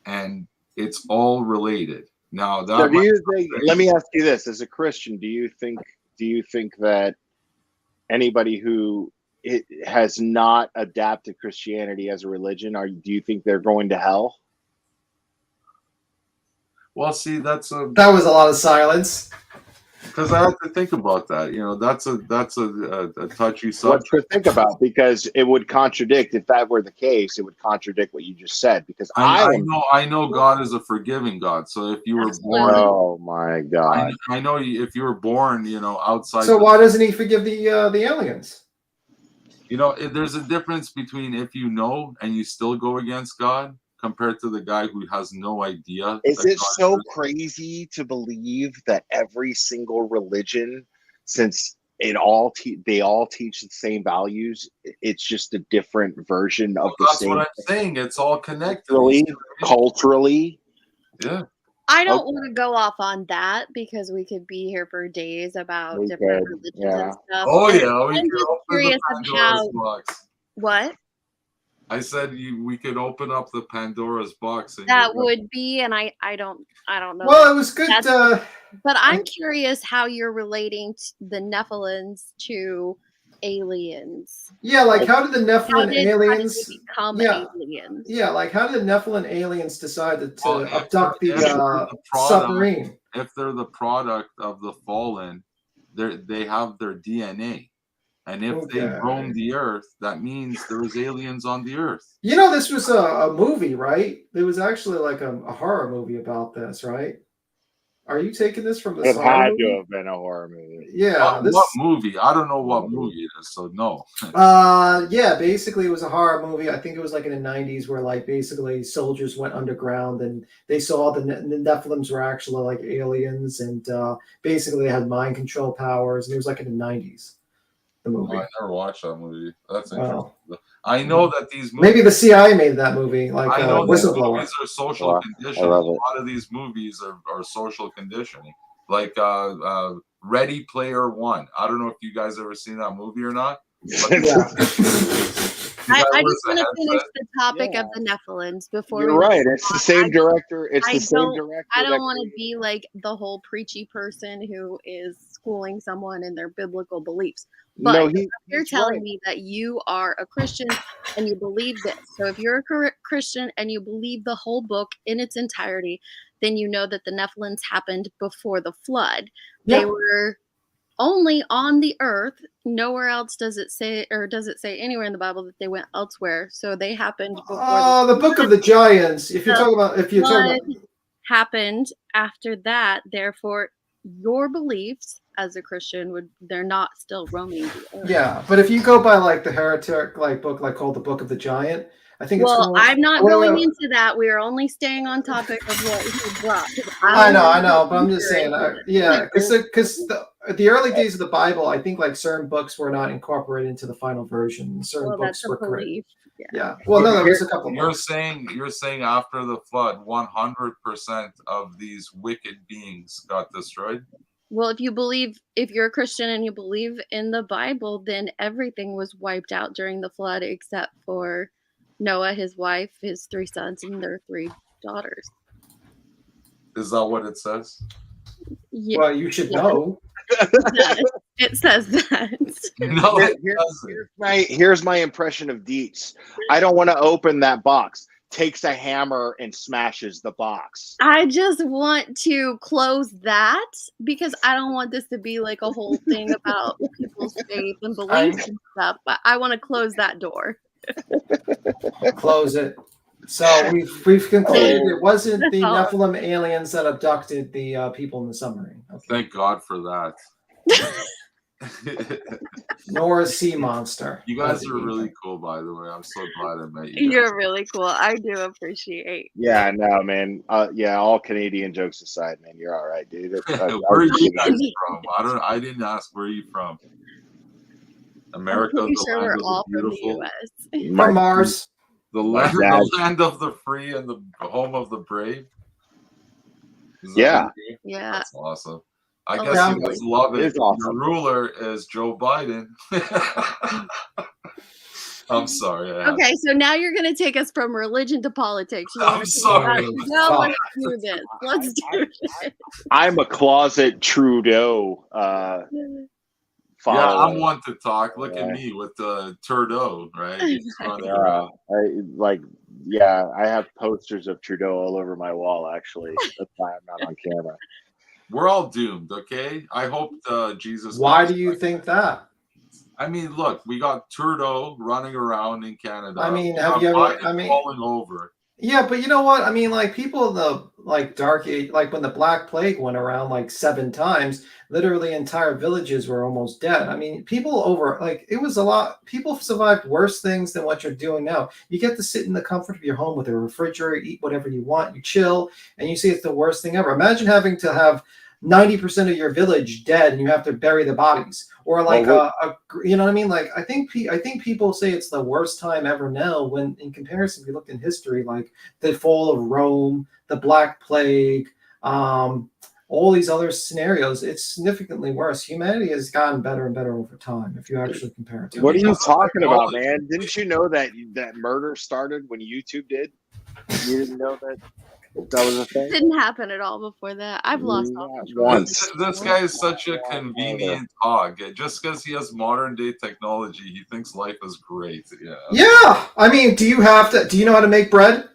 And it's all related. Now, so let me ask you this: as a Christian, do you think that anybody who has not adapted Christianity as a religion, do you think they're going to hell? Well, see, that was a lot of silence. Because I have to think about that. That's a touchy subject. What to think about, because it would contradict, if that were the case, it would contradict what you just said. Because I know God is a forgiving God. So if you were born, oh my God, I know if you were born, outside. So why doesn't He forgive the aliens? There's a difference between if you know and you still go against God, compared to the guy who has no idea. Is that it God so exists? crazy to believe that every single religion, since they all teach the same values, it's just a different version of the That's same? what I'm saying. It's all connected. Culturally. Yeah. I don't want to go off on that because we could be here for days about different religions and stuff. Oh And yeah, we I'm could just open curious the of Pandora's how. box. What? I said we could open up the Pandora's box. And That would be, and I don't know. Well, it was good. But I'm curious how you're relating the Nephilims to aliens. Yeah, like how did the Nephilim How did aliens they become yeah, aliens? Yeah, like how did Nephilim aliens decide to abduct if the submarine? If they're the product of the fallen, they have their DNA. And if they roam the earth, that means there's aliens on the earth. You know, this was a movie, right? There was actually like a horror movie about this, right? Are you taking this from the It horror had movie? to have been a horror movie. Yeah. What movie? I don't know what movie it is, so no. Yeah, basically it was a horror movie. I think it was like in the 90s where like basically soldiers went underground and they saw the Nephilims were actually like aliens and basically they had mind control powers, and it was like in the 90s. The movie. Oh, I never watched that movie. That's interesting. I know that these movies. Maybe the CIA made that movie, like I know Whistleblower. these movies are social conditioning. A lot of these movies are social conditioning. Like Ready Player One. I don't know if you guys ever seen that movie or not. I just want to finish the topic of the Nephilims before. You're right. It's the same director. I don't want to be like the whole preachy person who is schooling someone in their biblical beliefs. But you're telling me that you are a Christian and you believe this. So if you're a Christian and you believe the whole book in its entirety, then you know that the Nephilims happened before the flood. Yeah. They were only on the earth. Nowhere else does it say, or does it say anywhere in the Bible that they went elsewhere? So they happened before. The Book of the Giants. If you're talking about, happened after that, therefore your beliefs as a Christian they're not still roaming the earth. Yeah, but if you go by like the heretic book called the Book of the Giant, I think I'm not going into that. We are only staying on topic of what he brought. I know, but I'm just saying, because the early days of the Bible, I think like certain books were not incorporated into the final version. Certain books were correct. Yeah. Well, no, there was a couple. You're saying after the flood, 100% of these wicked beings got destroyed. Well, if you're a Christian and you believe in the Bible, then everything was wiped out during the flood except for Noah, his wife, his 3 sons, and their 3 daughters. Is that what it says? Yeah. Well, you should know. It says that. No, here's my impression of Dietz. I don't want to open that box. Takes a hammer and smashes the box. I just want to close that because I don't want this to be like a whole thing about people's faith and beliefs and stuff. But I want to close that door. Close it. So we've concluded it wasn't the Nephilim aliens that abducted the people in the submarine. Okay. Thank God for that. Nor a sea monster. You guys are really cool, by the way. I'm so glad I met you. You're really cool. I do appreciate. Yeah, no, man. All Canadian jokes aside, man, you're all right, dude. Where are you guys from? I didn't ask where are you from. America, I'm sure we're all from the U.S. From Mars. The land of the free and the home of the brave. Yeah. That's awesome. I guess you guys love it. Awesome. Your ruler is Joe Biden. I'm sorry. Okay, so now you're going to take us from religion to politics. I'm sorry. No, let's do this. Let's do it. I'm a closet Trudeau follower. Yeah, I'm one to talk. Look at me with the Trudeau, right? I have posters of Trudeau all over my wall, actually. That's why I'm not on camera. We're all doomed, okay? I hope Jesus... Why do you think that? I mean, look, we got Trudeau running around in Canada. I mean, have you ever... falling over. Yeah, but you know what? I mean, like people in the like dark age, like when the Black Plague went around like 7 times, literally entire villages were almost dead. I mean, people over like it was a lot. People survived worse things than what you're doing now. You get to sit in the comfort of your home with a refrigerator, eat whatever you want, you chill, and you see it's the worst thing ever. Imagine having to have 90% of your village dead and you have to bury the bodies, or like you know what I mean? Like I think people say it's the worst time ever now, when in comparison, if you looked in history, like the fall of Rome, the Black Plague, all these other scenarios, it's significantly worse. Humanity has gotten better and better over time if you actually compare it to What are you Because of talking about, technology. man? Didn't you know that murder started when YouTube did? You didn't know that was a thing? Didn't happen at all before that. I've lost all Not control. once. This guy is such a convenient hog. Just because he has modern day technology, he thinks life is great. Yeah. Yeah, I mean, do you know how to make bread?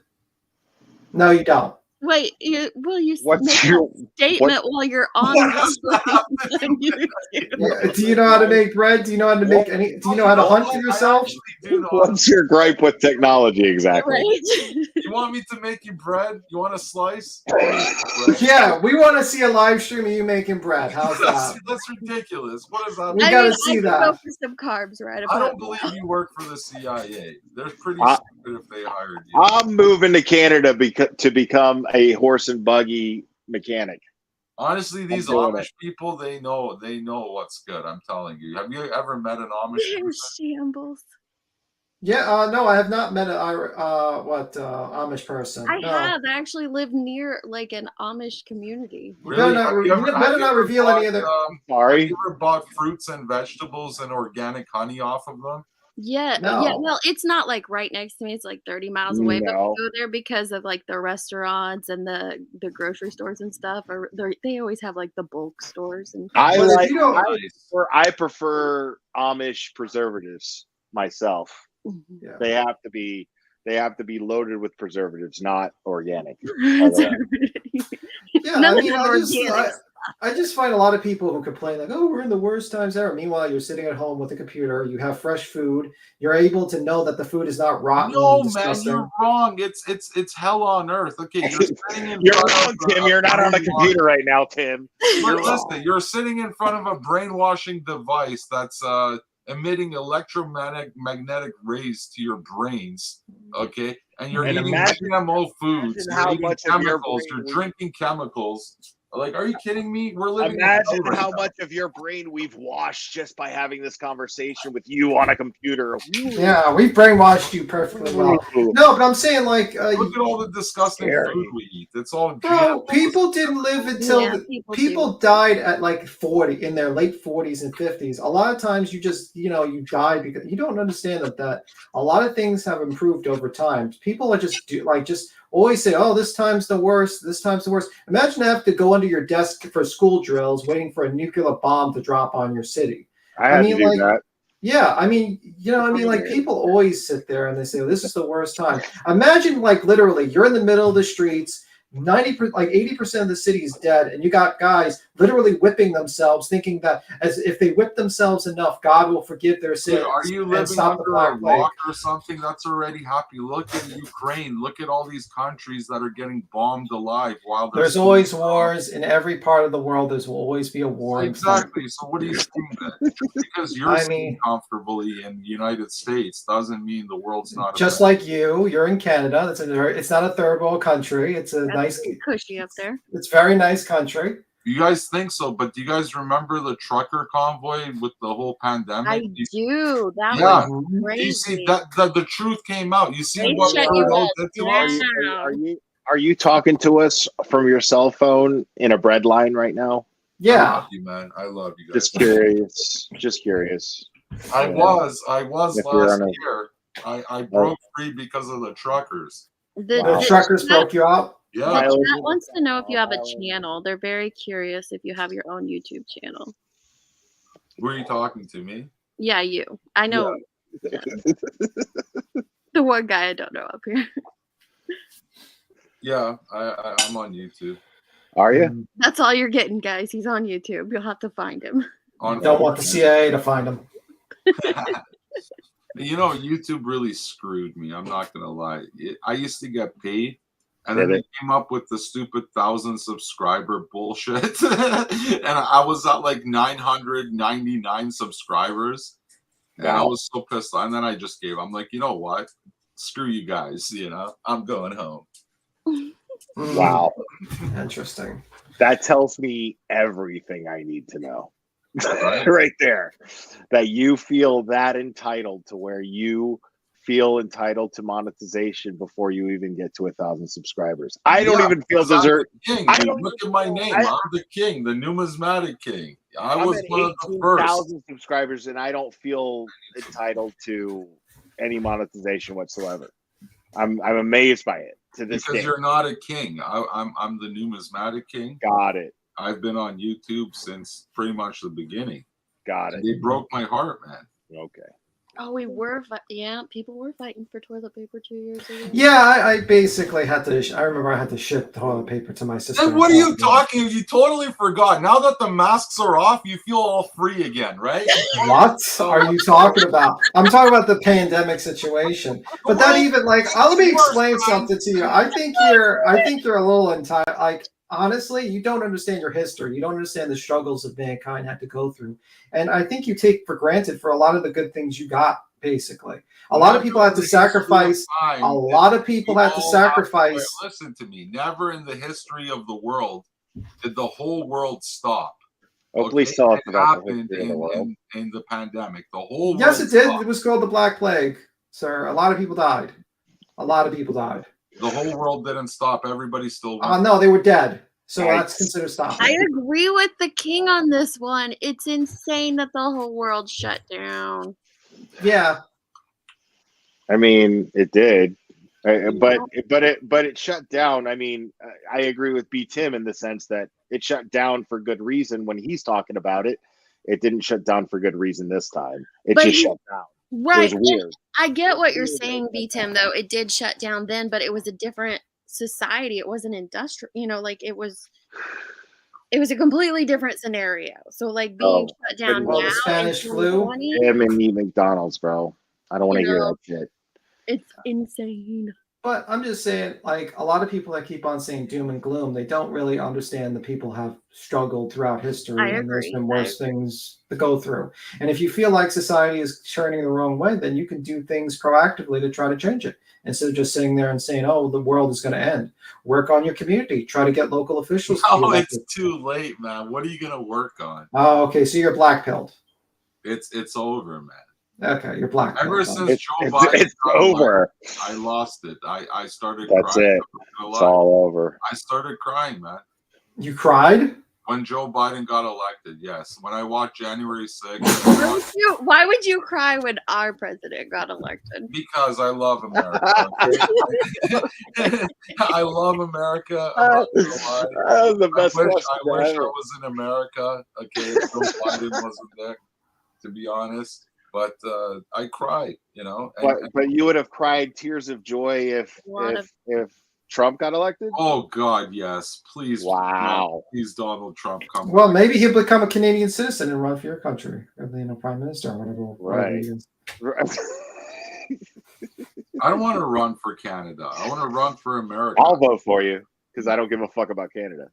No, you don't. Wait, will you What's make your- that statement while you're on YouTube? Yeah, do you know how to make bread? Do you know how to make any? Do you know how to hunt for yourself? What's your gripe with technology exactly? Right? You want me to make you bread? You want a slice? Yeah, we want to see a live stream of you making bread. How's that? That's ridiculous. What is that? We gotta see I could that. go for some carbs right I about don't believe you work for the CIA. They're pretty I- stupid if they hired you. I'm moving to Canada to become a horse and buggy mechanic. Honestly, these doing Amish people, they know what's good. I'm telling you. Have you ever met an Amish They're person? shambles. Yeah, no, I have not met an Amish person. I No. have. I actually live near like an Amish community. You better not reveal any of the. Sorry. Have you ever bought fruits and vegetables and organic honey off of them? Yeah, No. yeah. Well, it's not like right next to me. It's like 30 miles away. But No. we go there because of like the restaurants and the grocery stores and stuff. Or they always have like the bulk stores and. I prefer Amish preservatives myself. Yeah. They have to be loaded with preservatives, not organic. Yeah, I mean, I just find a lot of people who complain like, "Oh, we're in the worst times ever." Meanwhile, you're sitting at home with a computer, you have fresh food, you're able to know that the food is not rotten. No, and disgusting. man, you're wrong. It's hell on earth. Okay, you're sitting in You're front wrong, of Tim. You're not on a computer right now, Tim. Listen, you're sitting in front of a brainwashing device that's emitting electromagnetic rays to your brains, okay? And you're eating GMO foods, you're eating chemicals, you're drinking chemicals. Like, are you kidding me? We're living. Imagine how much of your brain we've washed just by having this conversation with you on a computer. Yeah, we've brainwashed you perfectly well. No, but I'm saying like, look at all the disgusting food we eat. It's all bro. People didn't live until people died at like 40 in their late 40s and 50s. A lot of times you just you die because you don't understand that a lot of things have improved over time. People are just always say, "Oh, this time's the worst. This time's the worst." Imagine having to go under your desk for school drills, waiting for a nuclear bomb to drop on your city. I mean, to do that. Yeah, I mean, like people always sit there and they say, "Oh, this is the worst time." Imagine, like, literally, you're in the middle of the streets. 80% of the city is dead, and you got guys literally whipping themselves, thinking that as if they whip themselves enough, God will forgive their sins. Are you living under a rock or something? That's already happy. Look at Ukraine. Look at all these countries that are getting bombed alive while there's always wars in every part of the world. There will always be a war. Exactly. So what are you saying then? Because you're sitting comfortably in the United States doesn't mean the world's not. Just like you're in Canada. It's not a third world country. It's a nice, cushy up there. It's very nice country. You guys think so, but do you guys remember the trucker convoy with the whole pandemic? I do. That was crazy. You see that the truth came out. You see what Are you talking to us from your cell phone in a bread line right now? Yeah. I love you, man. I love you guys. Just curious. I was last year. I broke free because of the truckers. The truckers broke you out? Yeah. The chat wants to know if you have a channel. They're very curious if you have your own YouTube channel. Who are you talking to, me? Yeah, you. I know. Yeah. The one guy I don't know up here. Yeah, I'm on YouTube. Are you? That's all you're getting, guys. He's on YouTube. You'll have to find him. Don't want the CIA to find him. You know, YouTube really screwed me. I'm not gonna lie. I used to get paid, and then they came up with the stupid 1,000 subscriber bullshit, and I was at like 999 subscribers, and I was so pissed. And then I just gave. I'm like, you know what? Screw you guys. You know, I'm going home. Wow. Interesting. That tells me everything I need to know. Right there. That you feel that entitled to where you feel entitled to monetization before you even get to 1,000 subscribers. I don't even feel deserve. King, look at my name. I'm the king, the numismatic king. I'm was one of the first. 18,000 subscribers, and I don't feel entitled to any monetization whatsoever. I'm amazed by it to this day. Because you're not a king. I'm the numismatic king. Got it. I've been on YouTube since pretty much the beginning. Got it. They broke my heart, man. Okay. Oh, people were fighting for toilet paper 2 years ago. Yeah, I basically had to. I remember I had to ship toilet paper to my sister. Then what are you talking? You totally forgot. Now that the masks are off, you feel all free again, right? What are you talking about? I'm talking about the pandemic situation. But that even let me explain something to you. I think you're a little entitled. Like, honestly, you don't understand your history. You don't understand the struggles that mankind had to go through. And I think you take for granted for a lot of the good things you got, basically. A lot of people had to sacrifice. A lot of people had to sacrifice. Listen to me. Never in the history of the world did the whole world stop. Please tell us about the history of the world. In the pandemic. The whole world Yes, it did. stopped. It was called the Black Plague, sir. A lot of people died. A lot of people died. The whole world didn't stop. Everybody still went. No, they were dead. So that's considered stopping. I agree with the king on this one. It's insane that the whole world shut down. Yeah. I mean, it did. But it shut down. I mean, I agree with B. Tim in the sense that it shut down for good reason when he's talking about it. It didn't shut down for good reason this time. It just shut down. Right. It was weird. I get what you're saying, B. Tim, though. It did shut down then, but it was a different society. It wasn't industrial, it was a completely different scenario. So like being shut down now, the Spanish flu, him and eat McDonald's, bro. I don't want to hear that shit. It's insane. But I'm just saying, a lot of people that keep on saying doom and gloom, they don't really understand that people have struggled throughout history, and there's been worse things to go through. And if you feel like society is turning the wrong way, then you can do things proactively to try to change it. Instead of just sitting there and saying, oh, the world is going to end. Work on your community. Try to get local officials. Oh, it's too late, man. What are you going to work on? Oh, okay. So you're black-pilled. It's over, man. Okay, you're black. Ever since Joe Biden, it's over. I lost it. I started That's crying. it. It's all over. I started crying, man. You cried? When Joe Biden got elected, yes. When I watched January 6th. Why would you cry when our president got elected? Because I love America. I love America. That was the best I wish I was in America. Okay, Joe Biden wasn't there, to be honest. But I cried, But you would have cried tears of joy if Trump got elected? Oh God, yes. Please. Wow. Please, Donald Trump, come Well, back. maybe he'll become a Canadian citizen and run for your country, or prime minister or whatever. Right. I don't want to run for Canada. I want to run for America. I'll vote for you because I don't give a fuck about Canada.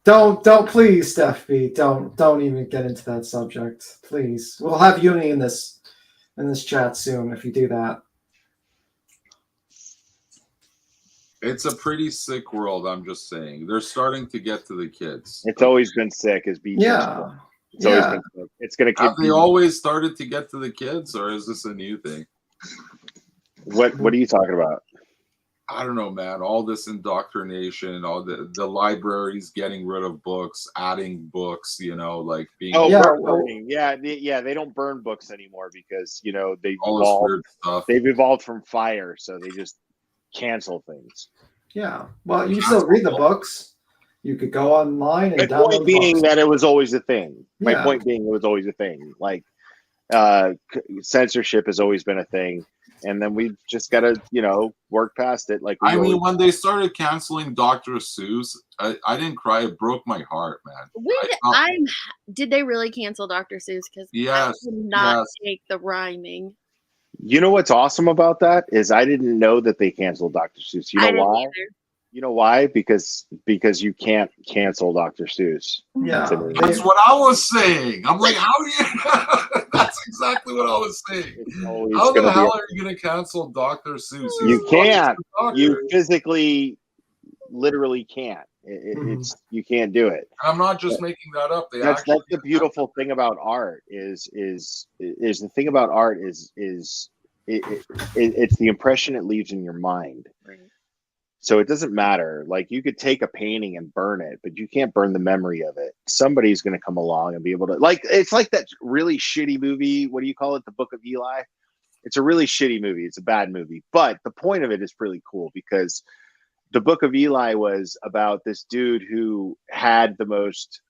Don't please, Steph B. Don't even get into that subject, please. We'll have unity in this chat soon if you do that. It's a pretty sick world. I'm just saying. They're starting to get to the kids. It's always been sick, as BJ said. It's always been sick. It's gonna keep. Have they always started to get to the kids, or is this a new thing? What are you talking about? I don't know, man. All this indoctrination, all the libraries getting rid of books, adding books, being. Burning. Yeah. They don't burn books anymore because they've evolved from fire, so they just cancel things. Yeah. Well, you still read the books. You could go online and download. My point being that it was always a thing. My point being it was always a thing. Like censorship has always been a thing. and then we just got to, work past it. Like I mean, when they started canceling Dr. Seuss, I didn't cry. It broke my heart, man. Did they really cancel Dr. Seuss? Because I could not take the rhyming. You know what's awesome about that is I didn't know that they canceled Dr. Seuss. You know why? Either. You know why? Because you can't cancel Dr. Seuss. Yeah, that's what I was saying. I'm like, how do you? That's exactly what I was saying. How the hell are you going to cancel Dr. Seuss? You can't. You physically, literally can't. It's you can't do it. I'm not just making that up. That's the beautiful thing about art is the thing about art is it's the impression it leaves in your mind. Right. So it doesn't matter. Like you could take a painting and burn it, but you can't burn the memory of it. Somebody's going to come along and be able to, like, it's like that really shitty movie. What do you call it? The Book of Eli. It's a really shitty movie. It's a bad movie, but the point of it is really cool because the Book of Eli was about this dude who had the most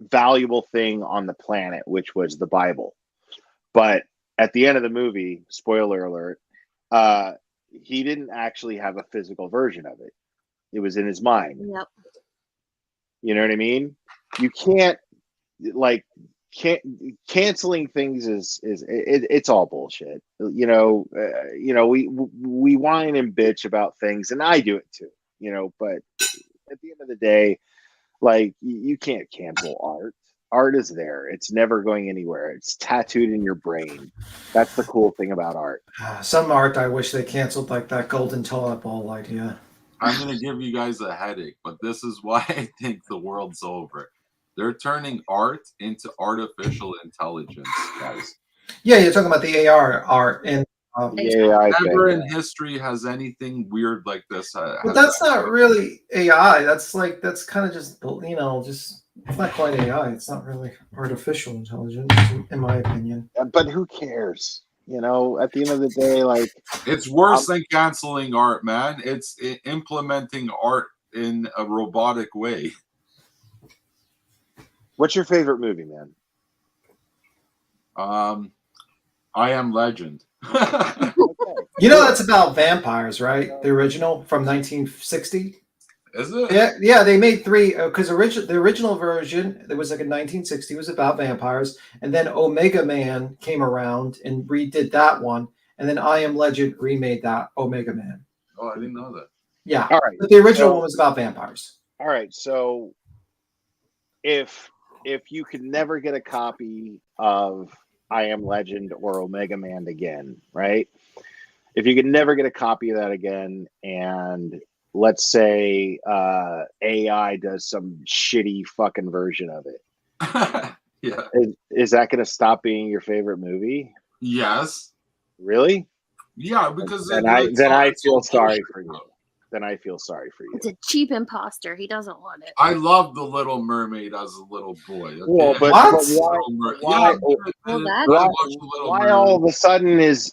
valuable thing on the planet, which was the Bible. But at the end of the movie, spoiler alert, he didn't actually have a physical version of it. It was in his mind. Yep. You know what I mean? You can't canceling things it's all bullshit. We whine and bitch about things, and I do it too. But at the end of the day, like you can't cancel art. Art is there. It's never going anywhere. It's tattooed in your brain. That's the cool thing about art. Some art I wish they canceled, like that golden toilet bowl idea. I'm going to give you guys a headache, but this is why I think the world's over. They're turning art into artificial intelligence, guys. Yeah, you're talking about the AR art. And never in history has anything weird like this. But that's not really AI. That's kind of just, it's not quite AI. It's not really artificial intelligence, in my opinion. But who cares? At the end of the day, like it's worse than canceling art, man. It's implementing art in a robotic way. What's your favorite movie, man? I Am Legend. That's about vampires, right? The original from 1960. Is it? Yeah. They made 3 because the original version, it was like in 1960, was about vampires, and then Omega Man came around and redid that one, and then I Am Legend remade that Omega Man. Oh, I didn't know that. Yeah. All right. But the original one was about vampires. All right. So if you could never get a copy of I Am Legend or Omega Man again, right? If you could never get a copy of that again, and let's say AI does some shitty fucking version of it. Yeah. Is that going to stop being your favorite movie? Yes. Really? Yeah, because then I feel sorry for you. Then I feel sorry for you. It's a cheap imposter. He doesn't want it. I loved The Little Mermaid as a little boy. Okay? Well, but why all of a sudden is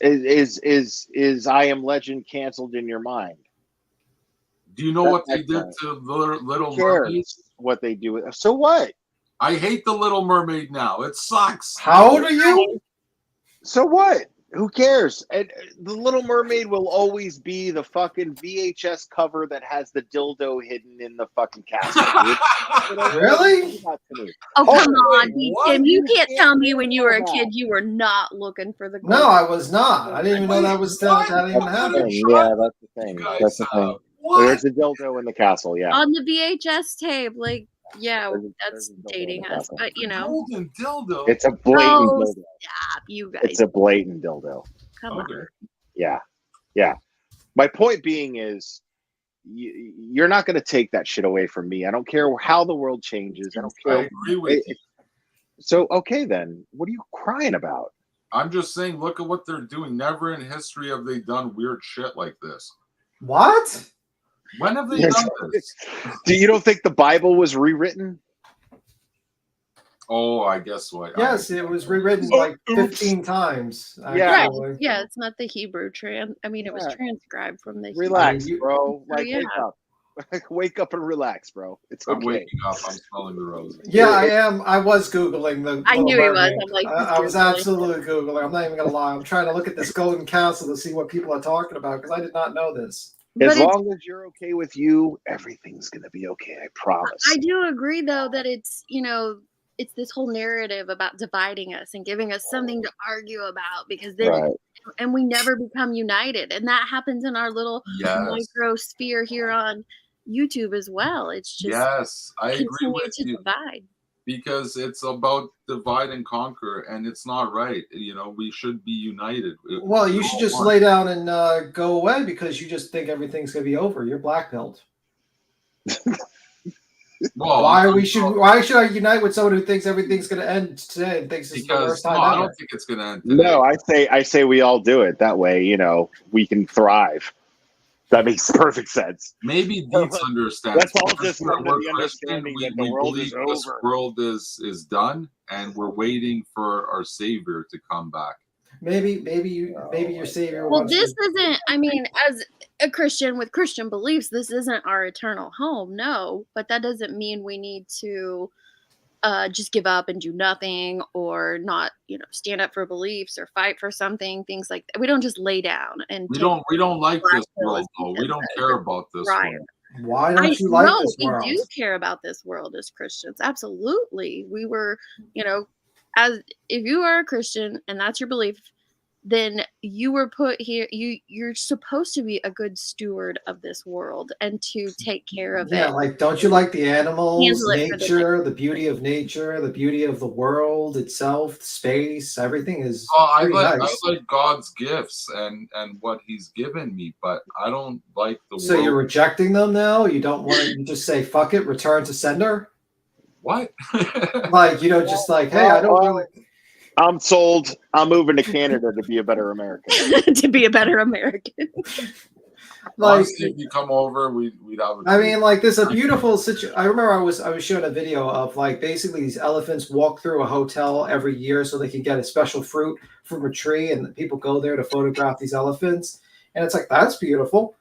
I Am Legend canceled in your mind? Do you know what they did to Little Mermaid? What they do? So what? I hate The Little Mermaid now. It sucks. How old are you? So what? Who cares? And The Little Mermaid will always be the fucking VHS cover that has the dildo hidden in the fucking castle. Really? Oh, come on, Tim. You can't tell me when you were a kid you were not looking for the. No, I was not. I didn't even know that was that even happened. Yeah, that's the thing. That's the thing. There's a dildo in the castle. Yeah. On the VHS tape, that's dating us, but golden dildo. It's a blatant dildo. Stop, you guys. It's a blatant dildo. Come on. Yeah. My point being is, you're not going to take that shit away from me. I don't care how the world changes. I don't care. I agree with you. So okay, then what are you crying about? I'm just saying, look at what they're doing. Never in history have they done weird shit like this. What? When have they done this? You don't think the Bible was rewritten? Oh, I guess what? Yes, it was rewritten like 15 times. Yeah, it's not the Hebrew it was transcribed from the Hebrew. Relax, bro. Wake up. Wake up and relax, bro. It's I'm okay. waking up. I'm smelling the roses. Yeah, I am. I was Googling the I Little knew he was. Mermaid. I'm like, I was he's Googling. absolutely Googling. I'm not even going to lie. I'm trying to look at this Golden Council to see what people are talking about because I did not know this. As long as you're okay with you, everything's going to be okay. I promise. I do agree, though, that it's, it's this whole narrative about dividing us and giving us something to argue about because then, and we never become united. And that happens in our little micro sphere here on YouTube as well. It's just I agree with to you. divide. Because it's about divide and conquer, and it's not right. We should be united. Well, you should just lay down and go away because you just think everything's going to be over. You're black-pilled. Well, why should I unite with someone who thinks everything's going to end today and thinks this is the worst time ever? I don't think it's going to end today. No, I say we all do it. That way, we can thrive. That makes perfect sense. Maybe Deets understands. Let's all just come to the understanding that the world is over. This world is done, and we're waiting for our Savior to come back. Maybe your Savior. Well, this isn't. I mean, as a Christian with Christian beliefs, this isn't our eternal home. No, but that doesn't mean we need to just give up and do nothing, or not, stand up for beliefs or fight for something. Things like that. We don't just lay down and. We don't like this world, though. We don't care about this world. Why don't you like this world? We do care about this world as Christians. Absolutely. We were, as if you are a Christian and that's your belief, then you were put here. You're supposed to be a good steward of this world and to take care of it. Yeah, like, don't you like the animals, nature, the beauty of nature, the beauty of the world itself, space, everything is nice. I like God's gifts and what He's given me, but I don't like the world. So you're rejecting them now? You don't want to? You just say fuck it, return to sender? What? Like, just like, hey, I don't really. I'm sold. I'm moving to Canada to be a better American. To be a better American. Like, honestly, if you come over, we'd have. I mean, like, there's a beautiful situation. I remember I was showing a video of, like, basically these elephants walk through a hotel every year so they can get a special fruit from a tree, and people go there to photograph these elephants. And it's like, that's beautiful.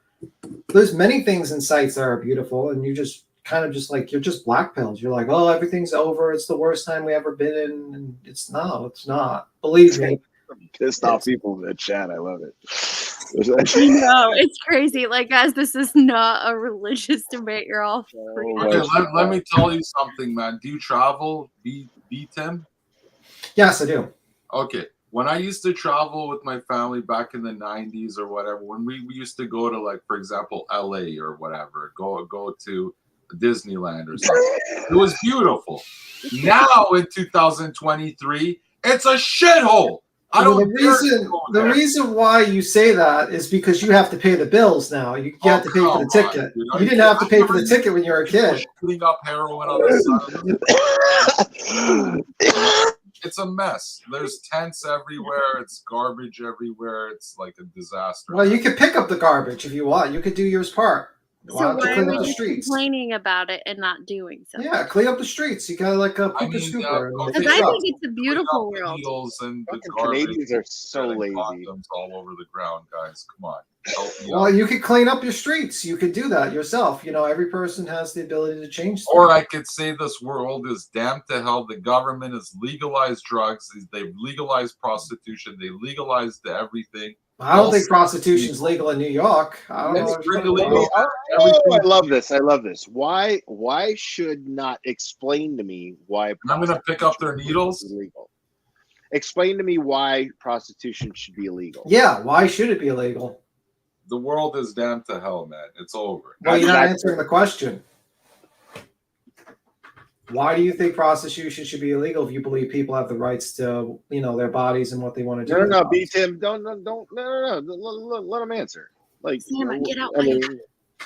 There's many things in sites that are beautiful, and you just kind of just like, you're just black-pilled. You're like, oh, everything's over. It's the worst time we ever been in. And it's not. Believe me. Pissed off people in the chat. I love it. No, it's crazy. Like, guys, this is not a religious debate. You're all free. Okay, let me tell you something, man. Do you travel, Tim? Yes, I do. Okay. When I used to travel with my family back in the 90s or whatever, when we used to go to, like, for example, LA or whatever, go to Disneyland or something. It was beautiful. Now in 2023, it's a shithole. The reason why you say that is because you have to pay the bills now. You have to pay for the ticket. You didn't have to pay for the ticket when you were a kid. Putting up heroin on the side. It's a mess. There's tents everywhere. It's garbage everywhere. It's like a disaster. Well, you could pick up the garbage if you want. You could do yours part. So why are you complaining about it and not doing something? Yeah, clean up the streets. You gotta like a scooper. Because I think it's a beautiful world. And the Canadians are so lazy. All over the ground, guys. Come on. Well, you could clean up your streets. You could do that yourself. Every person has the ability to change things. Or I could say this world is damned to hell. The government has legalized drugs. They've legalized prostitution. They legalized everything. I don't think prostitution is legal in New York. I don't know. Pretty legal. I love this. Why should not explain to me why I'm going to pick up their needles? Illegal. Explain to me why prostitution should be illegal. Yeah, why should it be illegal? The world is damned to hell, man. It's over. Well, you're not answering the question. Why do you think prostitution should be illegal if you believe people have the rights to, their bodies and what they want to do? No, Tim, don't, let them answer. Like, Sam, get out.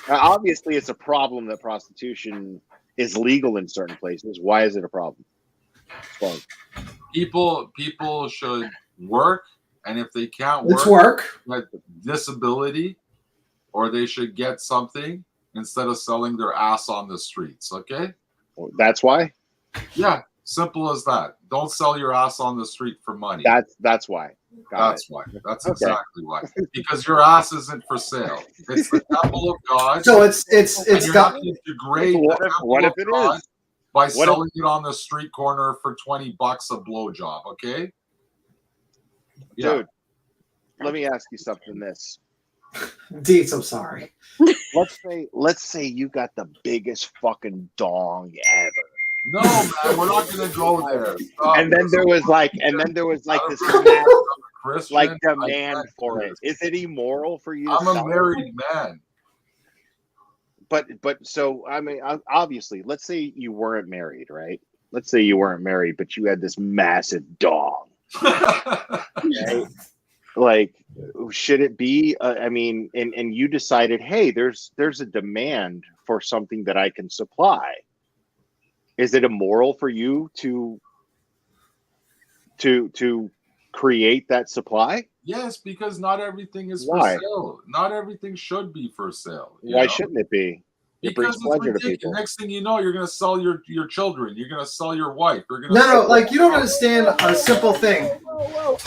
Obviously, it's a problem that prostitution is legal in certain places. Why is it a problem? People should work, and if they can't work, like disability, or they should get something instead of selling their ass on the streets. Okay. That's why? Yeah, simple as that. Don't sell your ass on the street for money. That's why. That's why. That's exactly why. Because your ass isn't for sale. It's the temple of God. So it's you're got. not going to degrade What the if- temple what of if it God is? by What if- selling it on the street corner for $20 a blowjob. Okay, Dude, let me ask you something. Deets, I'm sorry. Let's say you got the biggest fucking dong ever. No, man, we're not going to go there. Stop. And then there was like this Christian, like demand for it. Is it immoral for you? I'm a married man. But so I mean, obviously, let's say you weren't married, right? Let's say you weren't married, but you had this massive dong. Right? Like, should it be? I mean, and you decided, hey, there's a demand for something that I can supply. Is it immoral for you to create that supply? Yes, because not everything is Why? for sale. Not everything should be for sale. Why shouldn't it be? It brings Because it's pleasure to ridiculous. people. Next thing you know, you're going to sell your children. You're going to sell your wife. You're going No, like you don't understand a simple thing. Whoa.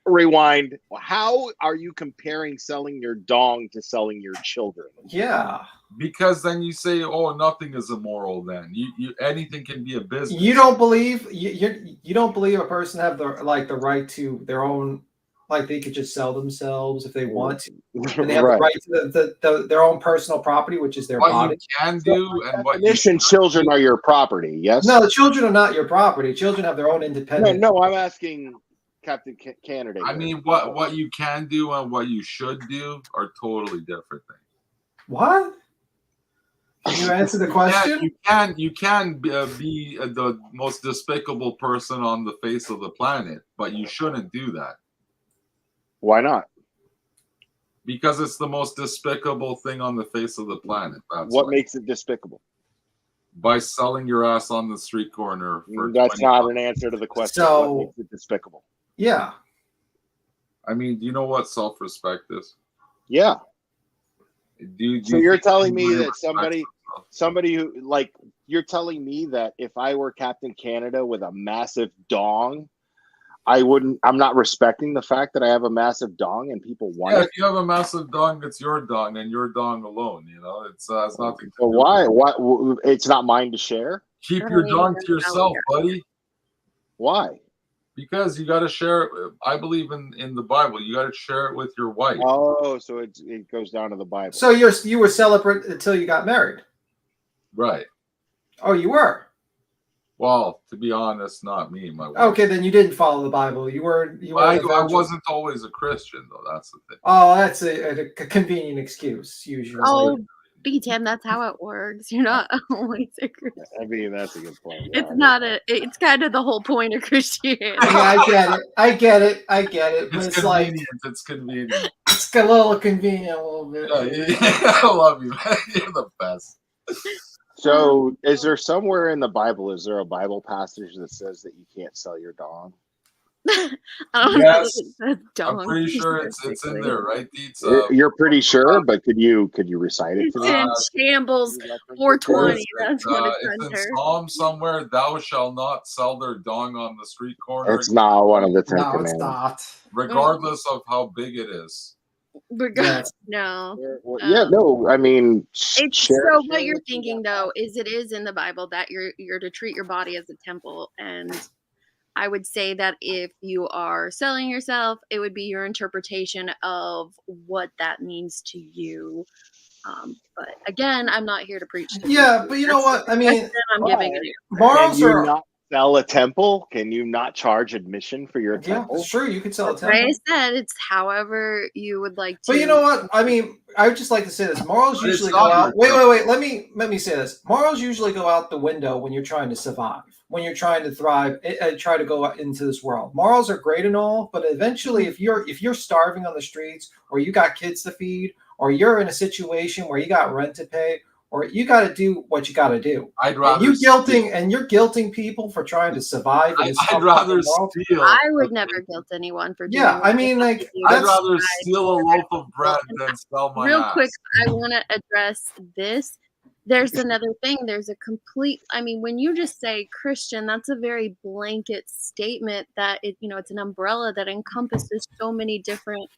Rewind. How are you comparing selling your dong to selling your children? Yeah. Because then you say, oh, nothing is immoral. Then you anything can be a business. You don't believe you don't believe a person have the right to their own, like they could just sell themselves if they want to. And they have the right to their own personal property, which is their body. What you can do and what you children are your property. Yes. No, the children are not your property. Children have their own independent. No, I'm asking Captain Canada. I mean, what you can do and what you should do are totally different things. What? Can you answer the question? You can be the most despicable person on the face of the planet, but you shouldn't do that. Why not? Because it's the most despicable thing on the face of the planet. That's what makes it despicable? By selling your ass on the street corner. That's not an answer to the question. So, what makes it despicable? Yeah. I mean, do you know what self-respect is? Yeah. So you're telling me that somebody who, like, you're telling me that if I were Captain Canada with a massive dong, I'm not respecting the fact that I have a massive dong and people want it. If you have a massive dong, it's your dong and your dong alone. You know, it's nothing. So why? It's not mine to share. Keep your dong to yourself, buddy. Why? Because you got to share it. I believe in the Bible. You got to share it with your wife. Oh, so it goes down to the Bible. So you were celibate until you got married. Right. Oh, you were. Well, to be honest, not me. My wife. Okay, then you didn't follow the Bible. You were. I wasn't always a Christian, though. That's the thing. Oh, that's a convenient excuse usually. Oh, B10, that's how it works. You're not always a Christian. I mean, that's a good point. It's kind of the whole point of Christianity. Yeah, I get it. It's convenient. It's convenient. It's a little convenient, a little bit. Yeah, I love you, man. You're the best. So, is there somewhere in the Bible? Is there a Bible passage that says that you can't sell your dong? I don't know. I'm pretty sure it's in there, right, Deets? You're pretty sure, but could you recite it to me? It's in Shambles 420. That's what it's in under. Psalm somewhere. Thou shalt not sell their dong on the street corner. It's not one of the 10 commandments. It's not. Regardless of how big it is. No. No. I mean, what you're thinking though is it is in the Bible that you're to treat your body as a temple, and I would say that if you are selling yourself, it would be your interpretation of what that means to you. But again, I'm not here to preach. But you know what? I mean, I'm giving it. Morals can you are. not sell a temple? Can you not charge admission for your temple? Yeah, sure, you could sell a temple. Like I said, it's however you would like to. But you know what? I mean, I would just like to say this. Morals usually go out. Wait. Let me say this. Morals usually go out the window when you're trying to survive, when you're trying to thrive, try to go into this world. Morals are great and all, but eventually, if you're starving on the streets, or you got kids to feed, or you're in a situation where you got rent to pay, or you got to do what you got to do. I'd rather you're guilting people for trying to survive. I'd rather steal. I would never guilt anyone for doing. Yeah, I mean, like, I'd rather steal a loaf of bread than sell my Real ass. quick, I want to address this. there's another thing. There's a complete, I mean, when you just say Christian, that's a very blanket statement that it's an umbrella that encompasses so many different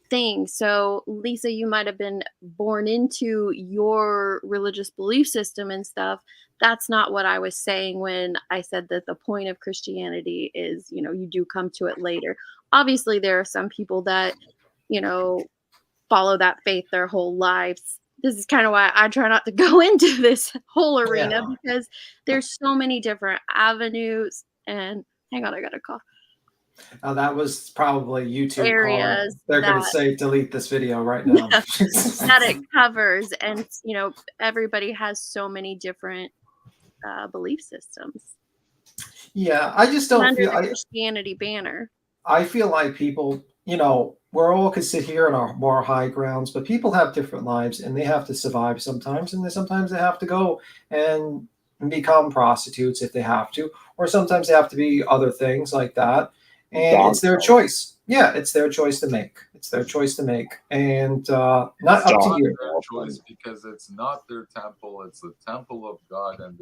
things. So Lisa, you might have been born into your religious belief system and stuff. That's not what I was saying when I said that the point of Christianity is, you do come to it later. Obviously, there are some people that, follow that faith their whole lives. This is kind of why I try not to go into this whole arena, because there's so many different avenues. And hang on, I got a call. Oh, that was probably YouTube Areas calling. They're going to say delete this video right now. That it covers, and everybody has so many different belief systems. Yeah, I just don't under feel the Christianity banner. I feel like people, we're all could sit here on our more high grounds, but people have different lives and they have to survive sometimes, and sometimes they have to go and become prostitutes if they have to, or sometimes they have to be other things like that. And it's their choice. Yeah, it's their choice to make. It's their choice to make, and not up to you. Their choice, because it's not their temple; it's the temple of God, and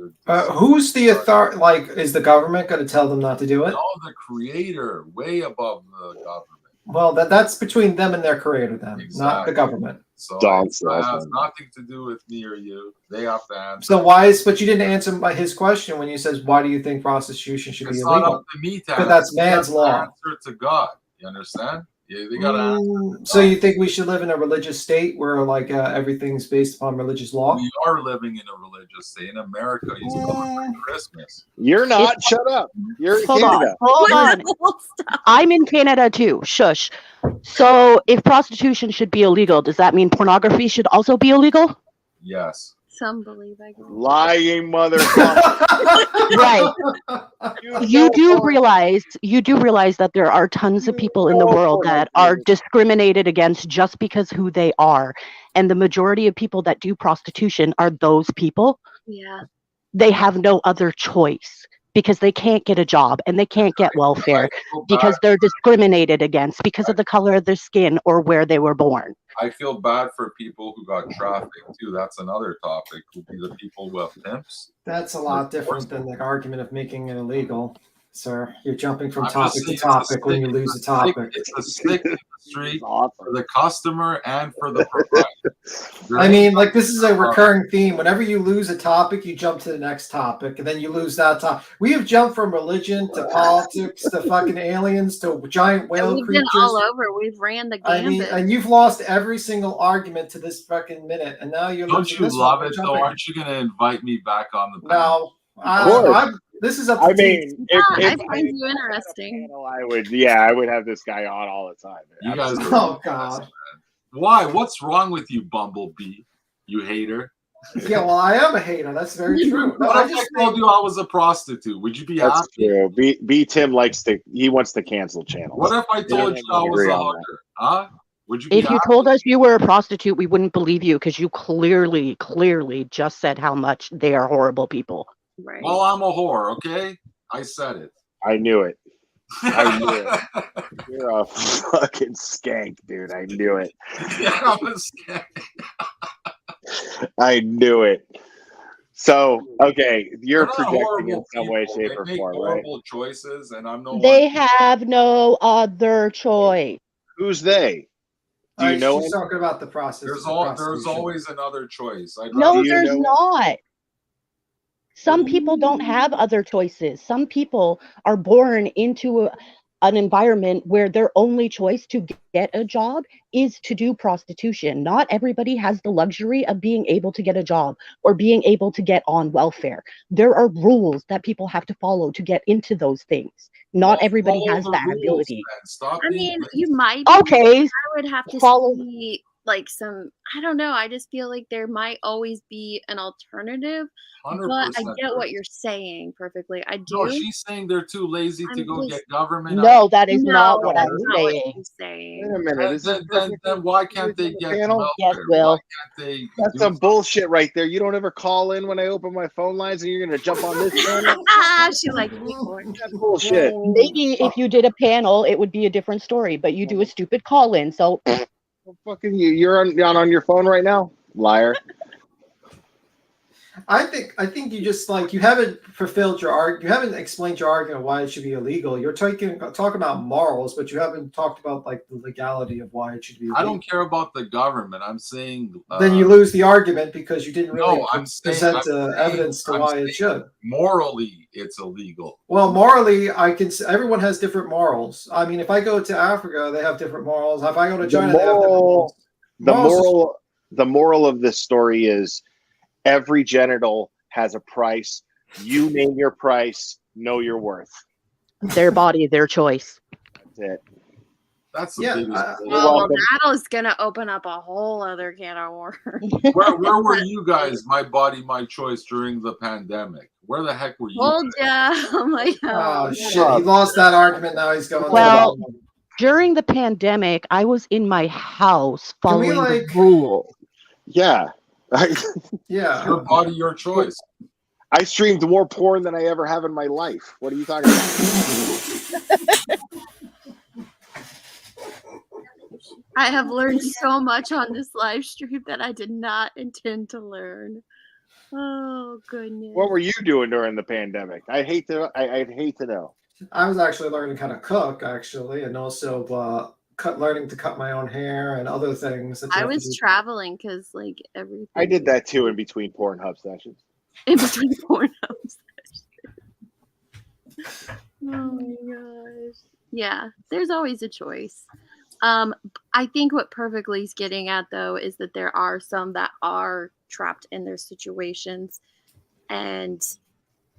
who's the authority? Like, is the government going to tell them not to do it? No, the Creator, way above the government. Well, that's between them and their Creator, then, not the government. So it has nothing to do with me or you. They have to answer. So but you didn't answer his question when you says, why do you think prostitution should be illegal? It's not up to me to answer. That's man's law. Answer to God. You understand? Yeah, they got to answer. So you think we should live in a religious state where everything's based upon religious law? We are living in a religious state. In America, he's celebrating Christmas. You're not. Shut up. You're in Canada. Hold on. I'm in Canada too. Shush. So if prostitution should be illegal, does that mean pornography should also be illegal? Yes. Some believe I can. Lying motherfucker. Right. You do realize that there are tons of people in the world that are discriminated against just because who they are. And the majority of people that do prostitution are those people. Yeah. They have no other choice because they can't get a job and they can't get welfare because they're discriminated against because of the color of their skin or where they were born. I feel bad for people who got trafficked too. That's another topic. Would be the people who have pimps. That's a lot different than the argument of making it illegal, sir. You're jumping from topic to topic when you lose a topic. It's a stick in the street for the customer and for the provider. I mean, like, this is a recurring theme. Whenever you lose a topic, you jump to the next topic, and then you lose that topic. We have jumped from religion to politics to fucking aliens to giant whale We've creatures. been all over. We've ran the gambit. I mean, and you've lost every single argument to this fucking minute, and now you're Don't you love it though? Aren't you going to invite me back on the panel? No, this is up to mean, if I find you interesting. I would have this guy on all the time. You guys, oh God. Why? What's wrong with you, Bumblebee? You hater. Yeah, well, I am a hater. That's very true. No, what if I told you I was a prostitute? Would you be happy? That's true. B Tim wants to cancel channels. What if I told you I was a hooker? Huh? Would you be If you told us you were a prostitute, we wouldn't believe you because you clearly just said how much they are horrible people. Right. Well, I'm a whore, okay? I said it. I knew it. You're a fucking skank, dude. I knew it. Yeah, I'm a skank. I knew it. So, okay, you're projecting in some way, shape, or form, right? Horrible choices, and I'm no. They have no other choice. Who's they? Do you know? She's talking about the process. There's always another choice. No, there's not. Some people don't have other choices. Some people are born into an environment where their only choice to get a job is to do prostitution. Not everybody has the luxury of being able to get a job or being able to get on welfare. There are rules that people have to follow to get into those things. Not everybody has that ability. I mean, you might. Okay. I would have to see like some, I don't know. I just feel like there might always be an alternative. 100%. But I get what you're saying perfectly. I do. No, she's saying they're too lazy to go get government. No, that is not what I'm saying. Wait a minute. Then why can't they get welfare? Yes, Will. That's some bullshit right there. You don't ever call in when I open my phone lines and you're going to jump on this channel? She likes me for it. That's bullshit. Maybe if you did a panel, it would be a different story, but you do a stupid call-in, so... Well, fucking you. You're on your phone right now? Liar. I think you just like you haven't fulfilled you haven't explained your argument why it should be illegal. You're talking about morals, but you haven't talked about like the legality of why it should be illegal. I don't care about the government. I'm saying then you lose the argument because you didn't really present saying, evidence to why it should. Morally, it's illegal. Well, morally, everyone has different morals. I mean, if I go to Africa, they have different morals. If I go to China, they have different morals. The moral of this story is every genital has a price. You name your price, know your worth. Their body, their choice. That's it. That's the biggest. Well, that is going to open up a whole other can of worms. Where were you guys? My body, my choice during the pandemic. Where the heck were you? Hold ya. Oh my God. Oh shit! He lost that argument. Now he's going. Well, during the pandemic, I was in my house following the rules. Yeah. Yeah. Your body, your choice. I streamed more porn than I ever have in my life. What are you talking about? I have learned so much on this live stream that I did not intend to learn. Oh goodness. What were you doing during the pandemic? I'd hate to know. I was actually learning how to cook, and also learning to cut my own hair and other things. I was traveling because like everything. I did that too in between Pornhub sessions. In between Pornhub sessions. Oh my gosh. Yeah, there's always a choice. I think what Perfectly's getting at though is that there are some that are trapped in their situations, and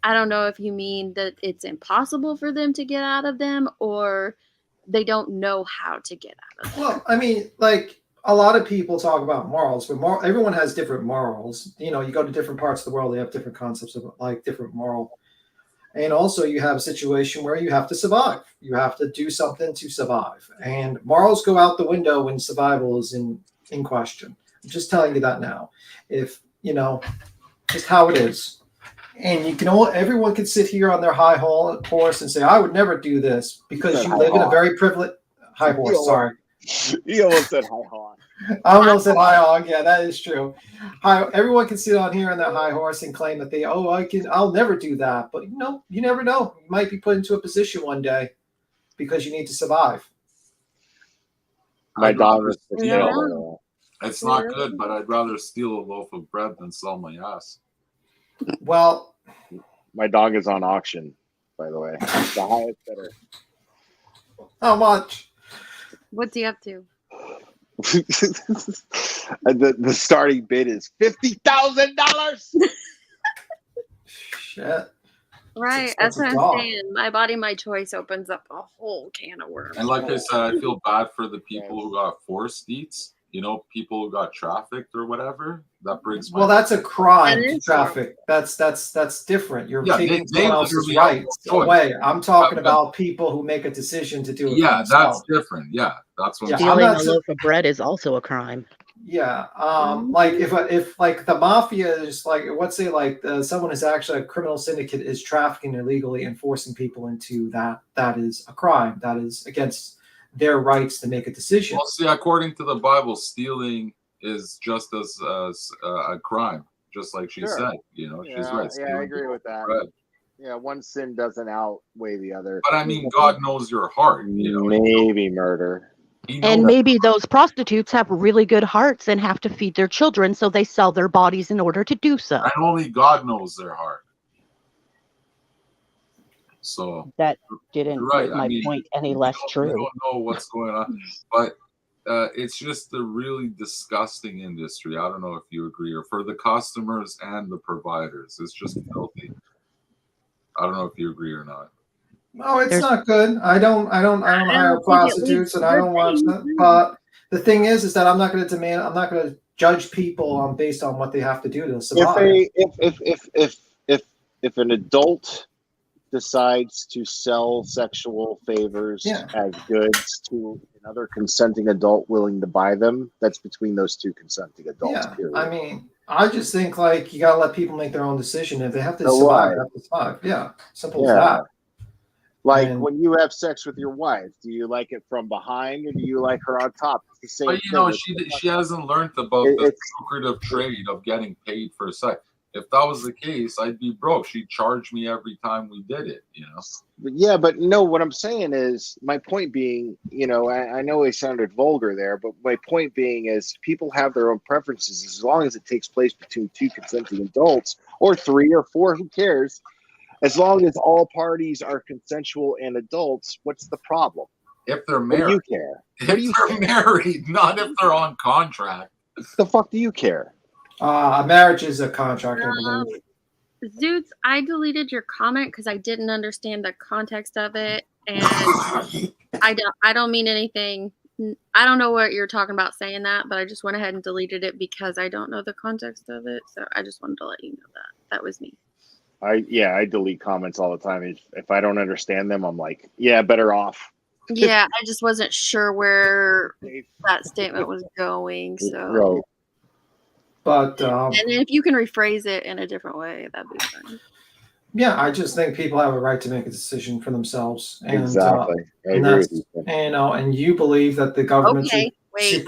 I don't know if you mean that it's impossible for them to get out of them or they don't know how to get out of them. Well, I mean, like a lot of people talk about morals, but everyone has different morals. You know, you go to different parts of the world, they have different concepts of like different moral. And also you have a situation where you have to survive. You have to do something to survive. And morals go out the window when survival is in question. I'm just telling you that now. If, you know, just how it is. And everyone can sit here on their high horse and say, I would never do this because you live in a very privileged high horse. Sorry. You almost said high horse. I almost said high hog. Yeah, that is true. Everyone can sit on here on their high horse and claim that I'll never do that. But you never know. You might be put into a position one day because you need to survive. My daughter. It's not good, but I'd rather steal a loaf of bread than sell my ass. Well, my dog is on auction, by the way. The highest bidder. How much? What's he up to? The starting bid is $50,000. Shit. Right, that's what I'm saying. My body, my choice opens up a whole can of worms. And like I said, I feel bad for the people who got forced eats. You know, people who got trafficked or whatever. That brings. Well, that's a crime. Traffic. That's different. You're taking someone else's rights away. I'm talking about people who make a decision to do it. Yeah, that's different. Yeah, that's what. Stealing a loaf of bread is also a crime. Yeah, like if like the mafia is like, let's say like someone is actually a criminal syndicate is trafficking illegally and forcing people into that is a crime. That is against their rights to make a decision. Well, see, according to the Bible, stealing is just as a crime, just like she said. You know, she's right. Yeah, I agree with that. Bread. Yeah, one sin doesn't outweigh the other. But I mean, God knows your heart. You know, maybe murder. And maybe those prostitutes have really good hearts and have to feed their children, so they sell their bodies in order to do so. And only God knows their heart. So that didn't make my point any less true. We don't know what's going on, but it's just a really disgusting industry. I don't know if you agree, or for the customers and the providers, it's just filthy. I don't know if you agree or not. No, it's not good. I don't hire prostitutes and I don't watch that. But the thing is that I'm not going to judge people based on what they have to do to survive. If an adult decides to sell sexual favors as goods to another consenting adult willing to buy them, that's between those two consenting adults. Yeah, period. I mean, I just think like you gotta let people make their own decision. If they have to survive, they have to survive. Yeah, simple as that. Like when you have sex with your wife, do you like it from behind or do you like her on top? It's the same but she hasn't learned about the lucrative trade of getting paid for sex. If that was the case, I'd be broke. She'd charge me every time we did it, you know? Yeah, but no, what I'm saying is, my point being, you know, I know I sounded vulgar there, but my point being is people have their own preferences as long as it takes place between two consenting adults or 3 or 4, who cares? As long as all parties are consensual and adults, what's the problem? If they're What married. do you care? If they're married, not if they're on contract. The fuck do you care? Marriage is a contract, I believe. Zoots, I deleted your comment because I didn't understand the context of it, and I don't mean anything. I don't know what you're talking about saying that, but I just went ahead and deleted it because I don't know the context of it. So I just wanted to let you know that was me. I delete comments all the time. If I don't understand them, I'm like, yeah, better off. Yeah, I just wasn't sure where that statement was going. So, Right. But and if you can rephrase it in a different way, that'd be fine. yeah, I just think people have a right to make a decision for themselves. And, Exactly. I agree with you. And you believe that the government Okay, wait.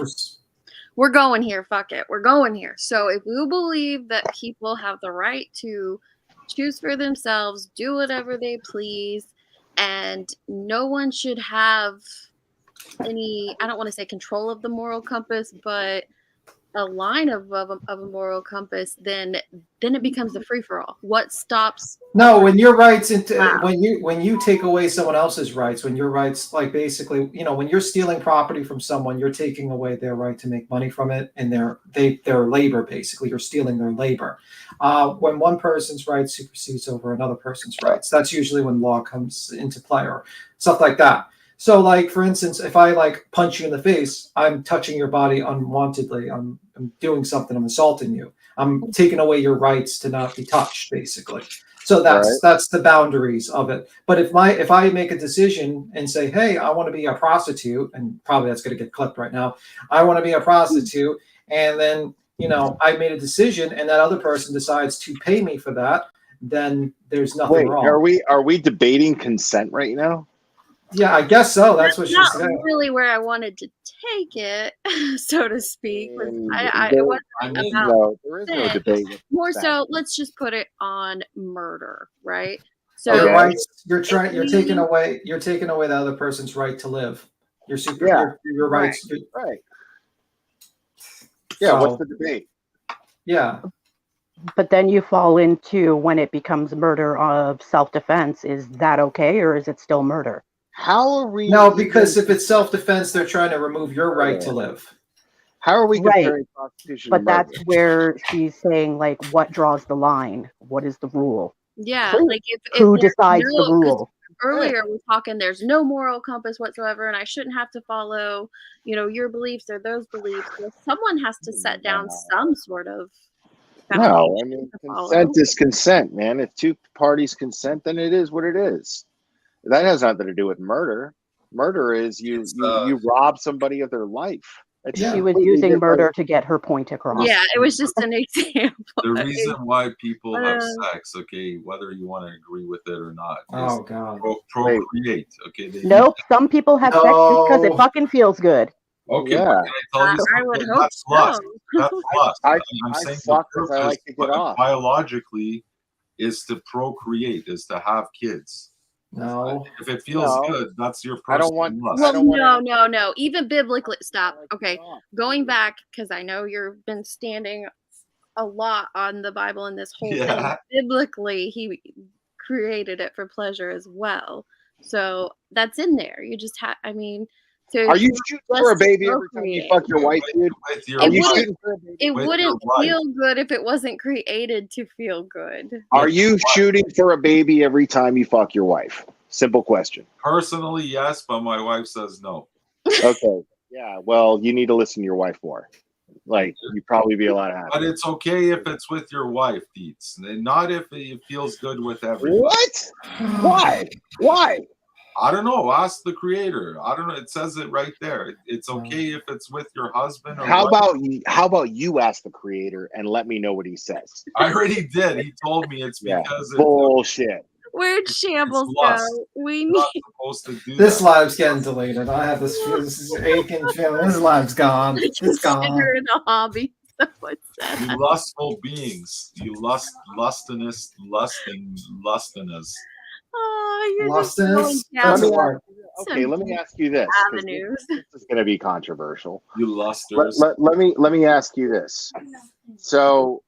We're going here. Fuck it. We're going here. So if you believe that people have the right to choose for themselves, do whatever they please, and no one should have any, I don't want to say control of the moral compass, but a line of a moral compass, then it becomes a free-for-all. What stops? No, when your rights when you take away someone else's rights, when your rights, like, basically, you know, when you're stealing property from someone, you're taking away their right to make money from it, and their labor, basically, you're stealing their labor. When one person's right supersedes over another person's rights, that's usually when law comes into play or stuff like that. So, like, for instance, if I, like, punch you in the face, I'm touching your body unwantedly. I'm doing something. I'm assaulting you. I'm taking away your rights to not be touched, basically. So that's the boundaries of it. But if I make a decision and say, hey, I want to be a prostitute, and probably that's going to get clipped right now. I want to be a prostitute, and then, you know, I made a decision, and that other person decides to pay me for that, then there's nothing wrong. Are we debating consent right now? Yeah, I guess so. That's what she said. Not really where I wanted to take it, so to speak. It wasn't about there is no debate. More so, let's just put it on murder, right? So your rights, you're taking away the other person's right to live. Your rights. Right. Yeah. What's the debate? Yeah. But then you fall into when it becomes murder of self-defense. Is that okay, or is it still murder? How are we? No, because if it's self-defense, they're trying to remove your right to live. How are we comparing prostitution? But that's where she's saying, like, what draws the line? What is the rule? Yeah, like who decides the rule? Earlier we're talking, there's no moral compass whatsoever, and I shouldn't have to follow, you know, your beliefs or those beliefs. Well, someone has to set down some sort of. No, I mean, consent is consent, man. If two parties consent, then it is what it is. That has nothing to do with murder. Murder is you rob somebody of their life. She was using murder to get her point across. Yeah, it was just an example. The reason why people have sex, okay, whether you want to agree with it or not, oh god, procreate. Okay. Nope, some people have sex just because it fucking feels good. Okay, yeah. Can I tell you something? I would hope that's lust. so. That's lust. I'm saying fuck because I like to get off. Biologically, is to procreate, is to have kids. No. If it feels good, that's your personal I don't want. lust. Well, no. Even biblically, stop. Okay, going back because I know you've been standing a lot on the Bible and this whole thing. Biblically, He created it for pleasure as well, so that's in there. You just have. I mean. Are you shooting for a baby every time you fuck your wife, dude? It wouldn't feel good if it wasn't created to feel good. Are you shooting for a baby every time you fuck your wife? Simple question. Personally, yes, but my wife says no. Okay. Yeah. Well, you need to listen to your wife more. Like, you'd probably be a lot happier. But it's okay if it's with your wife, Deets. Not if it feels good with everybody. What? Why? I don't know. Ask the creator. I don't know. It says it right there. It's okay if it's with your husband. Or how about you ask the creator and let me know what he says? I already did. He told me it's because bullshit. Where'd Shambles go? We need supposed to do this live's getting deleted. I have this aching feeling. This live's gone. It's gone. In a hobby. So what's that? You lustful beings. You lustinous. Oh, you're just Lustinous? going That's down a word. Okay, let me ask you this, 'cause avenues. this is going to be controversial. You lusters. Let me ask you this. So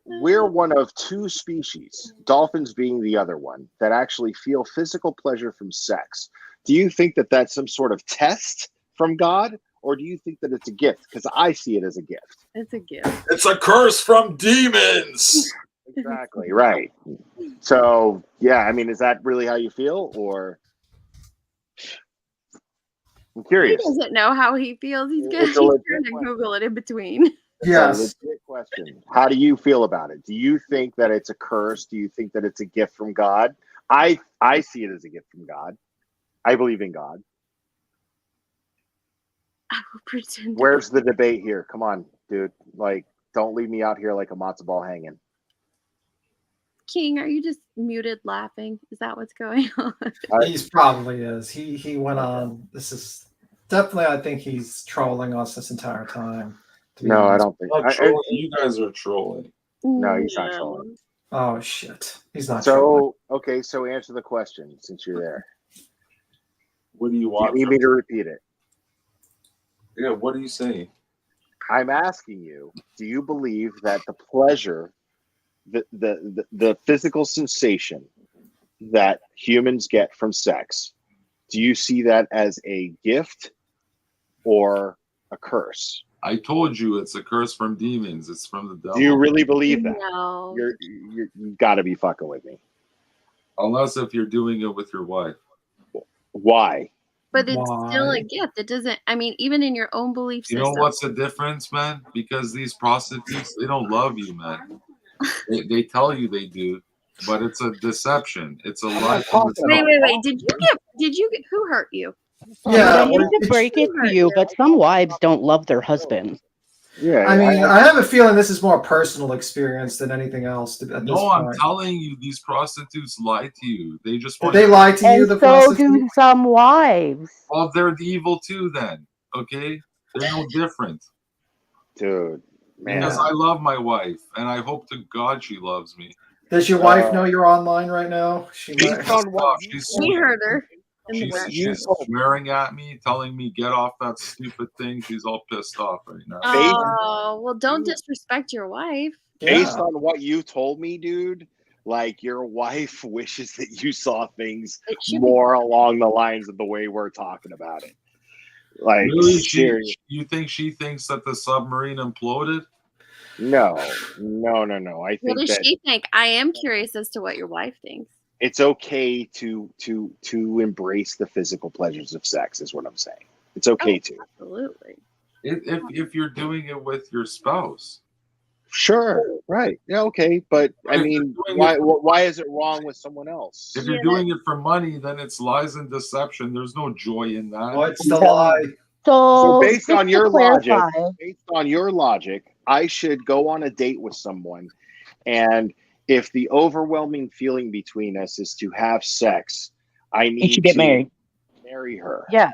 we're one of two species, dolphins being the other one, that actually feel physical pleasure from sex. Do you think that that's some sort of test from God, or do you think that it's a gift? Because I see it as a gift. It's a gift. It's a curse from demons. Exactly, right. So, yeah, I mean, is that really how you feel, or? I'm He curious. doesn't know how he feels. He's It's a trying legit to question. Google it in between. It's Yes. a legit question. How do you feel about it? Do you think that it's a curse? Do you think that it's a gift from God? I see it as a gift from God. I believe in God. I will pretend. Where's the debate here? Come on, dude. Like, don't leave me out here like a matzo ball hanging. King, are you just muted laughing? Is that what's going on? He's probably is. He went on. This is definitely. I think he's trolling us this entire time. To be No, I honest. don't think. Not trolling. You guys are trolling. No, he's not trolling. Oh shit, he's not trolling. So, okay, so answer the question since you're there. What do you Do you want? need me to repeat it? Yeah, what are you saying? I'm asking you, do you believe that the pleasure, the physical sensation that humans get from sex, do you see that as a gift or a curse? I told you it's a curse from demons. It's from the devil. Do you really believe that? No. You've got to be fucking with me. Unless if you're doing it with your wife. Why? But it's still a gift. It doesn't, I mean, even in your own belief system. You know what's the difference, man? Because these prostitutes, they don't love you, man. They tell you they do, but it's a deception. It's a lie. Wait. Did you get, who hurt you? Yeah, I hate to break it to you, but some wives don't love their husbands. Yeah, I mean, I have a feeling this is more personal experience than anything else. At this No, I'm point. telling you, these prostitutes lie to you. They just Did want they lie to you? And The so prostitutes? do some wives. Well, they're evil too. Then, okay, they're no different. Dude, man. Because I love my wife, and I hope to God she loves me. Does your wife know you're online right now? She might. We heard her. She's swearing at me, telling me get off that stupid thing. She's all pissed off right now. Oh, well, don't disrespect your wife. Based on what you told me, dude, like your wife wishes that you saw things more along the lines of the way we're talking about it. Like, really, seriously. you think she thinks that the submarine imploded? No. I think What does that she think? I am curious as to what your wife thinks. it's okay to embrace the physical pleasures of sex, is what I'm saying. It's okay to. Absolutely. If you're doing it with your spouse. Sure, right. Yeah, okay. But I mean, why is it wrong with someone else? If you're doing it for money, then it's lies and deception. There's no joy in that. What's the lie? So based on your clarify, logic, I should go on a date with someone, and if the overwhelming feeling between us is to have sex, I need should get to married. her. Yeah,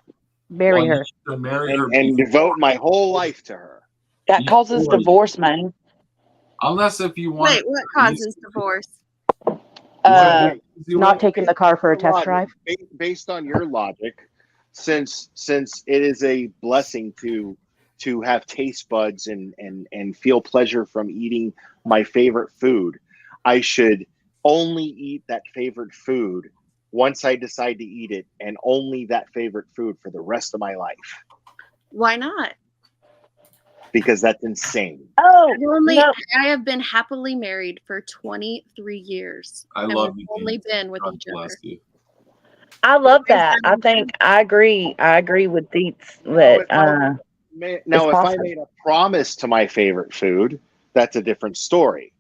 marry her. And devote my whole life to her. That causes divorce, man. Unless if you want. Wait, what causes divorce? Not taking the car for a test drive. Based on your logic, since it is a blessing to have taste buds and feel pleasure from eating my favorite food, I should only eat that favorite food once I decide to eat it, and only that favorite food for the rest of my life. Why not? Because that's insane. Oh, I have been happily married for 23 years. I love you. Only been with each other. I love that. I think I agree. I agree with Deets that Now, if I made a promise to my favorite food, that's a different story.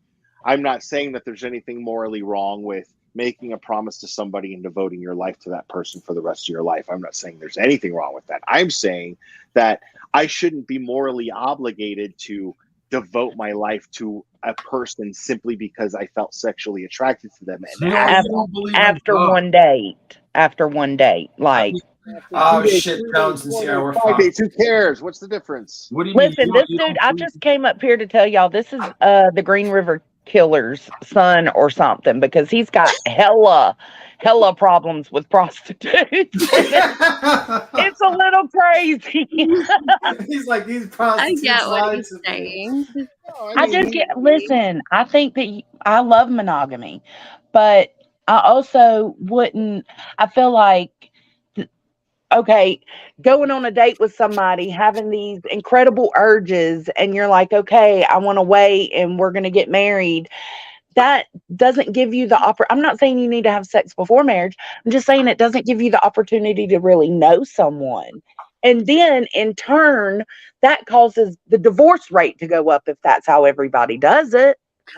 I'm not saying that there's anything morally wrong with making a promise to somebody and devoting your life to that person for the rest of your life. I'm not saying there's anything wrong with that. I'm saying that I shouldn't be morally obligated to devote my life to a person simply because I felt sexually attracted to them. And after one date, like Oh 2 days, shit, 3 Jones days, and 4 Sierra, days, we're 5 fucked. days. Who cares? What's the difference? What do you mean? Listen, this dude, I just came up here to tell y'all this is the Green River Killer's son or something, because he's got hella problems with prostitutes. It's a little crazy. He's like, these I prostitutes get what lied he's to me. saying. I just get, listen, I think that I love monogamy, but I also wouldn't, I feel like, okay, going on a date with somebody, having these incredible urges, and you're like, okay, I want to wait and we're going to get married. That doesn't give you the I'm not saying you need to have sex before marriage. I'm just saying it doesn't give you the opportunity to really know someone. And then in turn, that causes the divorce rate to go up if that's how everybody does it.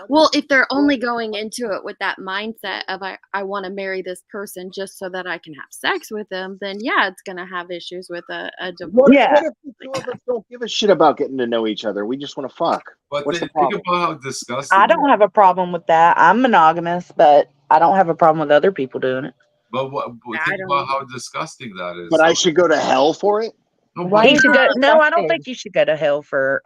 Well, if they're only going into it with that mindset of I want to marry this person just so that I can have sex with them, then yeah, it's going to have issues with a divorce. What if the two of us don't give a shit about getting to know each other? We just want to fuck. But What's the think problem? about how disgusting. I don't have a problem with that. I'm monogamous, but I don't have a problem with other people doing it. But think about how disgusting that is. But I should go to hell for it? No, I don't think you should go to hell for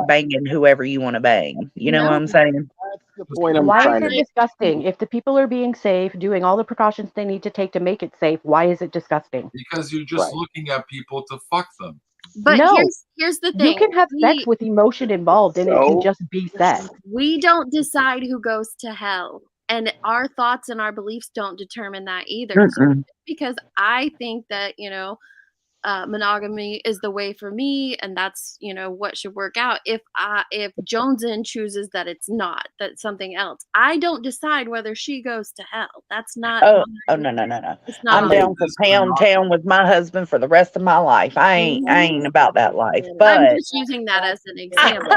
banging whoever you want to bang. You know what I'm saying? That's the point I'm Why trying is to it disgusting? If the people are being safe, doing all the precautions they need to take to make it safe, why is it disgusting? Because you're just looking at people to fuck them. But no, here's the thing. you can have sex with emotion involved, and it can just be sex. We don't decide who goes to hell, and our thoughts and our beliefs don't determine that either. So because I think that monogamy is the way for me, and that's what should work out. If Jonesin chooses that it's not, that's something else, I don't decide whether she goes to hell. That's not no. it's not I'm down for pound town with my husband for the rest of my life. I ain't about that life. But I'm just using that as an example.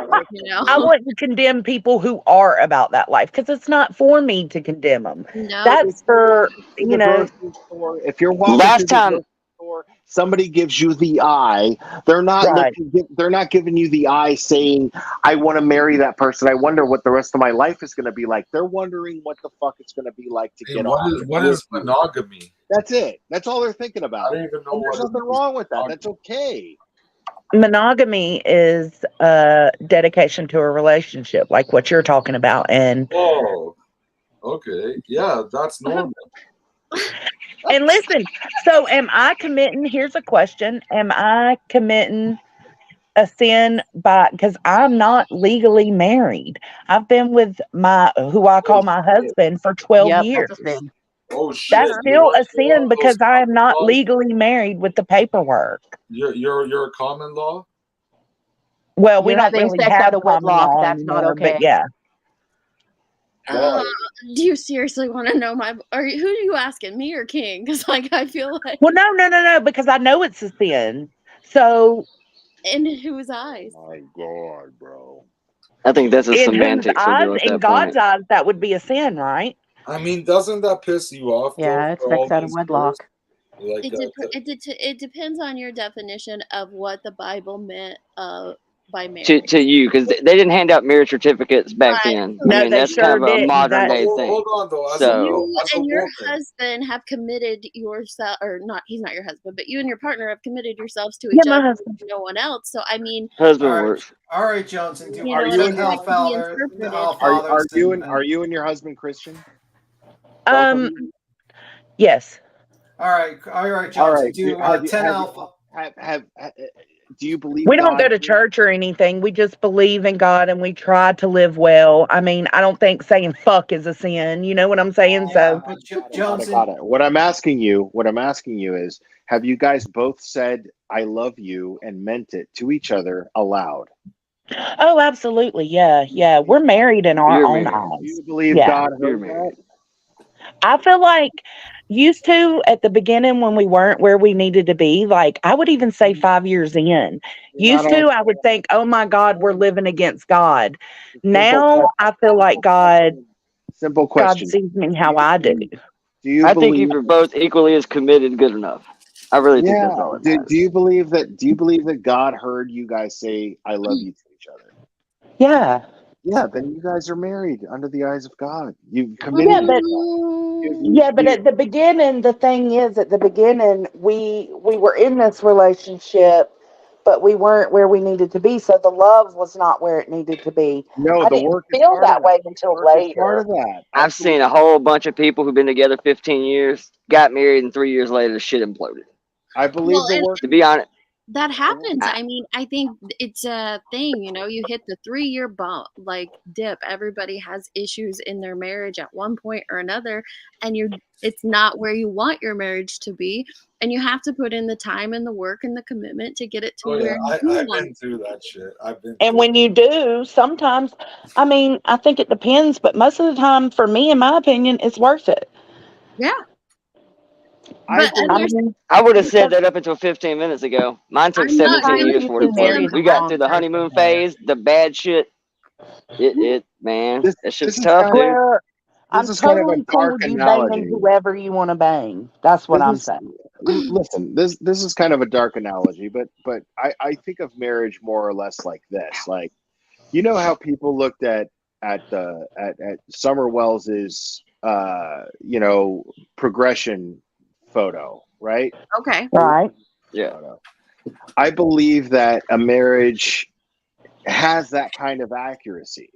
I wouldn't condemn people who are about that life, because it's not for me to condemn them. No. That's for if you're walking through the grocery store, somebody gives you the eye. They're not they're not giving you the eye saying, I want to marry that person. I wonder what the rest of my life is going to be like. They're wondering what the fuck it's going to be like to get on. What is monogamy? That's it. That's all they're thinking about. I don't even know and there's what nothing wrong with that. That's okay. Monogamy is dedication to a relationship, like what you're talking about. And okay, yeah, that's normal. And listen, so am I committing? Here's a question: am I committing a sin because I'm not legally married? I've been with who I call my husband for 12 years. That's a sin. Oh shit! That's still a sin because I am not legally married with the paperwork. You're a common law. Well, we don't really have out of wedlock. that's not okay. But yeah. Do you seriously want to know who are you asking, me or King? Because I feel like. Well, no, because I know it's a sin. So. In whose eyes? Oh my God, bro. I think that's a In semantics. in God's eyes, that would be a sin, right? I mean, doesn't that piss you off? Yeah, it's sex out of wedlock. Like it depends on your definition of what the Bible meant by marriage. To you, because they didn't hand out marriage certificates back then. No, I mean, that's kind of a modern day thing. Hold on, though. So you and your husband have committed yourself, or not? He's not your husband, but you and your partner have committed yourselves to each other. Husband. No one else. So I mean, husband works. All right, Johnson. Are you and your husband Christian? Yes. All right, Johnson. Do 10 alpha. Do you believe we don't go to church or anything? We just believe in God and we try to live well. I mean, I don't think saying fuck is a sin. You know what I'm saying? Got it. What I'm asking you is, have you guys both said I love you and meant it to each other aloud? Oh, absolutely. Yeah. We're married in our own eyes. Do you believe God heard that? I feel like used to at the beginning when we weren't where we needed to be, like I would even say 5 years in. Used to, I would think, oh my God, we're living against God. Now I feel like God sees me how I do. I think if you're both equally as committed, good enough. I really think that's all it matters. Do you believe that God heard you guys say I love you to each other? Yeah. Yeah, then you guys are married under the eyes of God. You've committed. Yeah, but at the beginning, the thing is, at the beginning, we were in this relationship, but we weren't where we needed to be. So the love was not where it needed to be. No, I the didn't work is feel part of that that. way until Work is part later. of that. I've seen a whole bunch of people who've been together 15 years, got married, and 3 years later, the shit imploded. I believe the work. To be honest, that happens. I mean, I think it's a thing, you hit the 3-year bump, like dip. Everybody has issues in their marriage at one point or another, and it's not where you want your marriage to be, and you have to put in the time and the work and the commitment to get it to where you I've want been through that shit. And when you do, sometimes, I mean, I think it depends, but most of the time, for me, in my opinion, it's worth it. Yeah. But I would have said that up until 15 minutes ago. Mine took I'm not 17 years you for it can to marry work. the We got wrong through the honeymoon person there. phase, the bad shit. Man, that shit's is tough, kind dude. of- Well, This I'm is kind of a totally cool dark with you banging analogy. whoever you want to bang. That's what I'm saying. Listen, this is kind of a dark analogy, but I think of marriage more or less like this. Like, you know how people looked at Summer Wells's progression photo, right? Okay. Right. Yeah. I believe that a marriage has that kind of accuracy.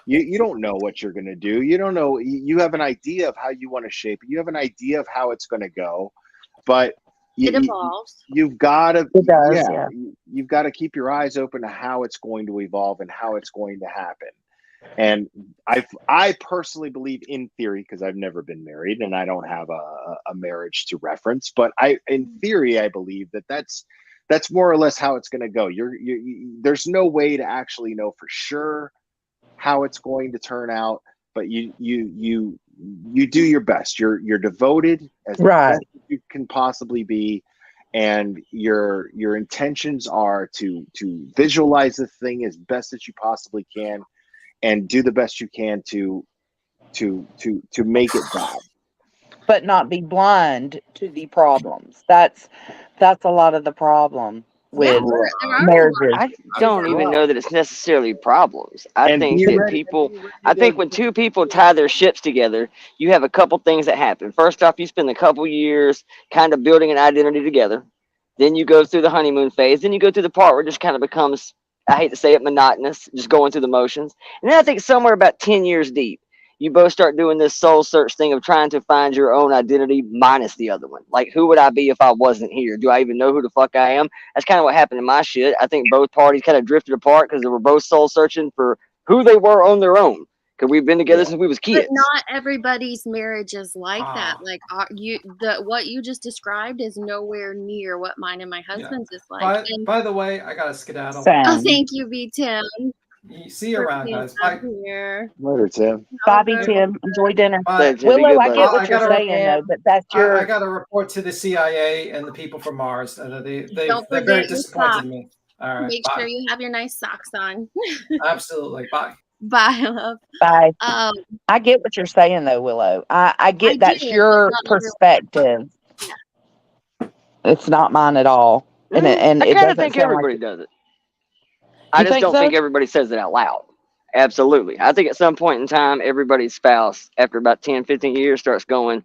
You don't know what you're going to do. You don't know. You have an idea of how you want to shape it. You have an idea of how it's going to go, but It evolves. you've got to. It does, yeah. You've got to keep your eyes open to how it's going to evolve and how it's going to happen. And I personally believe, in theory, because I've never been married and I don't have a marriage to reference, but in theory, I believe that's more or less how it's going to go. There's no way to actually know for sure how it's going to turn out, but you do your best. You're devoted as best as you can possibly be, and your intentions are to visualize the thing as best as you possibly can, and do the best you can to make it bad, but not be blind to the problems. That's a lot of the problem with marriages. I don't even know that it's necessarily problems. I think when two people tie their ships together, you have a couple things that happen. First off, you spend a couple years kind of building an identity together. Then you go through the honeymoon phase. Then you go through the part where it just kind of becomes, I hate to say it, monotonous, just going through the motions. And then I think somewhere about 10 years deep, you both start doing this soul search thing of trying to find your own identity minus the other one. Like, who would I be if I wasn't here? Do I even know who the fuck I am? That's kind of what happened in my shit. I think both parties kind of drifted apart because they were both soul searching for who they were on their own. Because we've been together since we was kids. But not everybody's marriage is like that. Like what you just described is nowhere near what mine and my husband's is like. By the way, I gotta skedaddle. Oh, thank you, B. Tim. See you around, guys. Bye. Later, Tim. Bobby, Tim, enjoy dinner. Bye. Willow, I get what you're saying, though, but that's your. I got to report to the CIA and the people from Mars. Don't They're forget very your disappointed socks. in me. All right. Make bye. sure you have your nice socks on. Absolutely. Bye. Bye, love. Bye. I get what you're saying, though, Willow. I get that's your perspective. It's not mine at all, and I it kind doesn't of think sound everybody like does it. I just don't think everybody says it out loud. Absolutely. I think at some point in time, everybody's spouse, after about 10, 15 years, starts going,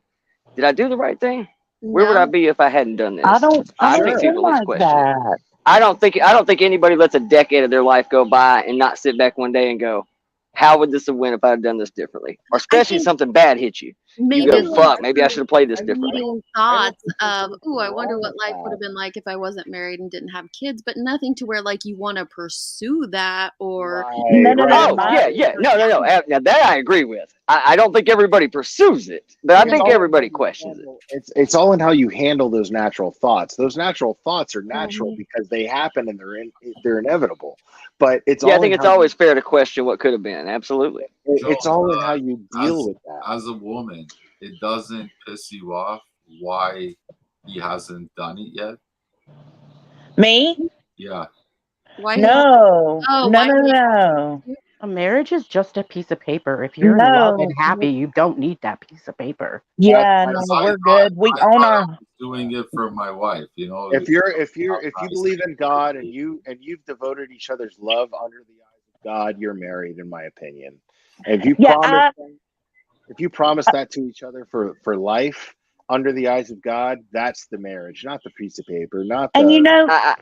did I do the right thing? Where would I be if I hadn't done this? I don't think feel people at least like question it. that. I don't think anybody lets a decade of their life go by and not sit back one day and go, how would this have went if I had done this differently? Or especially something bad hit you. You go, fuck, maybe I should have played this differently. Thoughts of, oh, I wonder what life would have been like if I wasn't married and didn't have kids, but nothing to where like you want to pursue that or. No. Now that I agree with. I don't think everybody pursues it, but I think everybody questions it. It's all in how you handle those natural thoughts. Those natural thoughts are natural because they happen and they're inevitable. But it's I think it's always fair to question what could have been. Absolutely. It's all in how you deal with that. As a woman, it doesn't piss you off why he hasn't done it yet? Me? Yeah. Why? No. Oh, no, why no, do you- no. A marriage is just a piece of paper. If you're in love and happy, you don't need that piece of paper. Yeah, no, we're good. We own our. Doing it for my wife, you know. If you believe in God and you've devoted each other's love under the eyes of God, you're married, in my opinion. If you promise, If you promise that to each other for life under the eyes of God, that's the marriage, not the piece of paper, not And you the. know,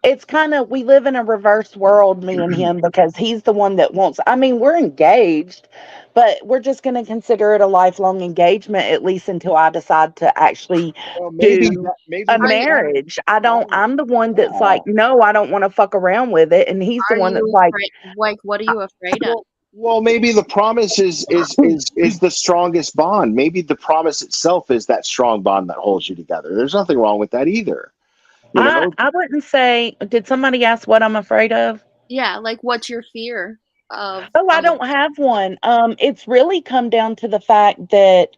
it's kind of, we live in a reverse world, me and him, because he's the one that wants, I mean, we're engaged, but we're just going to consider it a lifelong engagement, at least until I decide to actually do a marriage. I'm the one that's like, no, I don't want to fuck around with it. And he's the Are one that's you like, afraid? Like, what are you afraid of? Well, maybe the promise is the strongest bond. Maybe the promise itself is that strong bond that holds you together. There's nothing wrong with that either. You know? I wouldn't say, did somebody ask what I'm afraid of? Yeah, like what's your fear of? Oh, I don't have one. It's really come down to the fact that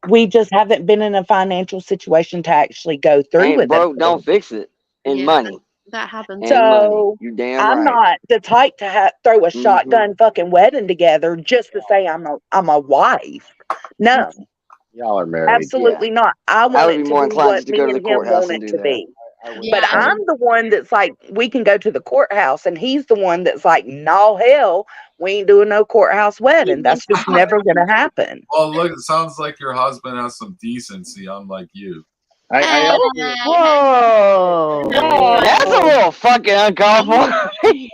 we just haven't been in a financial situation to actually go through Ain't with broke, it. don't fix it. And money. That happens. And money. So You damn I'm right. not the type to throw a shotgun fucking wedding together just to say I'm a wife. No, Y'all are married. absolutely not. I want would it be to more be inclined what to me go to the and him courthouse want and it do to that. be. Yeah, But I'm the one that's like, we can go to the courthouse, and he's the one that's like, no, hell, we ain't doing no courthouse wedding. That's just never gonna happen. Well, look, it sounds like your husband has some decency, unlike you. Whoa. That's a little fucking uncalled for. Hang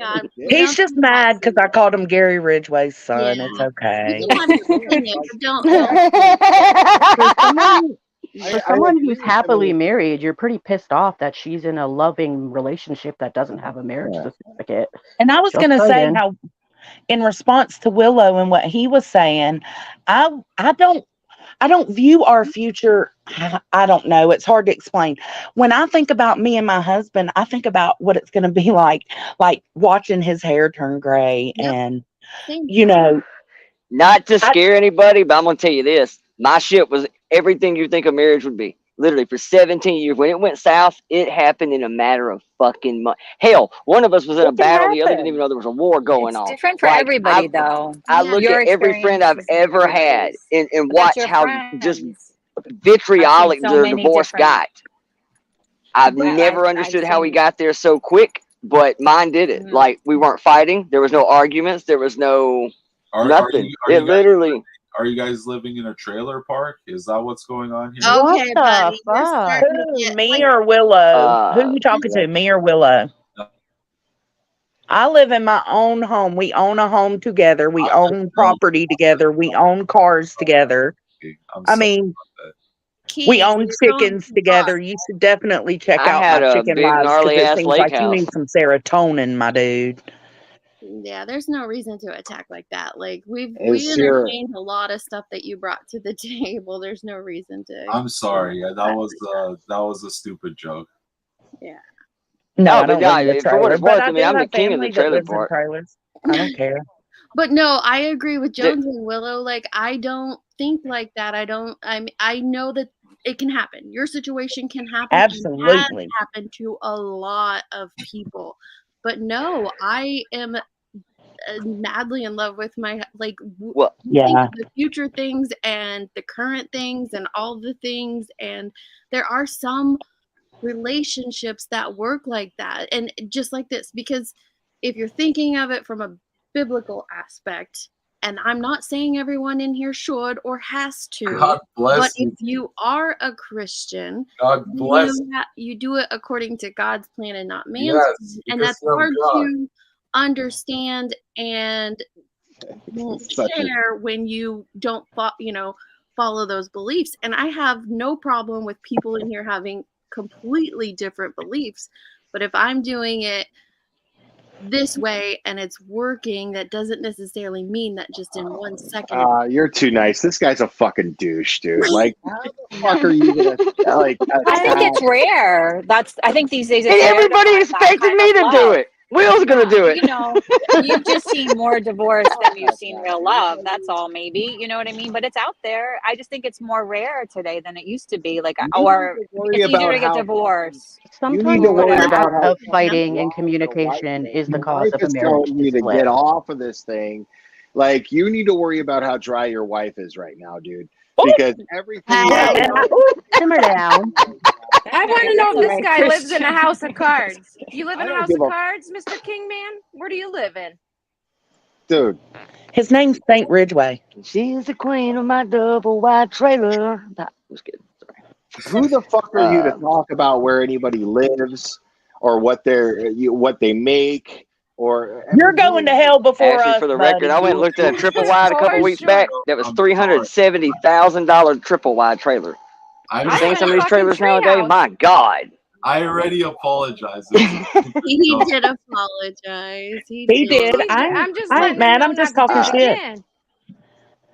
on. We He's don't just mad because I called him Gary Ridgway's son. Yeah. It's okay. You can have your opinion, but don't. For someone who's happily married, you're pretty pissed off that she's in a loving relationship that doesn't have a marriage certificate. And I was Just going to say saying. how, in response to Willow and what he was saying, I don't view our future. I don't know. It's hard to explain. When I think about me and my husband, I think about what it's going to be like watching his hair turn gray and, you know. Not to scare anybody, but I'm going to tell you this. My shit was everything you think a marriage would be. Literally, for 17 years. When it went south, it happened in a matter of fucking months. Hell, one of us was in a battle. The other didn't even know there was a war going on. Different for everybody, though. I look Your at every friend I've experience ever had and watch your how friends. just vitriolic so their many divorce different- got. I've Yeah, never I've understood how we seen- got there so quick, but mine did it. Like, we weren't fighting. There was no arguments. There was no nothing. Are you guys living in a trailer park? Is that what's going on here? Okay, buddy. You're starting to Who, get, me or Willow? Who you talking to, me or Willow? I live in my own home. We own a home together. We own property together. We own cars together. I mean, we own chickens together. You should definitely check I out had my a chicken big lives gnarly because it ass seems lake like you house. need some serotonin, my dude. Yeah, there's no reason to attack like that. Like we Is your- entertained a lot of stuff that you brought to the table. There's no reason to. I'm sorry. That was a stupid joke. Yeah. No, Oh, I don't but live in a for what trailer, it's but worth, I I do mean, I'm the have king of the family that trailer lives in park. trailers. I don't care. But no, I agree with Jones and Willow. Like, I don't think like that. I know that it can happen. Your situation can happen. Absolutely. It has happened to a lot of people. But no, I am madly in love with my think of the future things and the current things and all the things, and there are some relationships that work like that, and just like this, because if you're thinking of it from a biblical aspect, and I'm not saying everyone in here should or has to, God bless but you. if you are a Christian, God bless you do it according to God's plan and not man's Yes, plan, and because that's you're hard God. to understand and share when you don't follow those beliefs. And I have no problem with people in here having completely different beliefs, but if I'm doing it this way and it's working, that doesn't necessarily mean that just in 1 second. You're too nice. This guy's a fucking douche, dude. Like, how the fuck are you gonna like? I think it's rare. I think these days it's And rare to everybody find that expected kind me of to do love. it. Will's gonna do it. You know, you've just seen more divorce than you've seen real love. That's all, maybe. You know what I mean? But it's out there. I just think it's more rare today than it used to be. Like, or it's easier to get divorced. Sometimes to worry the about lack how of fighting and communication is the cause wife of a is marriage telling you to split. get off of this thing. Like, you need to worry about how dry your wife is right now, dude. Because everything. Simmer down. I want to know if All this right, guy lives in a Christian. house of cards. You live in a don't house give of a- cards, Mr. Kingman? Where do you live in? Dude. His name's Saint Ridgeway. She's the queen of my double wide trailer. That was good. Sorry. Who the fuck are you to talk about where anybody lives or what they make? Or You're going to hell before Actually, us, for the buddy. record, I went and looked at a triple wide a couple weeks back. That was $370,000 triple wide trailer. You seen some of these trailers nowadays? My God. I already apologized. He did apologize. He did. I'm just I letting ain't mad. him I'm know just not to talking do it shit. again.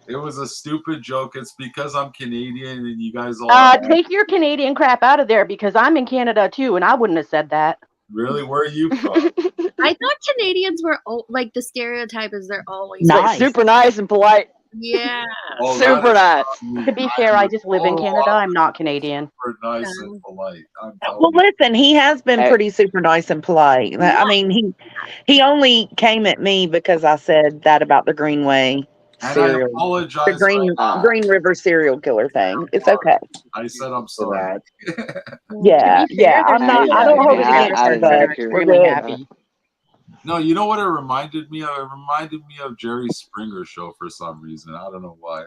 It was a stupid joke. It's because I'm Canadian and you guys all. Take your Canadian crap out of there because I'm in Canada too, and I wouldn't have said that. Really? Where are you from? I thought Canadians were like the stereotype is they're always Like super nice and polite. Yeah. Oh, Super nice. To be fair, I just live in Canada. I'm not Canadian. Super nice and polite. I'm telling Well, listen, he has been pretty super nice and polite. I mean, he only came at me because I said that about the Greenway cereal, I apologize. the Green River serial killer thing. It's okay. I said I'm sorry. Yeah. I'm not. I don't hold it against you, bud. We're good. No, you know what it reminded me of? It reminded me of Jerry Springer's show for some reason. I don't know why.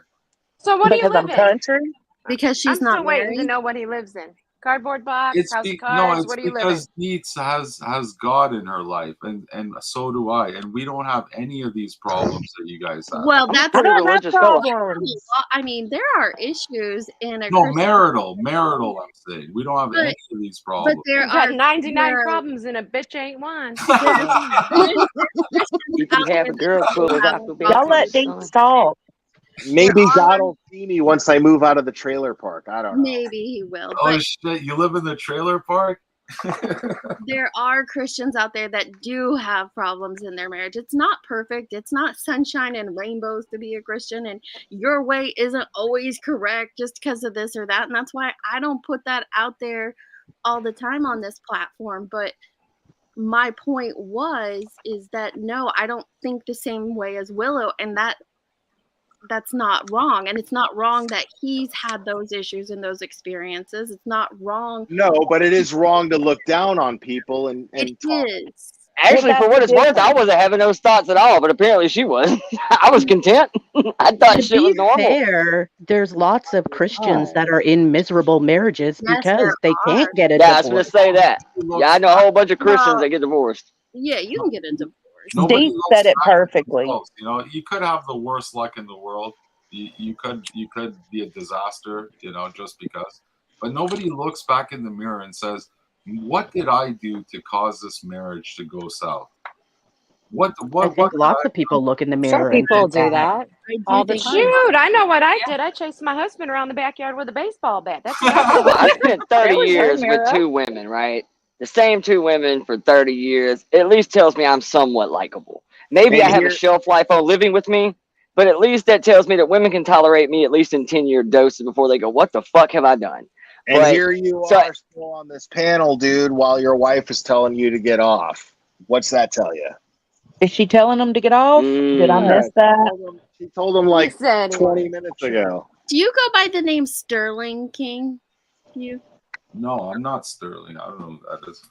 So what do you Because live I'm in? country. Because she's I'm not still waiting to married. know what he lives in. Cardboard box, It's house of no, cards. it's What do you live in? because Dietz has God in her life, and so do I, and we don't have any of these problems that you guys have. Well, that's pretty religious fella. I mean, there are issues in a No, Christian marital. I'm saying we don't have any of these but problems. there You've got are 99 there are- problems and a bitch ain't one. You can have a girl cool as I could be. Y'all let Deets talk. Maybe God will see me once I move out of the trailer park. I don't know. Maybe he will. Oh But shit! You live in the trailer park? there are Christians out there that do have problems in their marriage. It's not perfect. It's not sunshine and rainbows to be a Christian, and your way isn't always correct just because of this or that. And that's why I don't put that out there all the time on this platform. But my point is that no, I don't think the same way as Willow, and that's not wrong. And it's not wrong that he's had those issues and those experiences. It's not wrong. No, but it is wrong to look down on people and talk. Is. Actually, for what it's worth, I wasn't having those thoughts at all, but apparently she was. I was content. I thought To shit was be normal. fair, there's lots of Christians that are in miserable marriages because they can't get a Yeah, I was going divorce. to say that. Yeah, I know a whole bunch of Christians that get divorced. Yeah, you can get a divorce. Nobody Deets said it perfectly. You know, you could have the worst luck in the world. You could be a disaster. You know, just because. But nobody looks back in the mirror and says, "What did I do to cause this marriage to go south?" I think lots of people look in the mirror. Some people and think do that all the time. Shoot, I know what I did. I chased my husband around the backyard with a baseball bat. That's what I did. I spent 30 There was no years with mirror. 2 women, right? The same 2 women for 30 years. It at least tells me I'm somewhat likable. Maybe I have a shelf life on living with me, but at least that tells me that women can tolerate me at least in 10-year doses before they go, what the fuck have I done? And here you are still on this panel, dude, while your wife is telling you to get off. What's that tell you? Is she telling him to get off? Did I miss that? She told him like 20 minutes ago. Do you go by the name Sterling King? No, I'm not Sterling. I don't know who that is.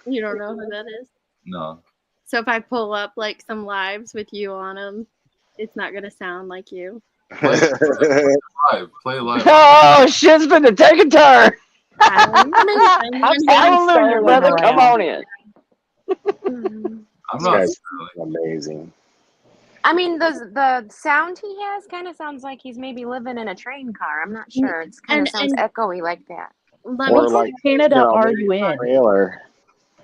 You don't know who that is? No. So if I pull up like some lives with you on them, it's not gonna sound like you. Play live. Oh, shit's been to take a turn. Hallelujah, brother. Come on in. I'm not This guy's amazing. I mean, the sound he has kind of sounds like he's maybe living in a train car. I'm not sure. It kind of sounds echoey like that. Or like, Canada are maybe you in? Trailer.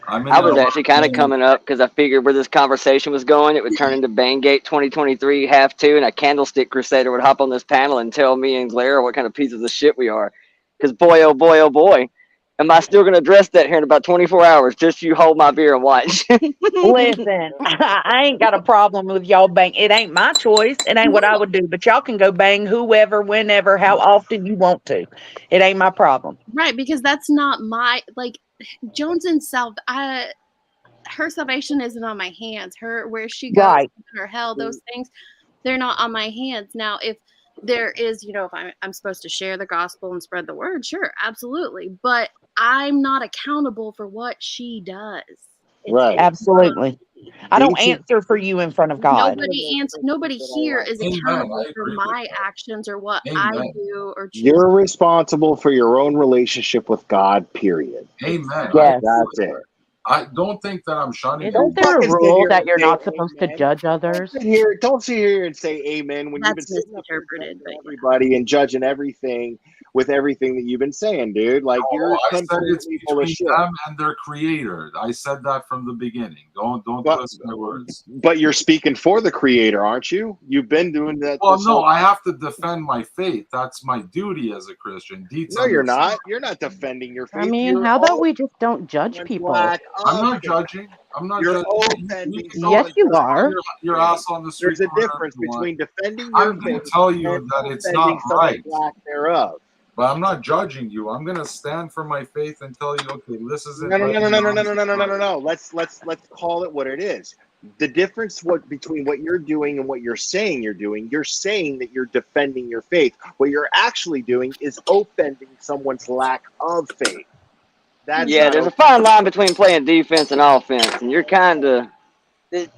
I was actually kind of coming up because I figured where this conversation was going, it would turn into Bangate 2023 half 2, and a candlestick crusader would hop on this panel and tell me and Glare what kind of pieces of shit we are. Because boy, oh boy, am I still going to address that here in about 24 hours? Just you hold my beer and watch. Listen, I ain't got a problem with y'all bang. It ain't my choice. It ain't what I would do, but y'all can go bang whoever, whenever, how often you want to. It ain't my problem. Right, because that's not my Jones and self. Her salvation isn't on my hands. Where she goes, Right. her hell, those things, they're not on my hands. Now, if there is, if I'm supposed to share the gospel and spread the word, sure, absolutely. But I'm not accountable for what she does. Right. Absolutely. I don't These- answer for you in front of God. Nobody here is Amen. accountable I for agree with my that. actions or what I Amen. do or choose. You're responsible for your own relationship with God, period. Amen. Yes. That's it. I don't think that I'm shunning Isn't you. there a fucking sit rule here that and you're say not supposed to amen. judge others? Don't sit here and say amen when you've been That's sitting up here misinterpreted, judging but yeah. everybody and judging everything with everything that you've been saying, dude. Like No, you're I said considering it's people to between shit. them and their creator. I said that from the beginning. Don't But, twist my words. but you're speaking for the creator, aren't you? You've been doing that. Well, this no, whole I have to defend my faith. That's my duty as a Christian. No, you're not. You're not defending your faith. I mean, You're how about we just don't judge open people? black I'm of not faith. judging. I'm not You're judging. You offending can go Yes, and you run are. your ass on the street There's a corner if difference you want. between defending your I'm going faith to tell you and that it's not offending someone right. black thereof. But I'm not judging you. I'm going to stand for my faith and tell you, okay, this isn't No. right. Let's call it what it is. The difference between what you're doing and what you're saying you're saying that you're defending your faith. What you're actually doing is offending someone's lack of faith. That's Yeah, not there's a okay. fine line between playing defense and offense, and you're kind of.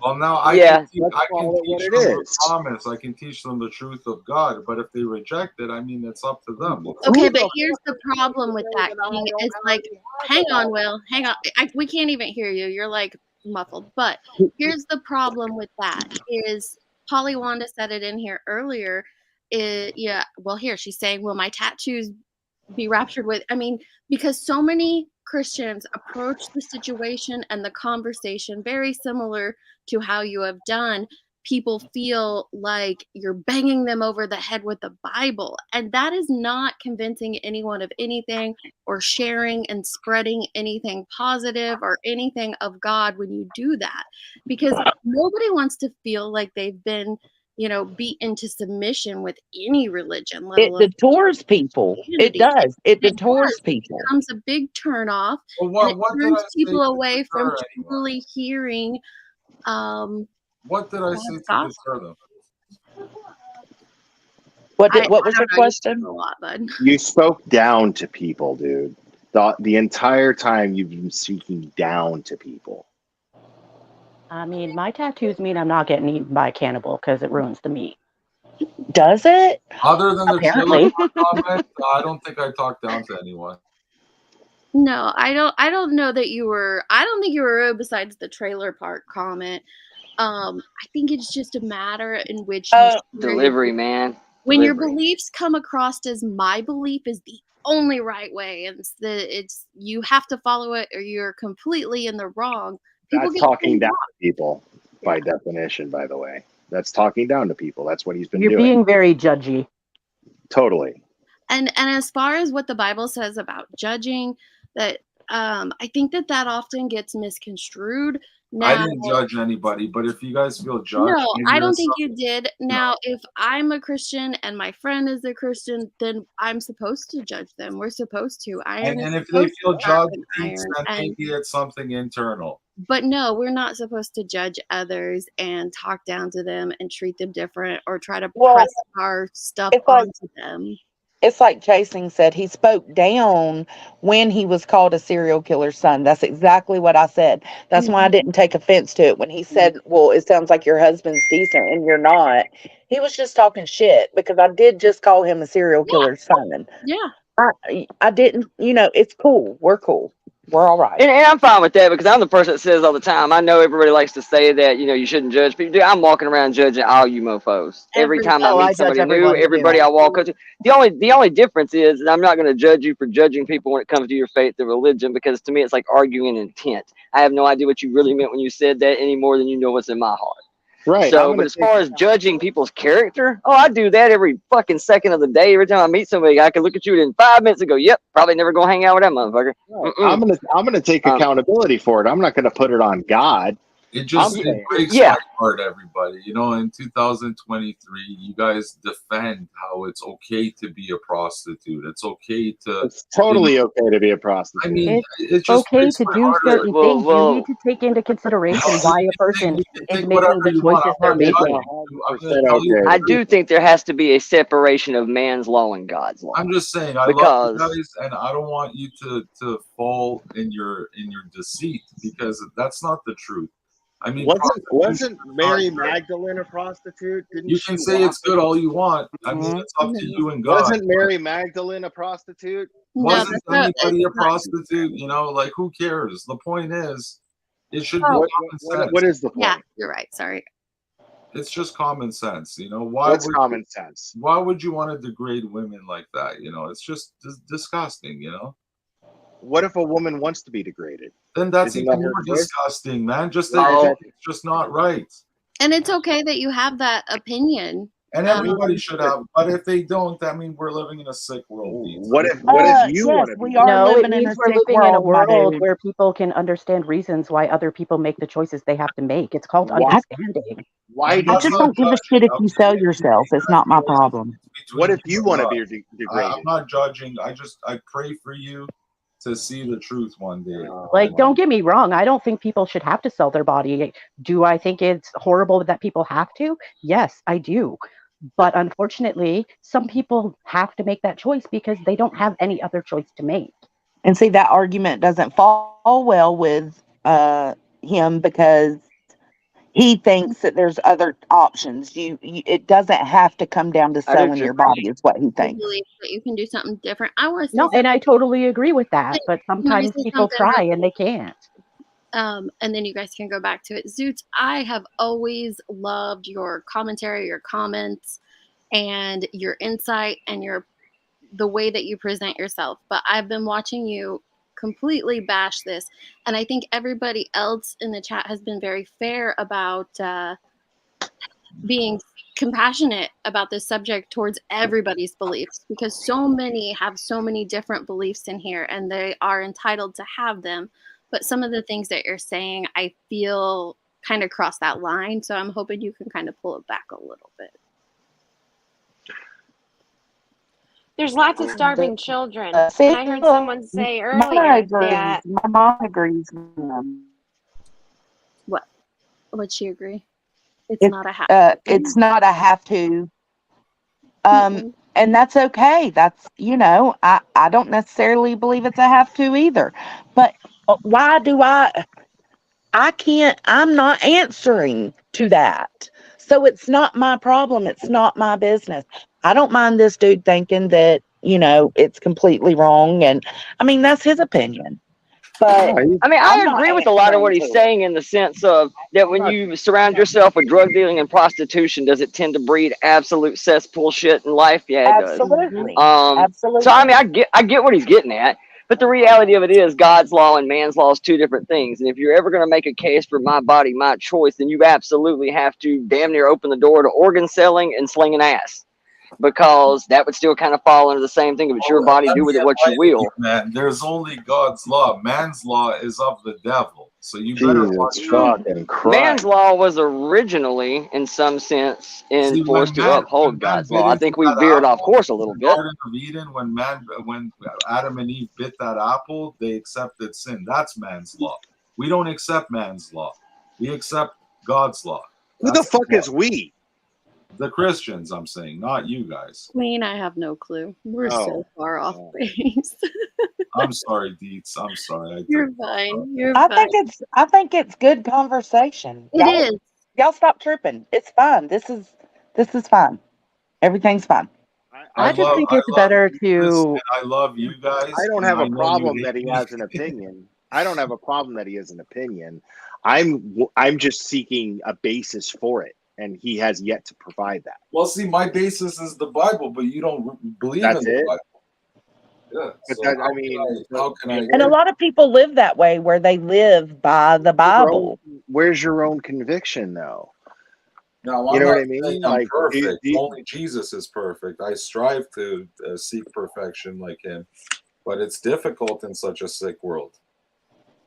Well, now I Yeah. can Let's call it what teach it them the is. promise. I can teach them the truth of God. But if they reject it, I mean, it's up to them. Okay, but here's the problem with that, King. It's like, hang on, Will, hang on. We can't even hear you. You're like muffled. But here's the problem with that is Polly Wanda said it in here earlier. Yeah, well, here she's saying, will my tattoos be raptured with? I mean, because so many Christians approach the situation and the conversation very similar to how you have done. People feel like you're banging them over the head with the Bible, and that is not convincing anyone of anything or sharing and spreading anything positive or anything of God when you do that, because nobody wants to feel like they've been, beat into submission with any religion, let It alone detours people. It Christianity. does. It It detours does. It people. becomes a big turnoff, Well, and it what did turns I say people to away from deter anyone? truly hearing. What did I say to God's deter them? What I was your don't know. You question? said a lot, bud. You spoke down to people, dude. The entire time you've been speaking down to people. I mean, my tattoos mean I'm not getting eaten by a cannibal because it ruins the meat. Does it? Other than the trailer Apparently. park comment, I don't think I talked down to anyone. No, I don't know that you were. I don't think you were rude. Besides the trailer park comment, I think it's just a matter in which you share your Delivery, man. when your Delivery. beliefs come across as my belief is the only right way, and it's you have to follow it or you're completely in the wrong. People That's get talking turned down off. to people by definition, by the way. That's talking down to people. That's what he's been You're doing. being very judgy. Totally. And as far as what the Bible says about judging, that I think that often gets misconstrued. I Now, didn't judge anybody, but if you guys feel judged, no, maybe I don't that's think something. you did. Now, if I'm a Christian and my friend is a Christian, then I'm supposed to judge them. We're supposed to. Iron And is if they supposed feel to sharpen judged, iron. then maybe it's something internal. But no, we're not supposed to judge others and talk down to them and treat them different or try to Well, press our stuff it's like onto them. it's like Chasing said, he spoke down when he was called a serial killer's son. That's exactly what I said. That's why I didn't take offense to it. When he said, well, it sounds like your husband's decent and you're not, he was just talking shit because I did just call him a serial killer's son. Yeah. I didn't, it's cool. We're cool. We're all right. And I'm fine with that because I'm the person that says all the time. I know everybody likes to say that, you shouldn't judge people. Dude, I'm walking around judging all you mofos. Every time I meet somebody new, everybody I walk up to. The only difference is that I'm not going to judge you for judging people when it comes to your faith or religion, because to me it's like arguing intent. I have no idea what you really meant when you said that any more than you know what's in my heart. Right. So, but as far as judging people's character, I do that every fucking second of the day. Every time I meet somebody, I can look at you in 5 minutes and go, "Yep, probably never gonna hang out with that motherfucker." Right. I'm gonna take accountability for it. I'm not gonna put it on God. It just it breaks my heart, everybody. You know, in 2023, you guys defend how it's okay to be a prostitute. It's okay to. It's totally okay to be a prostitute. I mean, it's it just okay breaks to my do heart. certain things. You need to take into consideration why a person You can is think making whatever the you want. choices I'm they're not making. judging. I'm gonna tell you. I do think there has to be a separation of man's law and God's law. I'm just saying, I because love you guys, and I don't want you to fall in your deceit, because that's not the truth. I mean, wasn't Mary Magdalene a prostitute? Didn't you she can say it's good all you want. I mean, it's up to you and God. Wasn't Mary Magdalene a prostitute? Wasn't anybody a prostitute? You know, like, who cares? The point is, it should be common sense. What is the point? Yeah, you're right. Sorry. It's just common sense. You know, What's common sense? Why would you want to degrade women like that? You know, it's just disgusting. You know. What if a woman wants to be degraded? Then that's Isn't even that her more choice? disgusting, man. Just Well, it's just not right. And it's okay that you have that opinion. And everybody should have, but if they don't, I mean, we're living in a sick world. What if you yes, want to be? we are No, it living in means a we're sick living in a world, my world dude. where people can understand reasons why other people make the choices they have to make. It's called understanding. Why I do just you? don't give a shit if you sell yourself. It's not my problem. What if you want to be degraded? I'm not judging. I pray for you to see the truth one day. Like, don't get me wrong. I don't think people should have to sell their body. Do I think it's horrible that people have to? Yes, I do. But unfortunately, some people have to make that choice because they don't have any other choice to make. And see, that argument doesn't fall well with him because he thinks that there's other options. It doesn't have to come down to selling your body, is what he I thinks. believe that you can do something different. I want to say No, and I totally agree with that. But Let me sometimes say people something try real and they can't. and then you guys can go back to it. Zoots, I have always loved your commentary, your comments, and your insight and the way that you present yourself. But I've been watching you completely bash this, and I think everybody else in the chat has been very fair about being compassionate about this subject towards everybody's beliefs, because so many have so many different beliefs in here and they are entitled to have them. But some of the things that you're saying, I feel kind of cross that line. So I'm hoping you can kind of pull it back a little bit. There's lots of starving children. See, And I heard someone say Mama earlier agrees. that My mom agrees with him. What? Would she agree? It's not a have. It's not a have to. And that's okay. That's, I don't necessarily believe it's a have to either. But why do I'm not answering to that. So it's not my problem. It's not my business. I don't mind this dude thinking that, it's completely wrong. And I mean, that's his opinion. But I mean, I agree with a lot of what he's saying in the sense of that when you surround yourself with drug dealing and prostitution, does it tend to breed absolute cesspool shit in life? Yeah, it absolutely. does. Absolutely. So I mean, I get what he's getting at, but the reality of it is God's law and man's law is two different things. And if you're ever going to make a case for my body, my choice, then you absolutely have to damn near open the door to organ selling and slinging ass. Because that would still kind of fall into the same thing. If it's your body, do with it what you will. Man, there's only God's law. Man's law is of the devil. So you better watch fucking Christ. Man's law was originally, in some sense, enforced to uphold God's law. I think we veered off course a little bit. Garden of Eden, when Adam and Eve bit that apple, they accepted sin. That's man's law. We don't accept man's law. We accept God's law. Who the fuck is we? The Christians, I'm saying, not you guys. Queen, I have no clue. We're so far off base. I'm sorry, Deets. I'm sorry. You're fine. You're I fine. think it's good conversation. It is. Y'all stop tripping. It's fine. This is fine. Everything's fine. I just think it's better to. I love you guys. I don't have a problem that he has an opinion. I don't have a problem that he has an opinion. I'm just seeking a basis for it, and he has yet to provide that. Well, see, my basis is the Bible, but you don't believe in the Bible. Yeah. But So how can I? And a lot of people live that way, where they live by the Bible. Where's your own conviction, though? No, You know not what I mean? saying I'm perfect. Only Jesus is perfect. I strive to seek perfection like him, but it's difficult in such a sick world.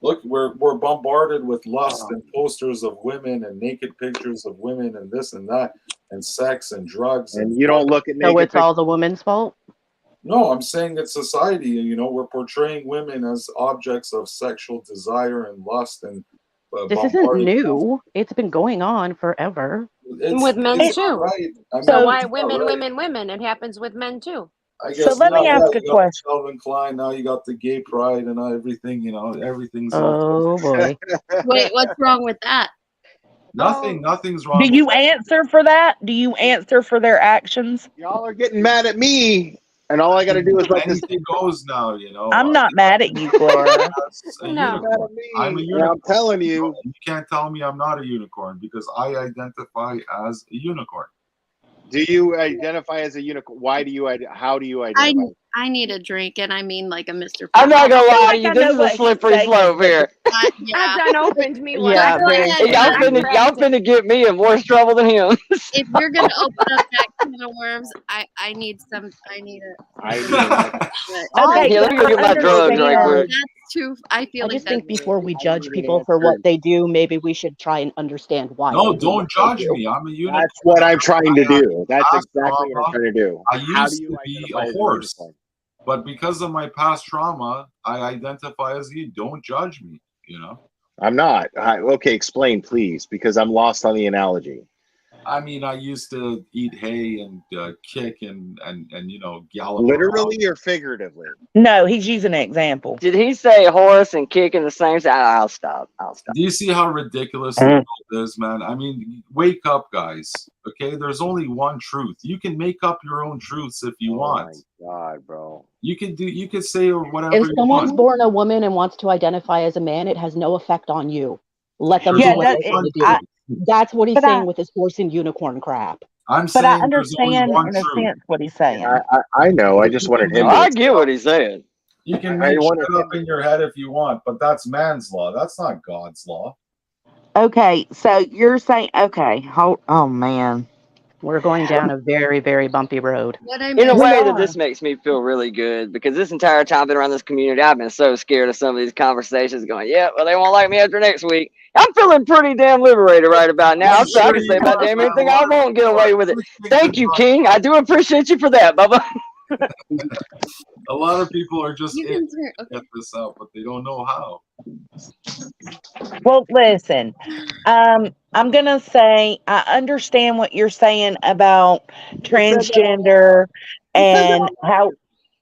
Look, we're bombarded with lust and posters of women and naked pictures of women and this and that and sex and drugs. And you don't look at So naked it's all the woman's fault? No, I'm saying it's society. You know, we're portraying women as objects of sexual desire and lust, and This isn't new. It's been going on forever. With men too. Right. I mean, So why it's not women, right. women? It happens with men too. I guess let me ask a you got question. Calvin Klein, now you got the gay pride and everything, you know, everything's Oh boy. Wait, what's wrong with that? nothing's wrong. Do you answer for that? Do you answer for their actions? Y'all are getting mad at me, and all I got to do is let this. Anything goes now, you know. I'm not mad at you, Clara. No. I'm a unicorn. I'm telling you. You can't tell me I'm not a unicorn because I identify as a unicorn. Do you identify as a unicorn? Why do you? How do you identify? I need a drink, and I mean like a Mr. I'm not gonna lie to like you. I This know is a what he's slippery saying, slope here. Yeah. That done opened me one. Yeah, Go very ahead. Y'all finna get me in worse trouble than him. If you're gonna open up that can of worms, I need some. I need a. Okay, Yeah, let me go get my drugs right quick. That's too. I feel I like just that's think before we judge people for what they do, maybe we should try and understand why. No, they do don't what they judge do. me. I'm a unicorn. That's what I'm trying to do. That's past exactly what I'm trying to do. I How do used you to be identify a as horse, unicorn? but because of my past trauma, I identify as you. Don't judge me, you know? I'm not. Okay, explain, please, because I'm lost on the analogy. I mean, I used to eat hay and kick and you know, gallop Literally around. or figuratively? No, he's using an example. Did he say horse and kick in the same? I'll stop. Do you see how ridiculous the world is, man? I mean, wake up, guys. Okay, there's only one truth. You can make up your own truths if you want. Oh my God, bro. You could say whatever If you someone's want. born a woman and wants to identify as a man, it has no effect on you. Let them Yeah, do what they want to do. That's what he's saying with his horse and unicorn crap. I'm But I saying there's only understand one in a truth. sense what he's saying. I know. I just wanted him. I get what he's saying. You can I make wanted shit up in your head if you want, but that's man's law. That's not God's law. Okay, so you're saying oh man. We're going down a very, very bumpy road. In a way that this makes me feel really good because this entire time I've been around this community, I've been so scared of some of these conversations going, yeah, well, they won't like me after next week. I'm feeling pretty damn liberated right about now. I'm So I sure can say you about are, damn man. anything I won't get away with it. Thank you, King. I do appreciate you for that, Bubba. A lot of people are just You in can turn. to get this out, but they don't know how. Well, listen, I'm gonna say I understand what you're saying about transgender and how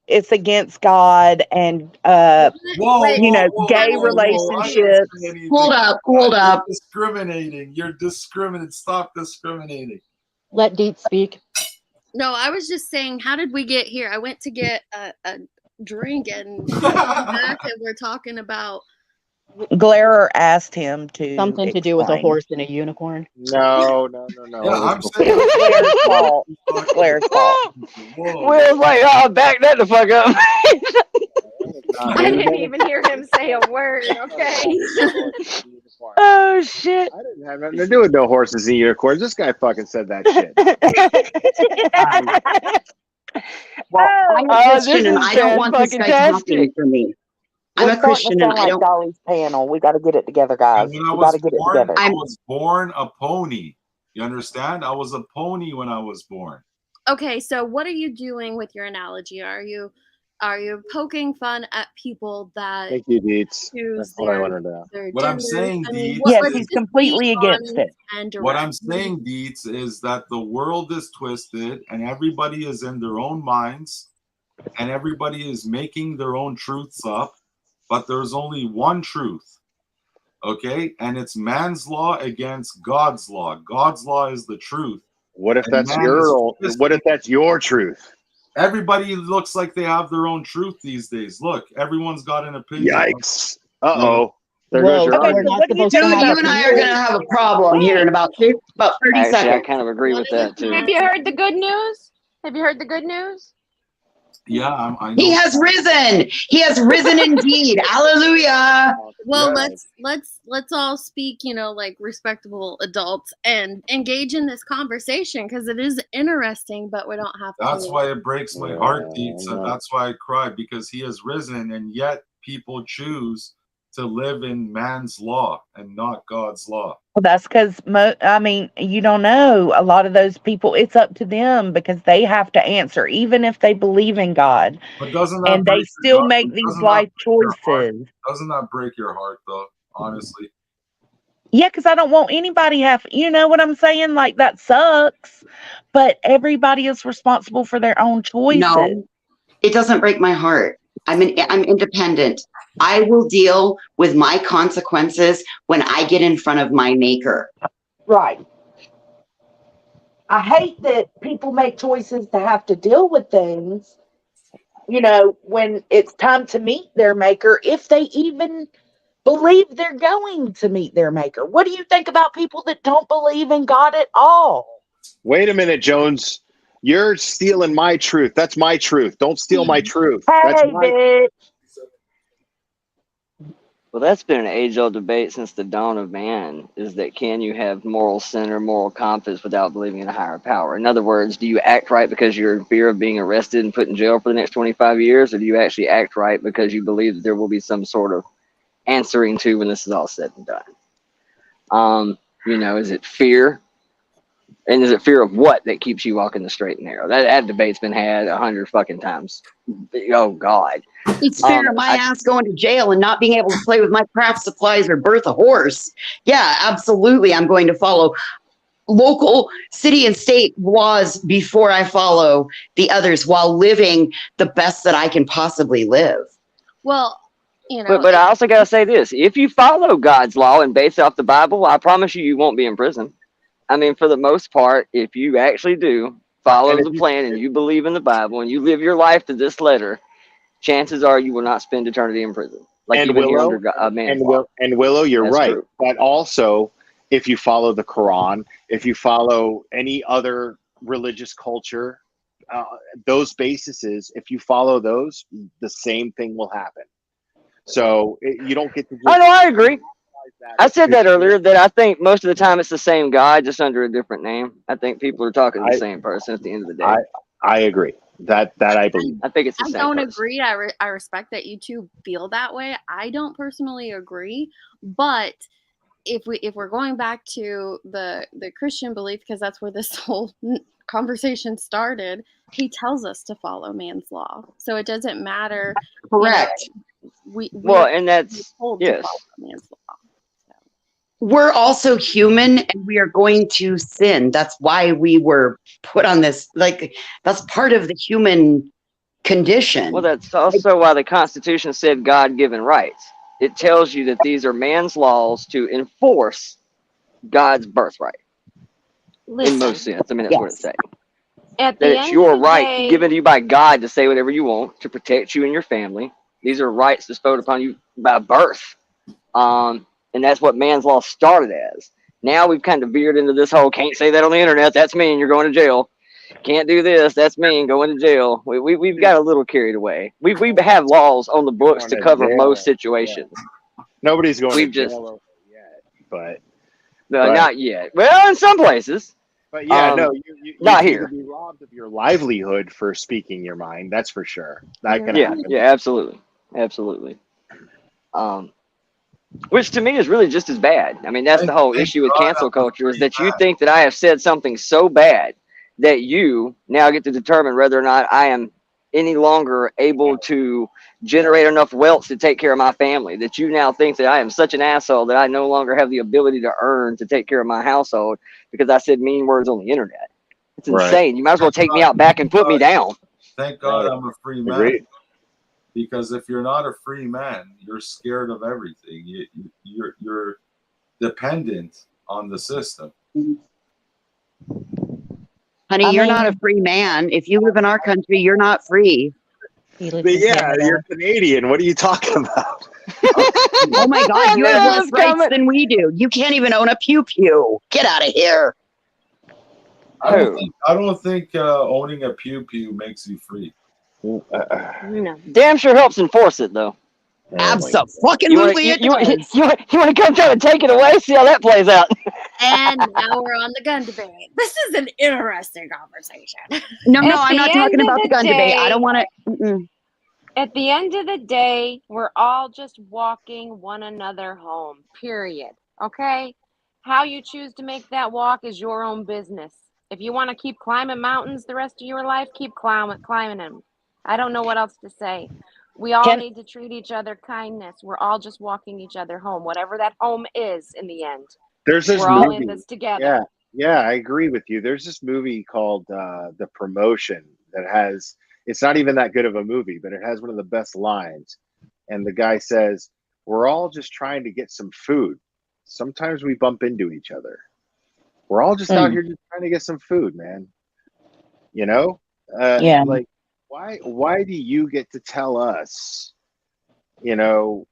it's against God and you know, gay relationships. Hold up. You're discriminating. You're discriminating. Stop discriminating. Let Deets speak. No, I was just saying, how did we get here? I went to get a drink and back, and we're talking about Glarer asked him to something to do with a explain. horse and a unicorn. No. Yeah, I'm It was Claire's fault. It was Claire's fault. Will's like, oh, back that the fuck up. I didn't even hear him say a word. Okay. Oh shit! I didn't have nothing to do with no horses and unicorns. This guy fucking said that shit. Well, I'm a Christian and this I don't want this guy talking for me. I'm a Christian and I don't. Dolly's panel. We got to get it together, guys. When I We got to was get it born, together. I was born a pony. You understand? I was a pony when I was born. Okay, so what are you doing with your analogy? Are you poking fun at people that Thank you, Deets. choose That's what I wanted to know. their What I'm genders? saying, I mean, Deets, Yes, let's he's just completely be against honest it. and what direct. I'm saying, Deets, is that the world is twisted and everybody is in their own minds and everybody is making their own truths up, but there's only one truth. Okay? And it's man's law against God's law. God's law is the truth. What if And that's man is twisted. what if that's your truth? Everybody looks like they have their own truth these days. Look, everyone's got an opinion. Yikes. Uh-oh. There Whoa, goes your we're argument. not supposed to Dude, have you and I are going to have a problem here in about 30 Actually, I seconds. kind of agree with that too. Have you heard the good news? Have you heard the good news? Yeah, I know. He has risen. He has risen indeed. Hallelujah. Well, Yes. let's all speak, like respectable adults and engage in this conversation because it is interesting, but we don't have to. That's why it breaks my heart, Deets, and that's why I cry, because he has risen, and yet people choose to live in man's law and not God's law? Well, that's because, I mean, you don't know. A lot of those people, it's up to them because they have to answer, even if they believe in God. But doesn't that And they break still your, make these doesn't that life break your heart? choices. Doesn't that break your heart, though? Honestly. Yeah, because I don't want anybody you know what I'm saying? Like, that sucks. But everybody is responsible for their own choices. No, it doesn't break my heart. I'm independent. I will deal with my consequences when I get in front of my maker. Right. I hate that people make choices to have to deal with things, you know, when it's time to meet their maker, if they even believe they're going to meet their maker. What do you think about people that don't believe in God at all? Wait a minute, Jones. You're stealing my truth. That's my truth. Don't steal my truth. That's Hey, my bitch. Well, that's been an age-old debate since the dawn of man, is that can you have moral sin or moral compass without believing in a higher power? In other words, do you act right because you're in fear of being arrested and put in jail for the next 25 years, or do you actually act right because you believe that there will be some sort of answering to when this is all said and done? You know, is it fear? And is it fear of what that keeps you walking the straight and narrow? That debate's been had 100 fucking times. Oh, God. It's fear of my ass going to jail and not being able to play with my craft supplies or birth a horse. Yeah, absolutely. I'm going to follow local city and state laws before I follow the others while living the best that I can possibly live. Well, you know, But I also got to say this. If you follow God's law and base it off the Bible, I promise you won't be in prison. I mean, for the most part, if you actually do follow the plan and you believe in the Bible and you live your life to this letter, chances are you will not spend eternity in prison. Like and even Willow, here under man's law. and Willow, you're That's right. true. But also, if you follow the Quran, if you follow any other religious culture, those bases, if you follow those, the same thing will happen. So you don't get to just. Oh, no, I agree. I said that earlier, that I think most of the time it's the same guy, just under a different name. I think people are talking to the same person at the end of the day. I agree. That I believe. I think it's the I same don't person. agree. I respect that you two feel that way. I don't personally agree, but if we're going back to the Christian belief, because that's where this whole conversation started, he tells us to follow man's law. So it doesn't matter. Correct. We well, are and that's told yes. to follow man's law. We're also human and we are going to sin. That's why we were put on this. Like, that's part of the human condition. Well, that's also why the Constitution said God-given rights. It tells you that these are man's laws to enforce God's birthright. Listen, in most sense. I mean, that's what it's saying. At That the it's end your of the right day, given to you by God to say whatever you want, to protect you and your family. These are rights bestowed upon you by birth. And that's what man's law started as. Now we've kind of veered into this whole can't say that on the internet, that's mean, you're going to jail. Can't do this, that's mean, going to jail. We've got a little carried away. We have laws on the books to cover most situations. Yeah. Nobody's going We've to jail just over it yet, but not yet. Well, in some places. But yeah, no, you not can here. either be robbed of your livelihood for speaking your mind. That's for sure. That can happen. Yeah, absolutely, absolutely. Which to me is really just as bad. I mean, that's the whole issue with cancel culture, is that you think that I have said something so bad that you now get to determine whether or not I am any longer able to generate enough wealth to take care of my family, that you now think that I am such an asshole that I no longer have the ability to earn to take care of my household because I said mean words on the internet. It's insane. You might as well take me out back and put me down. Thank God I'm a free man. Agreed. Because if you're not a free man, you're scared of everything. You're dependent on the system. Honey, you're not a free man. If you live in our country, you're not free. But yeah, you're Canadian. What are you talking about? Oh my God, you have less rights than we do. You can't even own a pew-pew. Get out of here. I don't think owning a pew-pew makes you free. Damn sure helps enforce it, though. Absolutely, it does. You want to come try to take it away? See how that plays out. And now we're on the gun debate. This is an interesting conversation. No, I'm not talking about the gun debate. I don't want to. At the end of the day, we're all just walking one another home, period. Okay? How you choose to make that walk is your own business. If you want to keep climbing mountains the rest of your life, keep climbing them. I don't know what else to say. We all need to treat each other kindness. We're all just walking each other home, whatever that home is in the end. There's this We're all in this together. Yeah, I agree with you. There's this movie called The Promotion that has, it's not even that good of a movie, but it has one of the best lines. And the guy says, we're all just trying to get some food. Sometimes we bump into each other. We're all just out here just trying to get some food, man. You know? Like, why do you get to tell us, you know,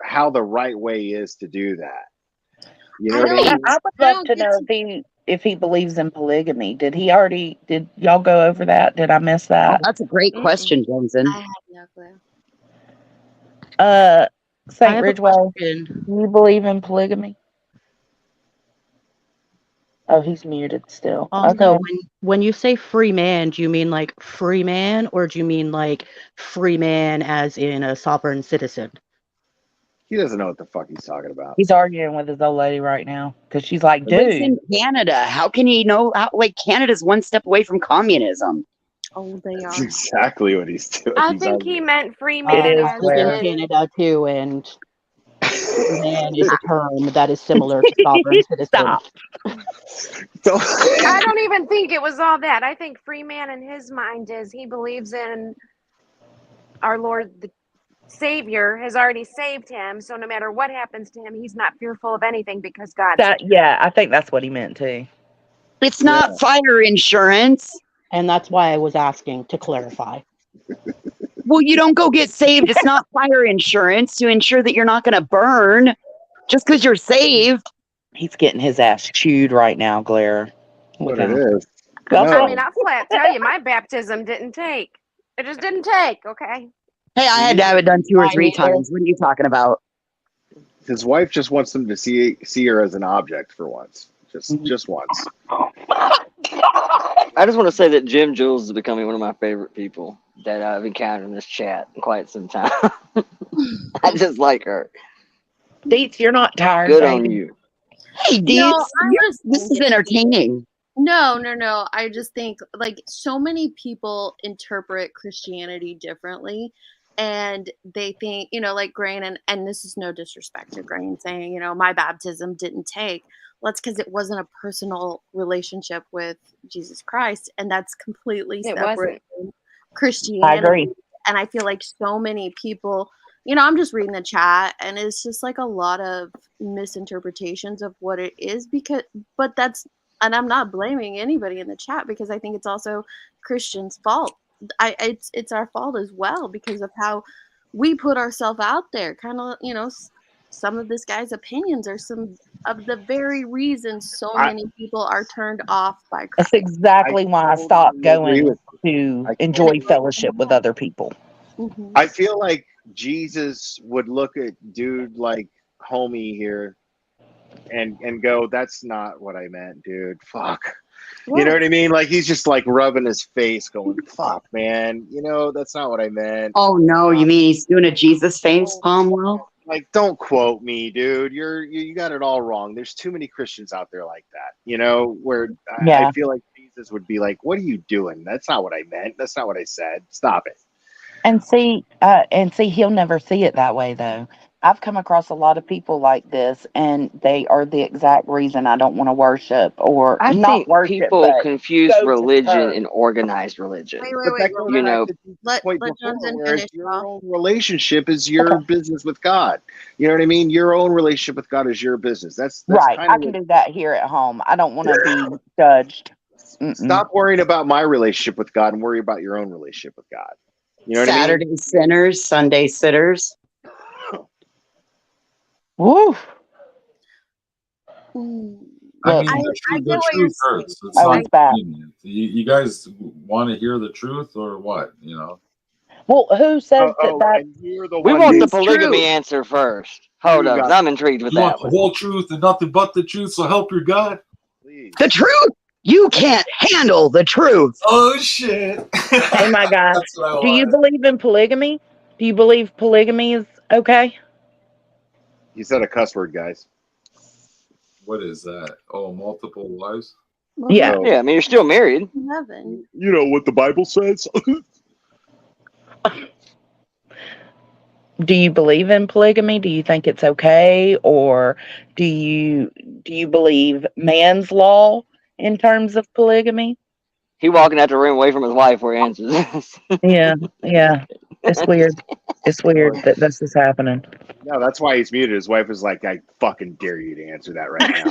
how the right way is to do that? You know what I mean? I would love to know if he believes in polygamy. Did y'all go over that? Did I miss that? Oh, that's a great question, Johnson. I have no clue. St. Ridgeway, do you believe in polygamy? Oh, he's muted still. Also, when you say free man, do you mean like free man, or do you mean like free man as in a sovereign citizen? He doesn't know what the fuck he's talking about. He's arguing with his old lady right now because she's like, He lives dude. in Canada. How can he know? Like, Canada's one step away from communism. Oh, they are. That's exactly what he's doing. I think he meant free man as in Canada too, and free man is a term that is similar to sovereign citizen. I don't even think it was all that. I think free man in his mind is he believes in our Lord, the Savior has already saved him. So no matter what happens to him, he's not fearful of anything because God. Yeah, I think that's what he meant too. It's not fire insurance. And that's why I was asking to clarify. Well, you don't go get saved. It's not fire insurance to ensure that you're not going to burn just because you're saved. He's getting his ass chewed right now, Glare. What it is. I mean, I'll flat tell you, my baptism didn't take. It just didn't take, okay? Hey, I had to have it done 2 or 3 times. What are you talking about? His wife just wants him to see her as an object for once. Just once. I just want to say that Jim Jules is becoming one of my favorite people that I've encountered in this chat in quite some time. I just like her. Deets, you're not tired. Good baby. on you. Hey, Deets, this is entertaining. No. I just think like so many people interpret Christianity differently. And they think, like Grain, and this is no disrespect to Grain saying, my baptism didn't take. Well, that's because it wasn't a personal relationship with Jesus Christ. And that's completely separate from Christianity. I agree. And I feel like so many people, I'm just reading the chat and it's just like a lot of misinterpretations of what it is and I'm not blaming anybody in the chat because I think it's also Christians' fault. It's our fault as well because of how we put ourselves out there. Kind of, some of this guy's opinions are some of the very reasons so many people are turned off by Christ. That's exactly why I stopped going to enjoy fellowship with other people. Mm-hmm. I feel like Jesus would look at dude like homie here and go, that's not what I meant, dude. Fuck. You know what I mean? Like he's just like rubbing his face going, fuck, man. That's not what I meant. Oh, no. You mean he's doing a Jesus face, Palmwell? Like, don't quote me, dude. You got it all wrong. There's too many Christians out there like that, where I feel like Jesus would be like, what are you doing? That's not what I meant. That's not what I said. Stop it. And see, he'll never see it that way, though. I've come across a lot of people like this, and they are the exact reason I don't want to worship or I not think worship. people confuse go to religion church. and organized religion. Wait. Let Johnson finish. Your own relationship is your business with God. You know what I mean? Your own relationship with God is your business. That's right. Kind I of can do that here at home. I don't want to be judged. Stop worrying about my relationship with God and worry about your own relationship with God. You know what Saturday I mean? sinners, Sunday sitters. Woo. I mean, the truth hurts. It's not convenient. You guys want to hear the truth or what? Well, who says that? We want the polygamy answer first. Hold on, I'm intrigued with you that want the whole truth and nothing but the truth, so help your God. The truth. You can't handle the truth. Oh shit! Oh my God. That's what I Do you want. believe in polygamy? Do you believe polygamy is okay? He said a cuss word, guys. What is that? Oh, multiple wives? Well, Yeah. Yeah, I mean, you're still married. Heaven. You know what the Bible says. Do you believe in polygamy? Do you think it's okay, or do you believe man's law in terms of polygamy? He walking out the room away from his wife where he answers this. Yeah, yeah. It's weird. It's weird that this is happening. No, that's why he's muted. His wife was like, "I fucking dare you to answer that right now."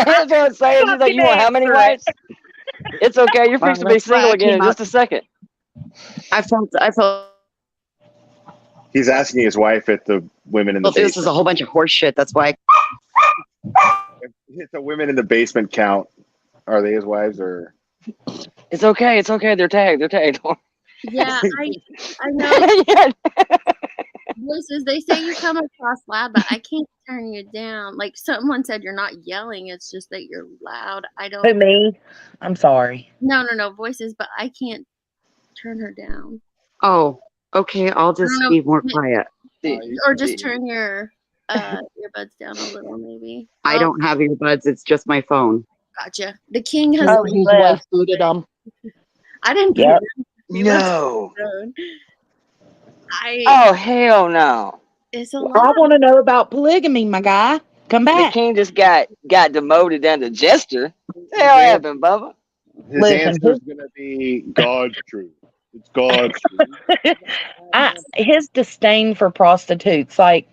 That's what I'm saying. She's like, you want how many wives? It's okay. You're fixing to be That's why single I again came in just up. a second. I felt He's asking his wife if the women in the this is a basement. whole bunch of horse shit. That's why. If the women in the basement count, are they his wives or? It's okay. It's okay. They're tagged. They're tagged. Yeah, I know. Yeah. Voices, they say you come across loud, but I can't turn you down. Like someone said, you're not yelling. It's just that you're loud. I Who, don't. me? I'm sorry. No, voices, but I can't turn her down. Oh, okay. I'll I just don't know, be more quiet. or just turn your earbuds down a little, maybe. I don't have earbuds. It's just my phone. Gotcha. The king has. Oh, he His left. wife booted him. I didn't. Yep. No. I. Oh, hell no. It's a I lot. want to know about polygamy, my guy. Come The back. king just got demoted down to jester. What the hell happened, Bubba? His Listen, answer is going to be God's truth. It's God's truth. his disdain for prostitutes, like,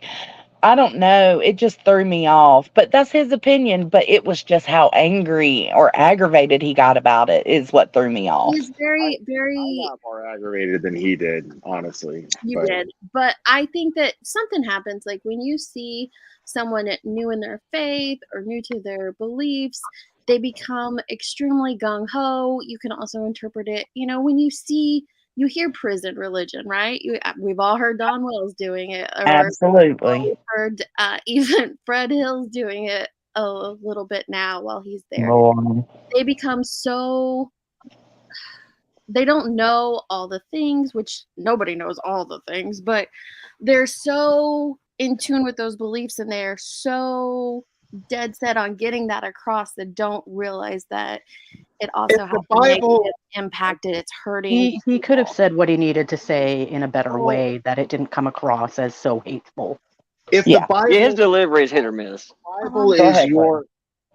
I don't know, it just threw me off. But that's his opinion. But it was just how angry or aggravated he got about it is what threw me off. He's very, very. I got more aggravated than he did, honestly. You did. But I think that something happens. Like when you see someone new in their faith or new to their beliefs, they become extremely gung-ho. You can also interpret it, when you hear prison religion, right? We've all heard Don Wells doing it. Or Absolutely. we've heard even Fred Hill's doing it a little bit now while he's there. Lord. They become so... They don't know all the things, which nobody knows all the things, but they're so in tune with those beliefs and they're so dead set on getting that across that don't realize that it also has a negative impact and it's hurting. He could have said what he needed to say in a better way, that it didn't come across as so hateful. If the Bible, his delivery is hit or miss.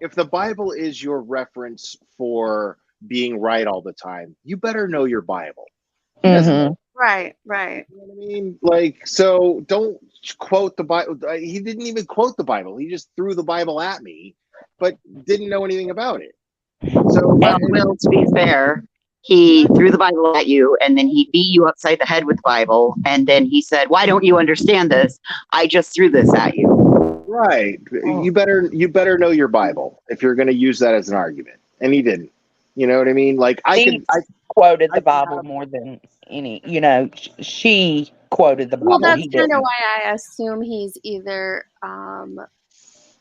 If the Bible is your reference for being right all the time, you better know your Bible. Mm-hmm. Right. You know what I mean? Like, so don't quote the Bible. He didn't even quote the Bible. He just threw the Bible at me, but didn't know anything about it. So, Well, to be fair, he threw the Bible at you, and then he beat you upside the head with the Bible, and then he said, "Why don't you understand this? I just threw this at you." Right. You better know your Bible if you're going to use that as an argument. And he didn't. You know what I mean? Like I quoted the Bible more than any. She quoted the Bible. Well, that's He kind of didn't. why I assume he's either.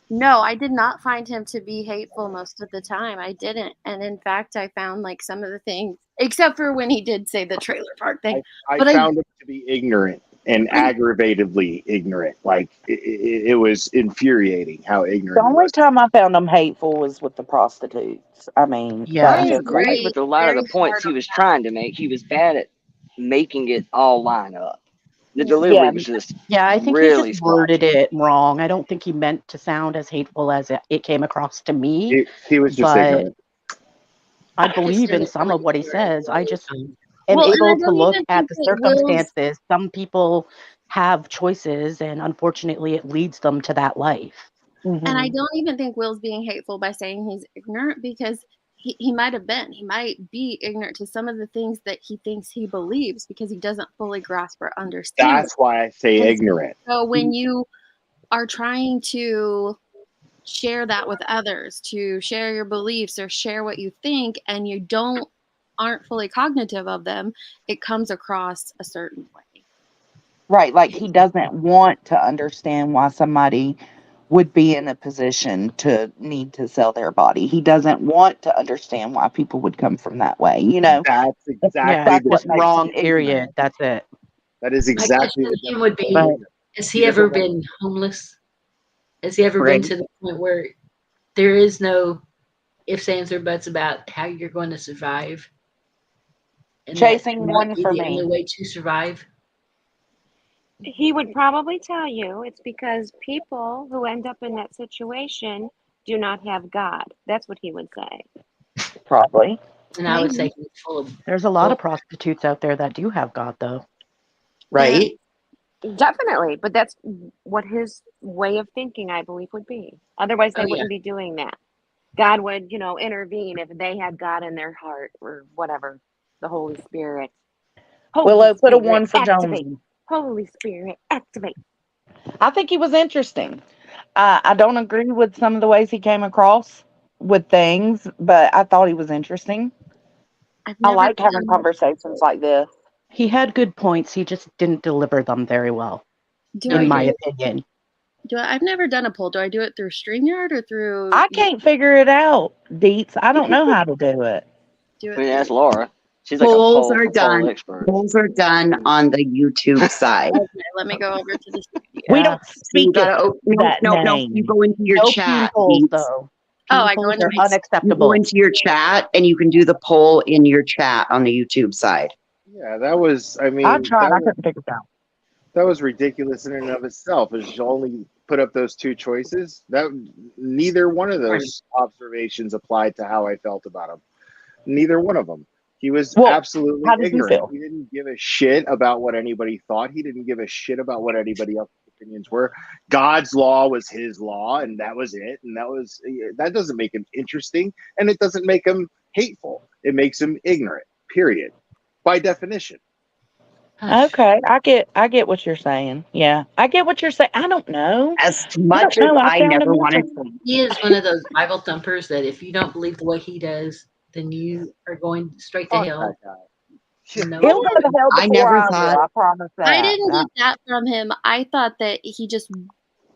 No, I did not find him to be hateful most of the time. I didn't, and in fact, I found like some of the things, except for when he did say the trailer park thing. I found him to be ignorant and aggravatively ignorant. Like it was infuriating how ignorant. The only time I found him hateful was with the prostitutes. I mean, I agree with a lot of the points he was trying to make. He was bad at making it all line up. The delivery was just I think really he just worded it wrong. I don't think he meant to sound as hateful as it came across to me. He was just but ignorant. I believe in some of what he says. I just am Well, and I able to don't look even at think the that Will's- circumstances. Some people have choices, and unfortunately, it leads them to that life. And I don't even think Will's being hateful by saying he's ignorant, because he might have been. He might be ignorant to some of the things that he thinks he believes because he doesn't fully grasp or understand. That's why I say ignorant. So when you are trying to share that with others, to share your beliefs or share what you think, and you aren't fully cognitive of them, it comes across a certain way. right, like he doesn't want to understand why somebody would be in a position to need to sell their body. He doesn't want to understand why people would come from that way. You know, That's exactly that's the what Just makes wrong, it period. That's it. that is My exactly question the to him would definition of be, But ignorance. has He he ever doesn't want. been homeless? Has he ever Right. been to the point where there is no ifs, ands, or buts about how you're going to survive? And that chasing might one be for the only me. way to survive? He would probably tell you it's because people who end up in that situation do not have God. That's what he would say. Probably. And I would Maybe. say he's full of There's a lot bull. of prostitutes out there that do have God, though. Right? Definitely, but that's what his way of thinking, I believe, would be. Otherwise, Oh they yeah. wouldn't be doing that. God would, intervene if they had God in their heart or whatever, the Holy Spirit. Holy Willow, put a Spirit, 1 for activate. Jonesy. Holy Spirit, activate. I think he was interesting. I don't agree with some of the ways he came across with things, but I thought he was interesting. I've I never like having done. conversations like this. He had good points. He just didn't deliver them very well, Do in I my do? opinion. I've never done a poll. Do I do it through StreamYard or through? I can't figure it out, Deets. I don't know how to do it. Do I it mean, through. ask Laura. She's like a Polls poll are for poll done. expert. Polls are done on the YouTube side. Okay, let me go over to the studio. We Yeah. don't So you speak it gotta no. You name. go into your No chat, peen polls, Deets. though. Oh, Peen I go polls into are my. You go unacceptable. into your chat and you can do the poll in your chat on the YouTube side. Yeah, that was. I I mean, tried. I couldn't figure it out. that was ridiculous in and of itself. Is you only put up those two choices. That neither one of those observations applied to how I felt about him. Neither one of them. He was Well, absolutely how did you ignorant. feel? He didn't give a shit about what anybody thought. He didn't give a shit about what anybody else's opinions were. God's law was his law, and that was it. And that doesn't make him interesting, and it doesn't make him hateful. It makes him ignorant. Period. By definition. Hush. Okay, I get what you're saying. Yeah, I get what you're saying. I don't know. As I much don't as know. I I found him never wanted. interesting. He is one of those Bible thumpers that if you don't believe the way he does, then you are going straight to Fuck hell. that guy. No He'll go to hell I before never I will. thought. I promise I that. didn't get that from him. I thought that he just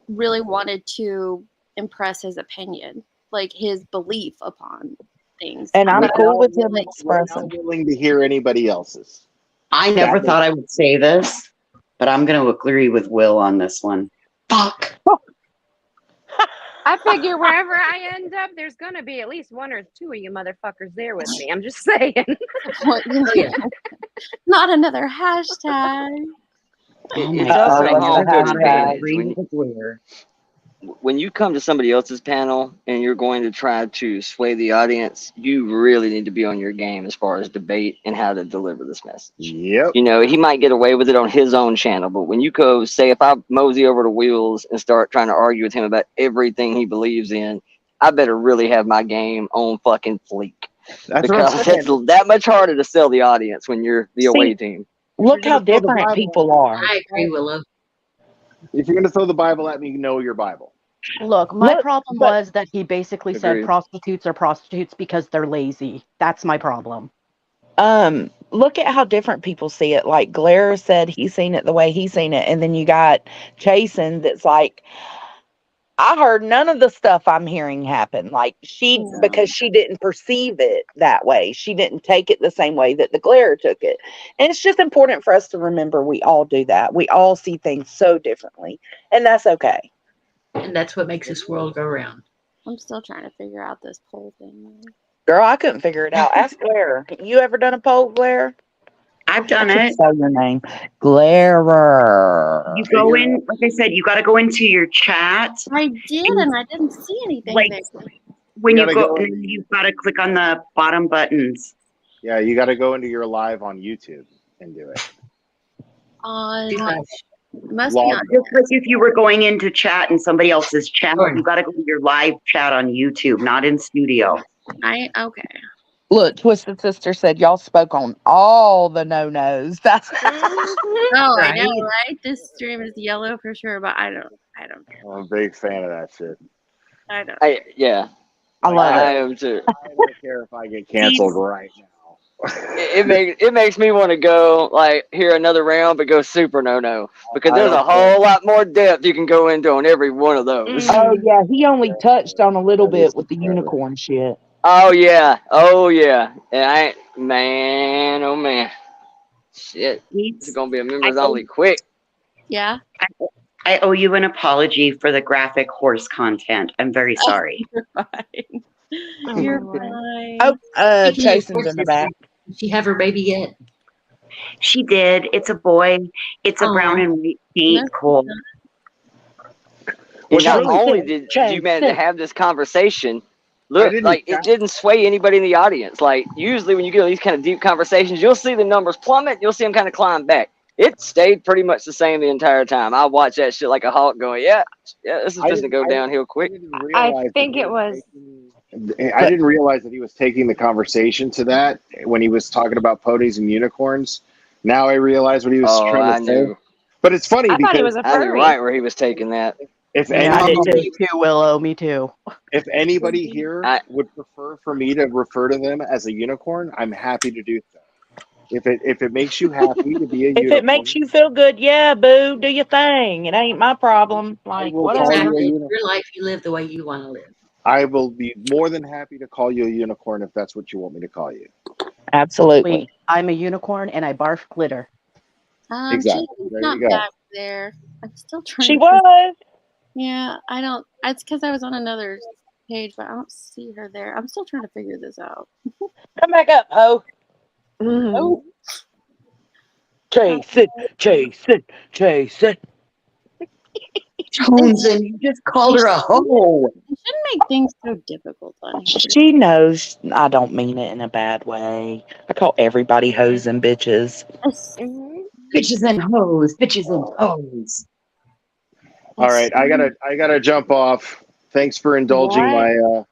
really wanted to impress his opinion, like his belief upon things. And I'm But cool with him We're now expressing. willing to hear anybody else's. I never thought I would say this, but I'm going to agree with Will on this one. Fuck. I figure wherever I end up, there's going to be at least one or two of you motherfuckers there with me. I'm just saying. Oh, yeah. Not another hashtag. Oh my It's also God, I never called good thought I would advantage agree with Blair. when you come to somebody else's panel and you're going to try to sway the audience. You really need to be on your game as far as debate and how to deliver this message. Yep. He might get away with it on his own channel, but when you go, say, if I mosey over to Wheels and start trying to argue with him about everything he believes in, I better really have my game on fucking fleek. That's because what I'm it's saying. that much harder to sell the audience when you're the away team. Look how different people are. I agree, Willow. If you're going to throw the Bible at me, know your Bible. Look, my problem was that he basically said Agreed. prostitutes are prostitutes because they're lazy. That's my problem. Look at how different people see it. Like Glare said he's seen it the way he's seen it, and then you got Jason that's like, I heard none of the stuff I'm hearing happen. Like because she didn't perceive it that way. She didn't take it the same way that the Glare took it. And it's just important for us to remember we all do that. We all see things so differently, and that's okay. And that's what makes this world go round. I'm still trying to figure out this poll thing. Girl, I couldn't figure it out. Ask Glare. You ever done a poll, Glare? I've done I should it. say your name. Glare. You go in, like I said, you got to go into your chat. I did, and I didn't see anything Like, there. when You you gotta go, go and then you've got to click on the bottom buttons. Yeah, you got to go into your live on YouTube and do it. Must be Log on. Just like if you were going into chat in somebody else's chat, you got to go to your live chat on YouTube, not in studio. Okay. Look, Twisted Sister said y'all spoke on all the no-nos. That's Oh, I know, right? This stream is yellow for sure, but I don't care. I'm a big fan of that shit. I don't. Yeah. I love it. I am too. I don't care if I get canceled right now. it makes me want to go like hear another round, but go super no because I there's a don't care. whole lot more depth you can go into on every one of those. Oh yeah, he only touched on a little That is bit with the unicorn shit. Oh yeah, and man, oh man, shit, it's gonna be a members only quick. Yeah. I owe you an apology for the graphic horse content. I'm very sorry. You're fine. You're fine. Oh, Speaking of Jason's in the horses, back. did she have her baby yet? She did. It's a boy. It's a brown Oh, and white paint. That's Cool. And not only Jason, did you manage to have this conversation, look, didn't like it didn't sway anybody in the audience. Like usually when you get on these kind of deep conversations, you'll see the numbers plummet, you'll see them kind of climb back. It stayed pretty much the same the entire time. I watched that shit like a hawk, going, yeah, this is just to go downhill quick. I think it was. I didn't realize that he was taking the conversation to that when he was talking about ponies and unicorns. Now I realize what he was trying to say. But it's funny I thought he because was a I knew furry. right where he was taking that. if Yeah, I did anybody, too, Willow. Me too. if anybody here would prefer for me to refer to them as a unicorn, I'm happy to do so. If it makes you happy to be a If unicorn, it makes you feel good, yeah, boo, do your thing. It ain't my problem. Like will whatever. call you a exactly. unicorn. Your life, you live the way you want to live. I will be more than happy to call you a unicorn if that's what you want me to call you. Absolutely. Wait, I'm a unicorn and I barf glitter. Exactly. Jason's There not you go. back there. I'm still trying She to was. Yeah, I don't. It's because I was on another page, but I don't see her there. I'm still trying to figure this out. Come back up, ho. Oh, Jason. Joneson, you just called her a hoe. you shouldn't make things so difficult on here. She knows I don't mean it in a bad way. I call everybody hoes and bitches. Bitches and hoes. Bitches and hoes. All right, I gotta jump off. Thanks for indulging my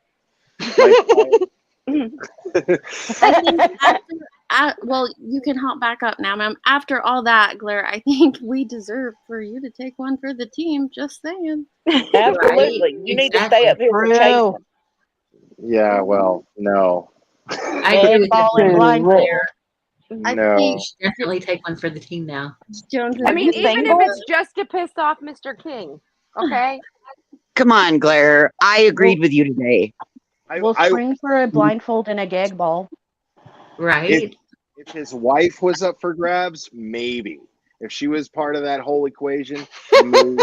I think well, you can hop back up now, ma'am. After all that, Glare, I think we deserve for you to take one for the team. Just saying. Absolutely. You need to stay up here for chasing. Yeah, well, no. I agree with falling you. blindfold. I No. think You should definitely take one for the team now. Jones. I mean, even if it's just to piss off Mr. King, okay? Come on, Glare. I agreed with you today. We'll spring for a blindfold and a gag ball. Right. If his wife was up for grabs, maybe. If she was part of that whole equation, maybe.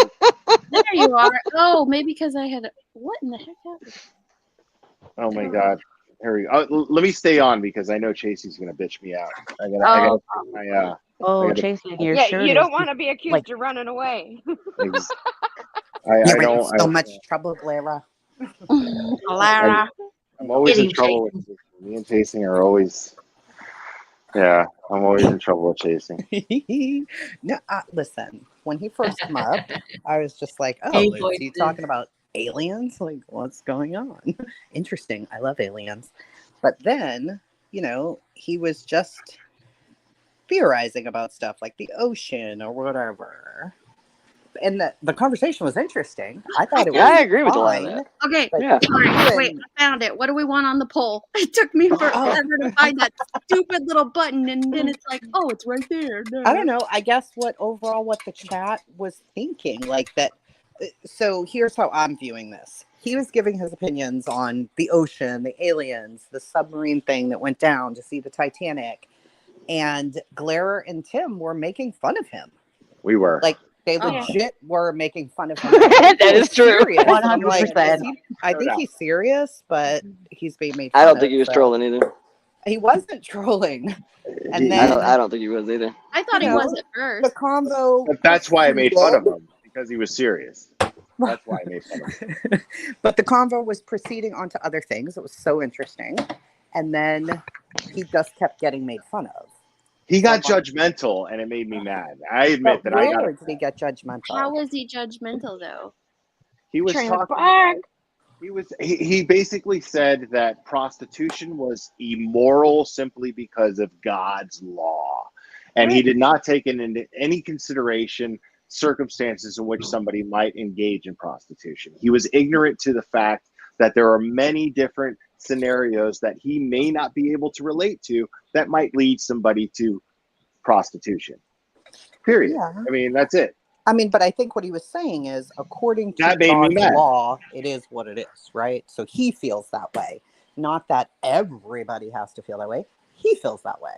There you are. Oh, maybe because I had. What in the heck happened? Oh my God. Here we go. Let me stay on because I know Chasey's gonna bitch me out. I gotta Oh, gotta- Chasing your Yeah, shirt. you is don't want to be accused like- of running away. I You're in don't. so much trouble, Clara. Lara. I'm always in trouble with Chasing. Me and Chasing are always. Yeah, I'm always in trouble with Chasing. No, listen. When he first came up, I was just like, "Oh, Hey, is he voices. talking about aliens? Like, what's going on?" Interesting. I love aliens, but then, he was just theorizing about stuff like the ocean or whatever. And the conversation was interesting. I thought it was. I agree with a lot of fine, that. Okay. but Yeah. All right. even- Wait, I found it. What do we want on the poll? It took me forever to find that stupid little button, and then it's like, oh, it's right there. I don't know. I guess what the chat was thinking, like that. So here's how I'm viewing this. He was giving his opinions on the ocean, the aliens, the submarine thing that went down to see the Titanic, and Glare and Tim were making fun of him. We were. Like, they Oh. legit were making fun of him. That is true. Serious. I'm like, 100%. I think he's serious, but he's being made fun I don't of, think he was so- trolling either. He wasn't trolling. And then I don't think he was either. I thought he was at first. the convo. But that's why I made fun of him because he was serious. That's why I made fun of him. But the convo was proceeding onto other things. It was so interesting. And then he just kept getting made fun of. He got judgmental, and it made me mad. I admit But that I got. where did he get judgmental? How was he judgmental though? He was Train talking. back. He basically said that prostitution was immoral simply because of God's law, and he did not take into any consideration circumstances in which somebody might engage in prostitution. He was ignorant to the fact that there are many different scenarios that he may not be able to relate to that might lead somebody to prostitution. Period. Yeah. I mean, that's it. I mean, but I think what he was saying is, according to That made me God's mad. law, it is what it is, right? So he feels that way. Not that everybody has to feel that way. He feels that way.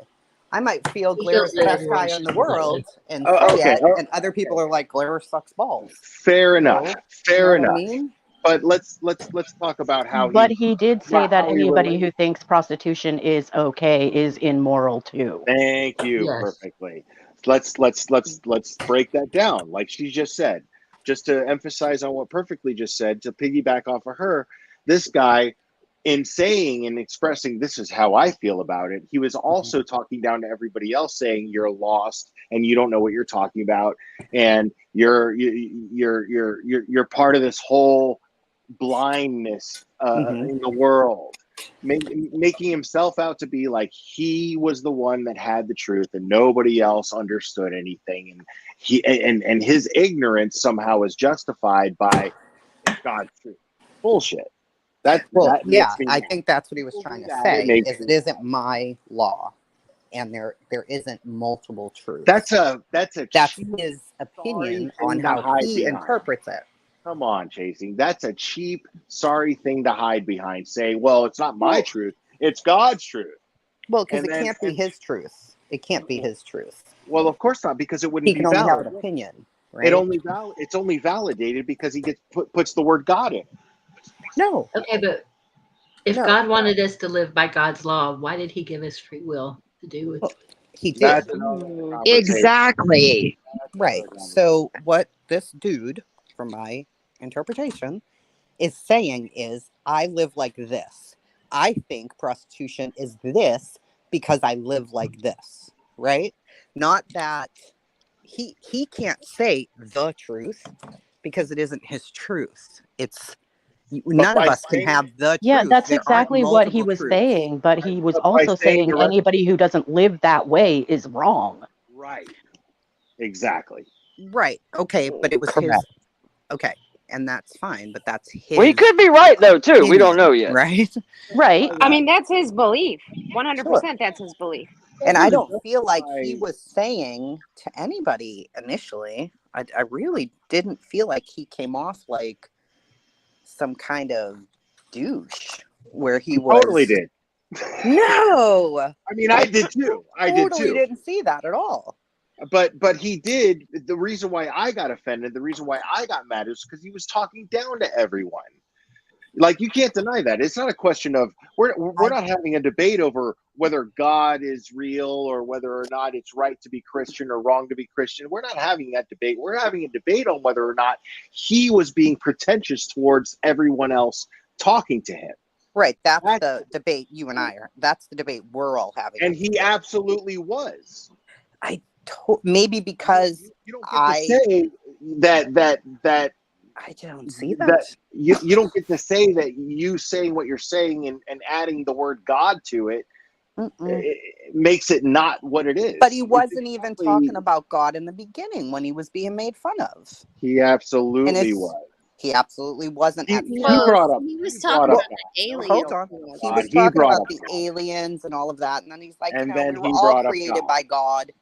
I might feel He Glara's feels the that best everyone guy should in the feel that way. world and Oh, say okay. it, and other people are like, Glara sucks balls. Fair So, enough. you Fair know what I enough. mean? But let's talk about how But he did say that how he anybody relates. who thinks prostitution is okay is immoral too. Thank you Yes. perfectly. Let's break that down, like she just said. Just to emphasize on what Perfectly just said, to piggyback off of her, this guy, in saying and expressing this is how I feel about it, he was also talking down to everybody else, saying you're lost and you don't know what you're talking about, and you're part of this whole blindness in the world, making himself out to be like he was the one that had the truth and nobody else understood anything, and his ignorance somehow is justified by God's truth. Bullshit. That yeah, makes me I mad. think that's what he was trying to It say. makes Is me it isn't my law, and there isn't multiple truths. That's his opinion on how he interprets it. Come on, Chasing. That's a cheap, sorry thing to hide behind. Saying, well, it's not my truth, it's God's truth. Well, because it can't be his truth. It can't be his truth. Well, of course not, because it wouldn't He be can only have valid. an opinion, right? It's only validated because he puts the word God in. No. Okay, but if God wanted us to live by God's law, why did he give us free will to do it? He did. That's another conversation. Exactly. Right. So what this dude, from my interpretation, is saying is, I live like this. I think prostitution is this because I live like this, right? Not that he can't say the truth because it isn't his truth. It's none of us can have the Yeah, truth. that's There aren't exactly what he multiple was truths. saying, but he was But by also saying saying direct- anybody who doesn't live that way is wrong. Right. Exactly. Right. Okay, but it was his. Correct. Okay, and that's fine, but that's his. Well, he could be right though too. We don't know yet. Right. Right. I mean, that's his belief. 100%. That's his belief. And I don't feel like he was saying to anybody initially. I really didn't feel like he came off like some kind of douche where he was. Totally did. No. I mean, I did too. I did totally too. didn't see that at all. But he did. The reason why I got offended, the reason why I got mad is because he was talking down to everyone. Like, you can't deny that. It's not a question of we're not having a debate over whether God is real or whether or not it's right to be Christian or wrong to be Christian. We're not having that debate. We're having a debate on whether or not he was being pretentious towards everyone else talking to him. Right. That's the debate you and I are. That's the debate we're all having. And he absolutely was. Maybe because you don't get to say that I don't see that. You don't get to say that you saying what you're saying and adding the word God to it, it makes it not what it is. But he wasn't even talking about God in the beginning when he was being made fun of. He absolutely was. He absolutely wasn't. He was talking about the aliens. Hold on. He was talking about the aliens and all of that, and then he's like, and you know, then we were all created by God.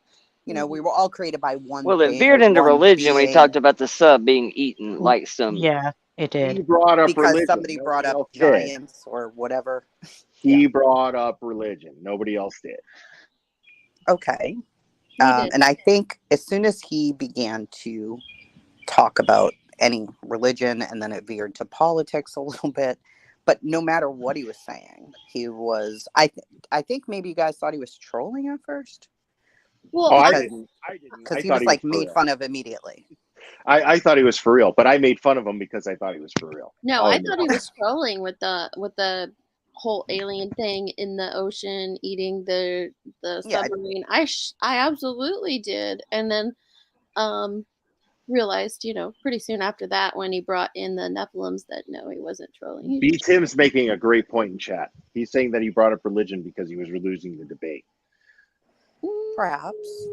You know, we were all created by one. Well, it veered into religion when he talked about the sub being eaten like some. Yeah, it did. He brought up because religion. somebody brought up giants or whatever. He brought up religion. Nobody else did. Okay. And I think as soon as he began to talk about any religion, and then it veered to politics a little bit, but no matter what he was saying, he was. I think maybe you guys thought he was trolling at first. Well, I didn't. Because he was like made fun of immediately. I thought he was for real, but I made fun of him because I thought he was for real. No, I thought he was trolling with the whole alien thing in the ocean eating the submarine. I absolutely did, and then realized, you know, pretty soon after that when he brought in the Nephilims that no, he wasn't trolling. B. Tim's making a great point in chat. He's saying that he brought up religion because he was losing the debate. Perhaps.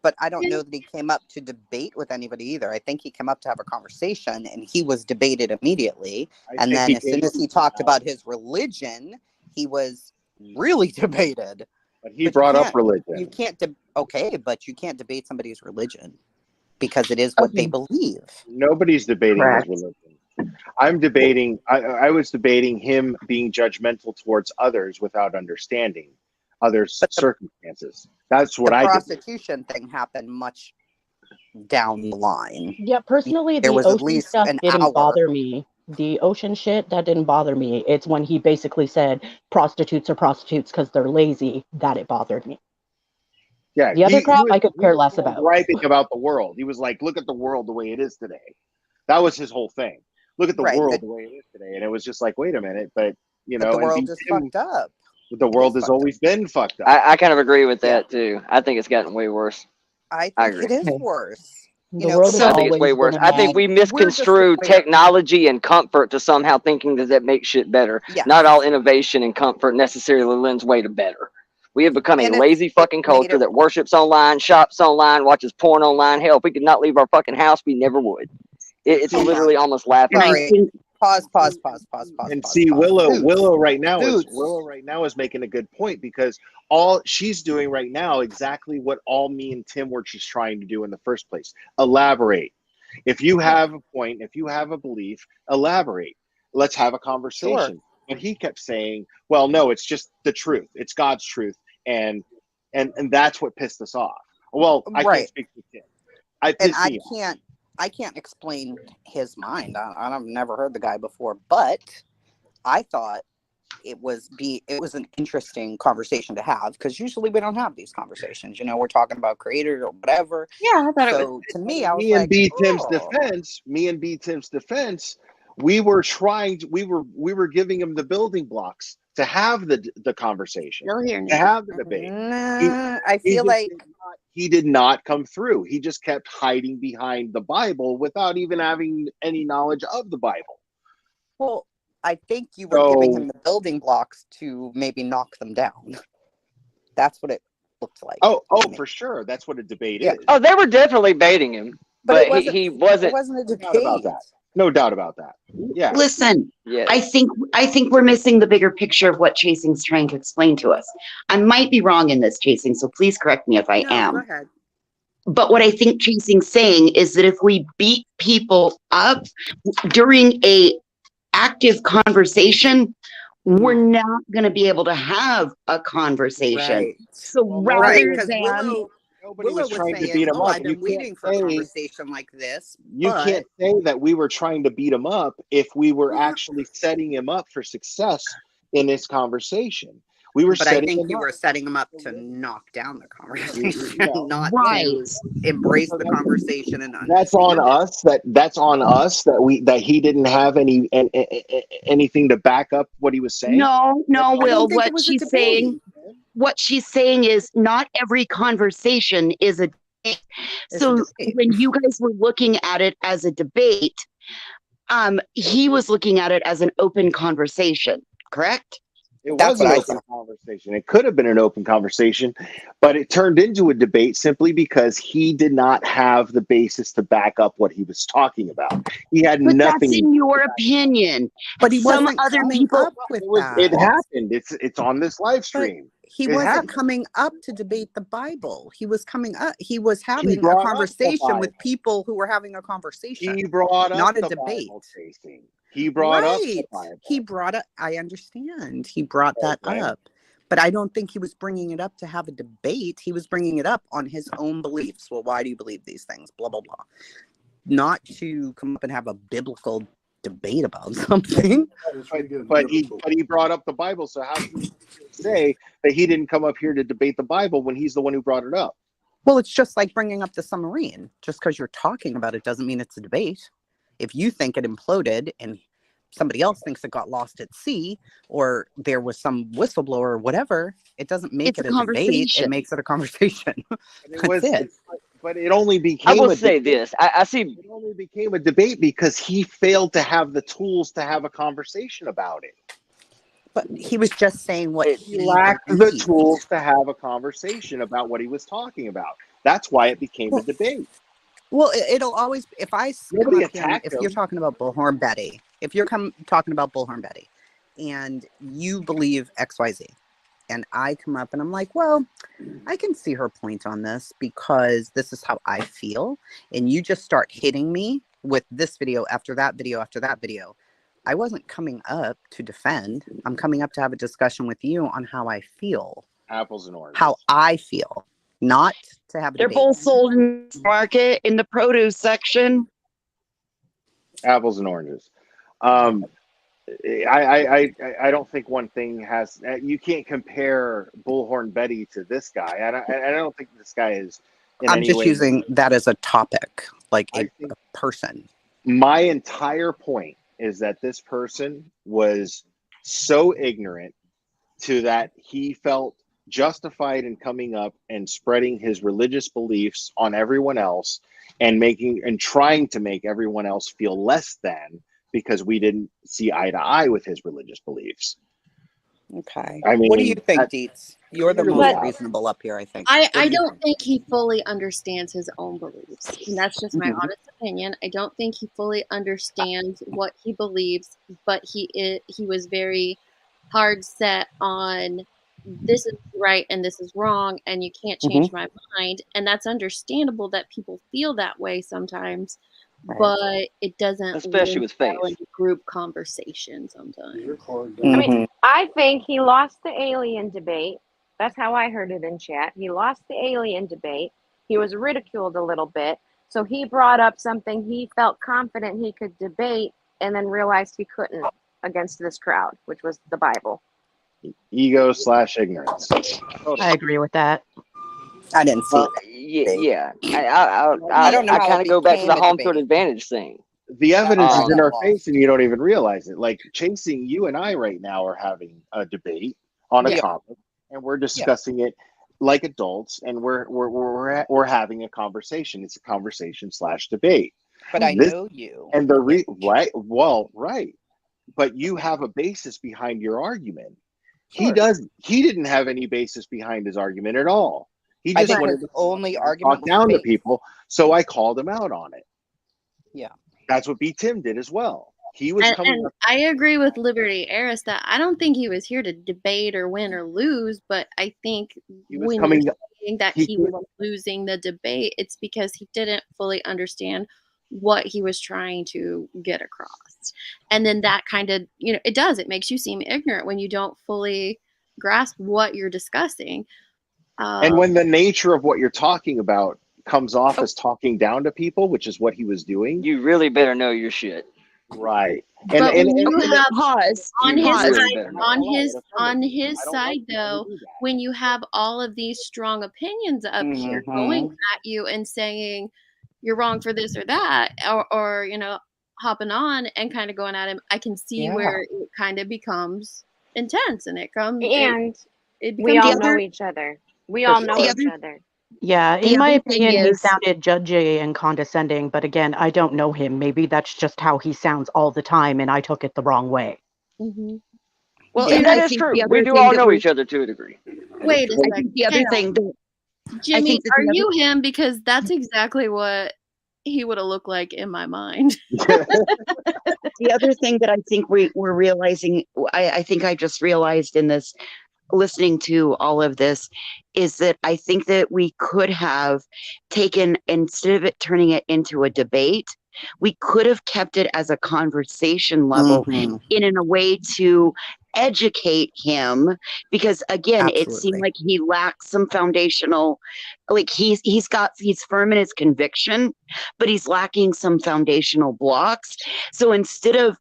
But I don't know that he came up to debate with anybody either. I think he came up to have a conversation, and he was debated immediately. And then as soon as he talked about his religion, he was really debated. But he brought up religion. You can't. Okay, but you can't debate somebody's religion because it is what they believe. Nobody's debating Correct. his religion. I'm debating. I was debating him being judgmental towards others without understanding others' circumstances. That's what I The did. prostitution thing happened much down the line. Yeah, personally, There the was at ocean least stuff an didn't hour. bother me. The ocean shit, that didn't bother me. It's when he basically said prostitutes are prostitutes because they're lazy that it bothered me. Yeah, The other he crap was, I could he care was less the one about. griping about the world. He was like, "Look at the world the way it is today." That was his whole thing. Look at the world the way it is today, and it was just like, wait a minute, but But the world is fucked up. The world has always been fucked up. I kind of agree with that too. I think it's gotten way worse. I I think agree. it is worse. The world has I think it's always way been worse. a I think mess. we misconstrue technology and comfort to somehow thinking that that makes shit better. Yes. Not all innovation and comfort necessarily lends way to better. We have become a And lazy fucking culture that worships online, shops online, watches porn online. Hell, if we could not leave our fucking house, we never would. It's literally almost laughable. Sorry. Pause. And see, Willow right now is making a good point, because all she's doing right now exactly what all me and Tim were just trying to do in the first place. Elaborate. If you have a point, if you have a belief, elaborate. Let's have a conversation. Sure. But he kept saying, well, no, it's just the truth. It's God's truth. And that's what pissed us off. Well, I can't speak for Tim. I can't explain his mind. I've never heard the guy before, but I thought it was an interesting conversation to have, because usually we don't have these conversations. We're talking about creators or whatever. Yeah, I thought so. To me, I was me and like, B Tim's defense, we were giving him the building blocks to have the conversation, to have the debate. I feel like he did not come through. He just kept hiding behind the Bible without even having any knowledge of the Bible. Well, I think you were giving him the building blocks to maybe knock them down. That's what it looked like. Oh, for sure. That's what a debate is. Oh, they were definitely baiting him, but he wasn't. It wasn't a debate. No doubt about that. No doubt about that. Yeah. Listen, Yeah. I think we're missing the bigger picture of what Chasing's trying to explain to us. I might be wrong in this, Chasing, so please correct me if I am. Go ahead. But what I think Chasing's saying is that if we beat people up during a active conversation, we're not going to be able to have a conversation. Right. So rather than Nobody Willow was trying to saying, beat him up. I've been waiting for a conversation like this. You can't say that we were trying to beat him up if we were actually setting him up for success in this conversation. We were But I setting think him you up. were setting him up to knock down the conversation, not Right. to embrace the conversation and That's on us. That's on us that he didn't have anything to back up what he was saying. No, Will, think it what was a she's saying is not every conversation is a debate. So when you guys were looking at it as a debate, he was looking at it as an open conversation, correct? It was an open conversation. It could have been an open conversation, but it turned into a debate simply because he did not have the basis to back up what he was talking about. He had But nothing. that's in your opinion. But he Some wasn't other coming people. up with that. It happened. It's on this live stream. He It wasn't happened. coming up to debate the Bible. He was coming up. He was having a brought up the conversation with Bible. people who were having a conversation. He brought up not a the debate. Bible, Chasing. He brought up the Bible. He brought up. I understand. He brought that up, but I don't think he was bringing it up to have a debate. He was bringing it up on his own beliefs. Well, why do you believe these things? Blah blah blah. Not to come up and have a biblical debate about something. But he brought up the Bible. So how can you say that he didn't come up here to debate the Bible when he's the one who brought it up? Well, it's just like bringing up the submarine. Just because you're talking about it doesn't mean it's a debate. If you think it imploded and somebody else thinks it got lost at sea, or there was some whistleblower or whatever, it doesn't make it a debate. It makes it a conversation. But it only became. I will say this. I see. It only became a debate because he failed to have the tools to have a conversation about it. But he was just saying what he lacked the tools to have a conversation about what he was talking about. That's why it became a debate. Well, it'll always, if Nobody you're attacked him. talking about Bullhorn Betty, if you're talking about Bullhorn Betty and you believe XYZ, and I come up and I'm like, well, I can see her point on this because this is how I feel. And you just start hitting me with this video after that video after that video. I wasn't coming up to defend. I'm coming up to have a discussion with you on how I feel. Apples and oranges. How I feel, not to have a They're debate. both sold in the market in the produce section. Apples and oranges. I don't think one thing has. You can't compare Bullhorn Betty to this guy. I don't think this guy is. I'm just using that as a topic, like a person. My entire point is that this person was so ignorant to that he felt justified in coming up and spreading his religious beliefs on everyone else and trying to make everyone else feel less than because we didn't see eye to eye with his religious beliefs. Okay. I mean, what do you think, Deets? You're the most reasonable up here, I think. I don't think he fully understands his own beliefs. And that's just my honest opinion. I don't think he fully understands what he believes, but he was very hard set on this is right and this is wrong and you can't change my mind. And that's understandable that people feel that way sometimes. But it doesn't, especially with faith, in group conversation sometimes. I mean, I think he lost the alien debate. That's how I heard it in chat. He lost the alien debate. He was ridiculed a little bit. So he brought up something he felt confident he could debate and then realized he couldn't against this crowd, which was the Bible. Ego/ignorance. I agree with that. I didn't see it. Yeah. I don't know how kind it of go back to the became a home debate. field advantage thing. The evidence is in our face and you don't even realize it. Like Chasing, you and I right now are having a debate on a topic and we're discussing it like adults and we're having a conversation. It's a conversation/debate. But I know you. And right. But you have a basis behind your argument. Sure. He didn't have any basis behind his argument at all. He just wanted to only argument talk down to people, so I called him out on it. Yeah. That's what B. Tim did as well. He was coming up. I agree with Liberty Eris that I don't think he was here to debate or win or lose, but I think when you're saying that he was losing the debate, it's because he didn't fully understand what he was trying to get across. And then that kind of, it makes you seem ignorant when you don't fully grasp what you're discussing. And when the nature of what you're talking about comes off as talking down to people, which is what he was doing, you really better know your shit. Right. But And you have pause on his side though, when you have all of these strong opinions up here going at you and saying you're wrong for this or that, or hopping on and kind of going at him, I can see where it kind of becomes intense and it comes we all know each other. We all know each other. Yeah, in my opinion, he sounded judgy and condescending, but again, I don't know him. Maybe that's just how he sounds all the time, and I took it the wrong way. Well, and that is true. We do all know each other to a degree. Wait a second. The other thing that Jimmy, are you him? Because that's exactly what he would have looked like in my mind. The other thing that I think we're realizing, I think I just realized in this, listening to all of this, is that I think that we could have taken, instead of it turning it into a debate, we could have kept it as a conversation level in a way to educate him, because again, it seemed like he lacks some foundational, like he's firm in his conviction, but he's lacking some foundational blocks. So instead of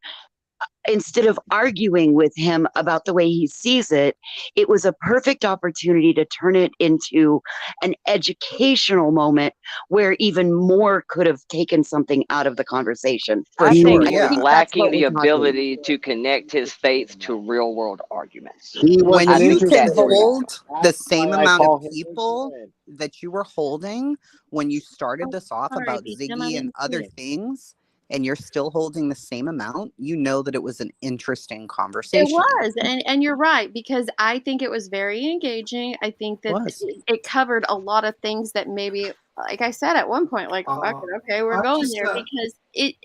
arguing with him about the way he sees it, it was a perfect opportunity to turn it into an educational moment where even more could have taken something out of the conversation. I think he was lacking the ability to connect his faith to real world arguments. When you can hold the same amount of people that you were holding when you started this off about Ziggy and other things, and you're still holding the same amount, you know that it was an interesting conversation. It was, and you're right, because I think it was very engaging. I think that it covered a lot of things that maybe, like I said at one point, like fuck it, okay, we're going there, because it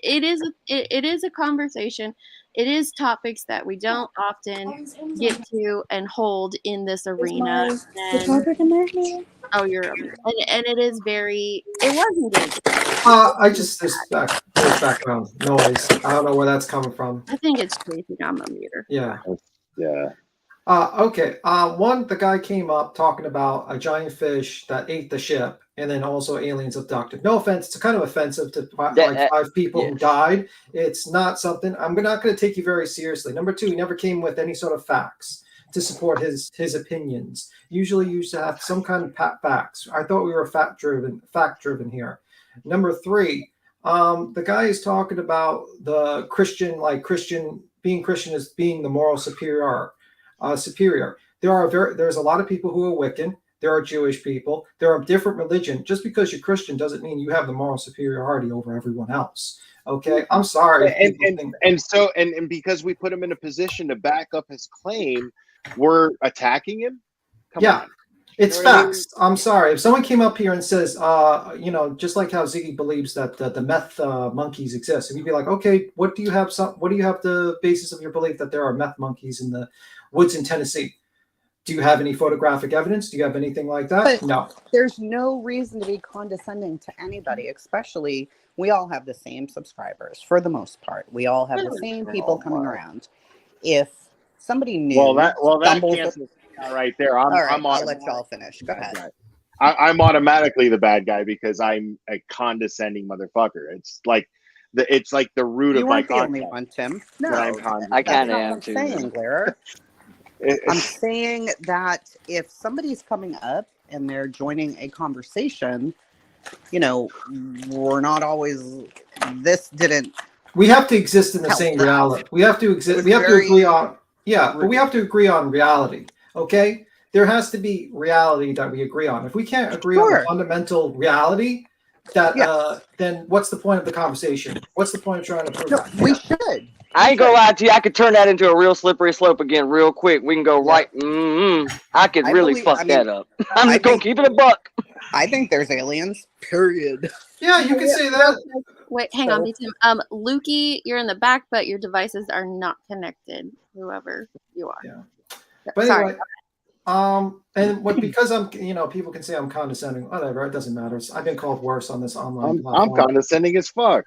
is a conversation. It is topics that we don't often get to and hold in this arena. Oh, you're and it is very. It was engaging. There's background noise. I don't know where that's coming from. I think it's chasing on my meter. Yeah. Yeah. Okay. The guy came up talking about a giant fish that ate the ship, and then also aliens abducted. No offense, it's kind of offensive to five people who died. It's not something I'm not going to take you very seriously. Number two, he never came with any sort of facts to support his opinions. Usually, you used to have some kind of facts. I thought we were fact driven here. Number three, the guy is talking about the Christian being Christian as being the moral superior. There's a lot of people who are Wiccan. There are Jewish people. There are different religion. Just because you're Christian doesn't mean you have the moral superiority over everyone else. Okay, I'm sorry. And because we put him in a position to back up his claim, we're attacking him. Come on. It's facts. I'm sorry. If someone came up here and says, just like how Ziggy believes that the meth monkeys exist, and you'd be like, okay, what do you have the basis of your belief that there are meth monkeys in the woods in Tennessee? Do you have any photographic evidence? Do you have anything like that? But no. There's no reason to be condescending to anybody, especially we all have the same subscribers for the most part. We all have the same people coming around. If somebody new that cancels right there. I'll let y'all finish. Go ahead. I'm automatically the bad guy because I'm a condescending motherfucker. It's like the root of my content. You weren't the only one, Tim. No, I kind of am I'm too. saying, Blair. I'm saying that if somebody's coming up and they're joining a conversation, we're not always. This didn't. We have to exist in the same reality. We have to exist. We have to agree on. Yeah, but we have to agree on reality. Okay, there has to be reality that we agree on. If we can't agree on the fundamental reality, then what's the point of the conversation? What's the point of trying to prove that? We should. I ain't gonna lie to you. I could turn that into a real slippery slope again real quick. We can go right. I could really fuck that up. I'm just gonna keep it a buck. I think there's aliens. Period. Yeah, you can say that. Wait, hang on, Tim. Lukey, you're in the back, but your devices are not connected. Whoever you are. Yeah. But anyway, because I'm, people can say I'm condescending. Whatever, it doesn't matter. I've been called worse on this online platform. I'm condescending as fuck.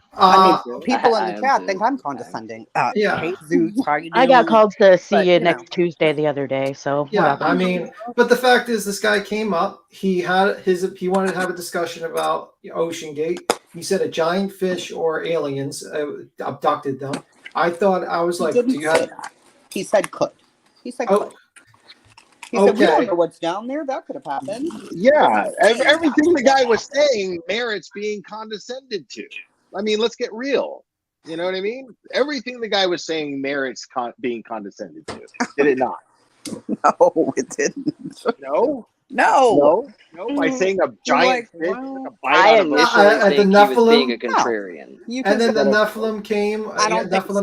People in the chat think I'm condescending. Hey, Zeus, how you doing? I got called to see you next Tuesday the other day, so yeah. Whatever. But the fact is, this guy came up. He wanted to have a discussion about Ocean Gate. He said a giant fish or aliens abducted them. I was like, do you have? He said could. He said could. He said, we don't know what's down there. That could have happened. Yeah. Everything the guy was saying merits being condescended to. I mean, let's get real. You know what I mean? Everything the guy was saying merits being condescended to. Did it not? No, it didn't. No? No. By saying a giant fish, like a bite I out of initially think he was being a contrarian. And then the Nephilim came. I don't think so.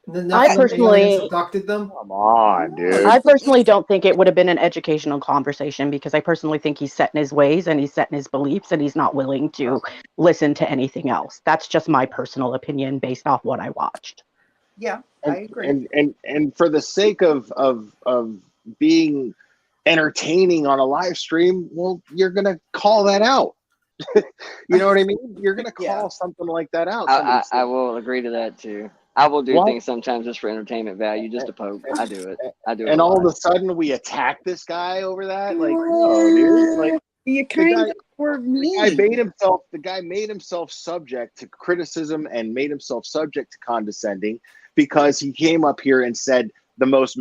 The Nephilim aliens abducted them. Come on, dude. I personally don't think it would have been an educational conversation because I personally think he's set in his ways and he's set in his beliefs and he's not willing to listen to anything else. That's just my personal opinion based off what I watched. Yeah, I agree. And for the sake of being entertaining on a live stream, well, you're gonna call that out. You know what I mean? You're gonna call something like that out. I will agree to that too. I will do things sometimes just for entertainment value, just to poke. I do it. And all of a sudden we attack this guy over that. Like, no, dude. Like, you kind of were me. The guy made himself subject to criticism and made himself subject to condescending because he came up here and said the most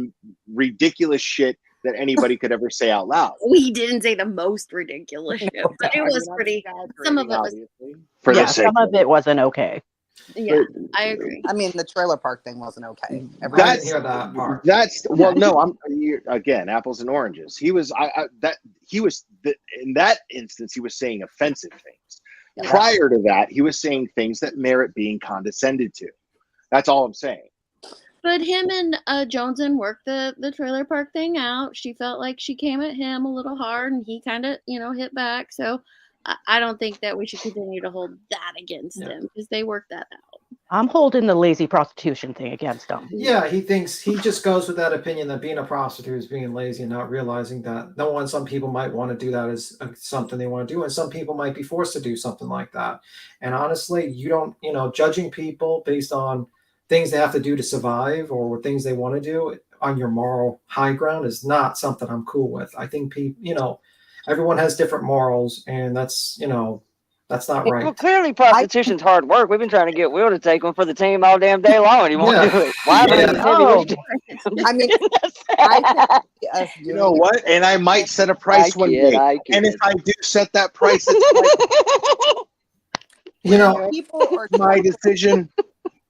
ridiculous shit that anybody could ever say out loud. We didn't say the most ridiculous shit, but it was pretty. Some of it was. Some of it wasn't okay. Yeah, I agree. I mean, the trailer park thing wasn't okay. I didn't hear that part. Again, apples and oranges. In that instance, he was saying offensive things. Prior to that, he was saying things that merit being condescended to. That's all I'm saying. But him and Joneson worked the trailer park thing out. She felt like she came at him a little hard, and he kind of, hit back. So I don't think that we should continue to hold that against them because they worked that out. I'm holding the lazy prostitution thing against him. Yeah, he just goes with that opinion that being a prostitute is being lazy and not realizing that some people might want to do that as something they want to do, and some people might be forced to do something like that. And honestly, you don't, judging people based on things they have to do to survive or things they want to do on your moral high ground is not something I'm cool with. I think people, everyone has different morals, and that's not right. Well, clearly prostitution's hard work. We've been trying to get Will to take one for the team all damn day long, and he won't do it. Why? I mean, you know what? And I might set a price one day. And if I do set that price, it's people are my decision.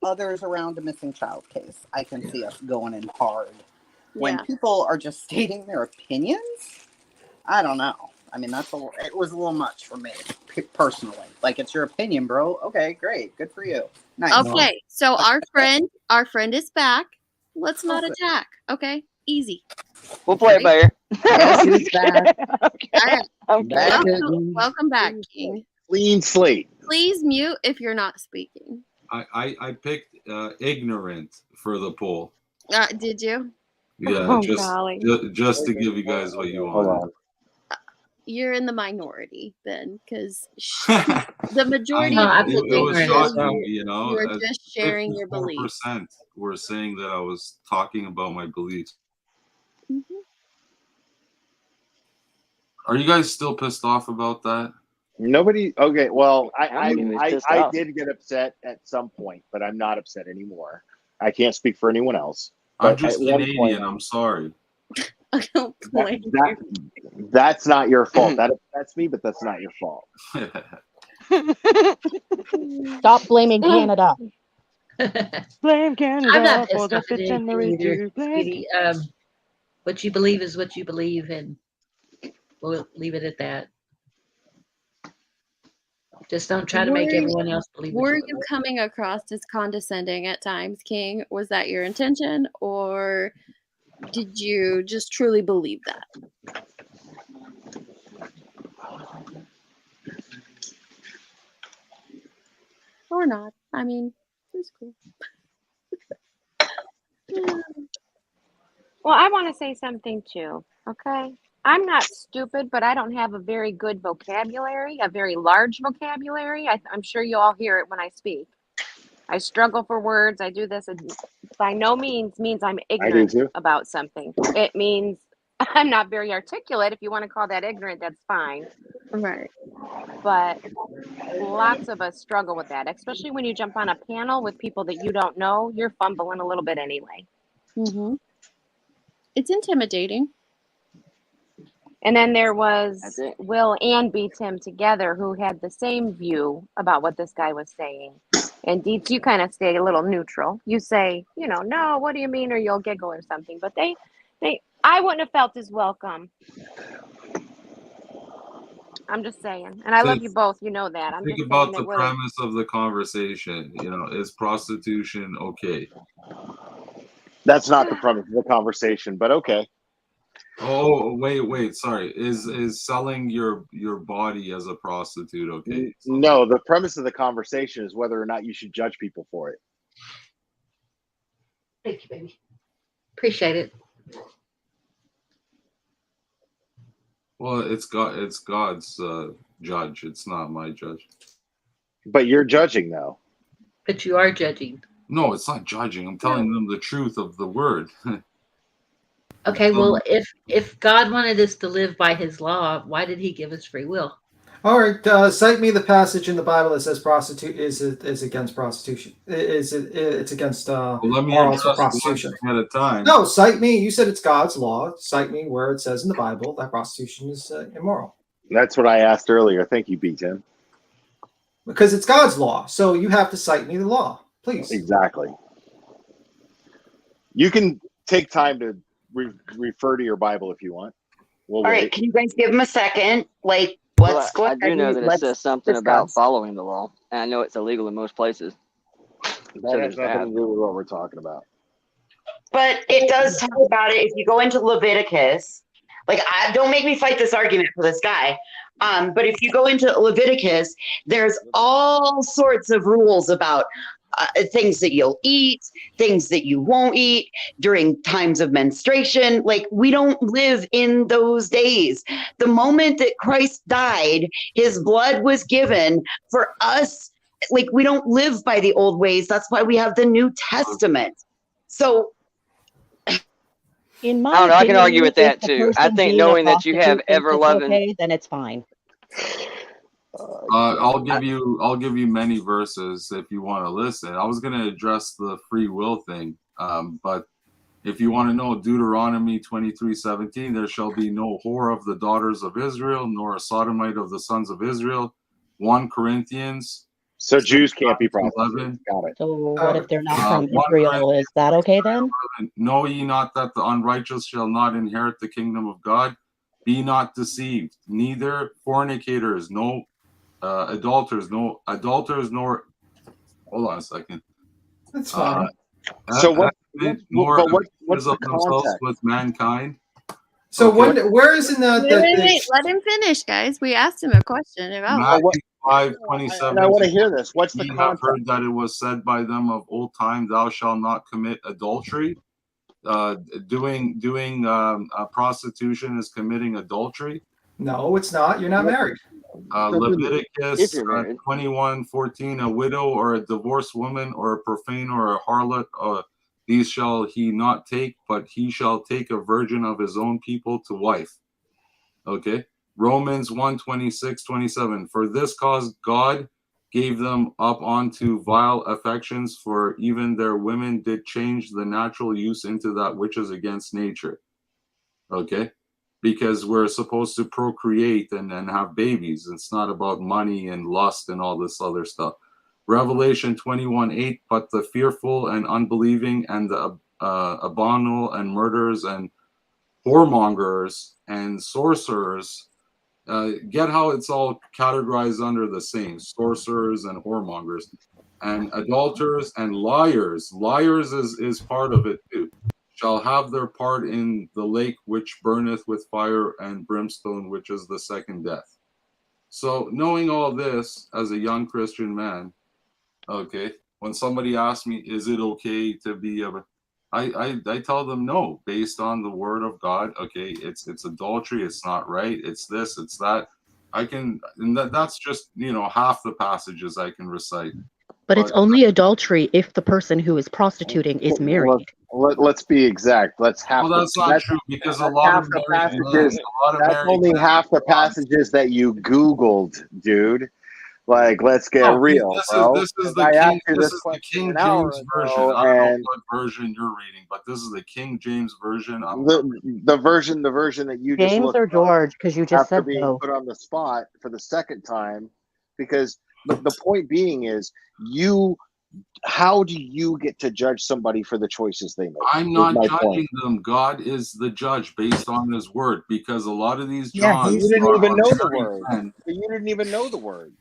Others around a missing child case, I can see us going in hard. When people are just stating their opinions, I don't know. I mean, it was a little much for me personally. Like, it's your opinion, bro. Okay, great, good for you. Nice. Okay, so our friend is back. Let's not attack. Okay, easy. We'll play it by ear. Yes, he's back. All right. Welcome back, King. Clean slate. Please mute if you're not speaking. I picked ignorant for the poll. Did you? Yeah, just to give you guys what you want. You're in the minority then, because the majority it was shocking, you're just sharing your beliefs. 54% were saying that I was talking about my beliefs. Mm-hmm. Are you guys still pissed off about that? Nobody. Okay, well, I did get upset at some point, but I'm not upset anymore. I can't speak for anyone else. I'm just Canadian. I'm sorry. I don't blame you. That's not your fault. That upsets me, but that's not your fault. Stop blaming Canada. Blame Canada. I'm not pissed off at anything either, sweetie. What you believe is what you believe, and we'll leave it at that. Just don't try to make everyone else believe. Were you coming across as condescending at times, King? Was that your intention, or did you just truly believe that? Or not? I mean, it's cool. Well, I want to say something too, okay? I'm not stupid, but I don't have a very good vocabulary, a very large vocabulary. I'm sure you all hear it when I speak. I struggle for words. I do this. It by no means I'm ignorant about something. It means I'm not very articulate. If you want to call that ignorant, that's fine. Right. But lots of us struggle with that, especially when you jump on a panel with people that you don't know. You're fumbling a little bit anyway. Mm-hmm. It's intimidating. And then there was Will and B. Tim together who had the same view about what this guy was saying. And Deets, you kind of stay a little neutral. You say, no, what do you mean? Or you'll giggle or something. But I wouldn't have felt as welcome. I'm just saying. And I love you both. You know that. Think about the premise of the conversation. Is prostitution okay? That's not the premise of the conversation, but okay. Oh, wait, sorry. Is selling your body as a prostitute okay? No, the premise of the conversation is whether or not you should judge people for it. Thank you, baby. Appreciate it. Well, it's God's judge. It's not my judge. But you're judging, though. But you are judging. No, it's not judging. I'm telling them the truth of the word. Okay, well, if God wanted us to live by his law, why did he give us free will? All right, cite me the passage in the Bible that says is against prostitution. It's against morals for prostitution. At a time. No, cite me. You said it's God's law. Cite me where it says in the Bible that prostitution is immoral. That's what I asked earlier. Thank you, B10. Because it's God's law, so you have to cite me the law, please. Exactly. You can take time to refer to your Bible if you want. All right, can you guys give him a second? Like Let's go I ahead do know and that it let's says something about discuss. following the law, and I know it's illegal in most places. That So has there's nothing that. to do with what we're talking about. But it does talk about it if you go into Leviticus. Like, don't make me fight this argument for this guy. But if you go into Leviticus, there's all sorts of rules about things that you'll eat, things that you won't eat during times of menstruation. Like, we don't live in those days. The moment that Christ died, his blood was given for us. Like, we don't live by the old ways. That's why we have the New Testament. So, in my I don't know. I can opinion, argue with if that the too. I person think being a knowing that you have prostitute thinks ever it's loving. okay, then it's fine. I'll give you many verses if you want to listen. I was going to address the free will thing, but if you want to know Deuteronomy 23:17, there shall be no whore of the daughters of Israel, nor a sodomite of the sons of Israel. 1 Corinthians. So Jews can't be prostitutes. Got it. So what if they're not from 1 Israel? Is that okay then? Know ye not that the unrighteous shall not inherit the kingdom of God? Be not deceived, neither fornicators, no adulterers, nor hold on a second. That's fine. So what's nor what's the of themselves context? with mankind. So Okay. where is in Wait, let him finish, guys. We asked him a question about Matthew 5:27. And I want to hear this. What's the Ye have context? heard that it was said by them of old time, thou shalt not commit adultery. Doing prostitution is committing adultery. No, it's not. You're not married. Leviticus 21:14, a widow or a divorced woman or a profane or a harlot, these shall he not take, but he shall take a virgin of his own people to wife. Okay. Romans 1:26-27. For this cause God gave them up unto vile affections, for even their women did change the natural use into that which is against nature. Okay. Because we're supposed to procreate and have babies. It's not about money and lust and all this other stuff. Revelation 21:8, but the fearful and unbelieving and the abominable and murderers and whoremongers and sorcerers, get how it's all categorized under the same, sorcerers and whoremongers and adulterers and liars. Liars is part of it too. Shall have their part in the lake which burneth with fire and brimstone, which is the second death. So knowing all this as a young Christian man, okay, when somebody asks me, is it okay to be I tell them no, based on the word of God. Okay, it's adultery, it's not right, it's this, it's that. That's just half the passages I can recite. But it's only adultery if the person who is prostituting is married. Let's be exact. Let's have. Well, that's not true because a lot of the married passages. men, a lot of That's married only men, half the passages that you Googled, dude. Like, let's get real, bro. This is the King James version. I don't know what version you're reading, but this is the King James version. The version that you just James looked or up George, because you just after said being both. put on the spot for the second time, because the point being is how do you get to judge somebody for the choices they make? I'm not judging them. God is the judge based on his word, because a lot of these Johns you didn't even know the married word. men. You didn't even know the word.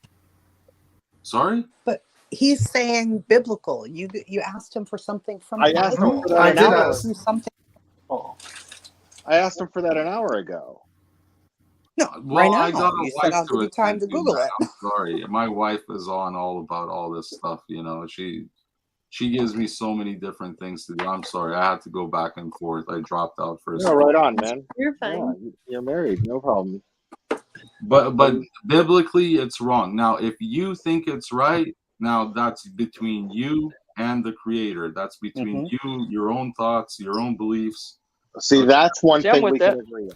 Sorry? But he's saying biblical. You asked him for something from I the asked him Bible. for that an hour From something biblical. I asked him for that an hour ago. No, Well, right I now. got a You said wife I'll give to you time attend to to, Google man. it. I'm sorry. My wife is on all about all this stuff, She gives me so many different things to do. I'm sorry. I had to go back and forth. I dropped out for a No, second. right on, man. You're fine. Yeah, you're married. No problem. But biblically, it's wrong. Now, if you think it's right, now that's between you and the Creator. That's between you, your own thoughts, your own beliefs. See, that's one See, I'm thing with we that. can agree on.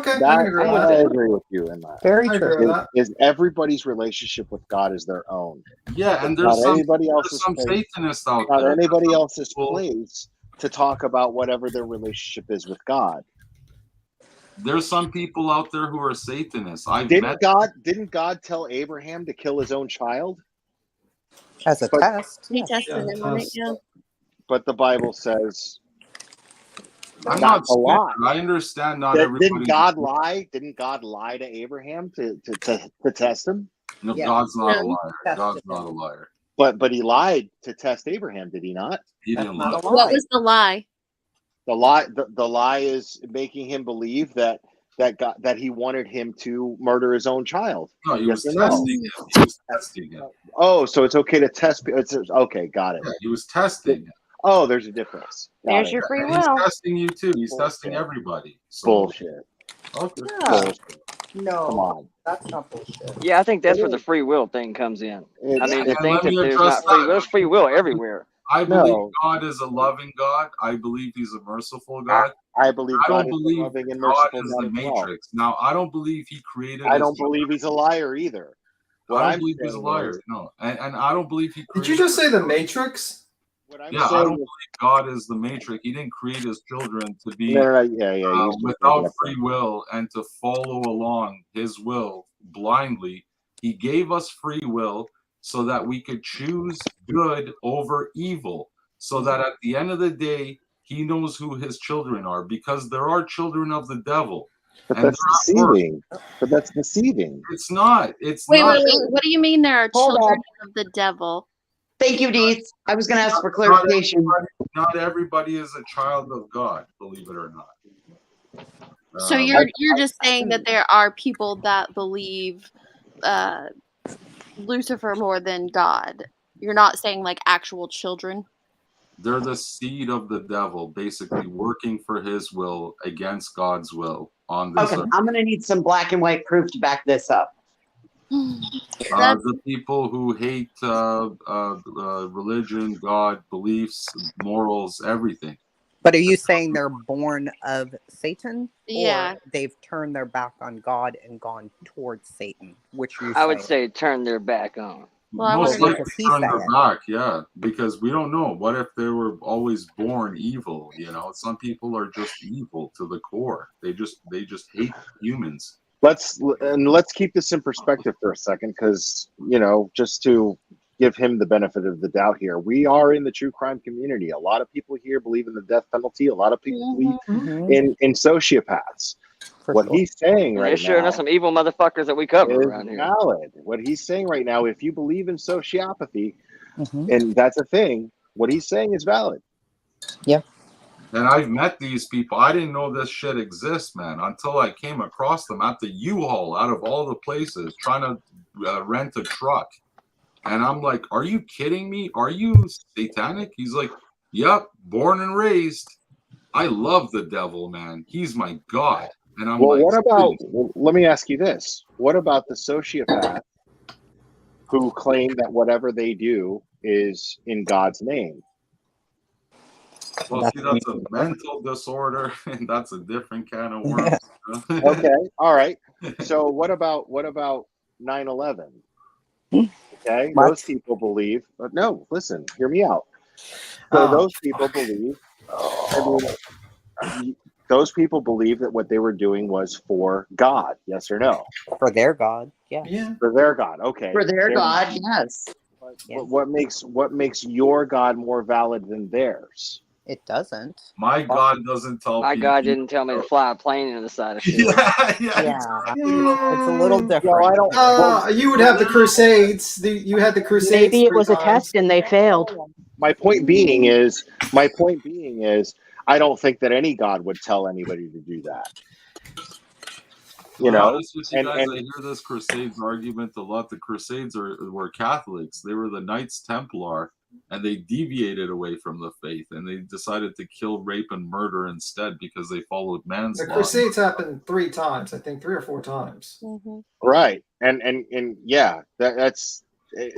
Okay, That, I agree with I that. agree with you in that. Very I true. agree with that. Is everybody's relationship with God is their own. Yeah, and It's there's not anybody else's some place. Satanists out Not there. anybody else's place to talk about whatever their relationship is with God. There's some people out there who are Satanists. Didn't God tell Abraham to kill his own child? As a test. He tested him on it, yeah. But the Bible says I'm not not to lie. scared. I understand not everybody. Didn't God lie? Didn't God lie to Abraham to test him? No, Yeah. God's not a No. liar. Tested God's not him. a liar. But he lied to test Abraham, did he not? He That's didn't not lie. a What lie. was the lie? The lie is making him believe that he wanted him to murder his own child. No, he Yes was or no? testing him. He was testing him. Oh, so it's okay to test. Okay, got it. Yeah, he was testing him. Oh, there's a difference. Got There's it. your free And he's will. testing you too. He's Bullshit. testing everybody. So Bullshit. okay. Yeah. Bullshit. No, Come on. that's not bullshit. Yeah, I think that's It where the is. free will thing comes in. I It's, mean, to And think let that me there's address not free will, that. there's free will everywhere. I believe no. God is a loving God. I believe He's a merciful God. I believe I God don't is a believe loving and God merciful is God the as well. Matrix. Now, I don't believe He created. I don't believe he's a liar either. What I don't I'm believe He's a saying liar. is, No, and I don't believe He Did created. you just say the Matrix? what I'm Yeah, I saying don't is, believe God is the Matrix. He didn't create His children to be yeah. You just without that. free will and to follow along His will blindly. He gave us free will so that we could choose good over evil, so that at the end of the day, He knows who His children are, because there are children of the devil. But And that's deceiving. But that's deceiving. it's not. It's Wait, not. wait, wait. What do you mean there are Hold children on. of the devil? Thank you, Deets. I was going to ask for Not clarification. not everybody is a child of God, believe it or not. So you're just saying that there are people that believe Lucifer more than God. You're not saying like actual children. They're the seed of the devil, basically working for his will against God's will on this Okay, earth. I'm going to need some black and white proof to back this up. The people who hate religion, God, beliefs, morals, everything. But are you saying they're born of Satan? Yeah. Or they've turned their back on God and gone towards Satan? Which are you I would saying? say turn their back on. Well, I Most wonder. likely turn their back, yeah, because we don't know. What if they were always born evil? You know, some people are just evil to the core. They just hate humans. Let's keep this in perspective for a second, because just to give him the benefit of the doubt here, we are in the true crime community. A lot of people here believe in the death penalty. A lot of people believe in sociopaths. What he's saying right There's sure now enough some evil motherfuckers that we cover is around here. valid. What he's saying right now, if you believe in sociopathy, and that's a thing, what he's saying is valid. Yeah. And I've met these people. I didn't know this shit exists, man, until I came across them at the U-Haul, out of all the places, trying to rent a truck. And I'm like, are you kidding me? Are you satanic? He's like, yep, born and raised. I love the devil, man. He's my God. And I'm Well, like, what about, let me ask you this. What about the sociopath who claim that whatever they do is in God's name? well, see, that's a mental disorder, and that's a different can of worms. Okay, all right. So what about 9/11? Okay, What? those people believe. But no, listen, hear me out. So those people believe. Those people believe that what they were doing was for God. Yes or no? For their God, yeah. For their God. Okay. For their God, yes. But what makes your God more valid than theirs? It doesn't. My God doesn't tell My people. God didn't tell me to fly a plane into the side of shit. Yeah, it's a little different. I don't. You would have the Crusades. You had the Crusades. Maybe it was a 3 times. test and they failed. My point being is, I don't think that any God would tell anybody to do that. To be honest with you guys, I hear this Crusades argument a lot. The Crusades were Catholics. They were the Knights Templar, and they deviated away from the faith, and they decided to kill, rape, and murder instead because they followed The manslaughter. Crusades happened 3 times. I think 3 or 4 times. Right, and yeah, that's.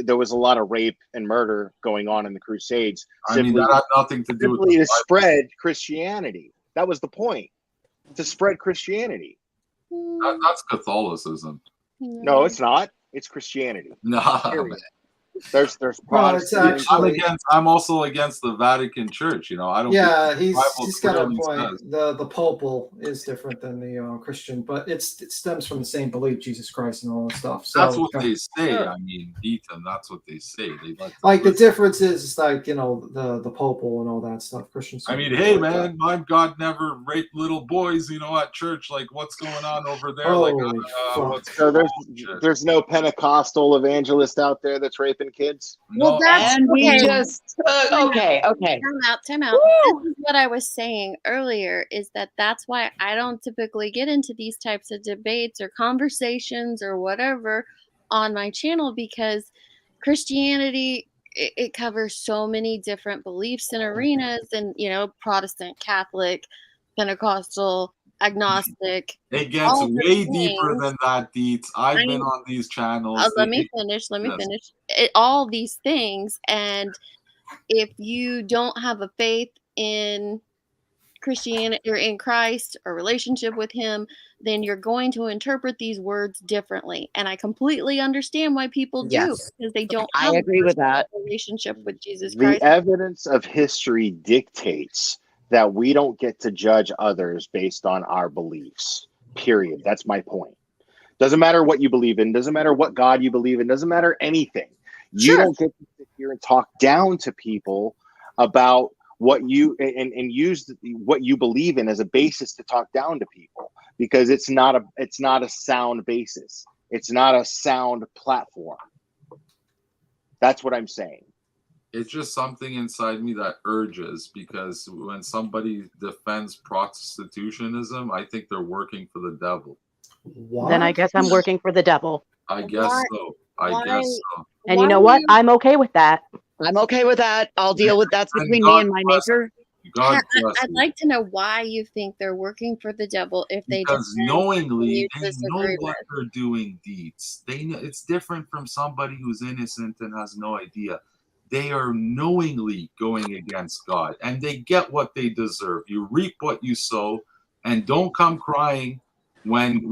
There was a lot of rape and murder going on in the Crusades. I mean, that had nothing to do with simply the to spread Christianity. That was the point, to spread Christianity. That's Catholicism. No, it's not. It's Christianity. Nah, Period. There's Well, it's Protestants. actually I'm also against the Vatican Church. You know, I don't. yeah, believe the Bible he's got a clearly point. says. The popal is different than the Christian, but it stems from the same belief, Jesus Christ, and all that stuff. So That's what they say. I mean, Ethan, that's what they say. They like the difference is it's like, you know, the popal and all that stuff. Christians. I mean, hey man, my God never raped little boys, you know, at church. Like, what's going on over there? Like, what's so there's no Pentecostal evangelist out there that's raping kids. Well, that's And we okay. just okay. Time out. This is what I was saying earlier, is that's why I don't typically get into these types of debates or conversations or whatever on my channel, because Christianity, it covers so many different beliefs and arenas, and, you know, Protestant, Catholic, Pentecostal, agnostic. It gets all the way deeper things. than that, Deets. I've been on these channels. Let me finish. All these things, and if you don't have a faith in Christianity or in Christ or relationship with him, then you're going to interpret these words differently. And I completely understand why people do, Yes. because they don't I have agree with that. a relationship with Jesus The Christ. evidence of history dictates that we don't get to judge others based on our beliefs. Period. That's my point. Doesn't matter what you believe in, doesn't matter what God you believe in, doesn't matter anything. You don't get to sit here and talk down to people about what you and use what you believe in as a basis to talk down to people, because it's not a sound basis. It's not a sound platform. That's what I'm saying. It's just something inside me that urges, because when somebody defends prostitutionism, I think they're working for the devil. What? Then I guess I'm working for the devil. I guess so. I guess so. And you know what? I'm okay with that. I'm okay with that. I'll deal with that's between me and my maker. God bless I'd like to know why you think they're working for the devil if they because defend knowingly you they know disagree what with. they're doing, Deets. They know it's different from somebody who's innocent and has no idea. They are knowingly going against God, and they get what they deserve. You reap what you sow, and don't come crying when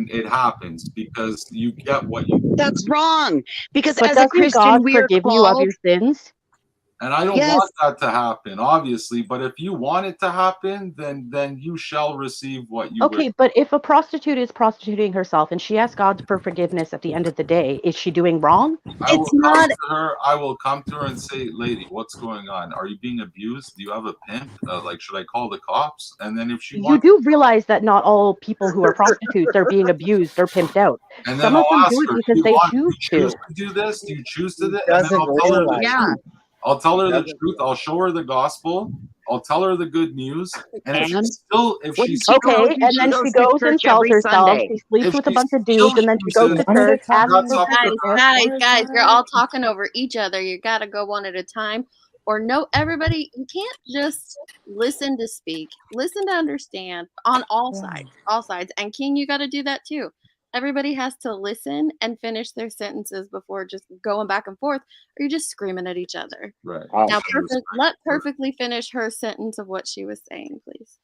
it happens, because you get what you. That's wrong. Because But as a doesn't Christian, God we are forgive you of called. your sins? And I don't Yes. want that to happen, obviously. But if you want it to happen, then you shall receive what you Okay, but if a prostitute is prostituting herself and she asks God for forgiveness at the end of the day, is she doing wrong? I will come to her. I will come to her and say, "Lady, what's going on? Are you being abused? Do you have a pimp? Like, should I call the cops?" And then if she You wants, do realize that not all people who are prostitutes are being abused or pimped out. and then Some of I'll them ask do it her, because they choose "Do you choose to. to do this? Do you choose to do?" And then doesn't I'll tell her the realize. truth. I'll tell her the Doesn't truth. I'll show her the gospel. I'll tell her the good news. And if And she's still, if what she's she still, tells Okay, you and then she to goes and church sells every herself. Sunday. She sleeps if with a she bunch of still dudes, and then she goes chooses, to One at a church, asks that's for up to her. forgiveness. Guys, you're all talking over each other. You got to go one at a time, or no, everybody. You can't just listen to speak. Listen to understand on all sides. And King, you got to do that too. Everybody has to listen and finish their sentences before just going back and forth, or you're just screaming at each other. Right. Now, let Perfectly finish her sentence of what she was saying, please.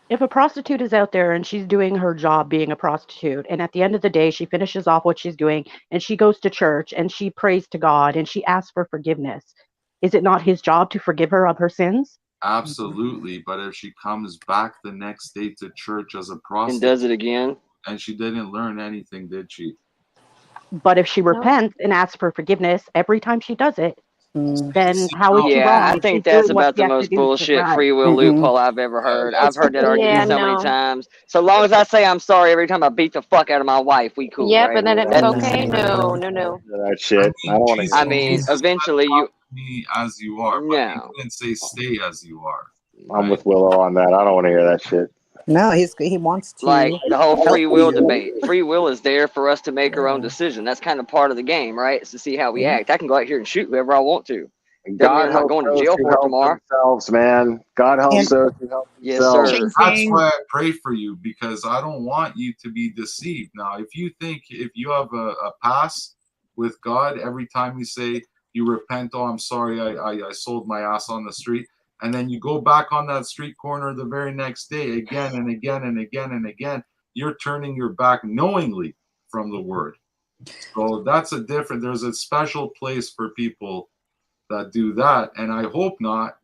If a prostitute is out there and she's doing her job being a prostitute, and at the end of the day, she finishes off what she's doing and she goes to church and she prays to God and she asks for forgiveness, is it not his job to forgive her of her sins? Absolutely. But if she comes back the next day to church as a And prostitute does it again. and she didn't learn anything, did she? But if she repents and asks for forgiveness every time she does it, then how is she Yeah, wrong I if think she's that's doing what about she the has to most do to bullshit right? free will loophole I've ever heard. I've heard that argument Yeah, so many no. times. So long as I say I'm sorry every time I beat the fuck out of my wife, we cool, Yeah, right? but then it's That- okay. No. that shit. I don't want to Jesus, I hear mean, Jesus said, eventually you. "Come to me as you are," but he No. didn't say stay as you are. I'm with Willow on that. I don't want to hear that shit. No, he wants to Like the whole help free will you. debate. Free will is there for us to make our own decision. That's kind of part of the game, right? It's to see how we act. I can go out here and shoot whoever I want to. Doesn't mean God I'm not helps going to those jail who for it help tomorrow. themselves, man. God helps those who help Yes, themselves. sir. That's why I pray for you, because I don't want you to be deceived. Now, if you think if you have a pass with God every time you say you repent, oh, I'm sorry, I sold my ass on the street, and then you go back on that street corner the very next day again and again and again and again, you're turning your back knowingly from the word. So that's there's a special place for people that do that, and I hope not.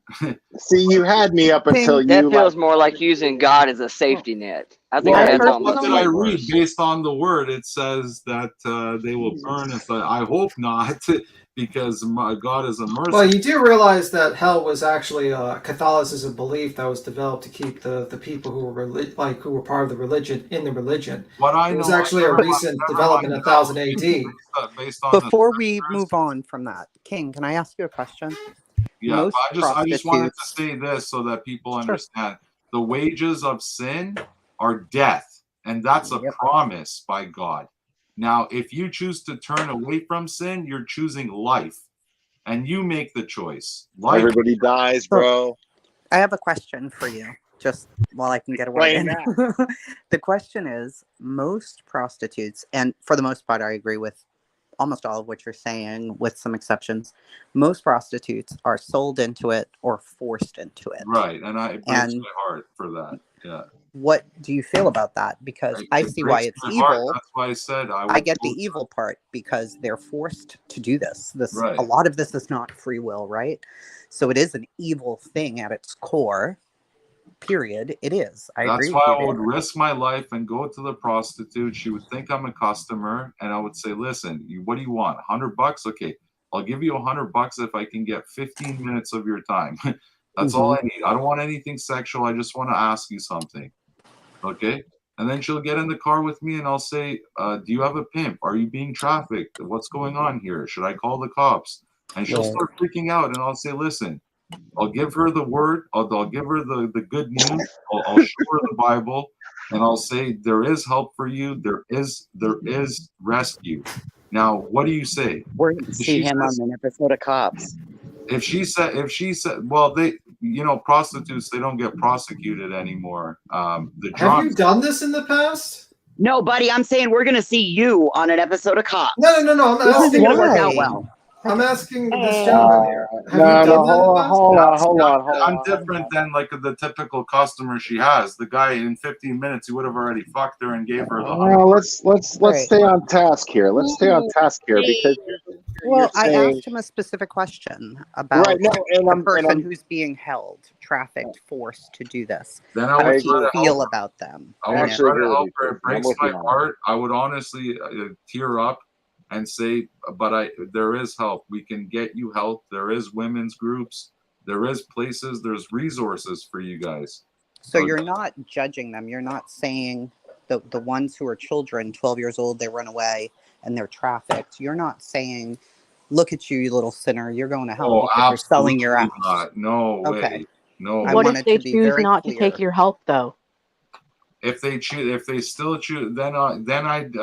See, you had me up until That you feels more like using God as a safety net. I think Well, that's almost what did I read? worse. Based on the word, it says that they will burn. If I hope not, because God is a merciful. Well, you do realize that hell was actually a Catholicism belief that was developed to keep the people who were who were part of the religion in the religion. What I It was know, actually a recent development in 1000 AD. Based on Before we move on from that, King, can I ask you a question? Yeah, Most I just wanted to prostitutes. say this so that people Sure. understand: the wages of sin are death, and that's a promise by God. Now, if you choose to turn away from sin, you're choosing life, and you make the choice. Life. Everybody dies, bro. I have a question for you, just while I can get a word in. The question is, most prostitutes, and for the most part, I agree with almost all of what you're saying, with some exceptions. Most prostitutes are sold into it or forced into it. Right, and it breaks my heart for that. Yeah. What do you feel about that? Because I see why it's evil. That's why I said I get the evil part, because they're forced to do this. A lot of this is not free will, right? So it is an evil thing at its core. Period. It is. I agree That's with why you, I would David. risk my life and go to the prostitute. She would think I'm a customer, and I would say, "Listen, what do you want? $100? Okay, I'll give you $100 if I can get 15 minutes of your time. That's all I need. I don't want anything sexual. I just want to ask you something." Okay, and then she'll get in the car with me, and I'll say, "Do you have a pimp? Are you being trafficked? What's going on here? Should I call the cops?" And she'll start freaking out, and I'll say, "Listen." I'll give her the word. I'll give her the good news. I'll show her the Bible, and I'll say there is help for you. There is rescue. Now, what do you say? We're going to see him on an episode of Cops. If she said, well, prostitutes, they don't get prosecuted anymore. Have you done this in the past? No, buddy. I'm saying we're going to see you on an episode of Cops. No. I'm not This isn't asking. going to work out well. I'm asking this gentleman here. Have you done that? Hold on. I'm different than like the typical customer she has. The guy in 15 minutes, he would have already fucked her and gave her the. Let's stay on task here. Let's stay on task here because. Well, I asked him a specific question about the person who's being held, trafficked, forced to do this. Then How does he would feel about them? I would try to help her. It breaks my heart. I would honestly tear up and say, but there is help. We can get you help. There is women's groups. There is places. There's resources for you guys. So you're not judging them. You're not saying the ones who are children, 12 years old, they run away and they're trafficked. You're not saying, look at you, you little sinner. You're going to hell because you're selling your ass. Not. No way. No. What if they choose not to take your help, though? If they still choose, then I'd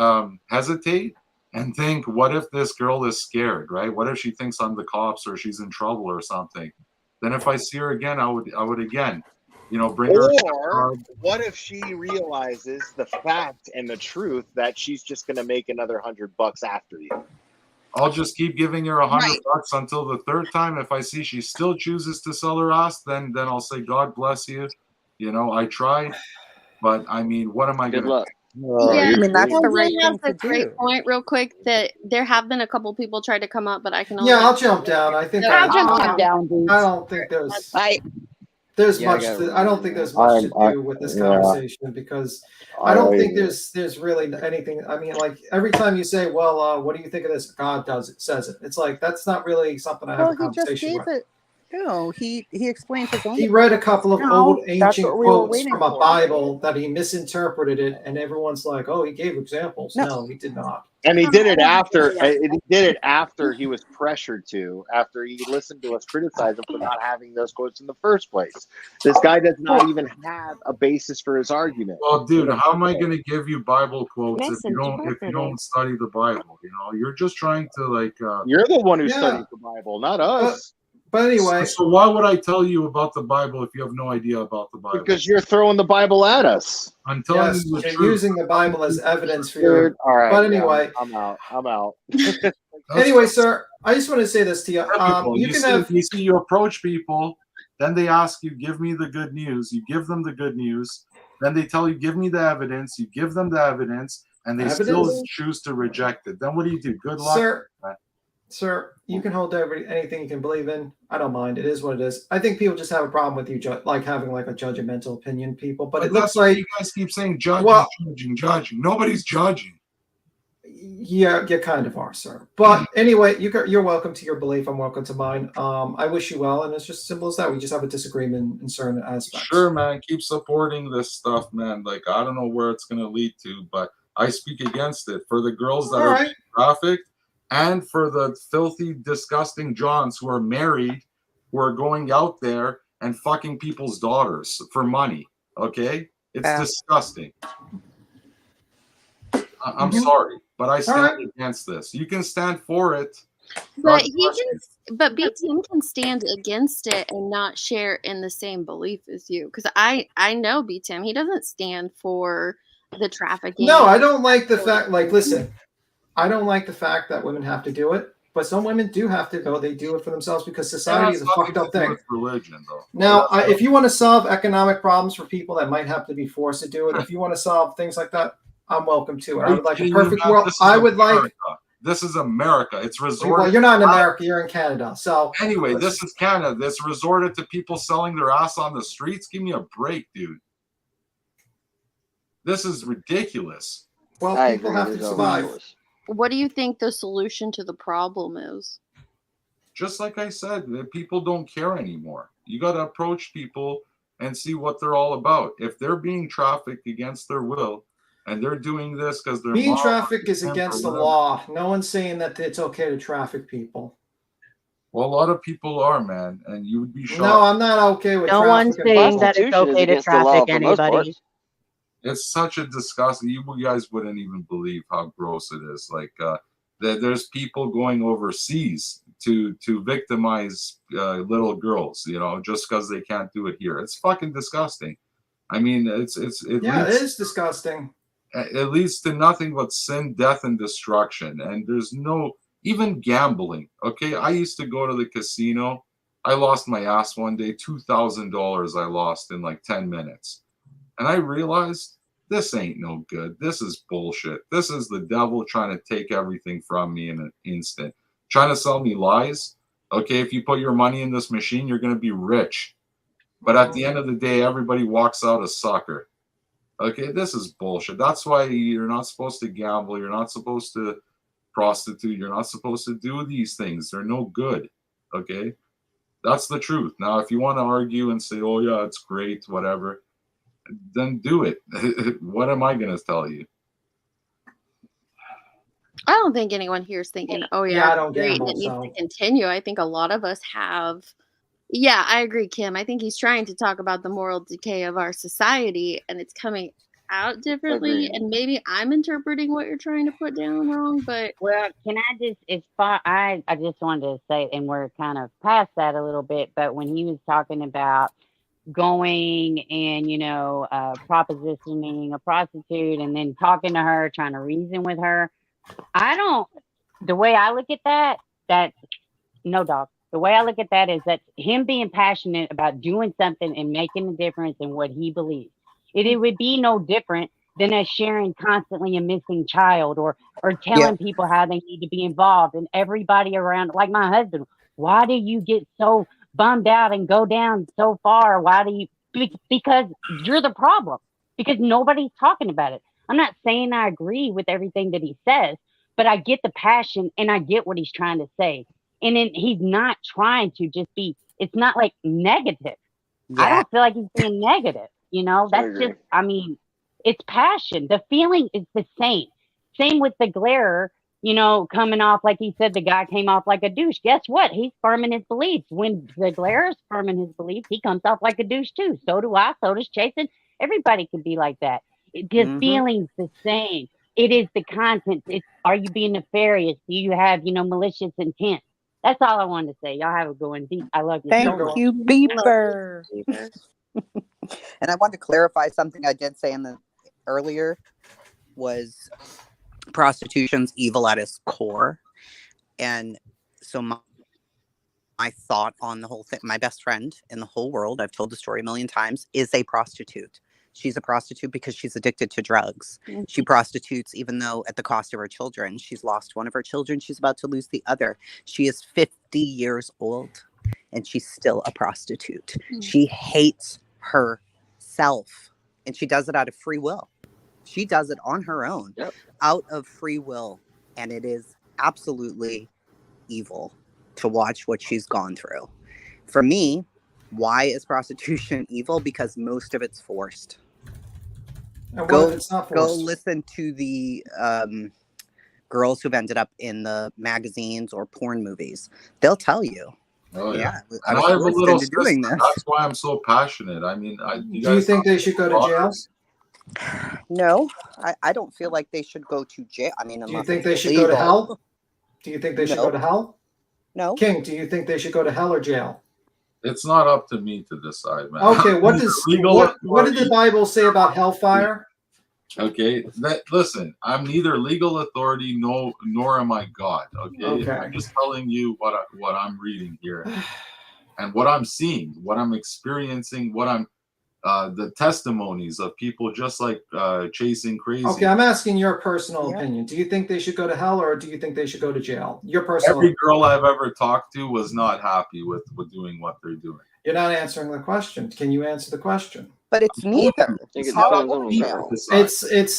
hesitate and think, what if this girl is scared, right? What if she thinks I'm the cops or she's in trouble or something? Then if I see her again, I would again, bring her. Or what if she realizes the fact and the truth that she's just going to make another $100 after you? I'll just keep giving her $100 until the third time. If I see she still chooses to sell her ass, then I'll say, God bless you. I tried, but I mean, what am I going to do? Yeah, I mean, that's the right has thing a to great do. point, real quick. That there have been a couple people try to come up, but I can. Yeah, I'll jump down. I think I'll I jump down. don't think there's much. I don't think there's much to do with this conversation because I don't think there's really anything. I mean, like every time you say, "Well, what do you think of this?" God says it. It's like that's not really something I have a conversation with. No, he explained his own. He read a couple of old ancient quotes from a Bible that he misinterpreted it, and everyone's like, "Oh, he gave examples." No, he did not. And he did it after. He did it after he was pressured to. After he listened to us criticize him for not having those quotes in the first place. This guy does not even have a basis for his argument. Well, dude, how am I going to give you Bible quotes if you don't study the Bible? You're just trying to like. You're the one who studies the Bible, not us. But anyway, so why would I tell you about the Bible if you have no idea about the Bible? Because you're throwing the Bible at us. I'm telling you the you're truth. using the Bible as evidence for your. All right. But anyway, I'm out. Anyway, sir, I just want to say this to you. You approach people, then they ask you, give me the good news. You give them the good news. Then they tell you, give me the evidence. You give them the evidence. and they Evidence? still choose to reject it, then what do you do? Good luck. Sir, you can hold anything you can believe in. I don't mind. It is what it is. I think people just have a problem with you, like having like a judgmental opinion, people. But it looks like you guys keep saying judging. Nobody's judging. Yeah, you kind of are, sir. But anyway, you're welcome to your belief. I'm welcome to mine. I wish you well, and it's just as simple as that. We just have a disagreement in certain aspects. Sure, man. Keep supporting this stuff, man. Like, I don't know where it's going to lead to, but I speak against it for the girls that are being trafficked and for the filthy, disgusting Johns who are married, who are going out there and fucking people's daughters for money. Okay? It's disgusting. I'm sorry, but I stand against this. You can stand for it. But but B Tim can stand against it and not share in the same belief as you. Because I know B Tim, he doesn't stand for the trafficking. No, I don't like the fact. Like, listen, I don't like the fact that women have to do it. But some women do have to go. They do it for themselves because society is a fucked up thing. Religion, though. Now, if you want to solve economic problems for people that might have to be forced to do it, if you want to solve things like that, I'm welcome to it. I would like a perfect world. This is America. It's resorted. Well, you're not in America. You're in Canada. So anyway, this is Canada. This resorted to people selling their ass on the streets. Give me a break, dude. This is ridiculous. Well, people have to survive. What do you think the solution to the problem is? Just like I said, that people don't care anymore. You got to approach people and see what they're all about. If they're being trafficked against their will, and they're doing this because they're being trafficked is against the law. No one's saying that it's okay to traffic people. Well, a lot of people are, man, and you would be shocked. No, I'm not okay with. No one's saying that it's okay to traffic anybody. It's such a disgusting. You guys wouldn't even believe how gross it is. Like there's people going overseas to victimize little girls, just because they can't do it here. It's fucking disgusting. I mean, it is disgusting. It leads to nothing but sin, death, and destruction. And there's no, even gambling. Okay, I used to go to the casino. I lost my ass one day. $2,000 I lost in like 10 minutes. And I realized this ain't no good. This is bullshit. This is the devil trying to take everything from me in an instant. Trying to sell me lies. Okay, if you put your money in this machine, you're going to be rich. But at the end of the day, everybody walks out a sucker. Okay, this is bullshit. That's why you're not supposed to gamble. You're not supposed to prostitute. You're not supposed to do these things. They're no good. Okay, that's the truth. Now, if you want to argue and say, oh, yeah, it's great, whatever, then do it. What am I going to tell you? I don't think anyone here is thinking, oh, I don't great, gamble, it needs so. to continue. I think a lot of us have. Yeah, I agree, Kim. I think he's trying to talk about the moral decay of our society, and it's coming out differently. Agreed. And maybe I'm interpreting what you're trying to put down wrong, but well, can I just I just wanted to say, and we're kind of past that a little bit, but when he was talking about going and propositioning a prostitute and then talking to her, trying to reason with her, the way I look at that's no, dog. The way I look at that is that him being passionate about doing something and making a difference in what he believes. It would be no different than us sharing constantly a missing child or telling people how they need to be involved, and everybody around, like my husband, why do you get so bummed out and go down so far? Why do you? Because you're the problem. Because nobody's talking about it. I'm not saying I agree with everything that he says, but I get the passion and I get what he's trying to say. And then he's not trying to just be, it's not like negative. Yeah. I don't feel like he's being negative. That's just, it's passion. The feeling is the same. Same with the glarer, coming off, like he said, the guy came off like a douche. Guess what? He's firming his beliefs. When the glarer's firming his beliefs, he comes off like a douche too. So do I. So does Jason. Everybody can be like that. The feeling's the same. It is the content. Are you being nefarious? Do you have, malicious intent? That's all I wanted to say. Y'all have a going deep. I love you. Thank you, Beeper. And I wanted to clarify something I did say earlier was prostitution's evil at its core. And so my thought on the whole thing, my best friend in the whole world, I've told the story a million times, is a prostitute. She's a prostitute because she's addicted to drugs. She prostitutes even though at the cost of her children. She's lost one of her children. She's about to lose the other. She is 50 years old and she's still a prostitute. She hates herself and she does it out of free will. She does it on her own, out of free will. And it is absolutely evil to watch what she's gone through. For me, why is prostitution evil? Because most of it's forced. Go listen to the girls who've ended up in the magazines or porn movies. They'll tell you. Oh yeah, and I have a little sister. That's why I'm so passionate. I mean, do you think they should go to jail? No, I don't feel like they should go to jail. I mean, do you think they should go to hell? Do you think they should go to hell? No. King, do you think they should go to hell or jail? It's not up to me to decide, man. Okay, what did the Bible say about hellfire? Okay, listen, I'm neither legal authority nor am I God. Okay, I'm just telling you what I'm reading here and what I'm seeing, what I'm experiencing, what I'm the testimonies of people just like chasing crazy. Okay, I'm asking your personal opinion. Do you think they should go to hell or do you think they should go to jail? Your personal Every girl I've ever talked to was not happy with doing what they're doing. You're not answering the question. Can you answer the question? But it's neither. It's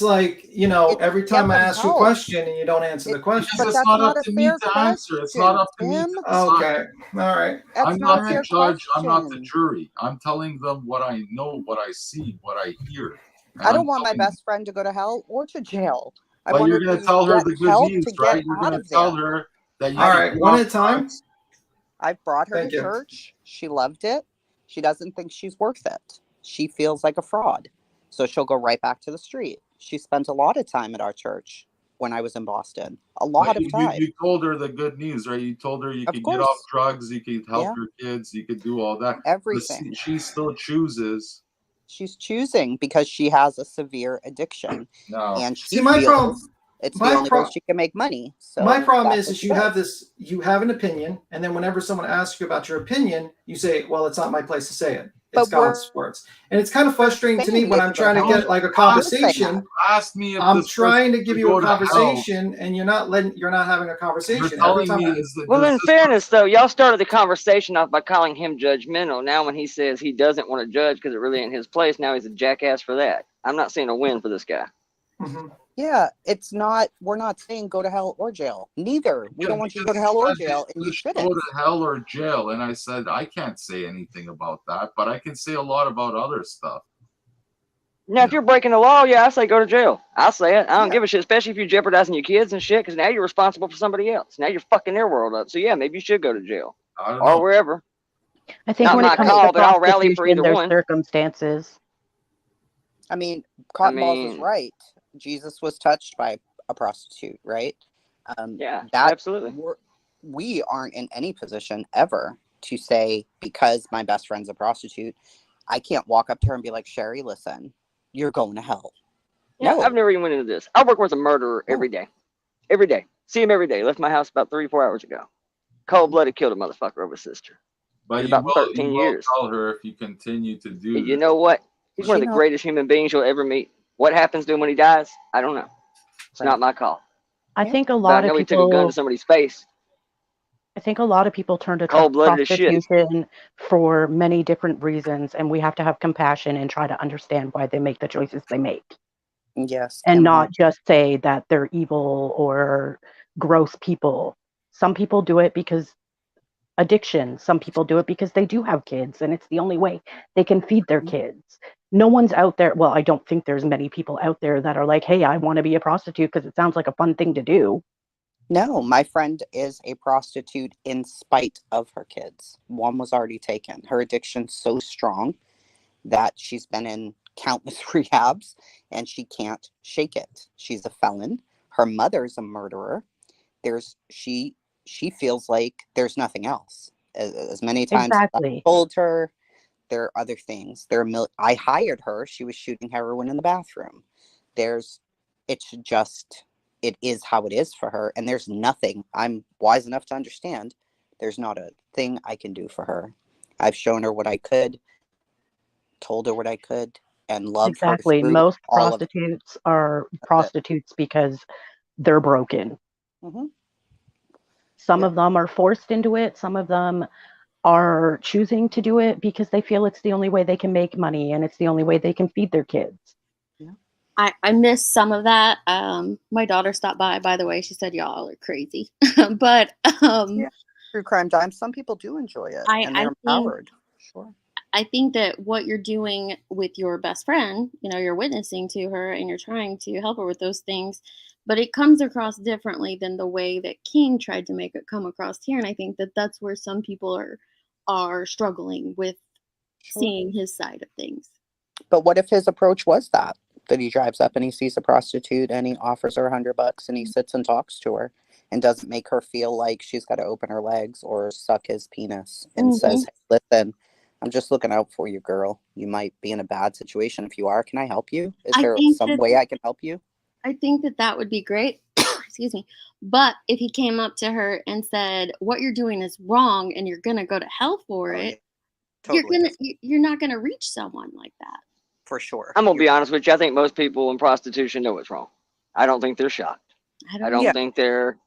like, you know, every time I ask you a question and you don't answer the question. Because it's not up to me to answer. It's not up to me to decide. Okay, all right. I'm not the judge. I'm not the jury. I'm telling them what I know, what I see, what I hear. I don't want my best friend to go to hell or to jail. Well, you're going to tell her the good news, right? You're going to tell her that you all right, one at a time. I've brought her to church. She loved it. She doesn't think she's worth it. She feels like a fraud. So she'll go right back to the street. She spent a lot of time at our church when I was in Boston. A lot of time. You told her the good news, right? You told her you could get off drugs, you could help your kids, you could do all that. Everything. But she still chooses. She's choosing because she has a severe addiction. No. And she See, my problem. It's the only way she can make money. So my problem is you have an opinion, and then whenever someone asks you about your opinion, you say, well, it's not my place to say it. It's God's words. And it's kind of frustrating to me when I'm trying to get like a conversation. Ask me if I'm trying to give you a conversation and you're not having a conversation. Well, in fairness though, y'all started the conversation off by calling him judgmental. Now when he says he doesn't want to judge because it really ain't his place, now he's a jackass for that. I'm not seeing a win for this guy. Yeah, it's not. We're not saying go to hell or jail. Neither. We don't want you to go to hell or jail, and you shouldn't go to hell or jail. And I said I can't say anything about that, but I can say a lot about other stuff. Now, if you're breaking the law, yeah, I say go to jail. I'll say it. I don't give a shit, especially if you're jeopardizing your kids and shit, because now you're responsible for somebody else. Now you're fucking their world up. So yeah, maybe you should go to jail or wherever. I think not when my it comes call, to but I'll rally for either there's one. circumstances. I mean, Cotton Balls is right. Jesus was touched by a prostitute, right? Yeah, absolutely. We aren't in any position ever to say, because my best friend's a prostitute, I can't walk up to her and be like, Sherry, listen, you're going to hell. Yeah, no. I've never even went into this. I work with a murderer every day. Every day. See him every day. Left my house about 3-4 hours ago. Cold-blooded killed a motherfucker over his sister. But about 13 years. Tell her if you continue to do You know what? He's one of the greatest human beings you'll ever meet. What happens to him when he dies? I don't know. It's not my call. I think a lot of people. He took a gun to somebody's face. I think a lot of people turn to prostitution for many different reasons, and we have to have compassion and try to understand why they make the choices they make. Yes. And not just say that they're evil or gross people. Some people do it because addiction. Some people do it because they do have kids, and it's the only way they can feed their kids. No one's out there. Well, I don't think there's many people out there that are like, hey, I want to be a prostitute because it sounds like a fun thing to do. No, my friend is a prostitute in spite of her kids. One was already taken. Her addiction's so strong that she's been in countless rehabs and she can't shake it. She's a felon. Her mother's a murderer. She feels like there's nothing else. As many times as I told her, there are other things. I hired her. She was shooting heroin in the bathroom. It is how it is for her. And there's nothing. I'm wise enough to understand. There's not a thing I can do for her. I've shown her what I could, told her what I could, and love her Exactly. through Most all of prostitutes are it. prostitutes because they're broken. Mm-hmm. Some of them are forced into it. Some of them are choosing to do it because they feel it's the only way they can make money and it's the only way they can feed their kids. I missed some of that. My daughter stopped by the way. She said, y'all are crazy. But True crime dime, some people do enjoy it and they're empowered. Sure. I think that what you're doing with your best friend, you're witnessing to her and you're trying to help her with those things, but it comes across differently than the way that King tried to make it come across here. And I think that that's where some people are struggling with seeing his side of things. But what if his approach was that he drives up and he sees a prostitute and he offers her $100 and he sits and talks to her and doesn't make her feel like she's got to open her legs or suck his penis and says, hey, listen, I'm just looking out for you, girl. You might be in a bad situation. If you are, can I help you? Is there some way I can help you? I think that would be great. Excuse me. But if he came up to her and said, what you're doing is wrong and you're going to go to hell for it, you're not going to reach someone like that. For sure. I'm going to be honest with you. I think most people in prostitution know it's wrong. I don't think they're shocked. I don't think they're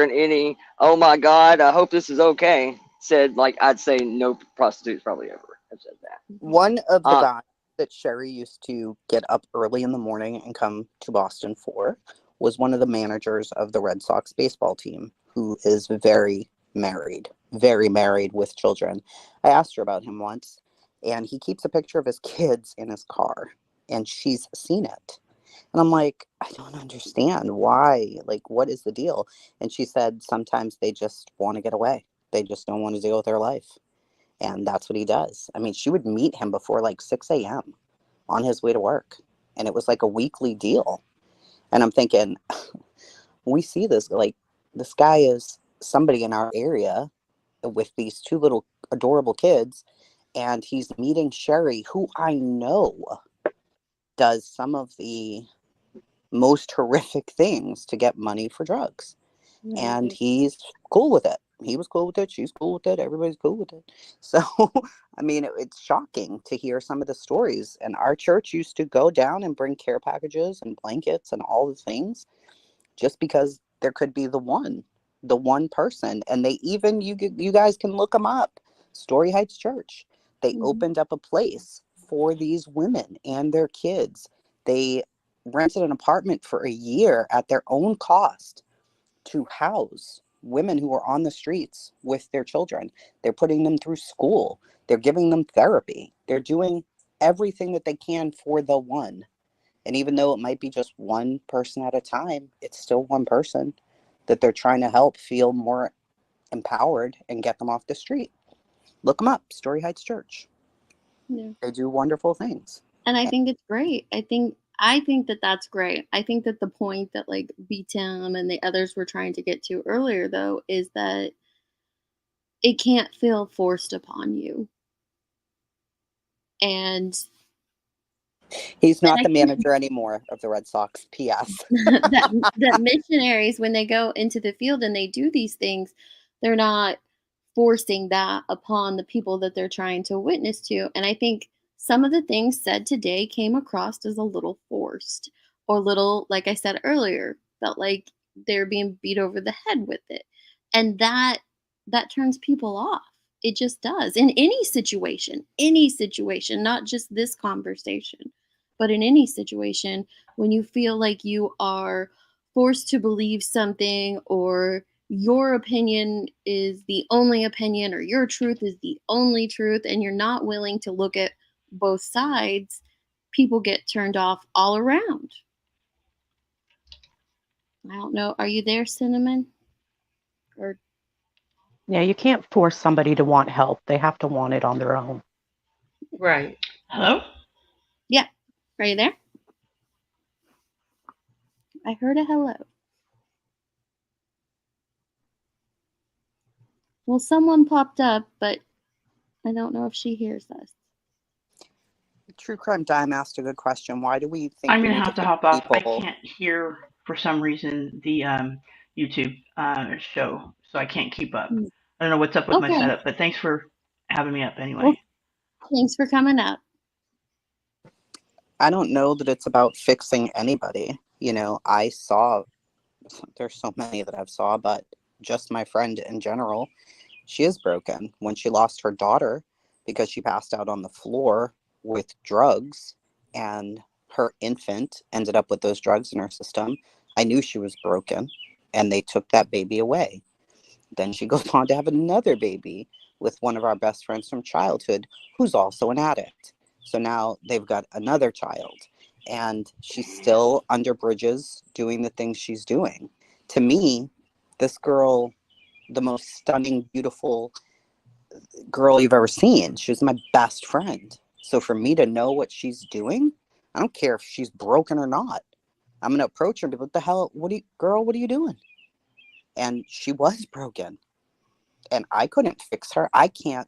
in any, oh my God, I hope this is okay. Said, like, I'd say no prostitutes probably ever have said that. One of the guys that Sherry used to get up early in the morning and come to Boston for was one of the managers of the Red Sox baseball team, who is very married with children. I asked her about him once, and he keeps a picture of his kids in his car, and she's seen it. And I'm like, I don't understand why. Like, what is the deal? And she said sometimes they just want to get away. They just don't want to deal with their life. And that's what he does. I mean, she would meet him before like 6 a.m. on his way to work. And it was like a weekly deal. And I'm thinking, we see this, like, this guy is somebody in our area with these two little adorable kids. And he's meeting Sherry, who I know does some of the most horrific things to get money for drugs. And he's cool with it. He was cool with it. She's cool with it. Everybody's cool with it. So, I mean, it's shocking to hear some of the stories. And our church used to go down and bring care packages and blankets and all the things just because there could be the one person. And they even, you guys can look them up. Story Heights Church. They opened up a place for these women and their kids. They rented an apartment for a year at their own cost to house women who are on the streets with their children. They're putting them through school. They're giving them therapy. They're doing everything that they can for the one. And even though it might be just one person at a time, it's still one person that they're trying to help feel more empowered and get them off the street. Look them up, Story Heights Church. Yeah. They do wonderful things. And I think it's great. I think that that's great. I think that the point that like BTM and the others were trying to get to earlier, though, is that it can't feel forced upon you. And he's not the manager anymore of the Red Sox. P.S. that missionaries, when they go into the field and they do these things, they're not forcing that upon the people that they're trying to witness to. And I think some of the things said today came across as a little forced or little, like I said earlier, felt like they're being beat over the head with it. And that turns people off. It just does. In any situation, not just this conversation, but in any situation, when you feel like you are forced to believe something or your opinion is the only opinion or your truth is the only truth and you're not willing to look at both sides, people get turned off all around. I don't know. Are you there, Cinnamon? Or yeah, you can't force somebody to want help. They have to want it on their own. Right. Hello? Yeah. Are you there? I heard a hello. Well, someone popped up, but I don't know if she hears us. True Crime Dime asked a good question. Why do we think I'm we going to need have to pick hop off. people? I can't hear, for some reason, the YouTube show, so I can't keep up. I don't know what's up with my setup, but thanks for having me up anyway. Well, thanks for coming up. I don't know that it's about fixing anybody. You know, there's so many that I've saw, but just my friend in general, she is broken. When she lost her daughter because she passed out on the floor with drugs and her infant ended up with those drugs in her system, I knew she was broken, and they took that baby away. Then she goes on to have another baby with one of our best friends from childhood who's also an addict. So now they've got another child, and she's still under bridges doing the things she's doing. To me, this girl, the most stunning, beautiful girl you've ever seen, she was my best friend. So for me to know what she's doing, I don't care if she's broken or not. I'm going to approach her and be like, what the hell, what are you doing? And she was broken. And I couldn't fix her. I'm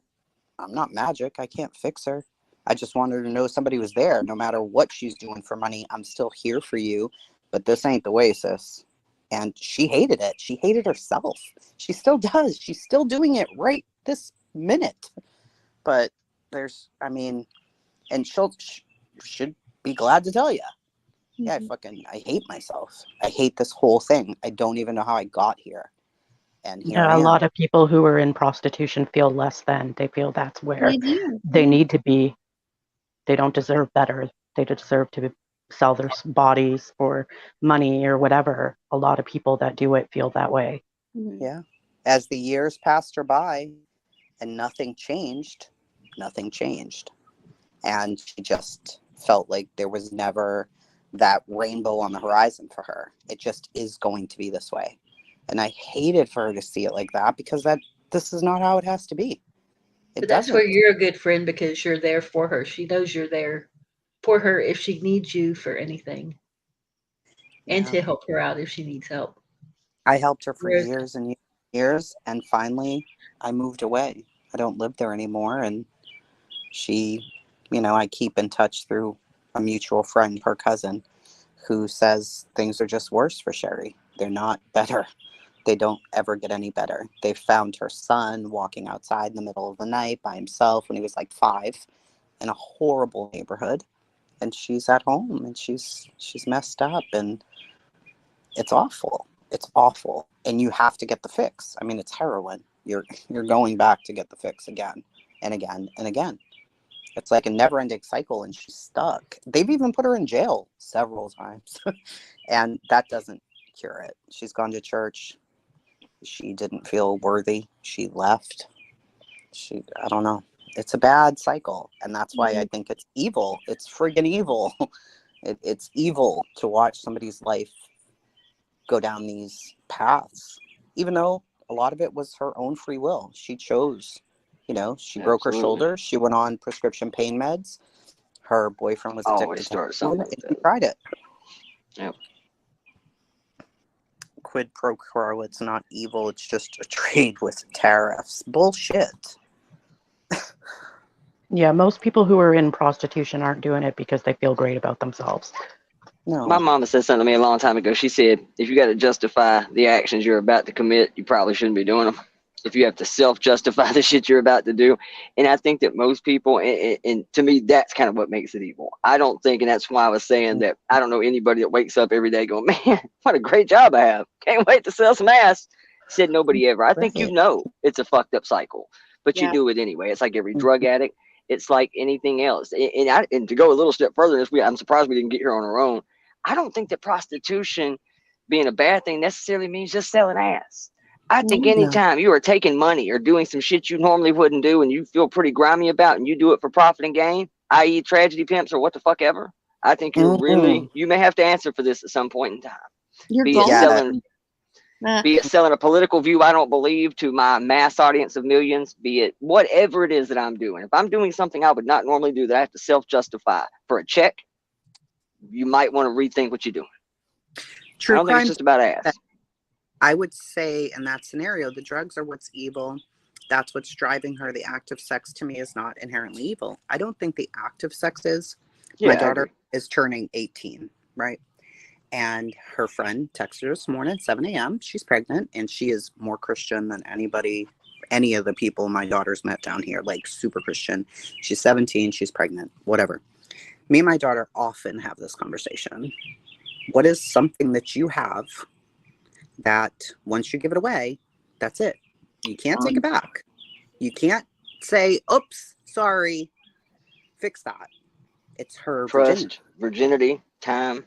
not magic. I can't fix her. I just wanted her to know somebody was there. No matter what she's doing for money, I'm still here for you. But this ain't the way, sis. And she hated it. She hated herself. She still does. She's still doing it right this minute. But and should be glad to tell you. Yeah, I hate myself. I hate this whole thing. I don't even know how I got here. And here I A am. lot of people who are in prostitution feel less than. They feel that's where They do. they need to be. They don't deserve better. They deserve to sell their bodies for money or whatever. A lot of people that do it feel that way. Yeah. As the years passed her by and nothing changed. And she just felt like there was never that rainbow on the horizon for her. It just is going to be this way. And I hated for her to see it like that, because this is not how it has to be. But that's where you're a good friend, because you're there for her. She knows you're there for her if she needs you for anything. And to help her out if she needs help. I helped her for years and years, and finally I moved away. I don't live there anymore, and she, I keep in touch through a mutual friend, her cousin, who says things are just worse for Sherry. They're not better. They don't ever get any better. They found her son walking outside in the middle of the night by himself when he was like 5 in a horrible neighborhood. And she's at home, and she's messed up, and it's awful. It's awful. And you have to get the fix. I mean, it's heroin. You're going back to get the fix again and again and again. It's like a never-ending cycle, and she's stuck. They've even put her in jail several times, and that doesn't cure it. She's gone to church. She didn't feel worthy. She left. I don't know. It's a bad cycle, and that's why I think it's evil. It's friggin' evil. It's evil to watch somebody's life go down these paths, even though a lot of it was her own free will. She chose. She broke her shoulder. She went on prescription pain meds. Her boyfriend was addicted to heroin, and she tried it. Yep. Quid pro quo. It's not evil. It's just a trade with tariffs. Bullshit. Yeah, most people who are in prostitution aren't doing it because they feel great about themselves. No. My mama said something to me a long time ago. She said, if you got to justify the actions you're about to commit, you probably shouldn't be doing them. If you have to self-justify the shit you're about to do. And I think that most people, and to me, that's kind of what makes it evil. I don't think, and that's why I was saying that I don't know anybody that wakes up every day going, man, what a great job I have. Can't wait to sell some ass. Said nobody ever. I think it's a fucked up cycle, but you do it anyway. It's like every drug addict. It's like anything else. And to go a little step further, I'm surprised we didn't get here on our own. I don't think that prostitution being a bad thing necessarily means just selling ass. I think anytime you are taking money or doing some shit you normally wouldn't do and you feel pretty grimy about, and you do it for profit and gain, i.e. tragedy pimps or what the fuck ever, I think you may have to answer for this at some point in time. Be it selling a political view I don't believe to my mass audience of millions, be it whatever it is that I'm doing. If I'm doing something I would not normally do that I have to self-justify for a check, you might want to rethink what you're doing. True, I don't think it's just about ass. I would say in that scenario, the drugs are what's evil. That's what's driving her. The act of sex to me is not inherently evil. I don't think the act of sex is. My daughter is turning 18, right? And her friend texted her this morning at 7 a.m. She's pregnant, and she is more Christian than any of the people my daughter's met down here, like super Christian. She's 17, she's pregnant, whatever. Me and my daughter often have this conversation. What is something that you have that once you give it away, that's it? You can't take it back. You can't say, oops, sorry, fix that. It's her Trust, virginity, time.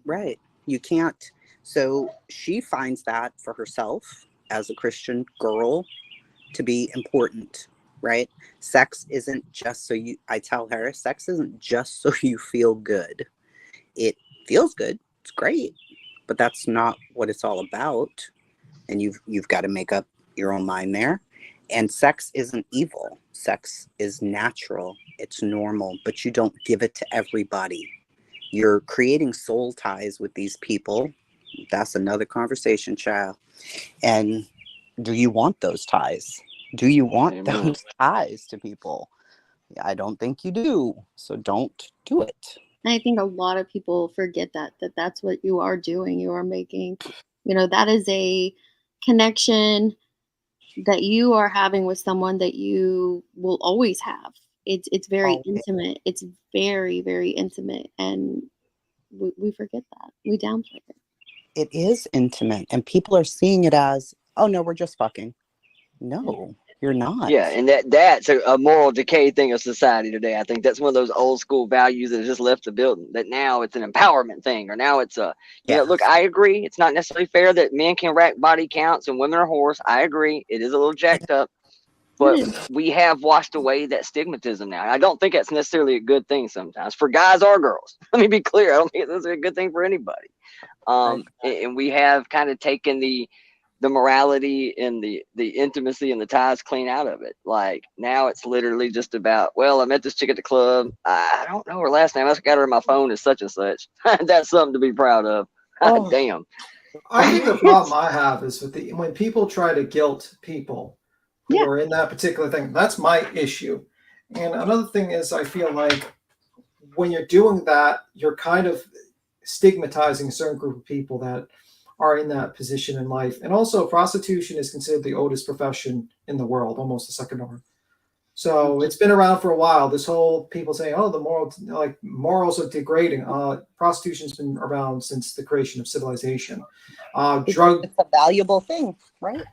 Right. You can't. So she finds that for herself as a Christian girl to be important, right? Sex isn't just so you, I tell her, sex isn't just so you feel good. It feels good. It's great. But that's not what it's all about. And you've got to make up your own mind there. And sex isn't evil. Sex is natural. It's normal, but you don't give it to everybody. You're creating soul ties with these people. That's another conversation, child. And do you want those ties? Do you want those ties to people? I don't think you do. So don't do it. I think a lot of people forget that that's what you are doing. You are making, that is a connection that you are having with someone that you will always have. It's very intimate. It's very, very intimate. And we forget that. We downplay it. It is intimate. And people are seeing it as, oh, no, we're just fucking. No, you're not. Yeah, and that's a moral decay thing of society today. I think that's one of those old school values that just left the building. That now it's an empowerment thing, or now it's a look. I agree. It's not necessarily fair that men can rack body counts and women are whores. I agree. It is a little jacked up, but we have washed away that stigmatism now. I don't think that's necessarily a good thing sometimes for guys or girls. Let me be clear. I don't think that's a good thing for anybody. And we have kind of taken the morality and the intimacy and the ties clean out of it. Like now it's literally just about, well, I met this chick at the club. I don't know her last name. I just got her on my phone as such and such. That's something to be proud of. Oh. Damn. I think the problem I have is with when people try to guilt people who are in that particular thing. That's my issue. And another thing is, I feel like when you're doing that, you're kind of stigmatizing a certain group of people that are in that position in life. And also, prostitution is considered the oldest profession in the world, almost the second over. So it's been around for a while. This whole people saying, oh, the morals are degrading. Prostitution's been around since the creation of civilization. It's a valuable thing, right?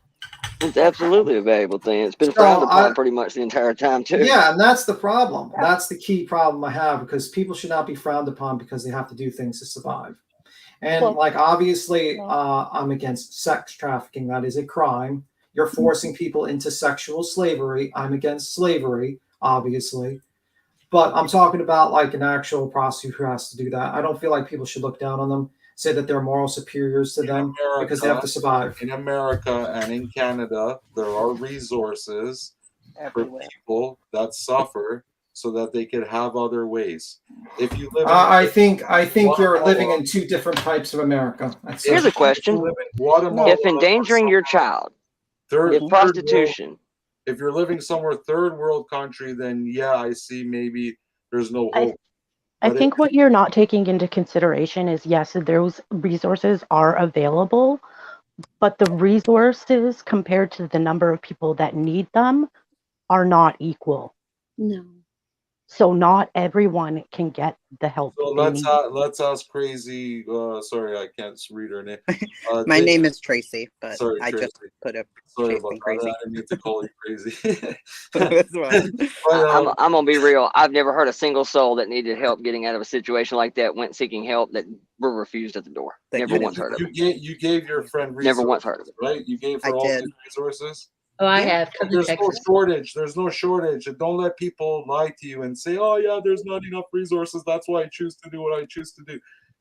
It's absolutely a valuable thing. It's been frowned upon pretty much the entire time too. Yeah, and that's the problem. That's the key problem I have, because people should not be frowned upon because they have to do things to survive. And obviously, I'm against sex trafficking. That is a crime. You're forcing people into sexual slavery. I'm against slavery, obviously. But I'm talking about like an actual prostitute who has to do that. I don't feel like people should look down on them, say that they're moral superiors to them because they have to survive. In America and in Canada, there are resources for people that suffer so that they could have other ways. If you live, I think you're living in two different types of America. Here's a question: if endangering your child, if prostitution, if you're living somewhere third world country, then yeah, I see maybe there's no hope. I think what you're not taking into consideration is, yes, those resources are available, but the resources compared to the number of people that need them are not equal. No. So not everyone can get the help. So let's ask Crazy. Sorry, I can't read her name. My name is Tracy, but sorry, I Tracy. just put a Sorry about Crazy. that. I didn't mean to call you Crazy. I'm gonna be real. I've never heard a single soul that needed help getting out of a situation like that went seeking help that were refused at the door. Never once heard of it. You gave your friend resources, never once heard of it. Right? You gave her all these resources. Oh, I have. There's no shortage. There's no shortage. And don't let people lie to you and say, oh, yeah, there's not enough resources. That's why I choose to do what I choose to do.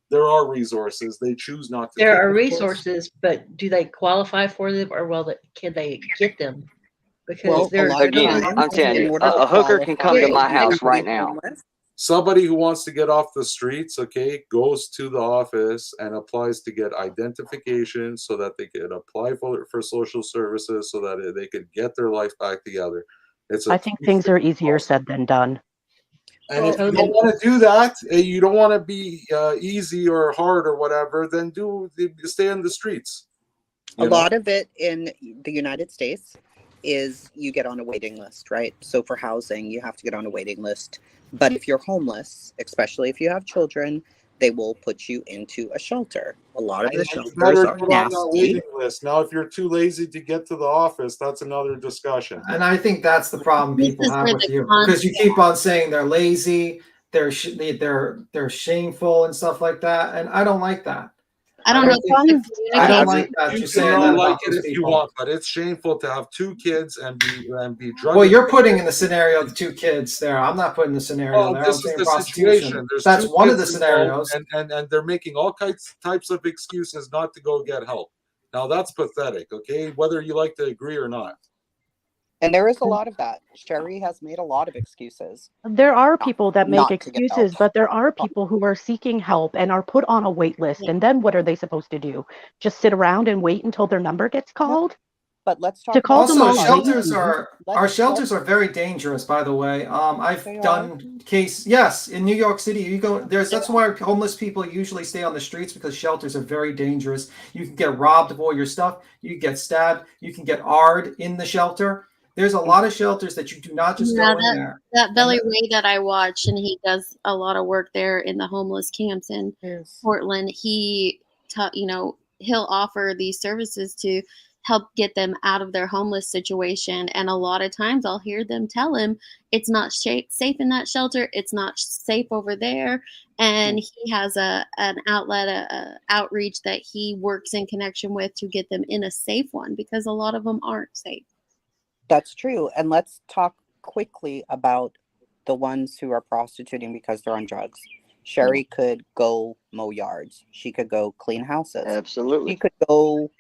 There are resources. They choose not to. There are resources, but do they qualify for them, or can they get them? Because again, I'm telling you, a hooker can come to my house right now. Somebody who wants to get off the streets, goes to the office and applies to get identification so that they can apply for social services so that they could get their life back together. I think things are easier said than done. And if you don't want to do that, you don't want to be easy or hard or whatever, then stay in the streets. A lot of it in the United States is you get on a waiting list, right? So for housing, you have to get on a waiting list. But if you're homeless, especially if you have children, they will put you into a shelter. A lot of the You shelters better are get on that nasty. waiting list. Now, if you're too lazy to get to the office, that's another discussion. And I think that's the problem This people is have where with the you, con. because you keep on saying they're lazy, they're shameful and stuff like that, and I don't like that. I don't know. I don't like that You you're can saying not that like about it those if you people. want, but it's shameful to have 2 kids and be drug. Well, you're putting in the scenario of the 2 kids there. I'm not putting the scenario Well, there. I'm this is saying the prostitution. situation. There's That's 2 one of the kids involved, scenarios. and they're making all types of excuses not to go get help. Now that's pathetic, okay? Whether you like to agree or not. And there is a lot of that. Sherry has made a lot of excuses. There are people that make Not to get help. excuses, but there are people who are seeking help and are put on a wait list. And then what are they supposed to do? Just sit around and wait until their number gets called? But let's talk To call them Also, all shelters lazy. are our shelters are very dangerous. By the way, I've done case. Yes, in New York City, you go there's that's why homeless people usually stay on the streets, because shelters are very dangerous. You can get robbed of all your stuff. You can get stabbed. You can get AR'd in the shelter. There's a lot of shelters that you do not just Yeah, go in there. that Billy Ray that I watch, and he does a lot of work there in the homeless camps in Portland. He, he'll offer these services to help get them out of their homeless situation. And a lot of times I'll hear them tell him it's not safe in that shelter. It's not safe over there. And he has an outlet, a outreach that he works in connection with to get them in a safe one, because a lot of them aren't safe. That's true. And let's talk quickly about the ones who are prostituting because they're on drugs. Sherry could go mow yards. She could go clean houses. Absolutely. She could go,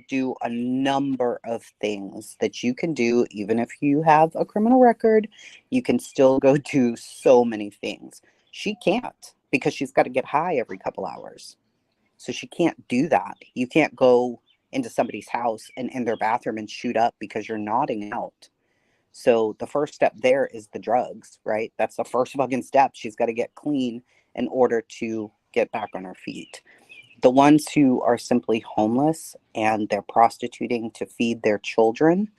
do a number of things that you can do. Even if you have a criminal record, you can still go do so many things. She can't, because she's got to get high every couple hours. So she can't do that. You can't go into somebody's house and in their bathroom and shoot up because you're nodding out. So the first step there is the drugs, right? That's the first fucking step. She's got to get clean in order to get back on her feet. The ones who are simply homeless and they're prostituting to feed their children,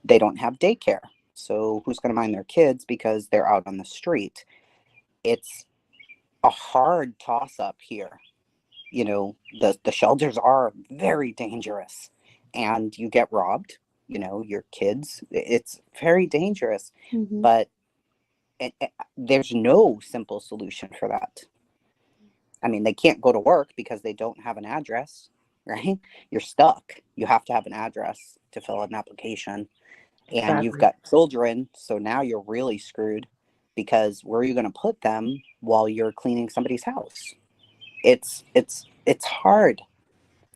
they don't have daycare. So who's going to mind their kids because they're out on the street? It's a hard toss-up here. The shelters are very dangerous, and you get robbed, your kids. It's very dangerous. Mm-hmm. But there's no simple solution for that. I mean, they can't go to work because they don't have an address, right? You're stuck. You have to have an address to fill out an application. And you've got children, so now you're really screwed, because where are you going to put them while you're cleaning somebody's house? It's hard.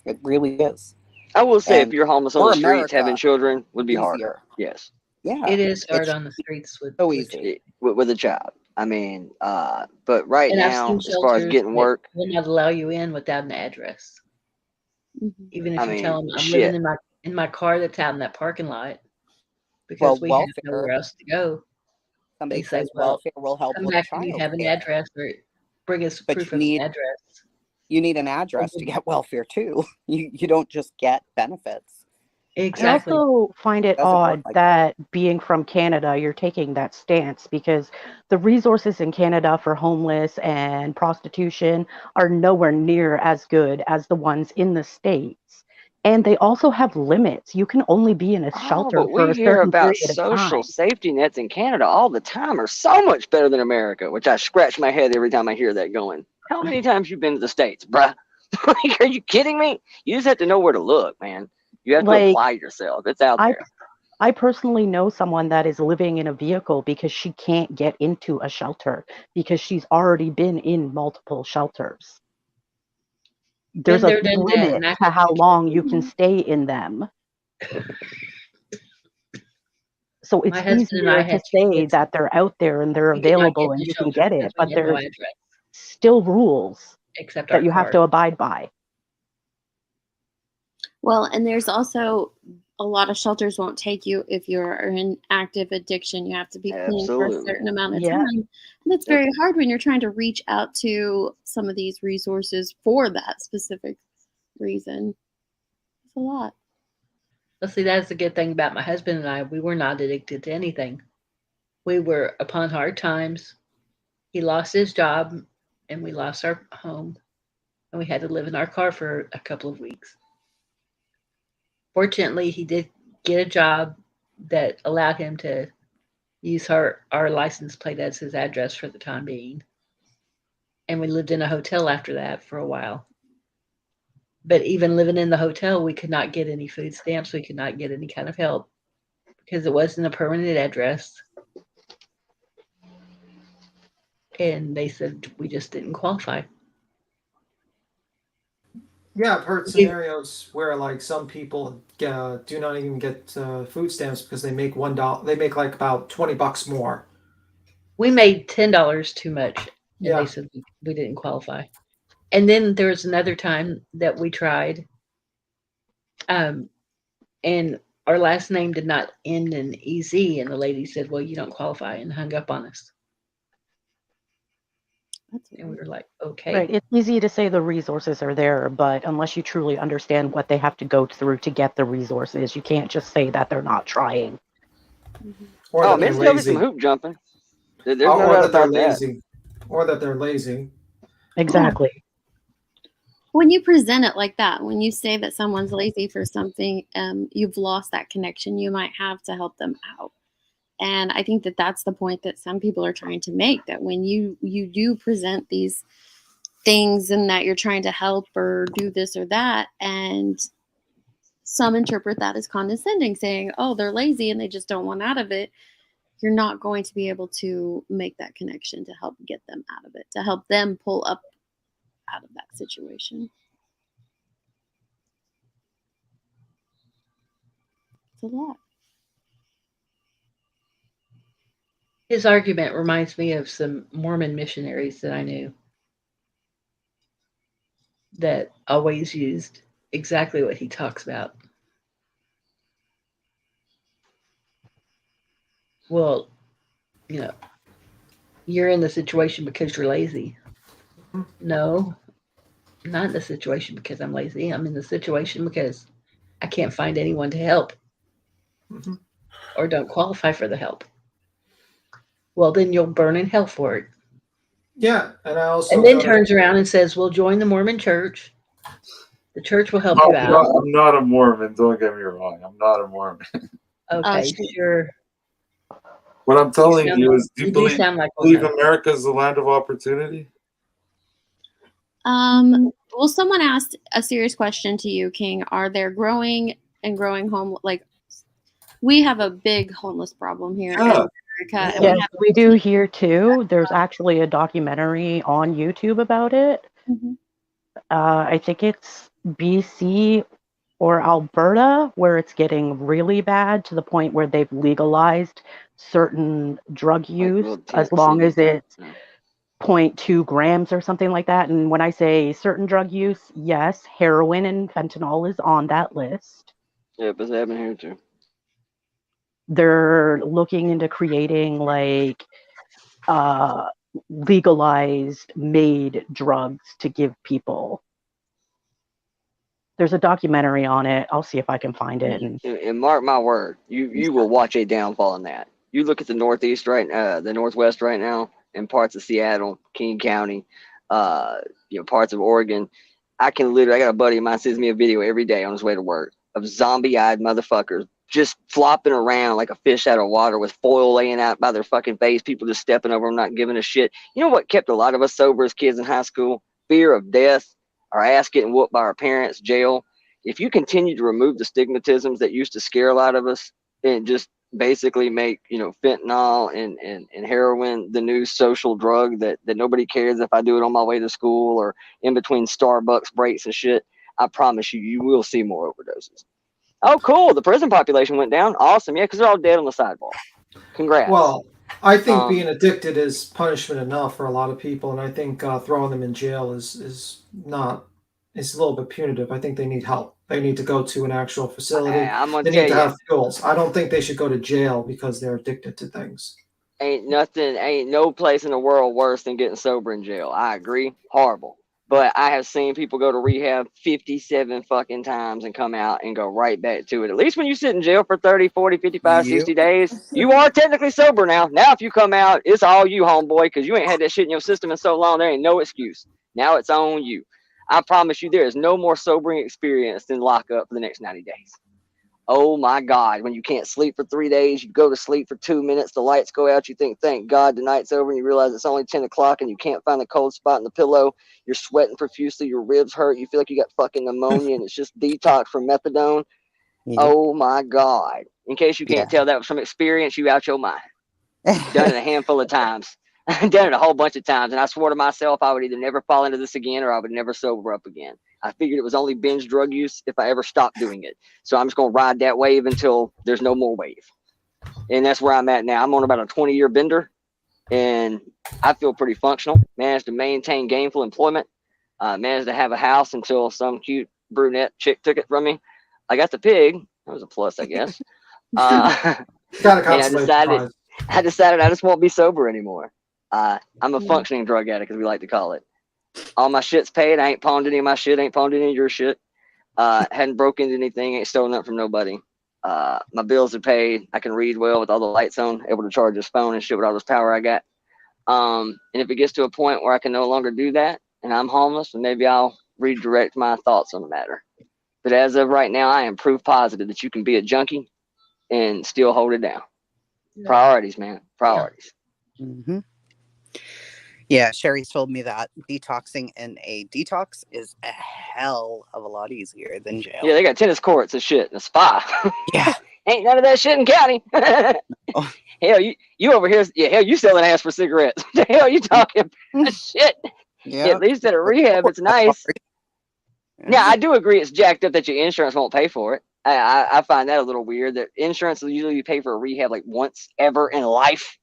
It really is. I will say, And if you're homeless on for the streets, America, having children would be easier. harder. Yes. Yeah. It is hard It's on the streets with so easy. With a job. I mean, but right and I've now, seen as far as shelters getting that work, will not allow you in without an address. Mm-hmm. Even if I you mean, tell them I'm shit. living in my car that's out in that parking lot, because Well, we have welfare. nowhere else to go. Somebody They say, says well, welfare will help come with back when you have an childcare. address, or bring us But proof you of need an address. you need an address to get welfare too. You don't just get benefits. Exactly. I also find it Doesn't work odd like that being from Canada, you're taking that stance, because the resources in Canada for homeless and prostitution are nowhere near as good as the ones in the States. And they also have limits. You can only be in a Oh, shelter but for we a hear certain about period of social time. safety nets in Canada all the time are so much better than America, which I scratch my head every time I hear that going. How many times you been to the States, bruh? Like, are you kidding me? You just have to know where to look, man. You have to Like, apply yourself. It's out there. I personally know someone that is living in a vehicle because she can't get into a shelter because she's already been in multiple shelters. There's Been a there, done that, limit and I to how long you can stay in them. So it's My husband and I easier to had 2 say kids. that they're out there and they're We did not get available in and the you can shelter get because it, we but had no there's address still rules except our that you have card. to abide by. Well, and there's also a lot of shelters won't take you if you're in active addiction. You have to be clean for a Absolutely. certain amount of Yeah. time. And it's very hard when you're trying to reach out to some of these resources for that specific reason. It's a lot. Well, see, that's the good thing about my husband and I. We were not addicted to anything. We were upon hard times. He lost his job, and we lost our home, and we had to live in our car for a couple of weeks. Fortunately, he did get a job that allowed him to use our license plate as his address for the time being. And we lived in a hotel after that for a while. But even living in the hotel, we could not get any food stamps. We could not get any kind of help because it wasn't a permanent address. And they said we just didn't qualify. Yeah, I've heard scenarios where like some people do not even get food stamps because they make $1. They make like about $20 more. We made $10 too much, and Yeah. they said we didn't qualify. And then there was another time that we tried, and our last name did not end in EZ, and the lady said, "Well, you don't qualify," and hung up on us. And we were like, "Okay." Right. It's easy to say the resources are there, but unless you truly understand what they have to go through to get the resources, you can't just say that they're not trying. Or Oh, that man, they're there'll be some lazy. hoop jumping. There's no Or doubt that they're about that. lazy. Or that they're lazy. Exactly. When you present it like that, when you say that someone's lazy for something, you've lost that connection you might have to help them out. And I think that that's the point that some people are trying to make, that when you do present these things and that you're trying to help or do this or that, and some interpret that as condescending, saying, oh, they're lazy and they just don't want out of it, you're not going to be able to make that connection to help get them out of it, to help them pull up out of that situation. It's a lot. His argument reminds me of some Mormon missionaries that I knew that always used exactly what he talks about. Well, you're in the situation because you're lazy. No, I'm not in the situation because I'm lazy. I'm in the situation because I can't find anyone to help or don't qualify for the help. Well, then you'll burn in hell for it. Yeah, and I also and then turns around and says, "Well, join the Mormon Church. The church will help you out." I'm not a Mormon. Don't get me wrong. I'm not a Mormon. Okay, sure. What I'm telling you is, do you do sound like believe America is the land of opportunity? Well, someone asked a serious question to you, King. Are there growing home, like, we have a big homeless problem here in America. And Yes, we do here too. There's actually a documentary on YouTube about it. Mhm. I think it's BC or Alberta, where it's getting really bad to the point where they've legalized certain drug use as long as it's 0.2 grams or something like that. And when I say certain drug use, yes, heroin and fentanyl is on that list. Yeah, but they haven't here too. They're looking into creating like legalized made drugs to give people. There's a documentary on it. I'll see if I can find it. And mark my word, you will watch a downfall in that. You look at the Northeast the Northwest right now, and parts of Seattle, King County, parts of Oregon. I got a buddy of mine sends me a video every day on his way to work of zombie-eyed motherfuckers just flopping around like a fish out of water with foil laying out by their fucking face. People just stepping over them, not giving a shit. You know what kept a lot of us sober as kids in high school? Fear of death, our ass getting whooped by our parents, jail. If you continue to remove the stigmatisms that used to scare a lot of us and just basically make, fentanyl and heroin the new social drug that nobody cares if I do it on my way to school or in between Starbucks breaks and shit, I promise you will see more overdoses. Oh, cool. The prison population went down. Awesome. Yeah, because they're all dead on the sidewalk. Congrats. Well, I think being addicted is punishment enough for a lot of people, and I think throwing them in jail is not. It's a little bit punitive. I think they need help. They need to go to an actual facility. They need to have skills. I don't think they should go to jail because they're addicted to things. Ain't no place in the world worse than getting sober in jail. I agree. Horrible. But I have seen people go to rehab 57 fucking times and come out and go right back to it. At least when you sit in jail for 30, 40, 55, 60 days, you are technically sober now. Now, if you come out, it's all you, homeboy, because you ain't had that shit in your system in so long. There ain't no excuse. Now it's on you. I promise you, there is no more sobering experience than lockup for the next 90 days. Oh my God, when you can't sleep for 3 days, you go to sleep for 2 minutes, the lights go out, you think, thank God the night's over, and you realize it's only 10 o'clock and you can't find the cold spot in the pillow. You're sweating profusely, your ribs hurt, you feel like you got fucking pneumonia, and it's just detox from methadone. Yep. Oh my God. In case you can't tell that was from experience, you out your mind. Done it a handful of times. Done it a whole bunch of times, and I swore to myself I would either never fall into this again or I would never sober up again. I figured it was only binge drug use if I ever stopped doing it. So I'm just going to ride that wave until there's no more wave. And that's where I'm at now. I'm on about a 20-year bender, and I feel pretty functional. Managed to maintain gainful employment. Managed to have a house until some cute brunette chick took it from me. I got the pig. That was a plus, I guess. And I decided I just won't be sober anymore. I'm a functioning drug addict, as we like to call it. All my shit's paid. I ain't pawned any of my shit. Ain't pawned any of your shit. Hadn't broken into anything. Ain't stolen nothing from nobody. My bills are paid. I can read well with all the lights on. Able to charge this phone and shit with all this power I got. And if it gets to a point where I can no longer do that and I'm homeless, then maybe I'll redirect my thoughts on the matter. But as of right now, I am proof positive that you can be a junkie and still hold it down. Yeah. Priorities, man. Priorities. Mm-hmm. Yeah, Sherry's told me that detoxing in a detox is a hell of a lot easier than jail. Yeah, they got tennis courts and shit and a spa. Yeah. Ain't none of that shit in county. Hell, you over here, yeah, hell, you selling ass for cigarettes. The hell you talking about? Shit. Yeah, at least at a rehab, it's nice. Now, I do agree it's jacked up that your insurance won't pay for it. I find that a little weird that insurance will usually pay for a rehab like once ever in life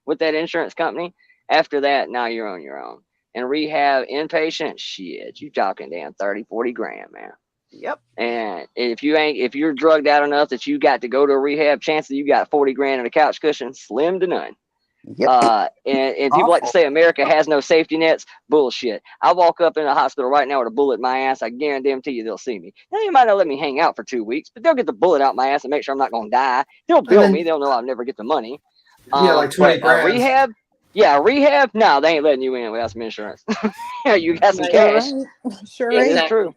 with that insurance company. After that, now you're on your own. And rehab inpatient, shit, you talking damn 30, 40 grand, man. Yep. And if you're drugged out enough that you got to go to a rehab, chances you got 40 grand in a couch cushion, slim to none. Yep. And people like to say America has no safety nets. Bullshit. I walk up in a hospital right now with a bullet in my ass. I guarantee you they'll see me. Now, they might not let me hang out for 2 weeks, but they'll get the bullet out my ass and make sure I'm not going to die. They'll bill me. They'll know I'll never get the money. Yeah, like 20 grand. Rehab? Yeah, rehab? No, they ain't letting you in without some insurance. You got some cash. Sure Yeah, ain't. it's true.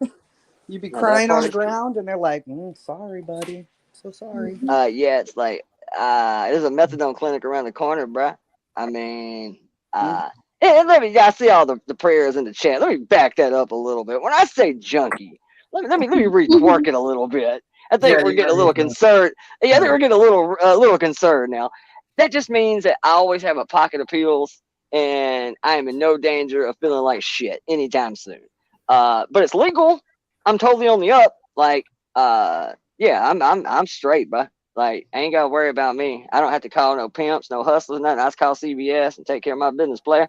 You be crying on the ground, and they're like, sorry, buddy. So sorry. Yeah, it's like, there's a methadone clinic around the corner, bruh. I mean, and I see all the prayers in the chat. Let me back that up a little bit. When I say junkie, let me retwerk it a little bit. I think we're getting a little concerned. Yeah, I think we're getting a little concerned now. That just means that I always have a pocket of pills, and I am in no danger of feeling like shit anytime soon. But it's legal. I'm totally on the up. Like, yeah, I'm straight, bro. Like, I ain't gotta worry about me. I don't have to call no pimps, no hustlers, nothing. I just call CVS and take care of my business, player.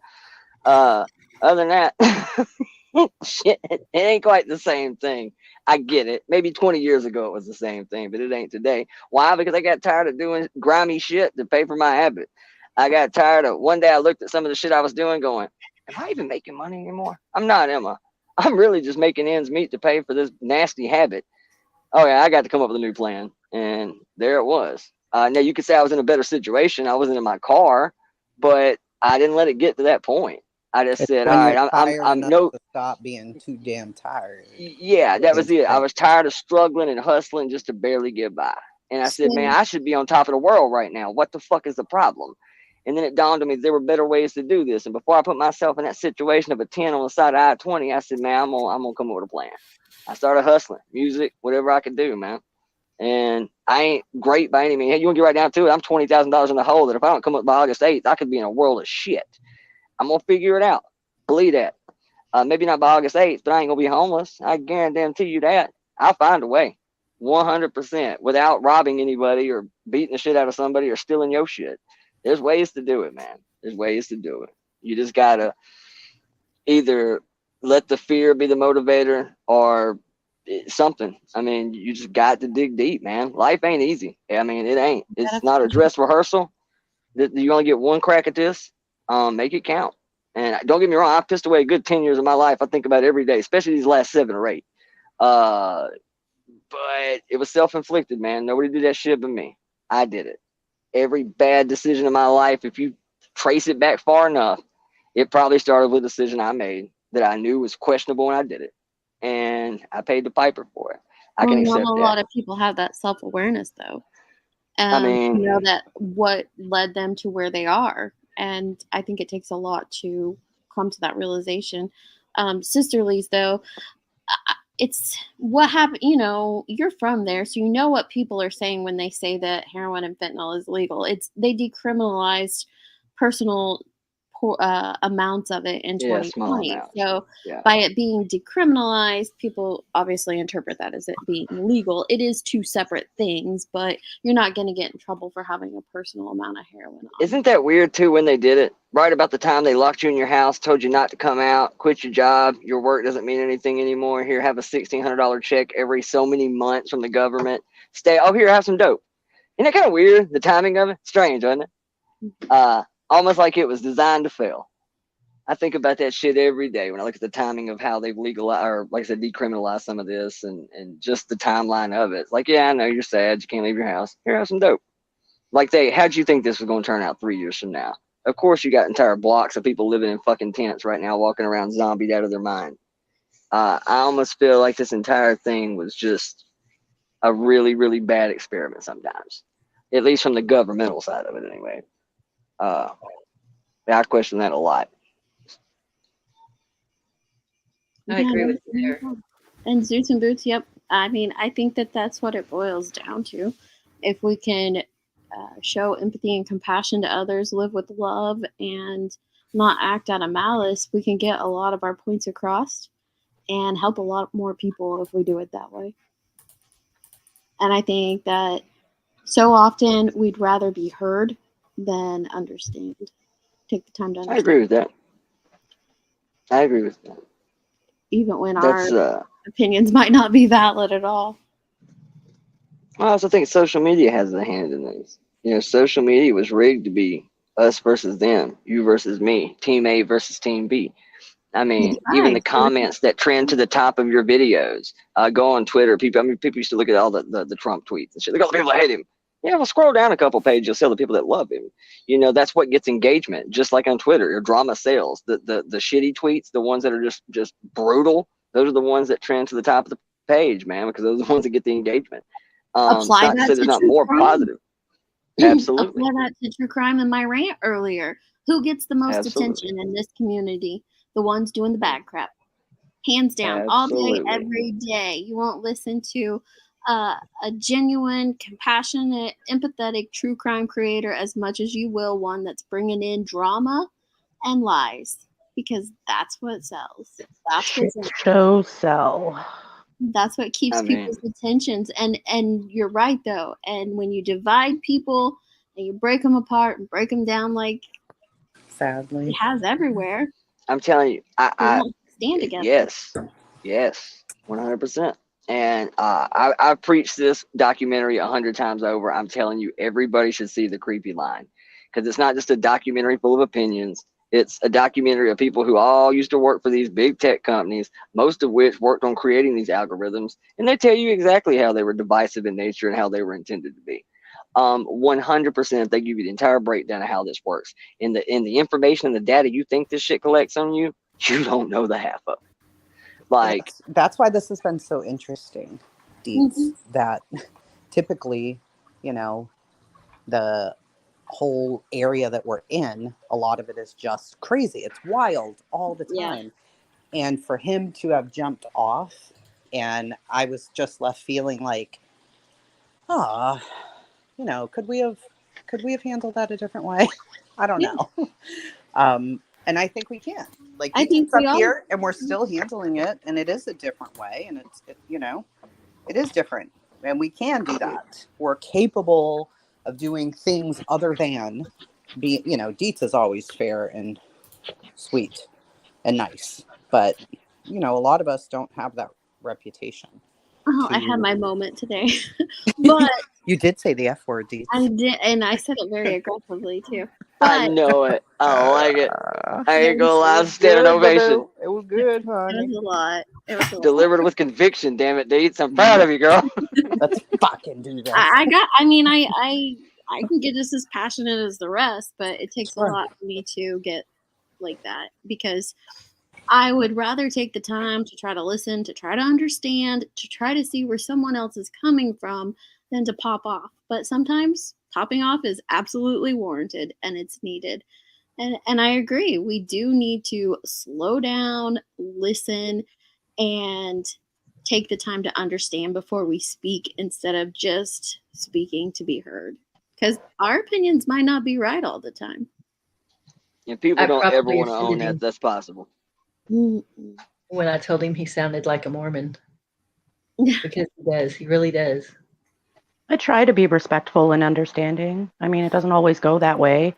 Other than that, shit, it ain't quite the same thing. I get it. Maybe 20 years ago it was the same thing, but it ain't today. Why? Because I got tired of doing grimy shit to pay for my habit. I got tired of, one day I looked at some of the shit I was doing going, am I even making money anymore? I'm not, am I? I'm really just making ends meet to pay for this nasty habit. Oh yeah, I got to come up with a new plan. And there it was. Now you could say I was in a better situation. I wasn't in my car, but I didn't let it get to that point. I just said, all right, I'm no. To stop being too damn tired. Yeah, that was it. I was tired of struggling and hustling just to barely get by. And I said, man, I should be on top of the world right now. What the fuck is the problem? And then it dawned on me there were better ways to do this. And before I put myself in that situation of a 10 on the side of I-20, I said, man, I'm gonna come up with a plan. I started hustling, music, whatever I could do, man. And I ain't great by any means. Hey, you want to get right down to it? I'm $20,000 in the hole that if I don't come up by August 8th, I could be in a world of shit. I'm going to figure it out. Believe that. Maybe not by August 8th, but I ain't going to be homeless. I guarantee you that. I'll find a way. 100% without robbing anybody or beating the shit out of somebody or stealing your shit. There's ways to do it, man. There's ways to do it. You just got to either let the fear be the motivator or something. I mean, you just got to dig deep, man. Life ain't easy. I mean, it ain't. It's not a dress rehearsal. You only get one crack at this. Make it count. And don't get me wrong, I've pissed away a good 10 years of my life. I think about it every day, especially these last 7 or 8. But it was self-inflicted, man. Nobody did that shit but me. I did it. Every bad decision in my life, if you trace it back far enough, it probably started with a decision I made that I knew was questionable when I did it. And I paid the piper for it. I can accept not a that. lot of people have that self-awareness, though. I mean, you know that what led them to where they are, and I think it takes a lot to come to that realization. Sisterlies, though, it's what happened. You know, you're from there, so you know what people are saying when they say that heroin and fentanyl is legal. They decriminalized personal amounts of it in yeah, small 2020. amounts. So Yeah. by it being decriminalized, people obviously interpret that as it being legal. It is 2 separate things, but you're not going to get in trouble for having a personal amount of heroin on. Isn't that weird too when they did it? Right about the time they locked you in your house, told you not to come out, quit your job, your work doesn't mean anything anymore. Here, have a $1,600 check every so many months from the government. Here, have some dope. Isn't that kind of weird? The timing of it? Strange, wasn't it? Almost like it was designed to fail. I think about that shit every day when I look at the timing of how they've legalized, or like I said, decriminalized some of this, and just the timeline of it. It's like, yeah, I know you're sad, you can't leave your house. Here, have some dope. Like how'd you think this was going to turn out 3 years from now? Of course, you got entire blocks of people living in fucking tents right now, walking around zombied out of their mind. I almost feel like this entire thing was just a really, really bad experiment sometimes, at least from the governmental side of it anyway. I question that a lot. I agree with you there. And Zoots and Boots, yep. I mean, I think that's what it boils down to. If we can show empathy and compassion to others, live with love, and not act out of malice, we can get a lot of our points across and help a lot more people if we do it that way. And I think that so often we'd rather be heard than understand. Take the time to understand. I agree with that. Even when our opinions might not be valid at all. I also think social media has a hand in this. You know, social media was rigged to be us versus them, you versus me, team A versus team B. I mean, even the comments that trend to the top of your videos, go on Twitter. People used to look at all the Trump tweets and shit. Look at all the people that hate him. Yeah, well, scroll down a couple pages, you'll see all the people that love him. You know, that's what gets engagement. Just like on Twitter, your drama sells. The shitty tweets, the ones that are just brutal, those are the ones that trend to the top of the page, man, because those are the ones that get the engagement. Apply that to there's not true more crime. positive. Absolutely. Apply that to true crime in my rant earlier. Who gets the most attention in this community? The ones doing the bad crap. Hands down, all day, every day. You won't listen to a genuine, compassionate, empathetic true crime creator as much as you will one that's bringing in drama and lies, because that's what sells. That's what keeps people's attentions. And you're right though. And when you divide people and you break them apart and break them down, like sadly it has everywhere, I'm telling you, they won't stand together. Yes, 100%. And I've preached this documentary 100 times over. I'm telling you, everybody should see The Creepy Line, because it's not just a documentary full of opinions. It's a documentary of people who all used to work for these big tech companies, most of which worked on creating these algorithms, and they tell you exactly how they were divisive in nature and how they were intended to be. 100%, they give you the entire breakdown of how this works. In the information and the data you think this shit collects on you, you don't know the half of it. Like that's why this has been so interesting, Deets, that typically, you know, the whole area that we're in, a lot of it is just crazy. It's wild all the time. Yeah. And for him to have jumped off, and I was just left feeling like, you know, could we have handled that a different way? I don't know. And I think we can. Like, I think we up here, and we're still handling it, and it is a different way, and you know, it is different, and we can do that. We're capable of doing things other than be. You know, Deets is always fair and sweet and nice, but you know, a lot of us don't have that reputation. I had my moment today, but You did say the F word, Deets. I did, and I said it very aggressively too. I But know it. I like it. I ain't gonna lie. It was Standing good, ovation. Boo. It was good, it honey. was a lot. It was a lot. Delivered with conviction. Damn it, Deets. I'm proud of you, girl. Let's fucking do this. I can get just as passionate as the rest, but it takes a lot for me to get like that, because I would rather take the time to try to listen, to try to understand, to try to see where someone else is coming from than to pop off. But sometimes popping off is absolutely warranted and it's needed. And I agree. We do need to slow down, listen, and take the time to understand before we speak instead of just speaking to be heard. Because our opinions might not be right all the time. And people I don't ever probably want to own offended that. him That's possible. when I told him he sounded like a Mormon. Because he does. He really does. I try to be respectful and understanding. I mean, it doesn't always go that way.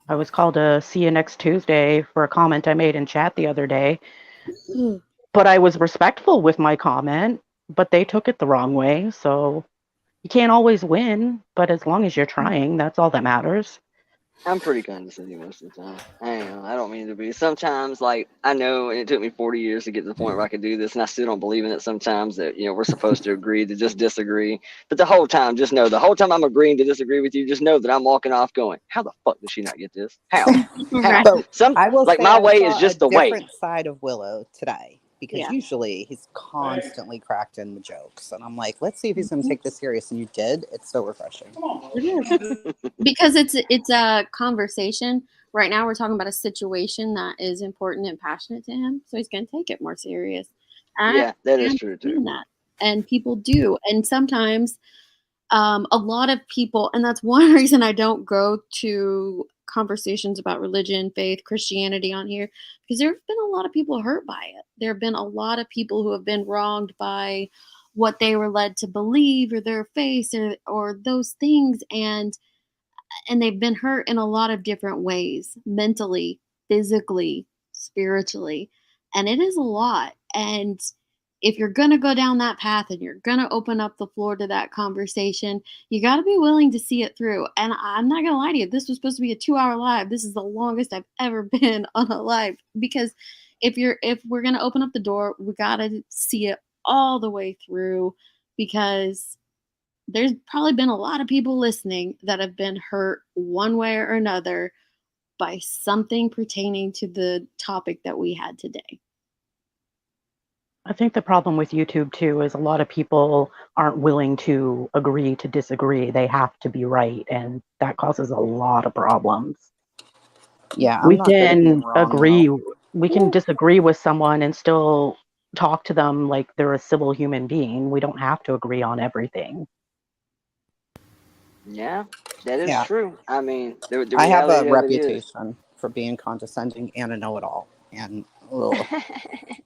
I was called a see you next Tuesday for a comment I made in chat the other day. But I was respectful with my comment, but they took it the wrong way. So you can't always win, but as long as you're trying, that's all that matters. I'm pretty condescending most of the time. I don't mean to be. Sometimes, like, I know, and it took me 40 years to get to the point where I could do this, and I still don't believe in it sometimes, that, we're supposed to agree to just disagree. But the whole time, just know, the whole time I'm agreeing to disagree with you, just know that I'm walking off going, how the fuck did she not get this? How? How? So I will say my I way saw is just a the way. different side of Willow today, because Yeah. usually he's constantly cracked in the jokes, and I'm like, let's see if he's going to take this serious. And you did. It's so refreshing. It is. Because it's a conversation. Right now we're talking about a situation that is important and passionate to him, so he's going to take it more serious. Yeah, that is true too. That. And people do. And sometimes a lot of people, and that's one reason I don't go to conversations about religion, faith, Christianity on here, because there have been a lot of people hurt by it. There have been a lot of people who have been wronged by what they were led to believe, or their faith, or those things, and they've been hurt in a lot of different ways, mentally, physically, spiritually, and it is a lot. And if you're going to go down that path and you're going to open up the floor to that conversation, you got to be willing to see it through. And I'm not going to lie to you, this was supposed to be a 2-hour live. This is the longest I've ever been on a live, because if we're going to open up the door, we got to see it all the way through, because there's probably been a lot of people listening that have been hurt one way or another by something pertaining to the topic that we had today. I think the problem with YouTube too is a lot of people aren't willing to agree to disagree. They have to be right, and that causes a lot of problems. Yeah, we can agree. We can disagree with someone and still talk to them like they're a civil human being. We don't have to agree on everything. Yeah, that is true. I mean, the I have a reality of it is, reputation for being condescending and a know-it-all, and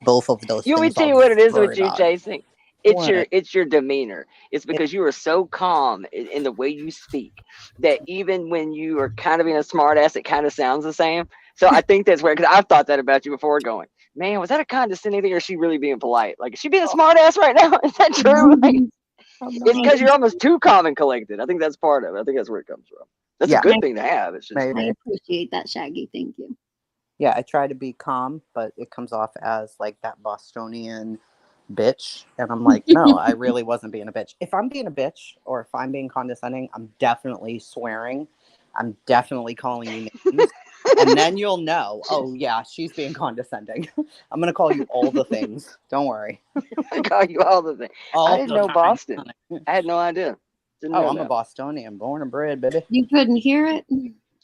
both of those you want me things to tell you I'll what it is worry with you, about. Jason? It's your demeanor. It's because you are so calm in the way you speak that even when you are kind of being a smart ass, it kind of sounds the same. So I think that's where, because I've thought that about you before, going, man, was that a condescending thing, or is she really being polite? Like, is she being a smart ass right now? Is that true? Like, it's because you're almost too calm and collected. I think that's part of it. I think that's where it comes from. That's a good thing to have. It's just, I appreciate that, Shaggy. Thank you. Yeah, I try to be calm, but it comes off as like that Bostonian bitch, and I'm like, no, I really wasn't being a bitch. If I'm being a bitch, or if I'm being condescending, I'm definitely swearing. I'm definitely calling you names. And then you'll know, oh yeah, she's being condescending. I'm gonna call you all the things. Don't worry. I call you all the things. I didn't know Boston. I had no idea. I'm a Bostonian, born and bred, baby. You couldn't hear it?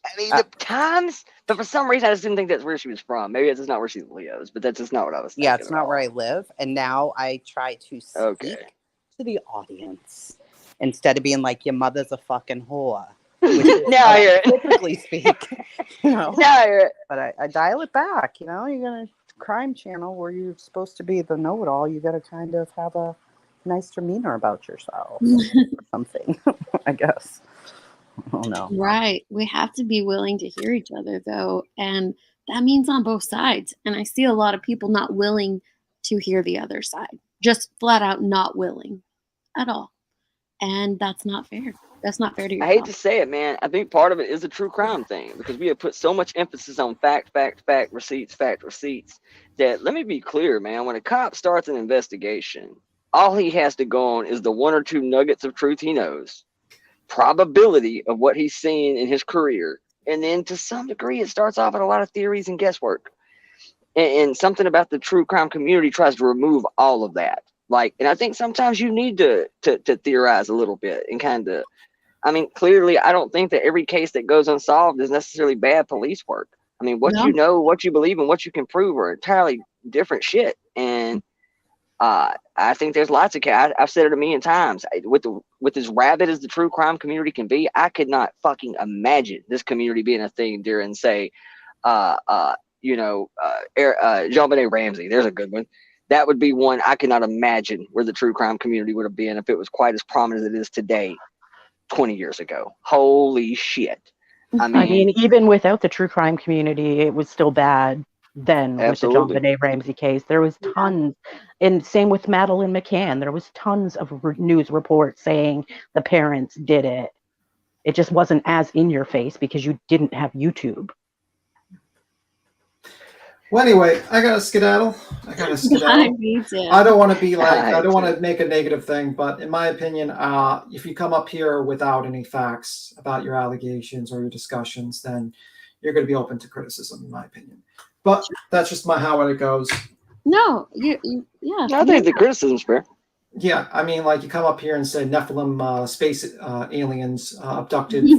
I mean, the times, but for some reason, I just didn't think that's where she was from. Maybe it's just not where she lives, but that's just not what I was thinking. Yeah, it's not where I live, and now I try to speak to the audience instead of being like, your mother's a fucking whore. Which is now I hear it. Typically speak, Now I hear it. But I dial it back. You're gonna crime channel where you're supposed to be the know-it-all. You got to kind of have a nice demeanor about yourself, or something. I guess. Oh no. Right. We have to be willing to hear each other, though, and that means on both sides. And I see a lot of people not willing to hear the other side, just flat out not willing at all. and that's not fair. That's not fair to I hate yourself. to say it, man. I think part of it is a true crime thing because we have put so much emphasis on fact, receipts, that let me be clear, man. When a cop starts an investigation, all he has to go on is the one or two nuggets of truth he knows, probability of what he's seen in his career, and then to some degree, it starts off with a lot of theories and guesswork. And something about the true crime community tries to remove all of that. Like, and I think sometimes you need to theorize a little bit and kind of. I mean, clearly, I don't think that every case that goes unsolved is necessarily bad police work. I mean, what you No. know, what you believe, and what you can prove are entirely different shit. And I think there's lots of I've said it a million times. With as rabid as the true crime community can be, I could not fucking imagine this community being a thing during, say, JonBenet Ramsey. There's a good one. That would be one I could not imagine where the true crime community would have been if it was quite as prominent as it is today. 20 years ago. Holy shit. I mean, even without the true crime community, it was still bad then. Absolutely. With the JonBenet Ramsey case. There was tons, and same with Madeleine McCann. There was tons of news reports saying the parents did it. It just wasn't as in your face because you didn't have YouTube. Well, anyway, I gotta skedaddle. Me too. I don't want to be like, I don't want to make a negative thing, but in my opinion, if you come up here without any facts about your allegations or your discussions, then you're going to be open to criticism, in my opinion. But that's just how it goes. No, yeah. I think the criticism's fair. Yeah, I mean, like you come up here and say Nephilim space aliens abducted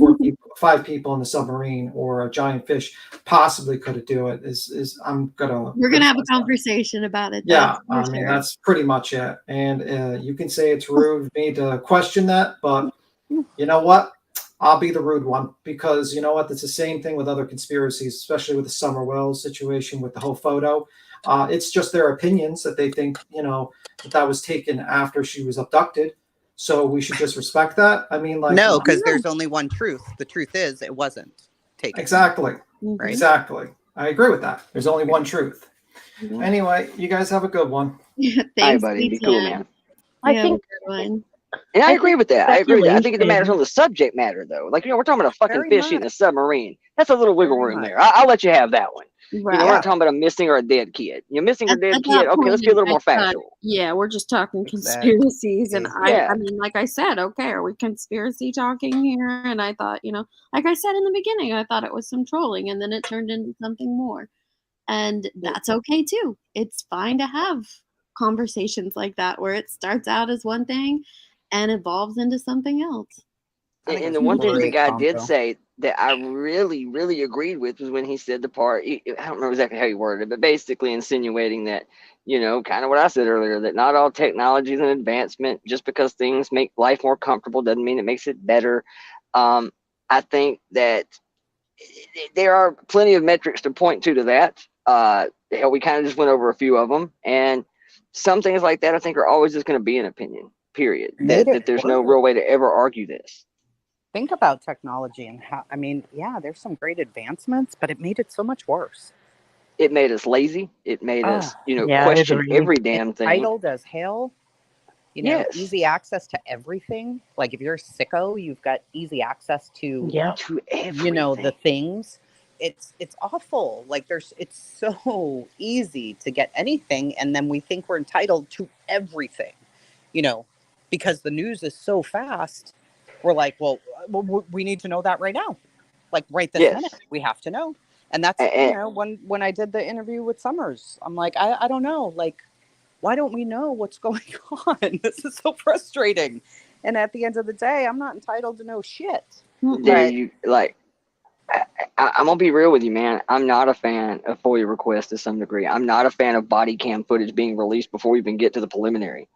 5 people in the submarine, or a giant fish possibly could do it. We're gonna have a conversation about it. Yeah, I mean that's pretty much it. And you can say it's rude of me to question that, but you know what? I'll be the rude one, because you know what? It's the same thing with other conspiracies, especially with the Summer Wells situation with the whole photo. It's just their opinions that they think, that was taken after she was abducted. So we should just respect that. I mean, like, no, because there's only one truth. The truth is it wasn't taken. Exactly. Right? Exactly. I agree with that. There's only one truth. Mm-hmm. Anyway, you guys have a good one. Thanks, All right, buddy. Be cool, man. I think, and I agree with that. I agree with that. I think it matters on the subject matter, though. Like, we're talking about a fucking Very fish eating a submarine. That's a little wiggle room there. I'll let you have that one. Right. We're not talking about a missing or a dead kid. You're missing or dead At kid. that Okay, let's point, be a little more I thought, factual. yeah, we're just talking Exactly. conspiracies, and Yeah. I mean, like I said, okay, are we conspiracy talking here? And I thought, like I said in the beginning, I thought it was some trolling, and then it turned into something more, and that's okay too. It's fine to have conversations like that where it starts out as one thing and evolves into something else. And the one thing the guy did say that I really, really agreed with was when he said the part, I don't remember exactly how he worded it, but basically insinuating that, kind of what I said earlier, that not all technology is an advancement. Just because things make life more comfortable doesn't mean it makes it better. I think that there are plenty of metrics to point to that. Hell, we kind of just went over a few of them. And some things like that, I think, are always just going to be an opinion, period. That there's no real way to ever argue this. Think about technology and how, I mean, yeah, there's some great advancements, but it made it so much worse. It made us lazy. It made us, question every damn thing. Entitled as hell. Yes. Easy access to everything. Like if you're a sicko, you've got easy access to everything. The things. It's awful. Like it's so easy to get anything, and then we think we're entitled to everything. Because the news is so fast. We're like, well, we need to know that right now. Like right this minute, we have to know. And that's, when I did the interview with Summers, I'm like, I don't know. Like, why don't we know what's going on? This is so frustrating. And at the end of the day, I'm not entitled to know shit. I'm going to be real with you, man. I'm not a fan of FOIA requests to some degree. I'm not a fan of body cam footage being released before we even get to the preliminary.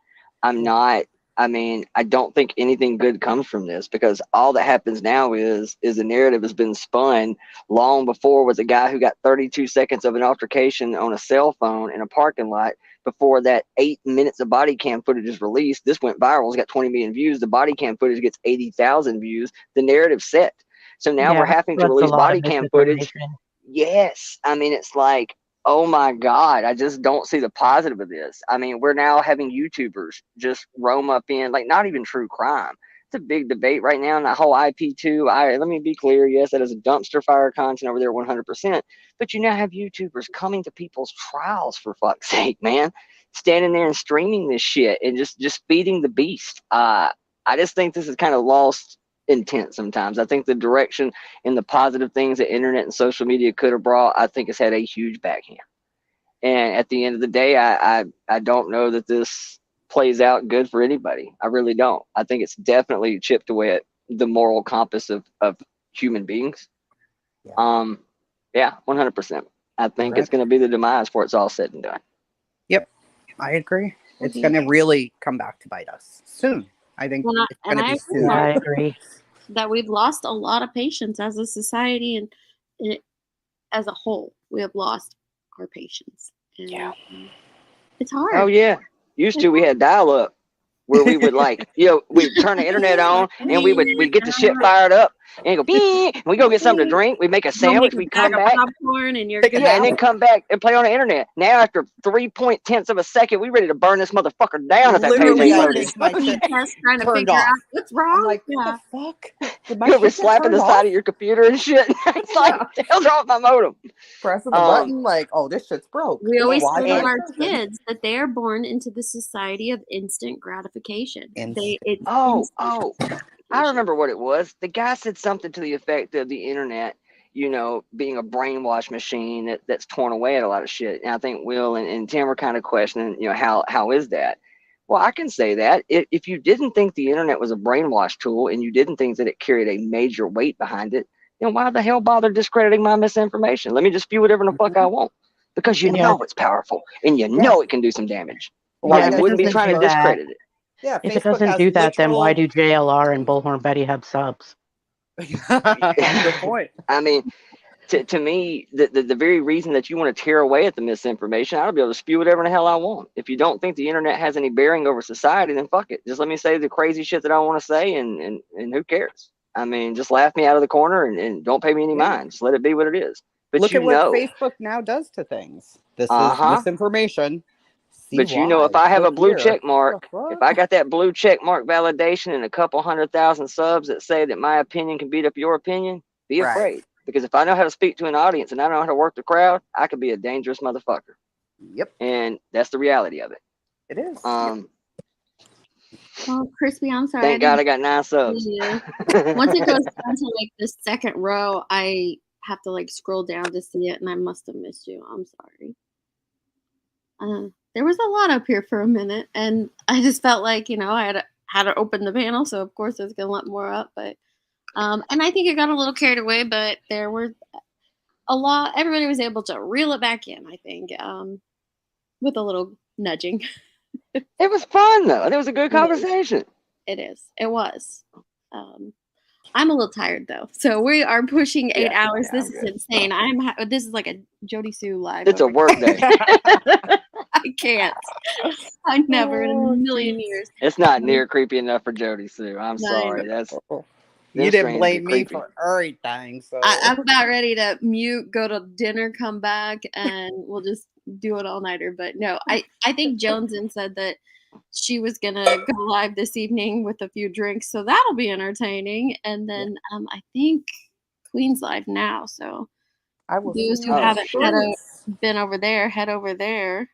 I don't think anything good comes from this, because all that happens now is the narrative has been spun long before with a guy who got 32 seconds of an altercation on a cell phone in a parking lot before that 8 minutes of body cam footage is released. This went viral. It's got 20 million views. The body cam footage gets 80,000 views. The narrative's set. So now we're having to release body cam footage. Yes. It's like, oh my God, I just don't see the positive of this. We're now having YouTubers just roam up in, like, not even true crime, a big debate right now, and that whole IP2. Let me be clear. Yes, that is a dumpster fire content over there, 100%. But you now have YouTubers coming to people's trials, for fuck's sake, man, standing there and streaming this shit and just feeding the beast. I just think this is kind of lost intent sometimes. I think the direction and the positive things that internet and social media could have brought, I think, has had a huge backhand. And at the end of the day, I don't know that this plays out good for anybody. I really don't. I think it's definitely chipped away at the moral compass of human beings. Yeah, 100%. I think it's going to be the demise before it's all said and done. Yep, I agree. It's going to really come back to bite us soon. I think it's going to be soon. I agree that we've lost a lot of patience as a society and as a whole. We have lost our patience. And, it's hard. Oh yeah, used to we had dial-up where we would we'd turn the internet on and we'd get the shit fired up and go beep, and we go get something to drink. We make a sandwich. We come back, popcorn, and you're and then come back and play on the internet. Now after 3.10 of a second, we ready to burn this motherfucker down at that page Literally, ain't I loaded. just my shit trying to turned figure off. out what's wrong. I'm like, what the fuck? Did my You'll be shit get slapping the turned side off? of your computer and shit. It's like, what the hell's wrong with my modem? Pressing the button, like, oh, this shit's broke. We always Why tell is our it broken? kids that they are born into the society of instant gratification. I remember what it was. The guy said something to the effect of the internet, being a brainwash machine that's torn away at a lot of shit. And I think Will and Tim were kind of questioning, how is that? Well, I can say that if you didn't think the internet was a brainwash tool and you didn't think that it carried a major weight behind it, then why the hell bother discrediting my misinformation? Let me just spew whatever the fuck I want, because you know it's powerful and you know it can do some damage. Yeah, I wouldn't be trying to discredit it. Yeah, if it doesn't do that, then why do JLR and Bullhorn Betty have subs? Good point. I mean, to me, the very reason that you want to tear away at the misinformation, I'll be able to spew whatever the hell I want. If you don't think the internet has any bearing over society, then fuck it. Just let me say the crazy shit that I want to say, and who cares? I mean, just laugh me out of the corner and don't pay me any mind. Just let it be what it is. But look at what Facebook now does to things. This is misinformation. But if I have a blue check mark, if I got that blue check mark validation and a couple 100,000 subs that say that my opinion can beat up your opinion, be afraid. Because if I know how to speak to an audience and I know how to work the crowd, I could be a dangerous motherfucker. Yep. And that's the reality of it. It is. Oh, Crispy, I'm sorry. Thank God I got 9 subs. Once it goes down to like the second row, I have to like scroll down to see it, and I must have missed you. I'm sorry. There was a lot up here for a minute, and I just felt like, I had to open the panel, so of course there's gonna let more up. But and I think it got a little carried away, but there were a lot. Everybody was able to reel it back in, I think, with a little nudging. It was fun though. It was a good conversation. It is. It was. I'm a little tired though, so we are pushing 8 hours. This is insane. This is like a Jody Sue live. It's a work day. I can't. I never in a million years. It's not near creepy enough for Jody Sue. I'm sorry. You didn't blame me for everything. So I'm about ready to mute, go to dinner, come back, and we'll just do it all nighter. But no, I think Jonesin said that she was gonna go live this evening with a few drinks, so that'll be entertaining. And then I think Queen's live now, so those who haven't been over there, head over there.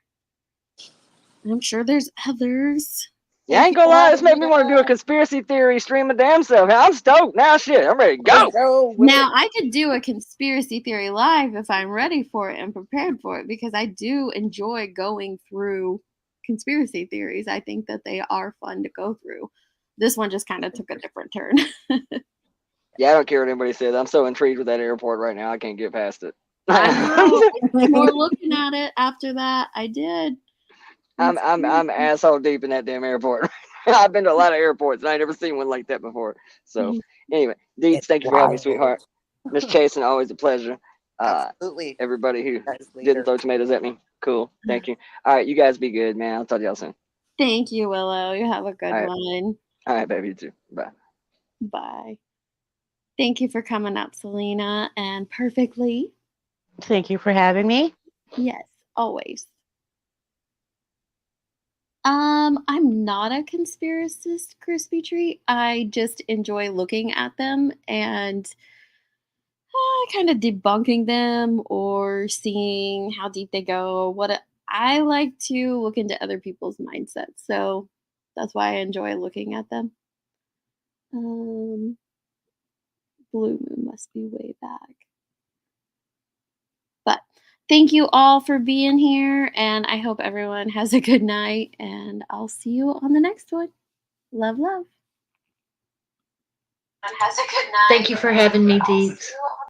I'm sure there's others. Yeah, I ain't gonna lie, this made me want to do a conspiracy theory stream of damn self. I'm stoked now. Shit, I'm ready to go. Now I could do a conspiracy theory live if I'm ready for it and prepared for it, because I do enjoy going through conspiracy theories. I think that they are fun to go through. This one just kind of took a different turn. Yeah, I don't care what anybody says. I'm so intrigued with that airport right now. I can't get past it. I know. More looking at it after that. I did. I'm asshole deep in that damn airport. I've been to a lot of airports and I ain't never seen one like that before. So anyway, Deets, thank you for having me, sweetheart. Miss Chasen, always a pleasure. Absolutely. Everybody who didn't throw tomatoes at me, cool. Thank you. All right, you guys be good, man. I'll talk to y'all soon. Thank you, Willow. You have a good one. All right, baby, you too. Bye. Bye. Thank you for coming out, Selena, and Perfectly. Thank you for having me. Yes, always. I'm not a conspiracist, Crispy Treat. I just enjoy looking at them and kind of debunking them or seeing how deep they go. I like to look into other people's mindsets, so that's why I enjoy looking at them. Blue Moon must be way back. But thank you all for being here, and I hope everyone has a good night, and I'll see you on the next one. Love, love. Thank you for having me, Deets.